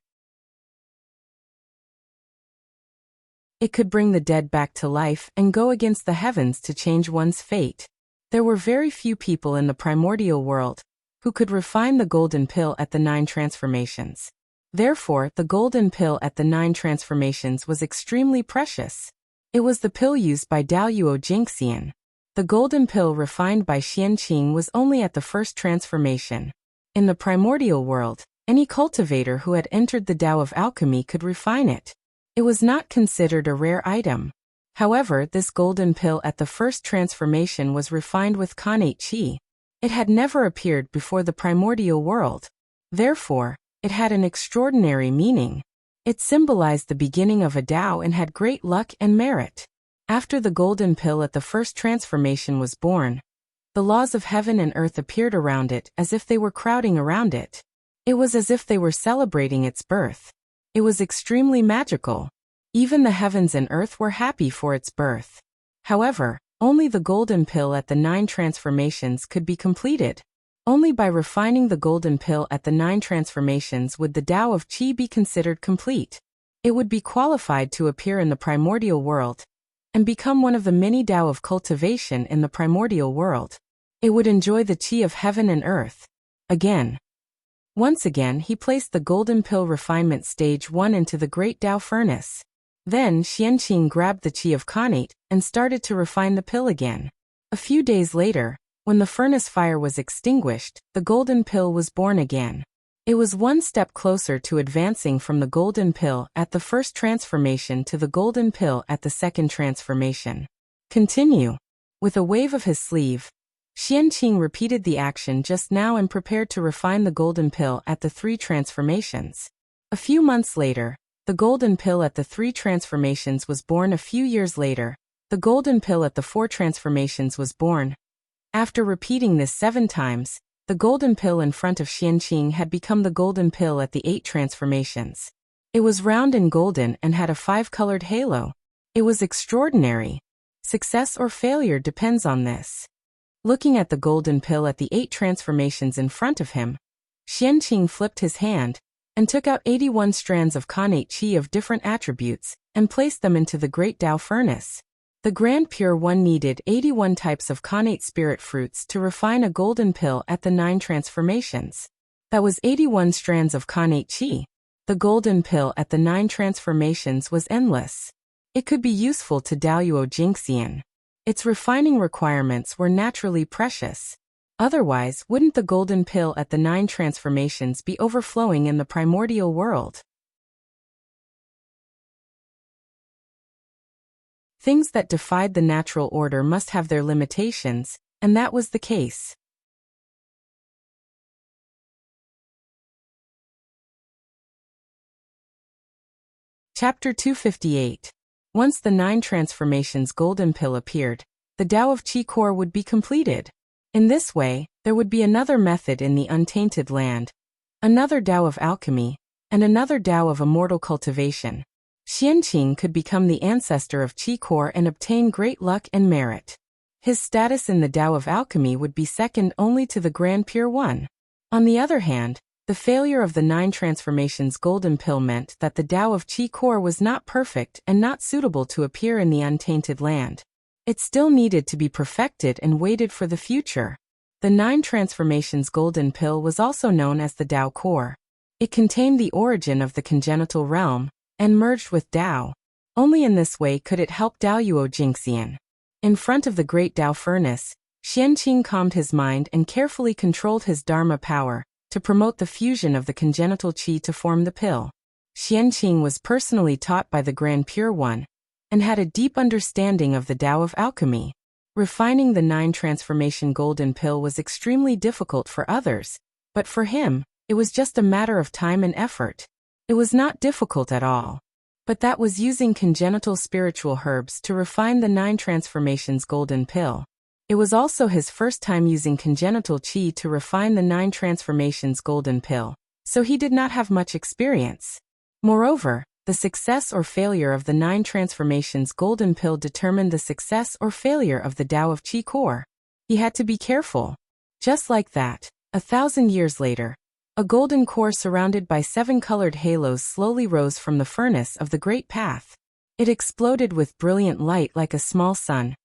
It could bring the dead back to life and go against the heavens to change one's fate. There were very few people in the primordial world who could refine the golden pill at the 9 transformations. Therefore, the golden pill at the 9 transformations was extremely precious. It was the pill used by Daoyuo Jingxian. The golden pill refined by Xianqing was only at the first transformation. In the primordial world, any cultivator who had entered the Tao of alchemy could refine it. It was not considered a rare item. However, this golden pill at the first transformation was refined with Khanate Qi. It had never appeared before the primordial world. Therefore, it had an extraordinary meaning. It symbolized the beginning of a Tao and had great luck and merit. After the golden pill at the first transformation was born, the laws of heaven and earth appeared around it as if they were crowding around it. It was as if they were celebrating its birth. It was extremely magical. Even the heavens and earth were happy for its birth. However, only the golden pill at the 9 transformations could be completed. Only by refining the golden pill at the 9 transformations would the Tao of Qi be considered complete. It would be qualified to appear in the primordial world and become one of the many Tao of cultivation in the primordial world. It would enjoy the Qi of heaven and earth. Once again, he placed the golden pill refinement stage 1 into the great Tao furnace. Then Xianqing grabbed the Qi of Khanate and started to refine the pill again. A few days later, when the furnace fire was extinguished, the golden pill was born again. It was one step closer to advancing from the golden pill at the first transformation to the golden pill at the second transformation. Continue. With a wave of his sleeve, Xianqing repeated the action just now and prepared to refine the golden pill at the 3 transformations. A few months later, the golden pill at the 3 transformations was born. A few years later, the golden pill at the 4 transformations was born. After repeating this 7 times, the golden pill in front of Xianqing had become the golden pill at the 8 transformations. It was round and golden and had a 5-colored halo. It was extraordinary. Success or failure depends on this. Looking at the golden pill at the 8 transformations in front of him, Xianqing flipped his hand and took out 81 strands of Khanate Qi of different attributes and placed them into the great Tao furnace. The Grand Pure One needed 81 types of Khanate spirit fruits to refine a golden pill at the 9 transformations. That was 81 strands of Khanate Qi. The golden pill at the 9 transformations was endless. It could be useful to Daoyuo Jingxian. Its refining requirements were naturally precious. Otherwise, wouldn't the golden pill at the 9 transformations be overflowing in the primordial world? Things that defied the natural order must have their limitations, and that was the case. Chapter 258. Once the 9 transformations golden pill appeared, the Tao of Qi core would be completed. In this way, there would be another method in the untainted land, another Tao of alchemy, and another Tao of immortal cultivation. Xianqing could become the ancestor of Qi core and obtain great luck and merit. His status in the Tao of alchemy would be second only to the Grand Pure One. On the other hand, the failure of the 9 transformations golden pill meant that the Tao of Qi core was not perfect and not suitable to appear in the untainted land. It still needed to be perfected and waited for the future. The 9 transformations golden pill was also known as the Tao core. It contained the origin of the congenital realm and merged with Tao. Only in this way could it help Tao Yuo Jingxian. In front of the great Tao furnace, Xianqing calmed his mind and carefully controlled his Dharma power to promote the fusion of the congenital qi to form the pill. Xianqing was personally taught by the Grand Pure One and had a deep understanding of the Tao of alchemy. Refining the 9 transformation golden pill was extremely difficult for others, but for him, it was just a matter of time and effort. It was not difficult at all. But that was using congenital spiritual herbs to refine the 9 transformations golden pill. It was also his first time using congenital qi to refine the 9 transformations golden pill, so he did not have much experience. Moreover, the success or failure of the 9 transformations golden pill determined the success or failure of the Tao of Qi core. He had to be careful. Just like that, 1,000 years later, a golden core surrounded by 7 colored halos slowly rose from the furnace of the Great Path. It exploded with brilliant light like a small sun,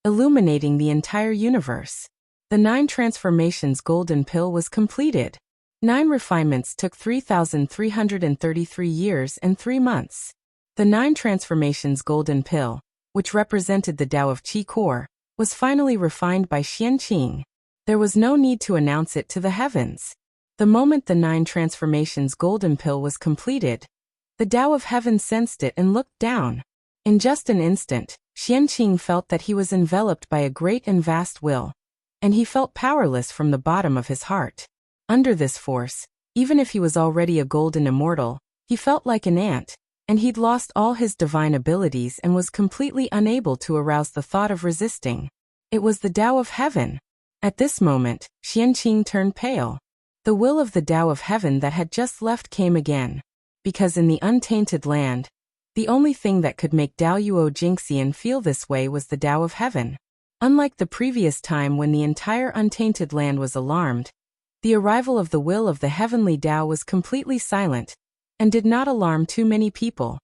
illuminating the entire universe. The 9 transformations golden pill was completed. 9 refinements took 3,333 years and 3 months. The 9 transformations golden pill, which represented the Tao of Qi core, was finally refined by Xianqing. There was no need to announce it to the heavens. The moment the 9 transformations golden pill was completed, the Tao of heaven sensed it and looked down. In just an instant, Xianqing felt that he was enveloped by a great and vast will, and he felt powerless from the bottom of his heart. Under this force, even if he was already a golden immortal, he felt like an ant, and he'd lost all his divine abilities and was completely unable to arouse the thought of resisting. It was the Tao of heaven. At this moment, Xianqing turned pale. The will of the Tao of heaven that had just left came again. Because in the untainted land, the only thing that could make Tao Yuo Jingxian feel this way was the Tao of heaven. Unlike the previous time when the entire untainted land was alarmed, the arrival of the will of the heavenly Tao was completely silent and did not alarm too many people.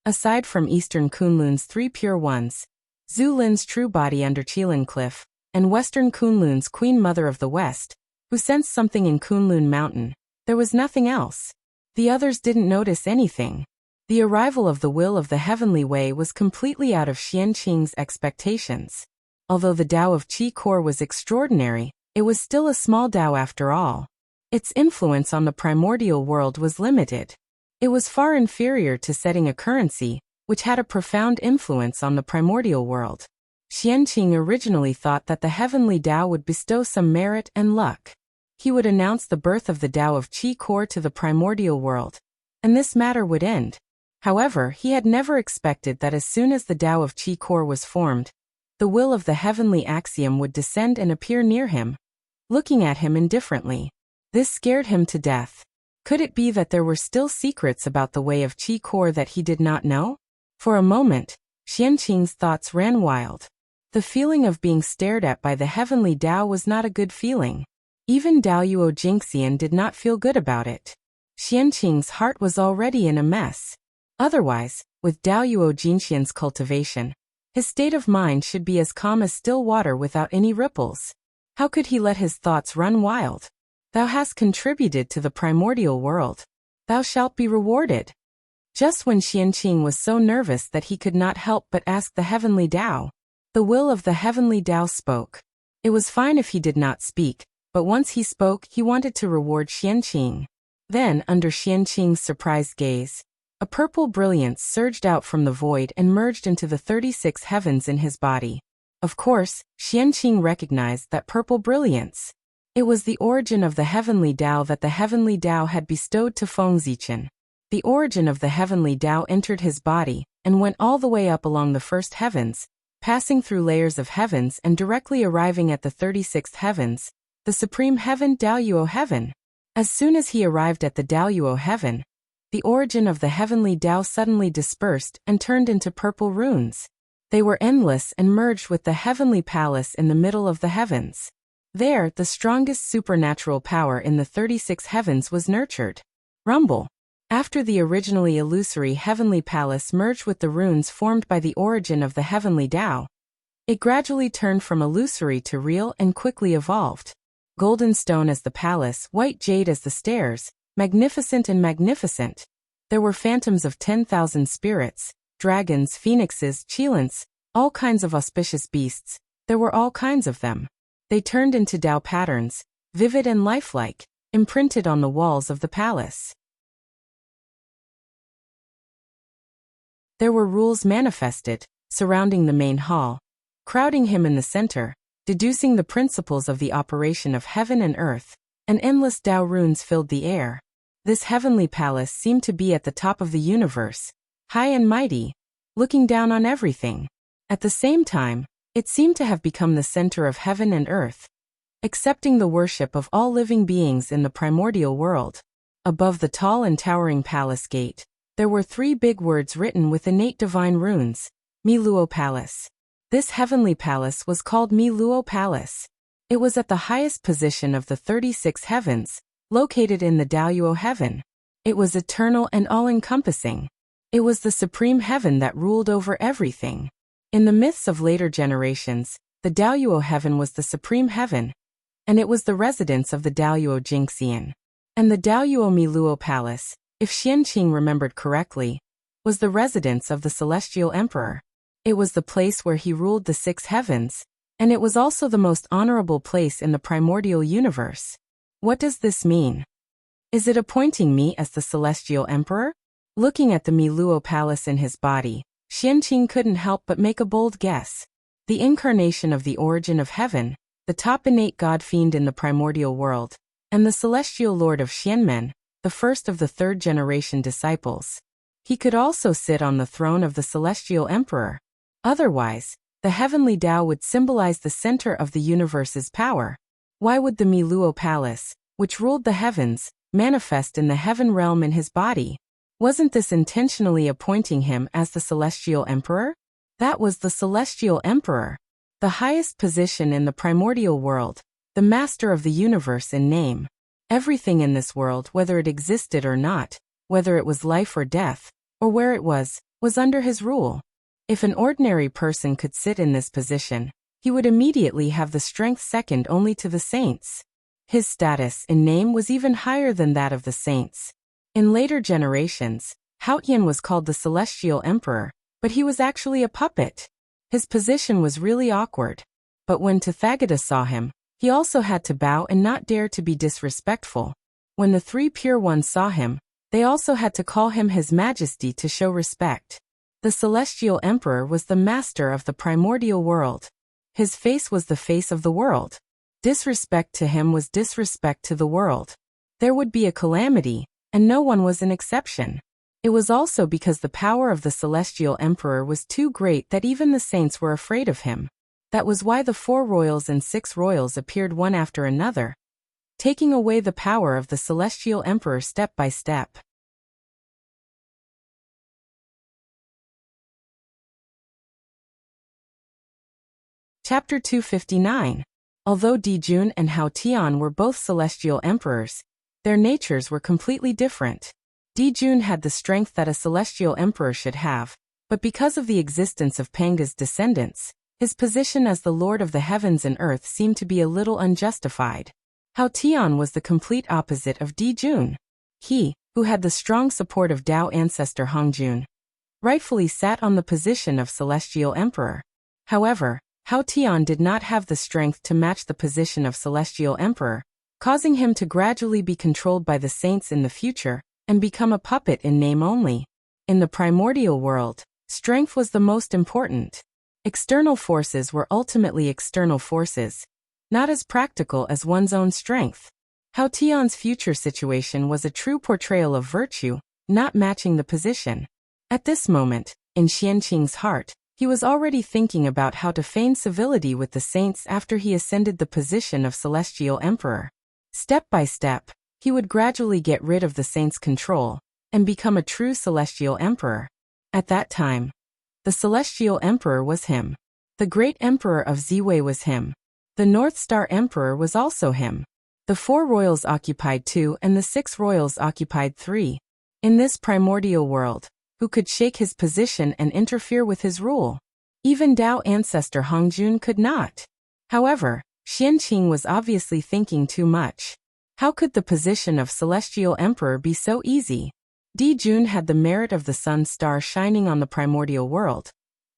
Aside from Eastern Kunlun's 3 pure ones, Zhu Lin's true body under Qilin Cliff, and Western Kunlun's Queen Mother of the West, who sensed something in Kunlun Mountain, there was nothing else. The others didn't notice anything. The arrival of the will of the heavenly way was completely out of Xianqing's expectations. Although the Tao of Qi core was extraordinary, it was still a small Tao after all. Its influence on the primordial world was limited. It was far inferior to setting a currency, which had a profound influence on the primordial world. Xianqing originally thought that the heavenly Tao would bestow some merit and luck. He would announce the birth of the Tao of Qi core to the primordial world, and this matter would end. However, he had never expected that as soon as the Tao of Qi core was formed, the will of the heavenly axiom would descend and appear near him, looking at him indifferently. This scared him to death. Could it be that there were still secrets about the way of Qi core that he did not know? For a moment, Xianqing's thoughts ran wild. The feeling of being stared at by the heavenly Tao was not a good feeling. Even Tao Yuo Jingxian did not feel good about it. Xianqing's heart was already in a mess. Otherwise, with Tao Yuo Jingxian's cultivation, his state of mind should be as calm as still water without any ripples. How could he let his thoughts run wild? Thou hast contributed to the primordial world. Thou shalt be rewarded. Just when Xianqing was so nervous that he could not help but ask the heavenly Tao, the will of the heavenly Tao spoke. It was fine if he did not speak, but once he spoke, he wanted to reward Xianqing. Then, under Xianqing's surprised gaze, a purple brilliance surged out from the void and merged into the 36 heavens in his body. Of course, Xianqing recognized that purple brilliance. It was the origin of the heavenly Tao that the heavenly Tao had bestowed to Fengzichen. The origin of the heavenly Tao entered his body and went all the way up along the first heavens, passing through layers of heavens and directly arriving at the 36th heavens, the supreme heaven Daoyuo heaven. As soon as he arrived at the Daoyuo heaven, the origin of the heavenly Tao suddenly dispersed and turned into purple runes. They were endless and merged with the heavenly palace in the middle of the heavens. There, the strongest supernatural power in the 36 heavens was nurtured. Rumble. After the originally illusory heavenly palace merged with the runes formed by the origin of the heavenly Tao, it gradually turned from illusory to real and quickly evolved. Golden stone as the palace, white jade as the stairs, magnificent and magnificent. There were phantoms of 10,000 spirits, dragons, phoenixes, cheilants, all kinds of auspicious beasts. There were all kinds of them. They turned into Tao patterns, vivid and lifelike, imprinted on the walls of the palace. There were rules manifested, surrounding the main hall, crowding him in the center, deducing the principles of the operation of heaven and earth, and endless Tao runes filled the air. This heavenly palace seemed to be at the top of the universe, high and mighty, looking down on everything. At the same time, it seemed to have become the center of heaven and earth, accepting the worship of all living beings in the primordial world. Above the tall and towering palace gate, there were 3 big words written with innate divine runes: Miluo Palace. This heavenly palace was called Miluo Palace. It was at the highest position of the 36 heavens, located in the Daoyuo heaven. It was eternal and all-encompassing. It was the supreme heaven that ruled over everything. In the myths of later generations, the Daoyuo heaven was the supreme heaven, and it was the residence of the Daoyuo Jingxian. And the Daoyuo Miluo Palace, if Xianqing remembered correctly, was the residence of the celestial emperor. It was the place where he ruled the 6 heavens, and it was also the most honorable place in the primordial universe. What does this mean? Is it appointing me as the celestial emperor? Looking at the Miluo Palace in his body, Xianqing couldn't help but make a bold guess. The incarnation of the origin of heaven, the top innate god fiend in the primordial world, and the celestial lord of Xianmen, the first of the 3rd generation disciples. He could also sit on the throne of the celestial emperor. Otherwise, the heavenly Tao would symbolize the center of the universe's power. Why would the Miluo Palace, which ruled the heavens, manifest in the heaven realm in his body? Wasn't this intentionally appointing him as the celestial emperor? That was the celestial emperor, the highest position in the primordial world, the master of the universe in name. Everything in this world, whether it existed or not, whether it was life or death, or where it was under his rule. If an ordinary person could sit in this position, he would immediately have the strength second only to the saints. His status in name was even higher than that of the saints. In later generations, Haotian was called the celestial emperor, but he was actually a puppet. His position was really awkward. But when Tathagata saw him, he also had to bow and not dare to be disrespectful. When the 3 pure ones saw him, they also had to call him His Majesty to show respect. The celestial emperor was the master of the primordial world. His face was the face of the world. Disrespect to him was disrespect to the world. There would be a calamity, and no one was an exception. It was also because the power of the celestial emperor was too great that even the saints were afraid of him. That was why the 4 royals and 6 royals appeared one after another, taking away the power of the celestial emperor step by step. Chapter 259. Although Dijun and Hao Tian were both celestial emperors, their natures were completely different. Dijun had the strength that a celestial emperor should have, but because of the existence of Panga's descendants, his position as the lord of the heavens and earth seemed to be a little unjustified. Hao Tian was the complete opposite of Dijun. He, who had the strong support of Tao ancestor Hongjun, rightfully sat on the position of celestial emperor. However, Hao Tian did not have the strength to match the position of celestial emperor, causing him to gradually be controlled by the saints in the future and become a puppet in name only. In the primordial world, strength was the most important. External forces were ultimately external forces, not as practical as one's own strength. Hao Tian's future situation was a true portrayal of virtue, not matching the position. At this moment, in Xianqing's heart, he was already thinking about how to feign civility with the saints after he ascended the position of Celestial Emperor. Step by step, he would gradually get rid of the saints' control and become a true Celestial Emperor. At that time, the Celestial Emperor was him. The Great Emperor of Ziwei was him. The North Star Emperor was also him. The 4 royals occupied 2 and the 6 royals occupied 3. In this primordial world, who could shake his position and interfere with his rule? Even Tao ancestor Hongjun could not. However, Xianqing was obviously thinking too much. How could the position of Celestial Emperor be so easy? Di Jun had the merit of the sun star shining on the primordial world,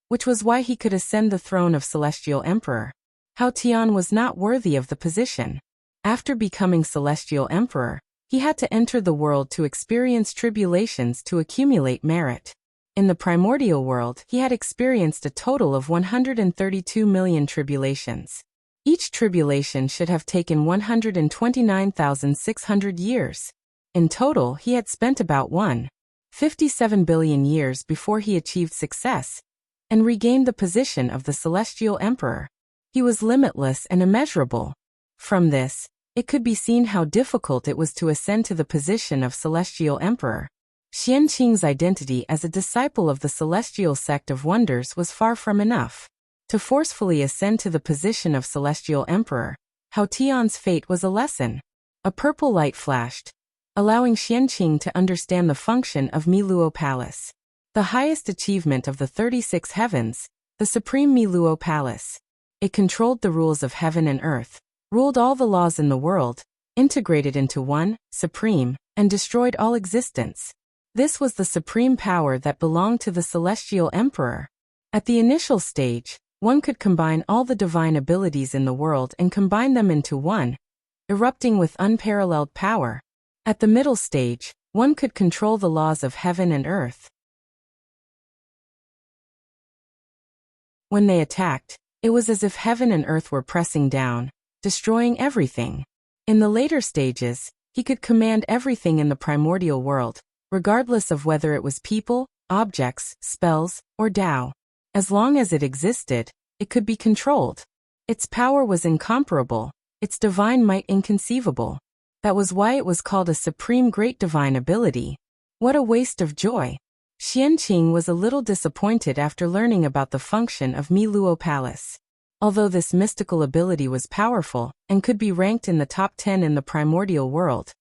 which was why he could ascend the throne of Celestial Emperor. Hao Tian was not worthy of the position. After becoming Celestial Emperor, he had to enter the world to experience tribulations to accumulate merit. In the primordial world, he had experienced a total of 132 million tribulations. Each tribulation should have taken 129,600 years. In total, he had spent about 157 billion years before he achieved success and regained the position of the Celestial Emperor. He was limitless and immeasurable. From this, it could be seen how difficult it was to ascend to the position of Celestial Emperor. Xianqing's identity as a disciple of the Celestial Sect of Wonders was far from enough. To forcefully ascend to the position of Celestial Emperor, Hao Tian's fate was a lesson. A purple light flashed, allowing Xianqing to understand the function of Miluo Palace. The highest achievement of the 36 heavens, the Supreme Miluo Palace. It controlled the rules of heaven and earth, ruled all the laws in the world, integrated into one, supreme, and destroyed all existence. This was the supreme power that belonged to the Celestial Emperor. At the initial stage, one could combine all the divine abilities in the world and combine them into one, erupting with unparalleled power. At the middle stage, one could control the laws of heaven and earth. When they attacked, it was as if heaven and earth were pressing down, destroying everything. In the later stages, he could command everything in the primordial world, regardless of whether it was people, objects, spells, or Tao. As long as it existed, it could be controlled. Its power was incomparable, its divine might inconceivable. That was why it was called a supreme great divine ability. What a waste of joy. Xianqing was a little disappointed after learning about the function of Miluo Palace. Although this mystical ability was powerful and could be ranked in the top 10 in the primordial world,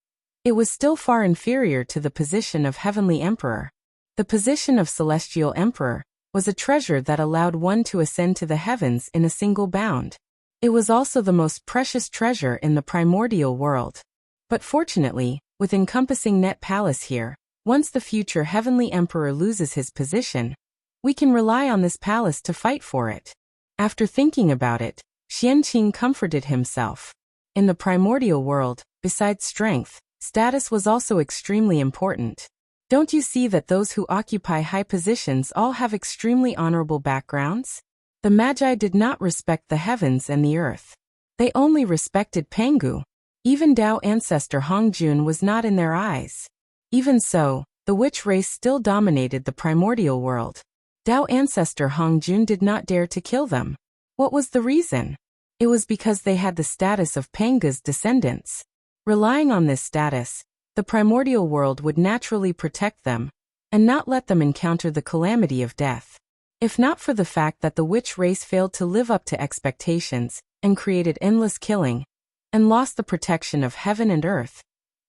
it was still far inferior to the position of Heavenly Emperor. The position of Celestial Emperor was a treasure that allowed one to ascend to the heavens in a single bound. It was also the most precious treasure in the primordial world. But fortunately, with encompassing Net Palace here, once the future Heavenly Emperor loses his position, we can rely on this palace to fight for it. After thinking about it, Xianqing comforted himself. In the primordial world, besides strength, status was also extremely important. Don't you see that those who occupy high positions all have extremely honorable backgrounds? The Magi did not respect the heavens and the earth. They only respected Pangu. Even Tao ancestor Hongjun was not in their eyes. Even so, the witch race still dominated the primordial world. Tao ancestor Hongjun did not dare to kill them. What was the reason? It was because they had the status of Panga's descendants. Relying on this status, the primordial world would naturally protect them and not let them encounter the calamity of death. If not for the fact that the witch race failed to live up to expectations and created endless killing and lost the protection of heaven and earth,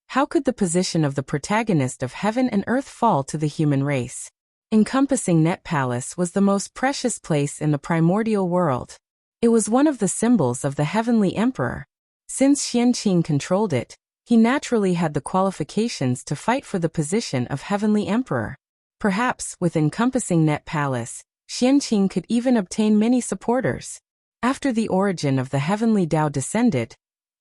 how could the position of the protagonist of heaven and earth fall to the human race? Encompassing Net Palace was the most precious place in the primordial world. It was one of the symbols of the Heavenly Emperor. Since Xianqing controlled it, he naturally had the qualifications to fight for the position of Heavenly Emperor. Perhaps, with encompassing Net Palace, Xianqing could even obtain many supporters. After the origin of the Heavenly Tao descended,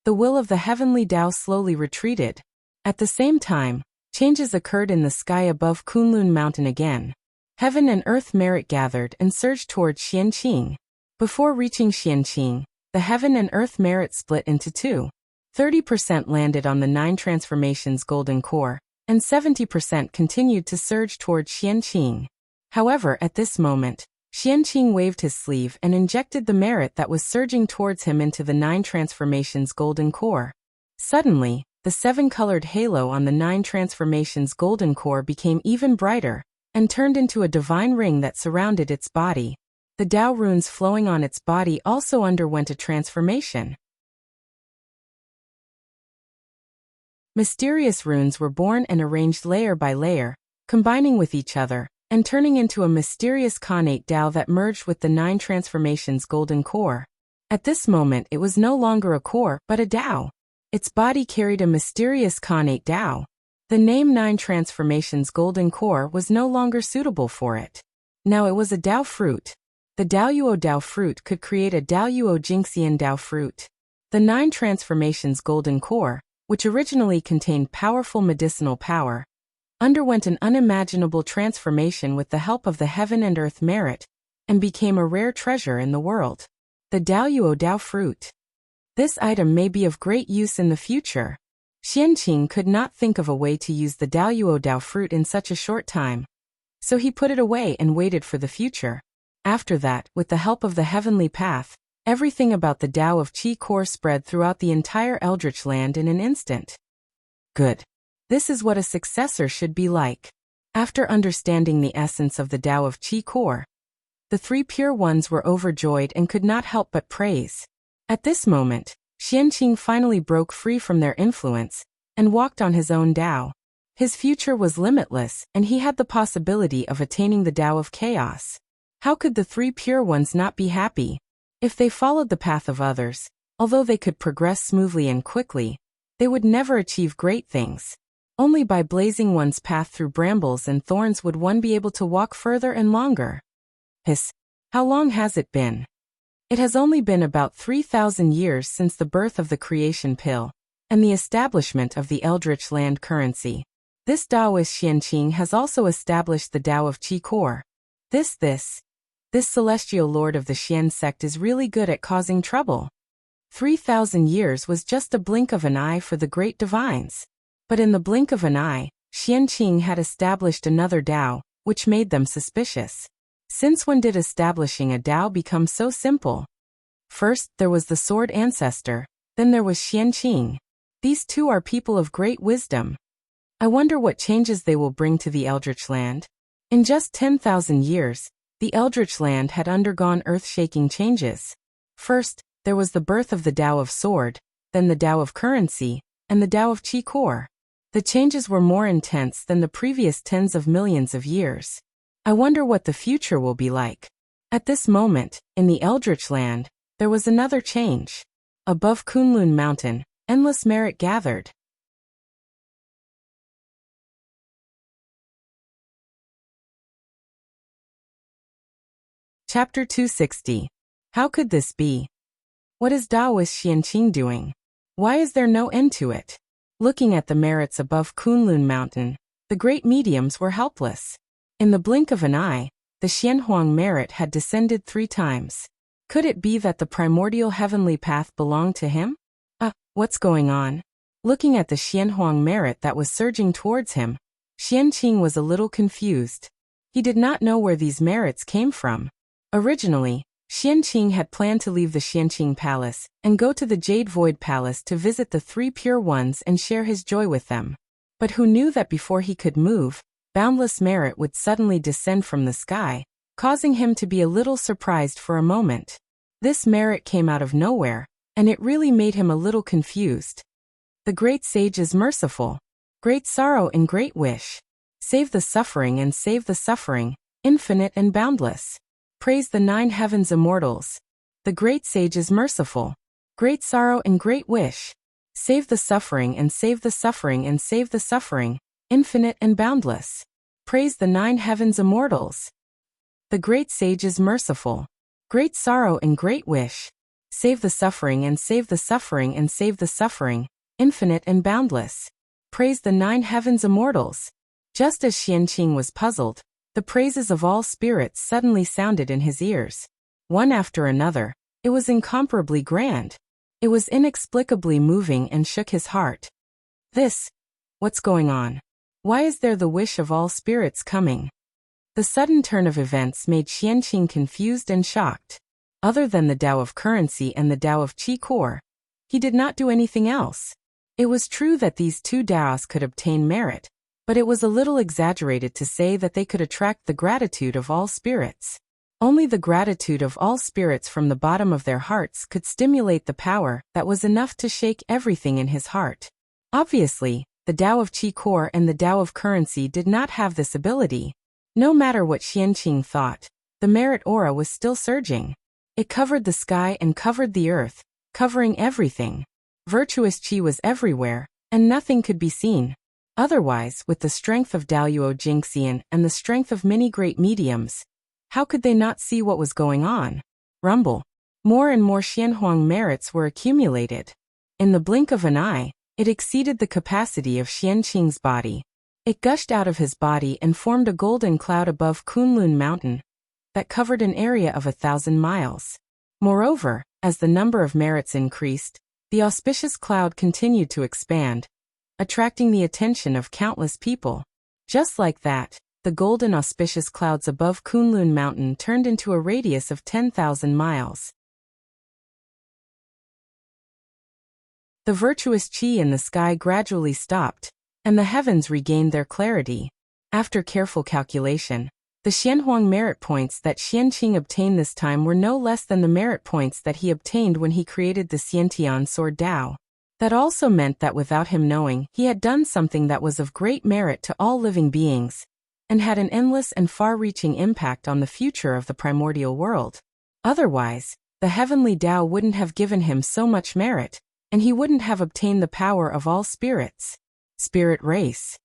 the will of the Heavenly Tao slowly retreated. At the same time, changes occurred in the sky above Kunlun Mountain again. Heaven and earth merit gathered and surged towards Xianqing. Before reaching Xianqing, the heaven and earth merit split into two. 30% landed on the 9 transformations golden core, and 70% continued to surge toward Xianqing. However, at this moment, Xianqing waved his sleeve and injected the merit that was surging towards him into the 9 transformations golden core. Suddenly, the 7-colored halo on the 9 transformations golden core became even brighter, and turned into a divine ring that surrounded its body. The Tao runes flowing on its body also underwent a transformation. Mysterious runes were born and arranged layer by layer, combining with each other, and turning into a mysterious connate Tao that merged with the 9 transformations golden core. At this moment it was no longer a core, but a Tao. Its body carried a mysterious connate Tao. The name 9 transformations golden core was no longer suitable for it. Now it was a Tao fruit. The Daoyuo Tao fruit could create a Daoyuo Jingxian Tao fruit. The 9 transformations golden core, which originally contained powerful medicinal power, underwent an unimaginable transformation with the help of the heaven and earth merit, and became a rare treasure in the world. The Daoyuo Tao fruit. This item may be of great use in the future. Xianqing could not think of a way to use the Daoyuo Tao fruit in such a short time, so he put it away and waited for the future. After that, with the help of the heavenly path, everything about the Tao of Qi core spread throughout the entire Eldritch land in an instant. Good. This is what a successor should be like. After understanding the essence of the Tao of Qi core, the 3 pure ones were overjoyed and could not help but praise. At this moment, Xianqing finally broke free from their influence, and walked on his own Tao. His future was limitless, and he had the possibility of attaining the Tao of chaos. How could the 3 pure ones not be happy? If they followed the path of others, although they could progress smoothly and quickly, they would never achieve great things. Only by blazing one's path through brambles and thorns would one be able to walk further and longer. Hiss. How long has it been? It has only been about 3,000 years since the birth of the creation pill, and the establishment of the Eldritch land currency. This Taoist Xianqing has also established the Tao of Qi core. This celestial lord of the Xian sect is really good at causing trouble. 3,000 years was just a blink of an eye for the great divines. But in the blink of an eye, Xianqing had established another Tao, which made them suspicious. Since when did establishing a Tao become so simple? First, there was the sword ancestor, then there was Xianqing. These two are people of great wisdom. I wonder what changes they will bring to the Eldritch land. In just 10,000 years, the Eldritch land had undergone earth-shaking changes. First, there was the birth of the Tao of sword, then the Tao of currency, and the Tao of Qi core. The changes were more intense than the previous tens of millions of years. I wonder what the future will be like. At this moment, in the Eldritch land, there was another change. Above Kunlun Mountain, endless merit gathered. Chapter 260. How could this be? What is Taoist Xianqing doing? Why is there no end to it? Looking at the merits above Kunlun Mountain, the great mediums were helpless. In the blink of an eye, the Xianhuang merit had descended 3 times. Could it be that the primordial heavenly path belonged to him? What's going on? Looking at the Xianhuang merit that was surging towards him, Xianqing was a little confused. He did not know where these merits came from. Originally, Xianqing had planned to leave the Xianqing Palace and go to the Jade Void Palace to visit the 3 pure ones and share his joy with them. But who knew that before he could move, boundless merit would suddenly descend from the sky, causing him to be a little surprised for a moment. This merit came out of nowhere, and it really made him a little confused. The great sage is merciful. Great sorrow and great wish. Save the suffering and save the suffering, infinite and boundless. Praise the 9 heavens immortals. The great sage is merciful. Great sorrow and great wish. Save the suffering and save the suffering and save the suffering, infinite and boundless. Praise the 9 heavens immortals. The great sage is merciful. Great sorrow and great wish. Save the suffering and save the suffering and save the suffering, infinite and boundless. Praise the 9 heavens immortals. Just as Xianqing was puzzled, the praises of all spirits suddenly sounded in his ears. One after another, it was incomparably grand. It was inexplicably moving and shook his heart. What's going on? Why is there the wish of all spirits coming? The sudden turn of events made Xianqing confused and shocked. Other than the Tao of currency and the Tao of Qi core, he did not do anything else. It was true that these two Taos could obtain merit, but it was a little exaggerated to say that they could attract the gratitude of all spirits. Only the gratitude of all spirits from the bottom of their hearts could stimulate the power that was enough to shake everything in his heart. Obviously, the Tao of Qi core and the Tao of currency did not have this ability. No matter what Xianqing thought, the merit aura was still surging. It covered the sky and covered the earth, covering everything. Virtuous Qi was everywhere, and nothing could be seen. Otherwise, with the strength of Daoyuo Jingxian and the strength of many great mediums, how could they not see what was going on? Rumble. More and more Xianhuang merits were accumulated. In the blink of an eye, it exceeded the capacity of Xianqing's body. It gushed out of his body and formed a golden cloud above Kunlun Mountain that covered an area of 1,000 miles. Moreover, as the number of merits increased, the auspicious cloud continued to expand, attracting the attention of countless people. Just like that, the golden auspicious clouds above Kunlun Mountain turned into a radius of 10,000 miles. The virtuous Qi in the sky gradually stopped, and the heavens regained their clarity. After careful calculation, the Xianhuang merit points that Xianqing obtained this time were no less than the merit points that he obtained when he created the Xiantian Sword Dao. That also meant that without him knowing, he had done something that was of great merit to all living beings, and had an endless and far-reaching impact on the future of the primordial world. Otherwise, the heavenly Tao wouldn't have given him so much merit, and he wouldn't have obtained the power of all spirits. Spirit race.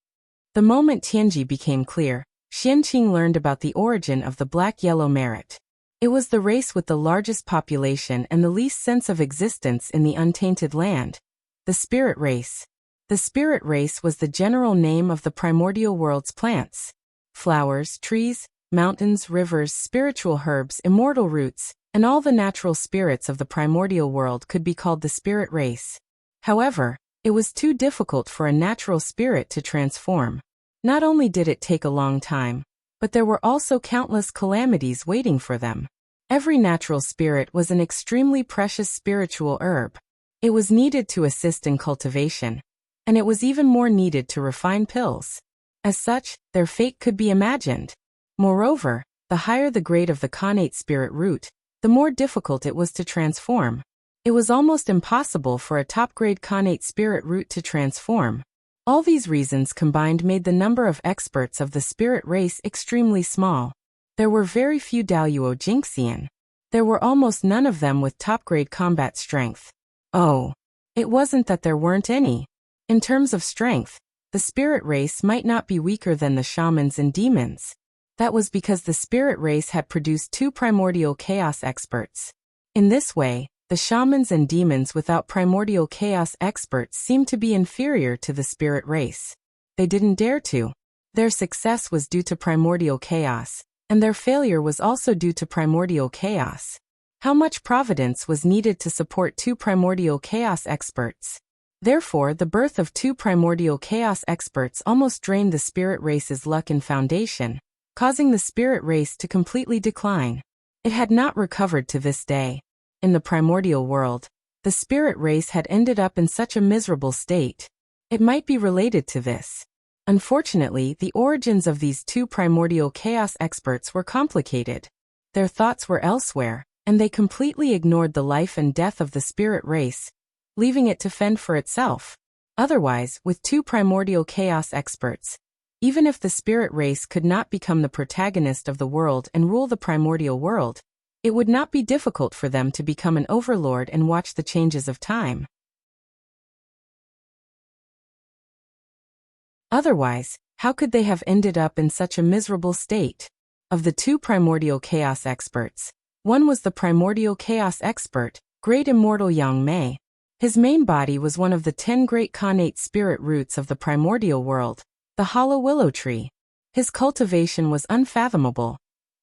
The moment Tianji became clear, Xianqing learned about the origin of the black-yellow merit. It was the race with the largest population and the least sense of existence in the untainted land. The spirit race. The spirit race was the general name of the primordial world's plants. Flowers, trees, mountains, rivers, spiritual herbs, immortal roots, and all the natural spirits of the primordial world could be called the spirit race. However, it was too difficult for a natural spirit to transform. Not only did it take a long time, but there were also countless calamities waiting for them. Every natural spirit was an extremely precious spiritual herb. It was needed to assist in cultivation, and it was even more needed to refine pills. As such, their fate could be imagined. Moreover, the higher the grade of the connate spirit root, the more difficult it was to transform. It was almost impossible for a top-grade connate spirit root to transform. All these reasons combined made the number of experts of the spirit race extremely small. There were very few Daoyuo Jingxian. There were almost none of them with top-grade combat strength. Oh, it wasn't that there weren't any. In terms of strength, the spirit race might not be weaker than the shamans and demons. That was because the spirit race had produced two primordial chaos experts. In this way, the shamans and demons without primordial chaos experts seemed to be inferior to the spirit race. They didn't dare to. Their success was due to primordial chaos, and their failure was also due to primordial chaos. How much providence was needed to support two primordial chaos experts? Therefore, the birth of two primordial chaos experts almost drained the spirit race's luck and foundation, causing the spirit race to completely decline. It had not recovered to this day. In the primordial world, the spirit race had ended up in such a miserable state. It might be related to this. Unfortunately, the origins of these two primordial chaos experts were complicated. Their thoughts were elsewhere, and they completely ignored the life and death of the spirit race, leaving it to fend for itself. Otherwise, with two primordial chaos experts, even if the spirit race could not become the protagonist of the world and rule the primordial world, it would not be difficult for them to become an overlord and watch the changes of time. Otherwise, how could they have ended up in such a miserable state? Of the two primordial chaos experts, one was the primordial chaos expert, great immortal Yang Mei. His main body was one of the 10 great connate spirit roots of the primordial world, the hollow willow tree. His cultivation was unfathomable,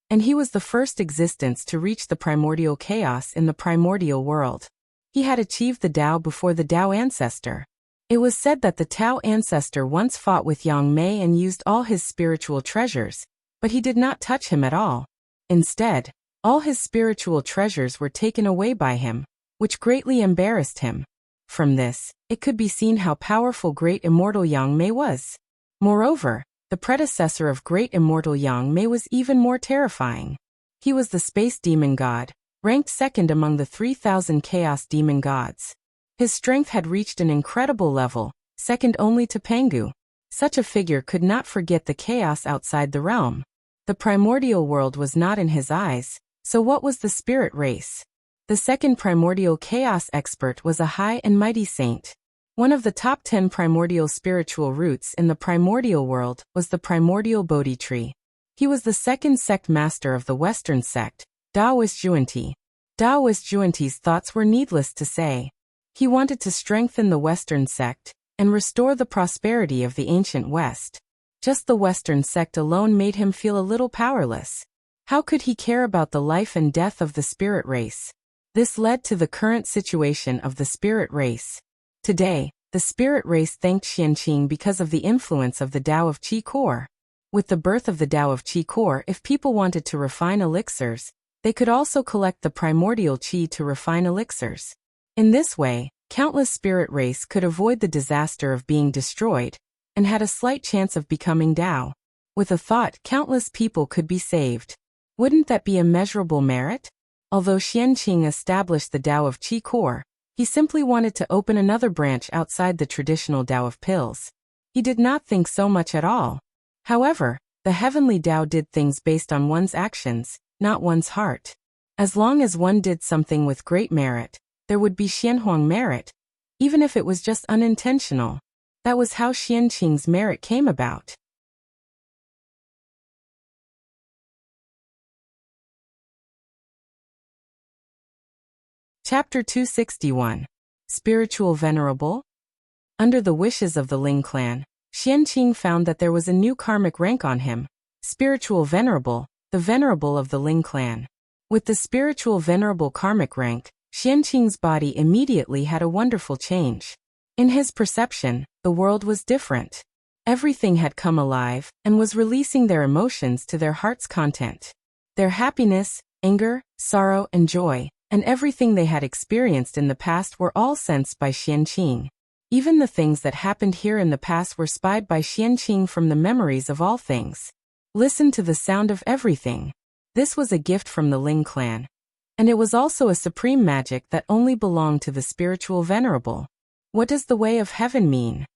and he was the first existence to reach the primordial chaos in the primordial world. He had achieved the Tao before the Tao ancestor. It was said that the Tao ancestor once fought with Yang Mei and used all his spiritual treasures, but he did not touch him at all. Instead, all his spiritual treasures were taken away by him, which greatly embarrassed him. From this, it could be seen how powerful great immortal Yang Mei was. Moreover, the predecessor of great immortal Yang Mei was even more terrifying. He was the space demon god, ranked second among the 3,000 chaos demon gods. His strength had reached an incredible level, second only to Pangu. Such a figure could not forget the chaos outside the realm. The primordial world was not in his eyes, so what was the spirit race? The second primordial chaos expert was a high and mighty saint. One of the top 10 primordial spiritual roots in the primordial world was the primordial Bodhi tree. He was the second sect master of the Western sect, Daoist Zhuanti. Daoist Zhuanti's thoughts were needless to say. He wanted to strengthen the Western sect and restore the prosperity of the ancient West. Just the Western sect alone made him feel a little powerless. How could he care about the life and death of the spirit race? This led to the current situation of the spirit race. Today, the spirit race thanked Xianqing because of the influence of the Tao of Qi core. With the birth of the Tao of Qi core, if people wanted to refine elixirs, they could also collect the primordial Qi to refine elixirs. In this way, countless spirit race could avoid the disaster of being destroyed, and had a slight chance of becoming Tao. With a thought, countless people could be saved. Wouldn't that be immeasurable merit? Although Xianqing established the Tao of Qi core, he simply wanted to open another branch outside the traditional Tao of pills. He did not think so much at all. However, the heavenly Tao did things based on one's actions, not one's heart. As long as one did something with great merit, there would be Xianhuang merit, even if it was just unintentional. That was how Xianqing's merit came about. Chapter 261. Spiritual Venerable? Under the wishes of the Ling clan, Xianqing found that there was a new karmic rank on him, Spiritual Venerable, the Venerable of the Ling clan. With the Spiritual Venerable karmic rank, Xianqing's body immediately had a wonderful change. In his perception, the world was different. Everything had come alive and was releasing their emotions to their heart's content. Their happiness, anger, sorrow, and joy, and everything they had experienced in the past were all sensed by Xianqing. Even the things that happened here in the past were spied by Xianqing from the memories of all things. Listen to the sound of everything. This was a gift from the Ling clan. And it was also a supreme magic that only belonged to the Spiritual Venerable. What does the way of heaven mean?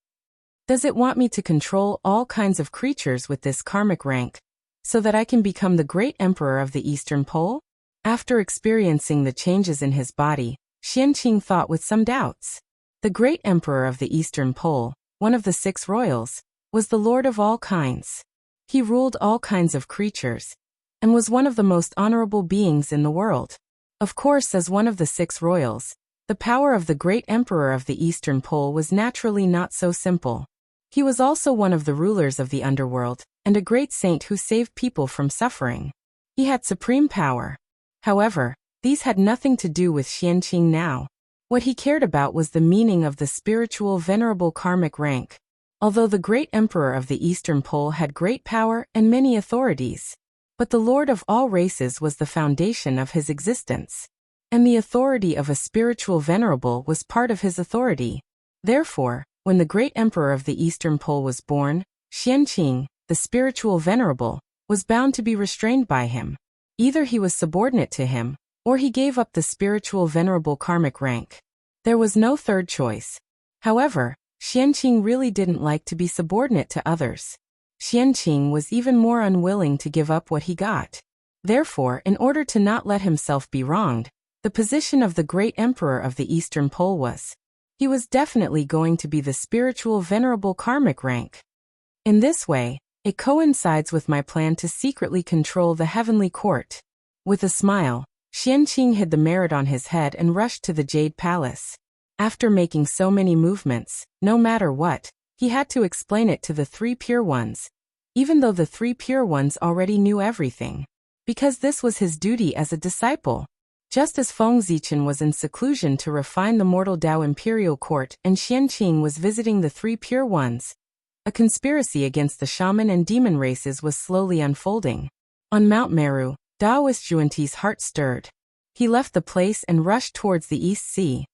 Does it want me to control all kinds of creatures with this karmic rank, so that I can become the great emperor of the Eastern Pole? After experiencing the changes in his body, Xianqing thought with some doubts. The great emperor of the Eastern Pole, one of the 6 royals, was the lord of all kinds. He ruled all kinds of creatures, and was one of the most honorable beings in the world. Of course, as one of the 6 royals, the power of the great emperor of the Eastern Pole was naturally not so simple. He was also one of the rulers of the underworld, and a great saint who saved people from suffering. He had supreme power. However, these had nothing to do with Xianqing now. What he cared about was the meaning of the Spiritual Venerable karmic rank. Although the great emperor of the Eastern Pole had great power and many authorities, but the lord of all races was the foundation of his existence. And the authority of a Spiritual Venerable was part of his authority. Therefore, when the great emperor of the Eastern Pole was born, Xianqing, the Spiritual Venerable, was bound to be restrained by him. Either he was subordinate to him, or he gave up the Spiritual Venerable karmic rank. There was no third choice. However, Xianqing really didn't like to be subordinate to others. Xianqing was even more unwilling to give up what he got. Therefore, in order to not let himself be wronged, the position of the great emperor of the Eastern Pole was. He was definitely going to be the Spiritual Venerable karmic rank. In this way, it coincides with my plan to secretly control the heavenly court. With a smile, Xianqing hid the merit on his head and rushed to the Jade Palace. After making so many movements, no matter what, he had to explain it to the 3 pure ones, even though the 3 pure ones already knew everything. Because this was his duty as a disciple. Just as Feng Zichen was in seclusion to refine the mortal Dao imperial court and Xianqing was visiting the three pure ones, a conspiracy against the shaman and demon races was slowly unfolding. On Mount Meru, Daoist Juanti's heart stirred. He left the place and rushed towards the East Sea.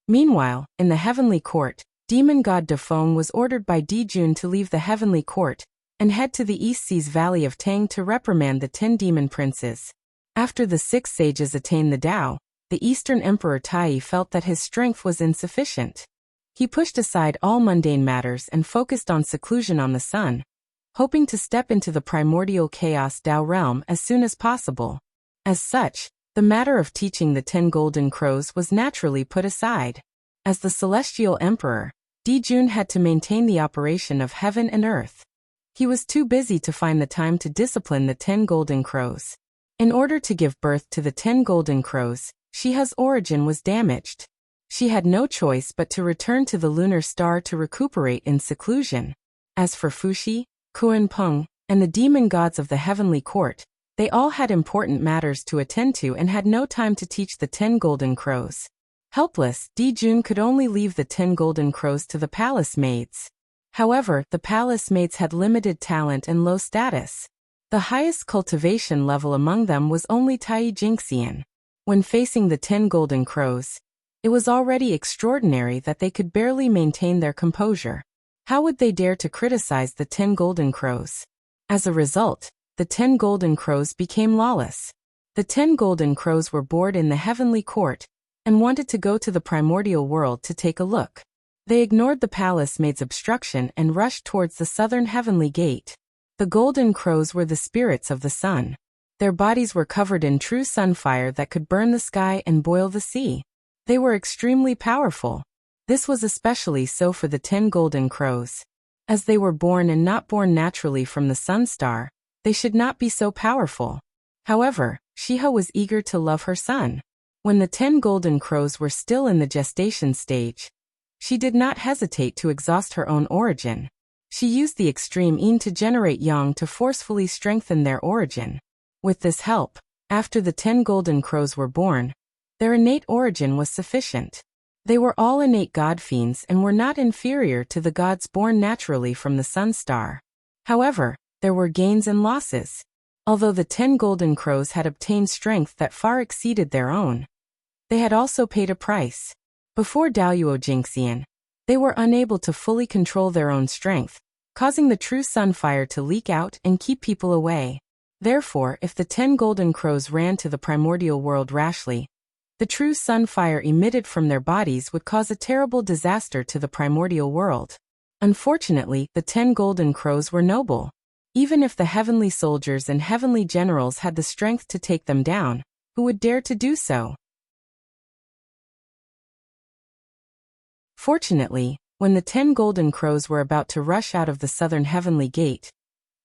Meanwhile, in the heavenly court, demon god Defeng was ordered by Dijun to leave the heavenly court and head to the East Sea's Valley of Tang to reprimand the 10 demon princes. After the 6 sages attained the Tao, the Eastern Emperor Tai felt that his strength was insufficient. He pushed aside all mundane matters and focused on seclusion on the sun, hoping to step into the primordial chaos Tao realm as soon as possible. As such, the matter of teaching the 10 golden crows was naturally put aside. As the celestial emperor, Dijun had to maintain the operation of heaven and earth. He was too busy to find the time to discipline the 10 golden crows. In order to give birth to the 10 golden crows, Shiha's origin was damaged. She had no choice but to return to the lunar star to recuperate in seclusion. As for Fuxi, Kunpeng, and the demon gods of the heavenly court, they all had important matters to attend to and had no time to teach the 10 golden crows. Helpless, Dijun could only leave the 10 golden crows to the palace maids. However, the palace maids had limited talent and low status. The highest cultivation level among them was only Tai Jingxian. When facing the 10 golden crows, it was already extraordinary that they could barely maintain their composure. How would they dare to criticize the 10 golden crows? As a result, the 10 golden crows became lawless. The 10 golden crows were bored in the heavenly court and wanted to go to the primordial world to take a look. They ignored the palace maid's obstruction and rushed towards the southern heavenly gate. The golden crows were the spirits of the sun. Their bodies were covered in true sunfire that could burn the sky and boil the sea. They were extremely powerful. This was especially so for the 10 golden crows. As they were born and not born naturally from the sun star, they should not be so powerful. However, Shiha was eager to love her son. When the 10 golden crows were still in the gestation stage, she did not hesitate to exhaust her own origin. She used the extreme yin to generate yang to forcefully strengthen their origin. With this help, after the 10 golden crows were born, their innate origin was sufficient. They were all innate god fiends and were not inferior to the gods born naturally from the sun star. However, there were gains and losses. Although the 10 golden crows had obtained strength that far exceeded their own, they had also paid a price. Before Daoyuo Jingxian, they were unable to fully control their own strength, causing the true sunfire to leak out and keep people away. Therefore, if the 10 golden crows ran to the primordial world rashly, the true sunfire emitted from their bodies would cause a terrible disaster to the primordial world. Unfortunately, the 10 golden crows were noble. Even if the heavenly soldiers and heavenly generals had the strength to take them down, who would dare to do so? Fortunately, when the 10 golden crows were about to rush out of the southern heavenly gate,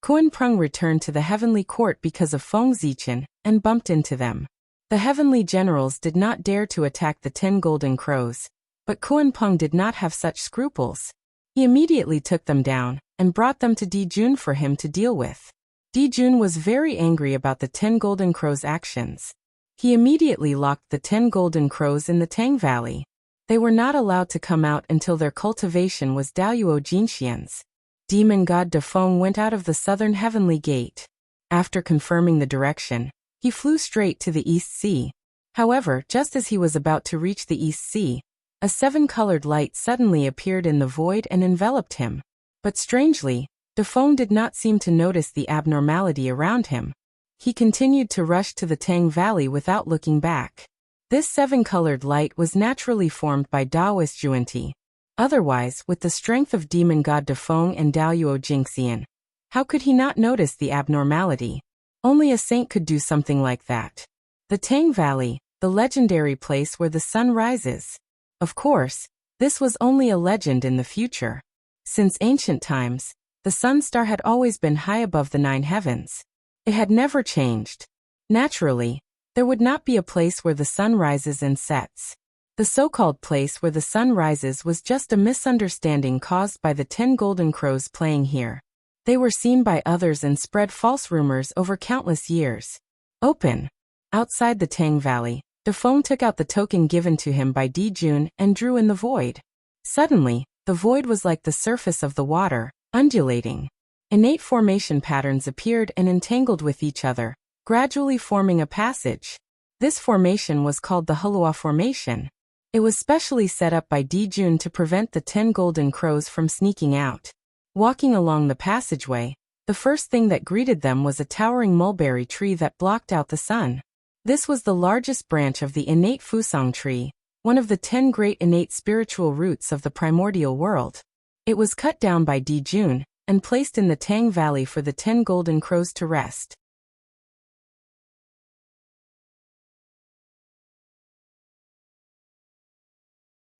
Kunpeng returned to the heavenly court because of Feng Zichen and bumped into them. The heavenly generals did not dare to attack the 10 golden crows, but Kunpeng did not have such scruples. He immediately took them down and brought them to Dijun for him to deal with. Dijun was very angry about the 10 golden crows' actions. He immediately locked the 10 golden crows in the Tang Valley. They were not allowed to come out until their cultivation was Daoyuo Jinxian's. Demon god Defeng went out of the southern heavenly gate. After confirming the direction, he flew straight to the East Sea. However, just as he was about to reach the East Sea, a 7-colored light suddenly appeared in the void and enveloped him. But strangely, Defeng did not seem to notice the abnormality around him. He continued to rush to the Tang Valley without looking back. This 7-colored light was naturally formed by Daoist Juanti. Otherwise, with the strength of demon god Defeng and Daoyuo Jingxian, how could he not notice the abnormality? Only a saint could do something like that. The Tang Valley, the legendary place where the sun rises. Of course, this was only a legend in the future. Since ancient times, the sun star had always been high above the 9 heavens. It had never changed. Naturally, there would not be a place where the sun rises and sets. The so-called place where the sun rises was just a misunderstanding caused by the 10 golden crows playing here. They were seen by others and spread false rumors over countless years. Open. Outside the Tang Valley, Defeng took out the token given to him by Dijun and drew in the void. Suddenly, the void was like the surface of the water, undulating. Innate formation patterns appeared and entangled with each other, gradually forming a passage. This formation was called the Hulua Formation. It was specially set up by Dijun to prevent the 10 golden crows from sneaking out. Walking along the passageway, the first thing that greeted them was a towering mulberry tree that blocked out the sun. This was the largest branch of the innate Fusang tree, one of the 10 great innate spiritual roots of the primordial world. It was cut down by Dijun and placed in the Tang Valley for the 10 golden crows to rest.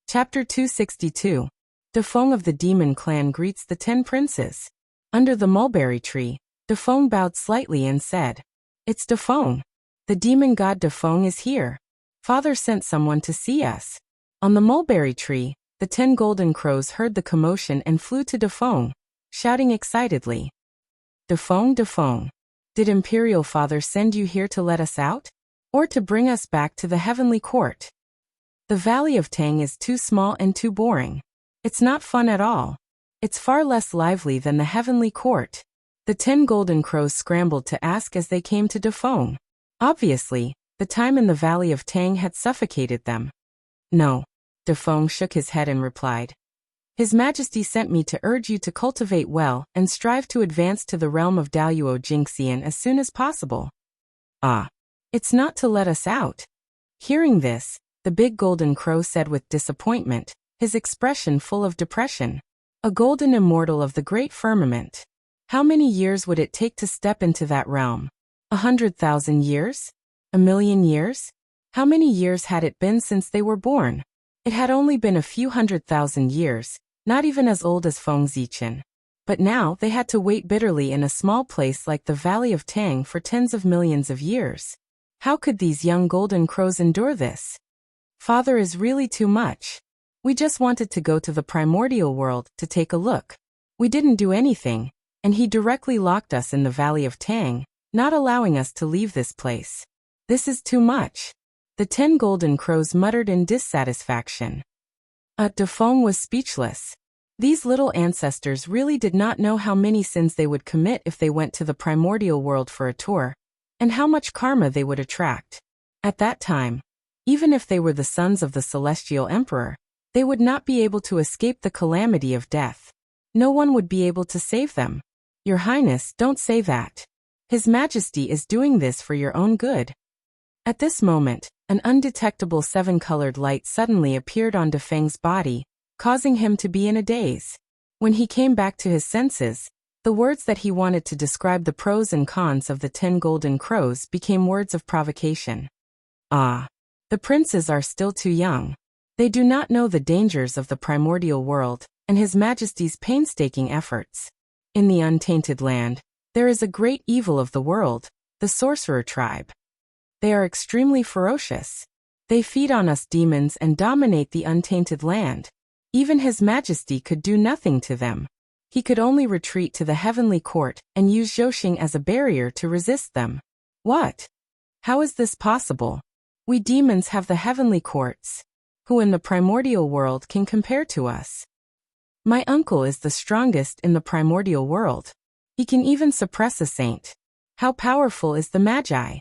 Chapter 262. Defeng of the Demon Clan greets the 10 princes. Under the mulberry tree, Defeng bowed slightly and said, "It's Defeng. The demon god Defeng is here. Father sent someone to see us." On the mulberry tree, the 10 golden crows heard the commotion and flew to Defeng, shouting excitedly, "Defeng, Defeng, did Imperial Father send you here to let us out? Or to bring us back to the heavenly court? The Valley of Tang is too small and too boring. It's not fun at all. It's far less lively than the heavenly court." The 10 golden crows scrambled to ask as they came to Defeng. Obviously, the time in the Valley of Tang had suffocated them. "No." Defeng shook his head and replied. "His Majesty sent me to urge you to cultivate well and strive to advance to the realm of Daluo Jingxian as soon as possible." "Ah. It's not to let us out." Hearing this, the big golden crow said with disappointment, his expression full of depression, "A golden immortal of the great firmament. How many years would it take to step into that realm? 100,000 years? 1,000,000 years? How many years had it been since they were born? It had only been a few 100,000 years, not even as old as Feng Zichen. But now they had to wait bitterly in a small place like the Valley of Tang for tens of millions of years. How could these young golden crows endure this? Father is really too much. We just wanted to go to the primordial world to take a look. We didn't do anything, and he directly locked us in the Valley of Tang, not allowing us to leave this place. This is too much." The 10 golden crows muttered in dissatisfaction. Defeng was speechless. These little ancestors really did not know how many sins they would commit if they went to the primordial world for a tour, and how much karma they would attract. At that time, even if they were the sons of the celestial emperor, they would not be able to escape the calamity of death. No one would be able to save them. "Your Highness, don't say that. His Majesty is doing this for your own good." At this moment, an undetectable 7-colored light suddenly appeared on Defeng's body, causing him to be in a daze. When he came back to his senses, the words that he wanted to describe the pros and cons of the 10 golden crows became words of provocation. "Ah. The princes are still too young. They do not know the dangers of the primordial world and His Majesty's painstaking efforts. In the untainted land, there is a great evil of the world, the sorcerer tribe. They are extremely ferocious. They feed on us demons and dominate the untainted land. Even His Majesty could do nothing to them. He could only retreat to the heavenly court and use Zhouxing as a barrier to resist them." "What? How is this possible? We demons have the heavenly courts. Who in the primordial world can compare to us? My uncle is the strongest in the primordial world. He can even suppress a saint. How powerful is the Magi?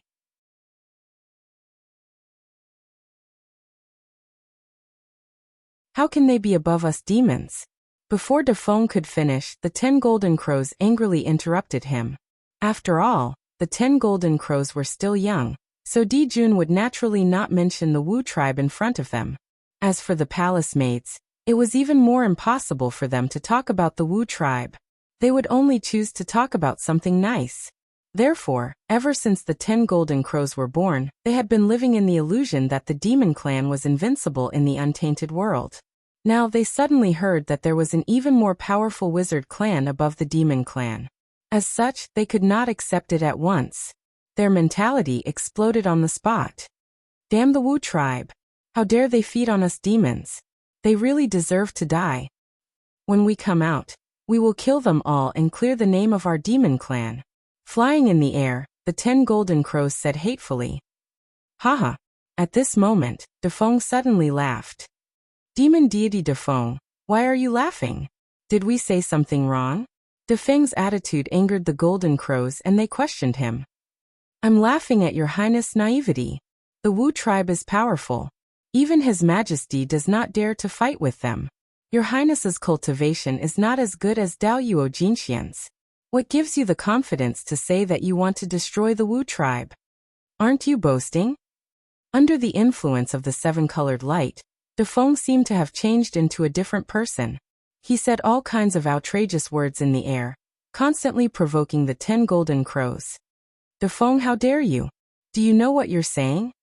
How can they be above us demons?" Before Defeng could finish, the 10 golden crows angrily interrupted him. After all, the 10 golden crows were still young, so Dijun would naturally not mention the Wu tribe in front of them. As for the palace maids, it was even more impossible for them to talk about the Wu tribe. They would only choose to talk about something nice. Therefore, ever since the 10 golden crows were born, they had been living in the illusion that the demon clan was invincible in the untainted world. Now they suddenly heard that there was an even more powerful wizard clan above the demon clan. As such, they could not accept it at once. Their mentality exploded on the spot. "Damn the Wu tribe! How dare they feed on us demons? They really deserve to die. When we come out, We will kill them all and clear the name of our demon clan. Flying in the air, the 10 golden crows said hatefully. Haha. At this moment, Defeng suddenly laughed. Demon deity Defeng, why are you laughing? Did we say something wrong? Defeng's attitude angered the golden crows and they questioned him. I'm laughing at your highness' naivety. The Wu tribe is powerful. Even His Majesty does not dare to fight with them. Your highness's cultivation is not as good as Dao Yuo Jinxian's. What gives you the confidence to say that you want to destroy the Wu tribe? Aren't you boasting? Under the influence of the seven-colored light, Defeng seemed to have changed into a different person. He said all kinds of outrageous words in the air, constantly provoking the 10 golden crows. Defeng, how dare you? Do you know what you're saying?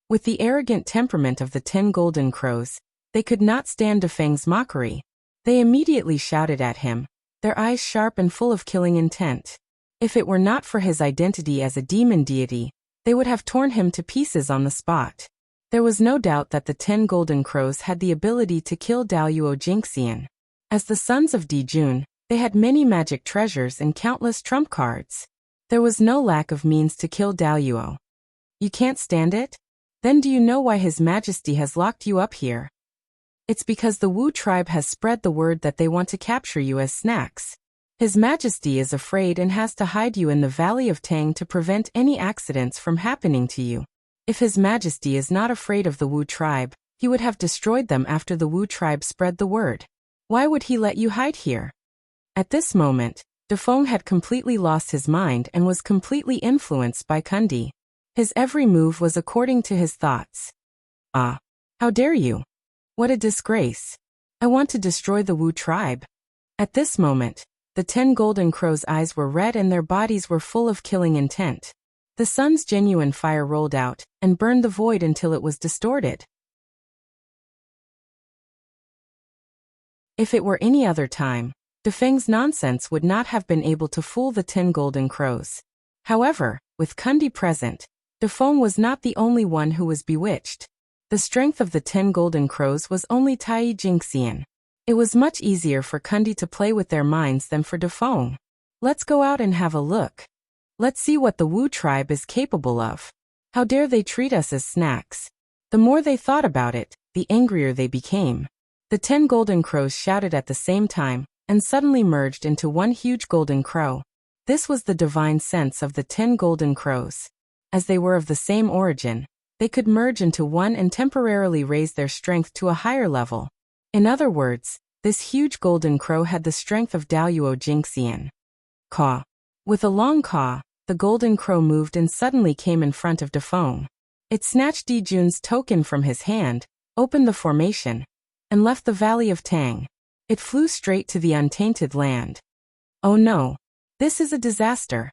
With the arrogant temperament of the 10 golden crows, they could not stand Defeng's mockery. They immediately shouted at him, their eyes sharp and full of killing intent. If it were not for his identity as a demon deity, they would have torn him to pieces on the spot. There was no doubt that the 10 golden crows had the ability to kill Dao Yuo Jinxian. As the sons of Dijun, they had many magic treasures and countless trump cards. There was no lack of means to kill Dao Yuo. You can't stand it? Then do you know why His Majesty has locked you up here? It's because the Wu tribe has spread the word that they want to capture you as snacks. His Majesty is afraid and has to hide you in the Valley of Tang to prevent any accidents from happening to you. If His Majesty is not afraid of the Wu tribe, he would have destroyed them after the Wu tribe spread the word. Why would he let you hide here? At this moment, Defeng had completely lost his mind and was completely influenced by Kundi. His every move was according to his thoughts. Ah! How dare you! What a disgrace! I want to destroy the Wu tribe. At this moment, the 10 golden crows' eyes were red and their bodies were full of killing intent. The sun's genuine fire rolled out and burned the void until it was distorted. If it were any other time, Defeng's nonsense would not have been able to fool the 10 golden crows. However, with Kundi present, Defeng was not the only one who was bewitched. The strength of the 10 golden crows was only Tai Jingxian. It was much easier for Kundi to play with their minds than for Defeng. Let's go out and have a look. Let's see what the Wu tribe is capable of. How dare they treat us as snacks? The more they thought about it, the angrier they became. The 10 golden crows shouted at the same time, and suddenly merged into one huge golden crow. This was the divine sense of the 10 golden crows. As they were of the same origin, they could merge into one and temporarily raise their strength to a higher level. In other words, this huge golden crow had the strength of Dao Yuo Jinxian. Caw. With a long caw, the golden crow moved and suddenly came in front of Defeng. It snatched Dijun's token from his hand, opened the formation, and left the Valley of Tang. It flew straight to the untainted land. Oh no! This is a disaster.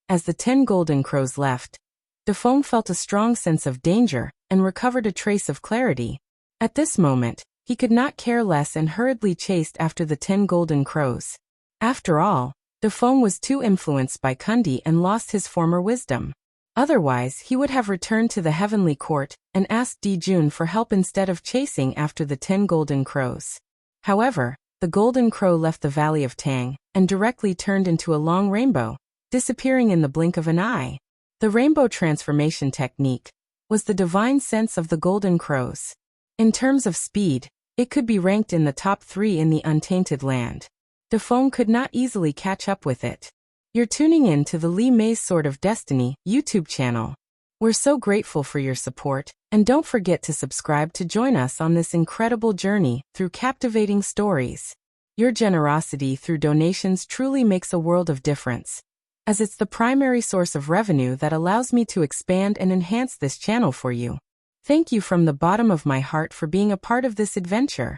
As the 10 golden crows left, Defeng felt a strong sense of danger and recovered a trace of clarity. At this moment, he could not care less and hurriedly chased after the 10 golden crows. After all, Defeng was too influenced by Kundi and lost his former wisdom. Otherwise, he would have returned to the heavenly court and asked Dijun for help instead of chasing after the 10 golden crows. However, the golden crow left the Valley of Tang and directly turned into a long rainbow, disappearing in the blink of an eye. The rainbow transformation technique was the divine sense of the golden crows. In terms of speed, it could be ranked in the top 3 in the untainted land. Defeng could not easily catch up with it. You're tuning in to the Li Mei's Sword of Destiny YouTube channel. We're so grateful for your support, and don't forget to subscribe to join us on this incredible journey through captivating stories. Your generosity through donations truly makes a world of difference, as it's the primary source of revenue that allows me to expand and enhance this channel for you. Thank you from the bottom of my heart for being a part of this adventure.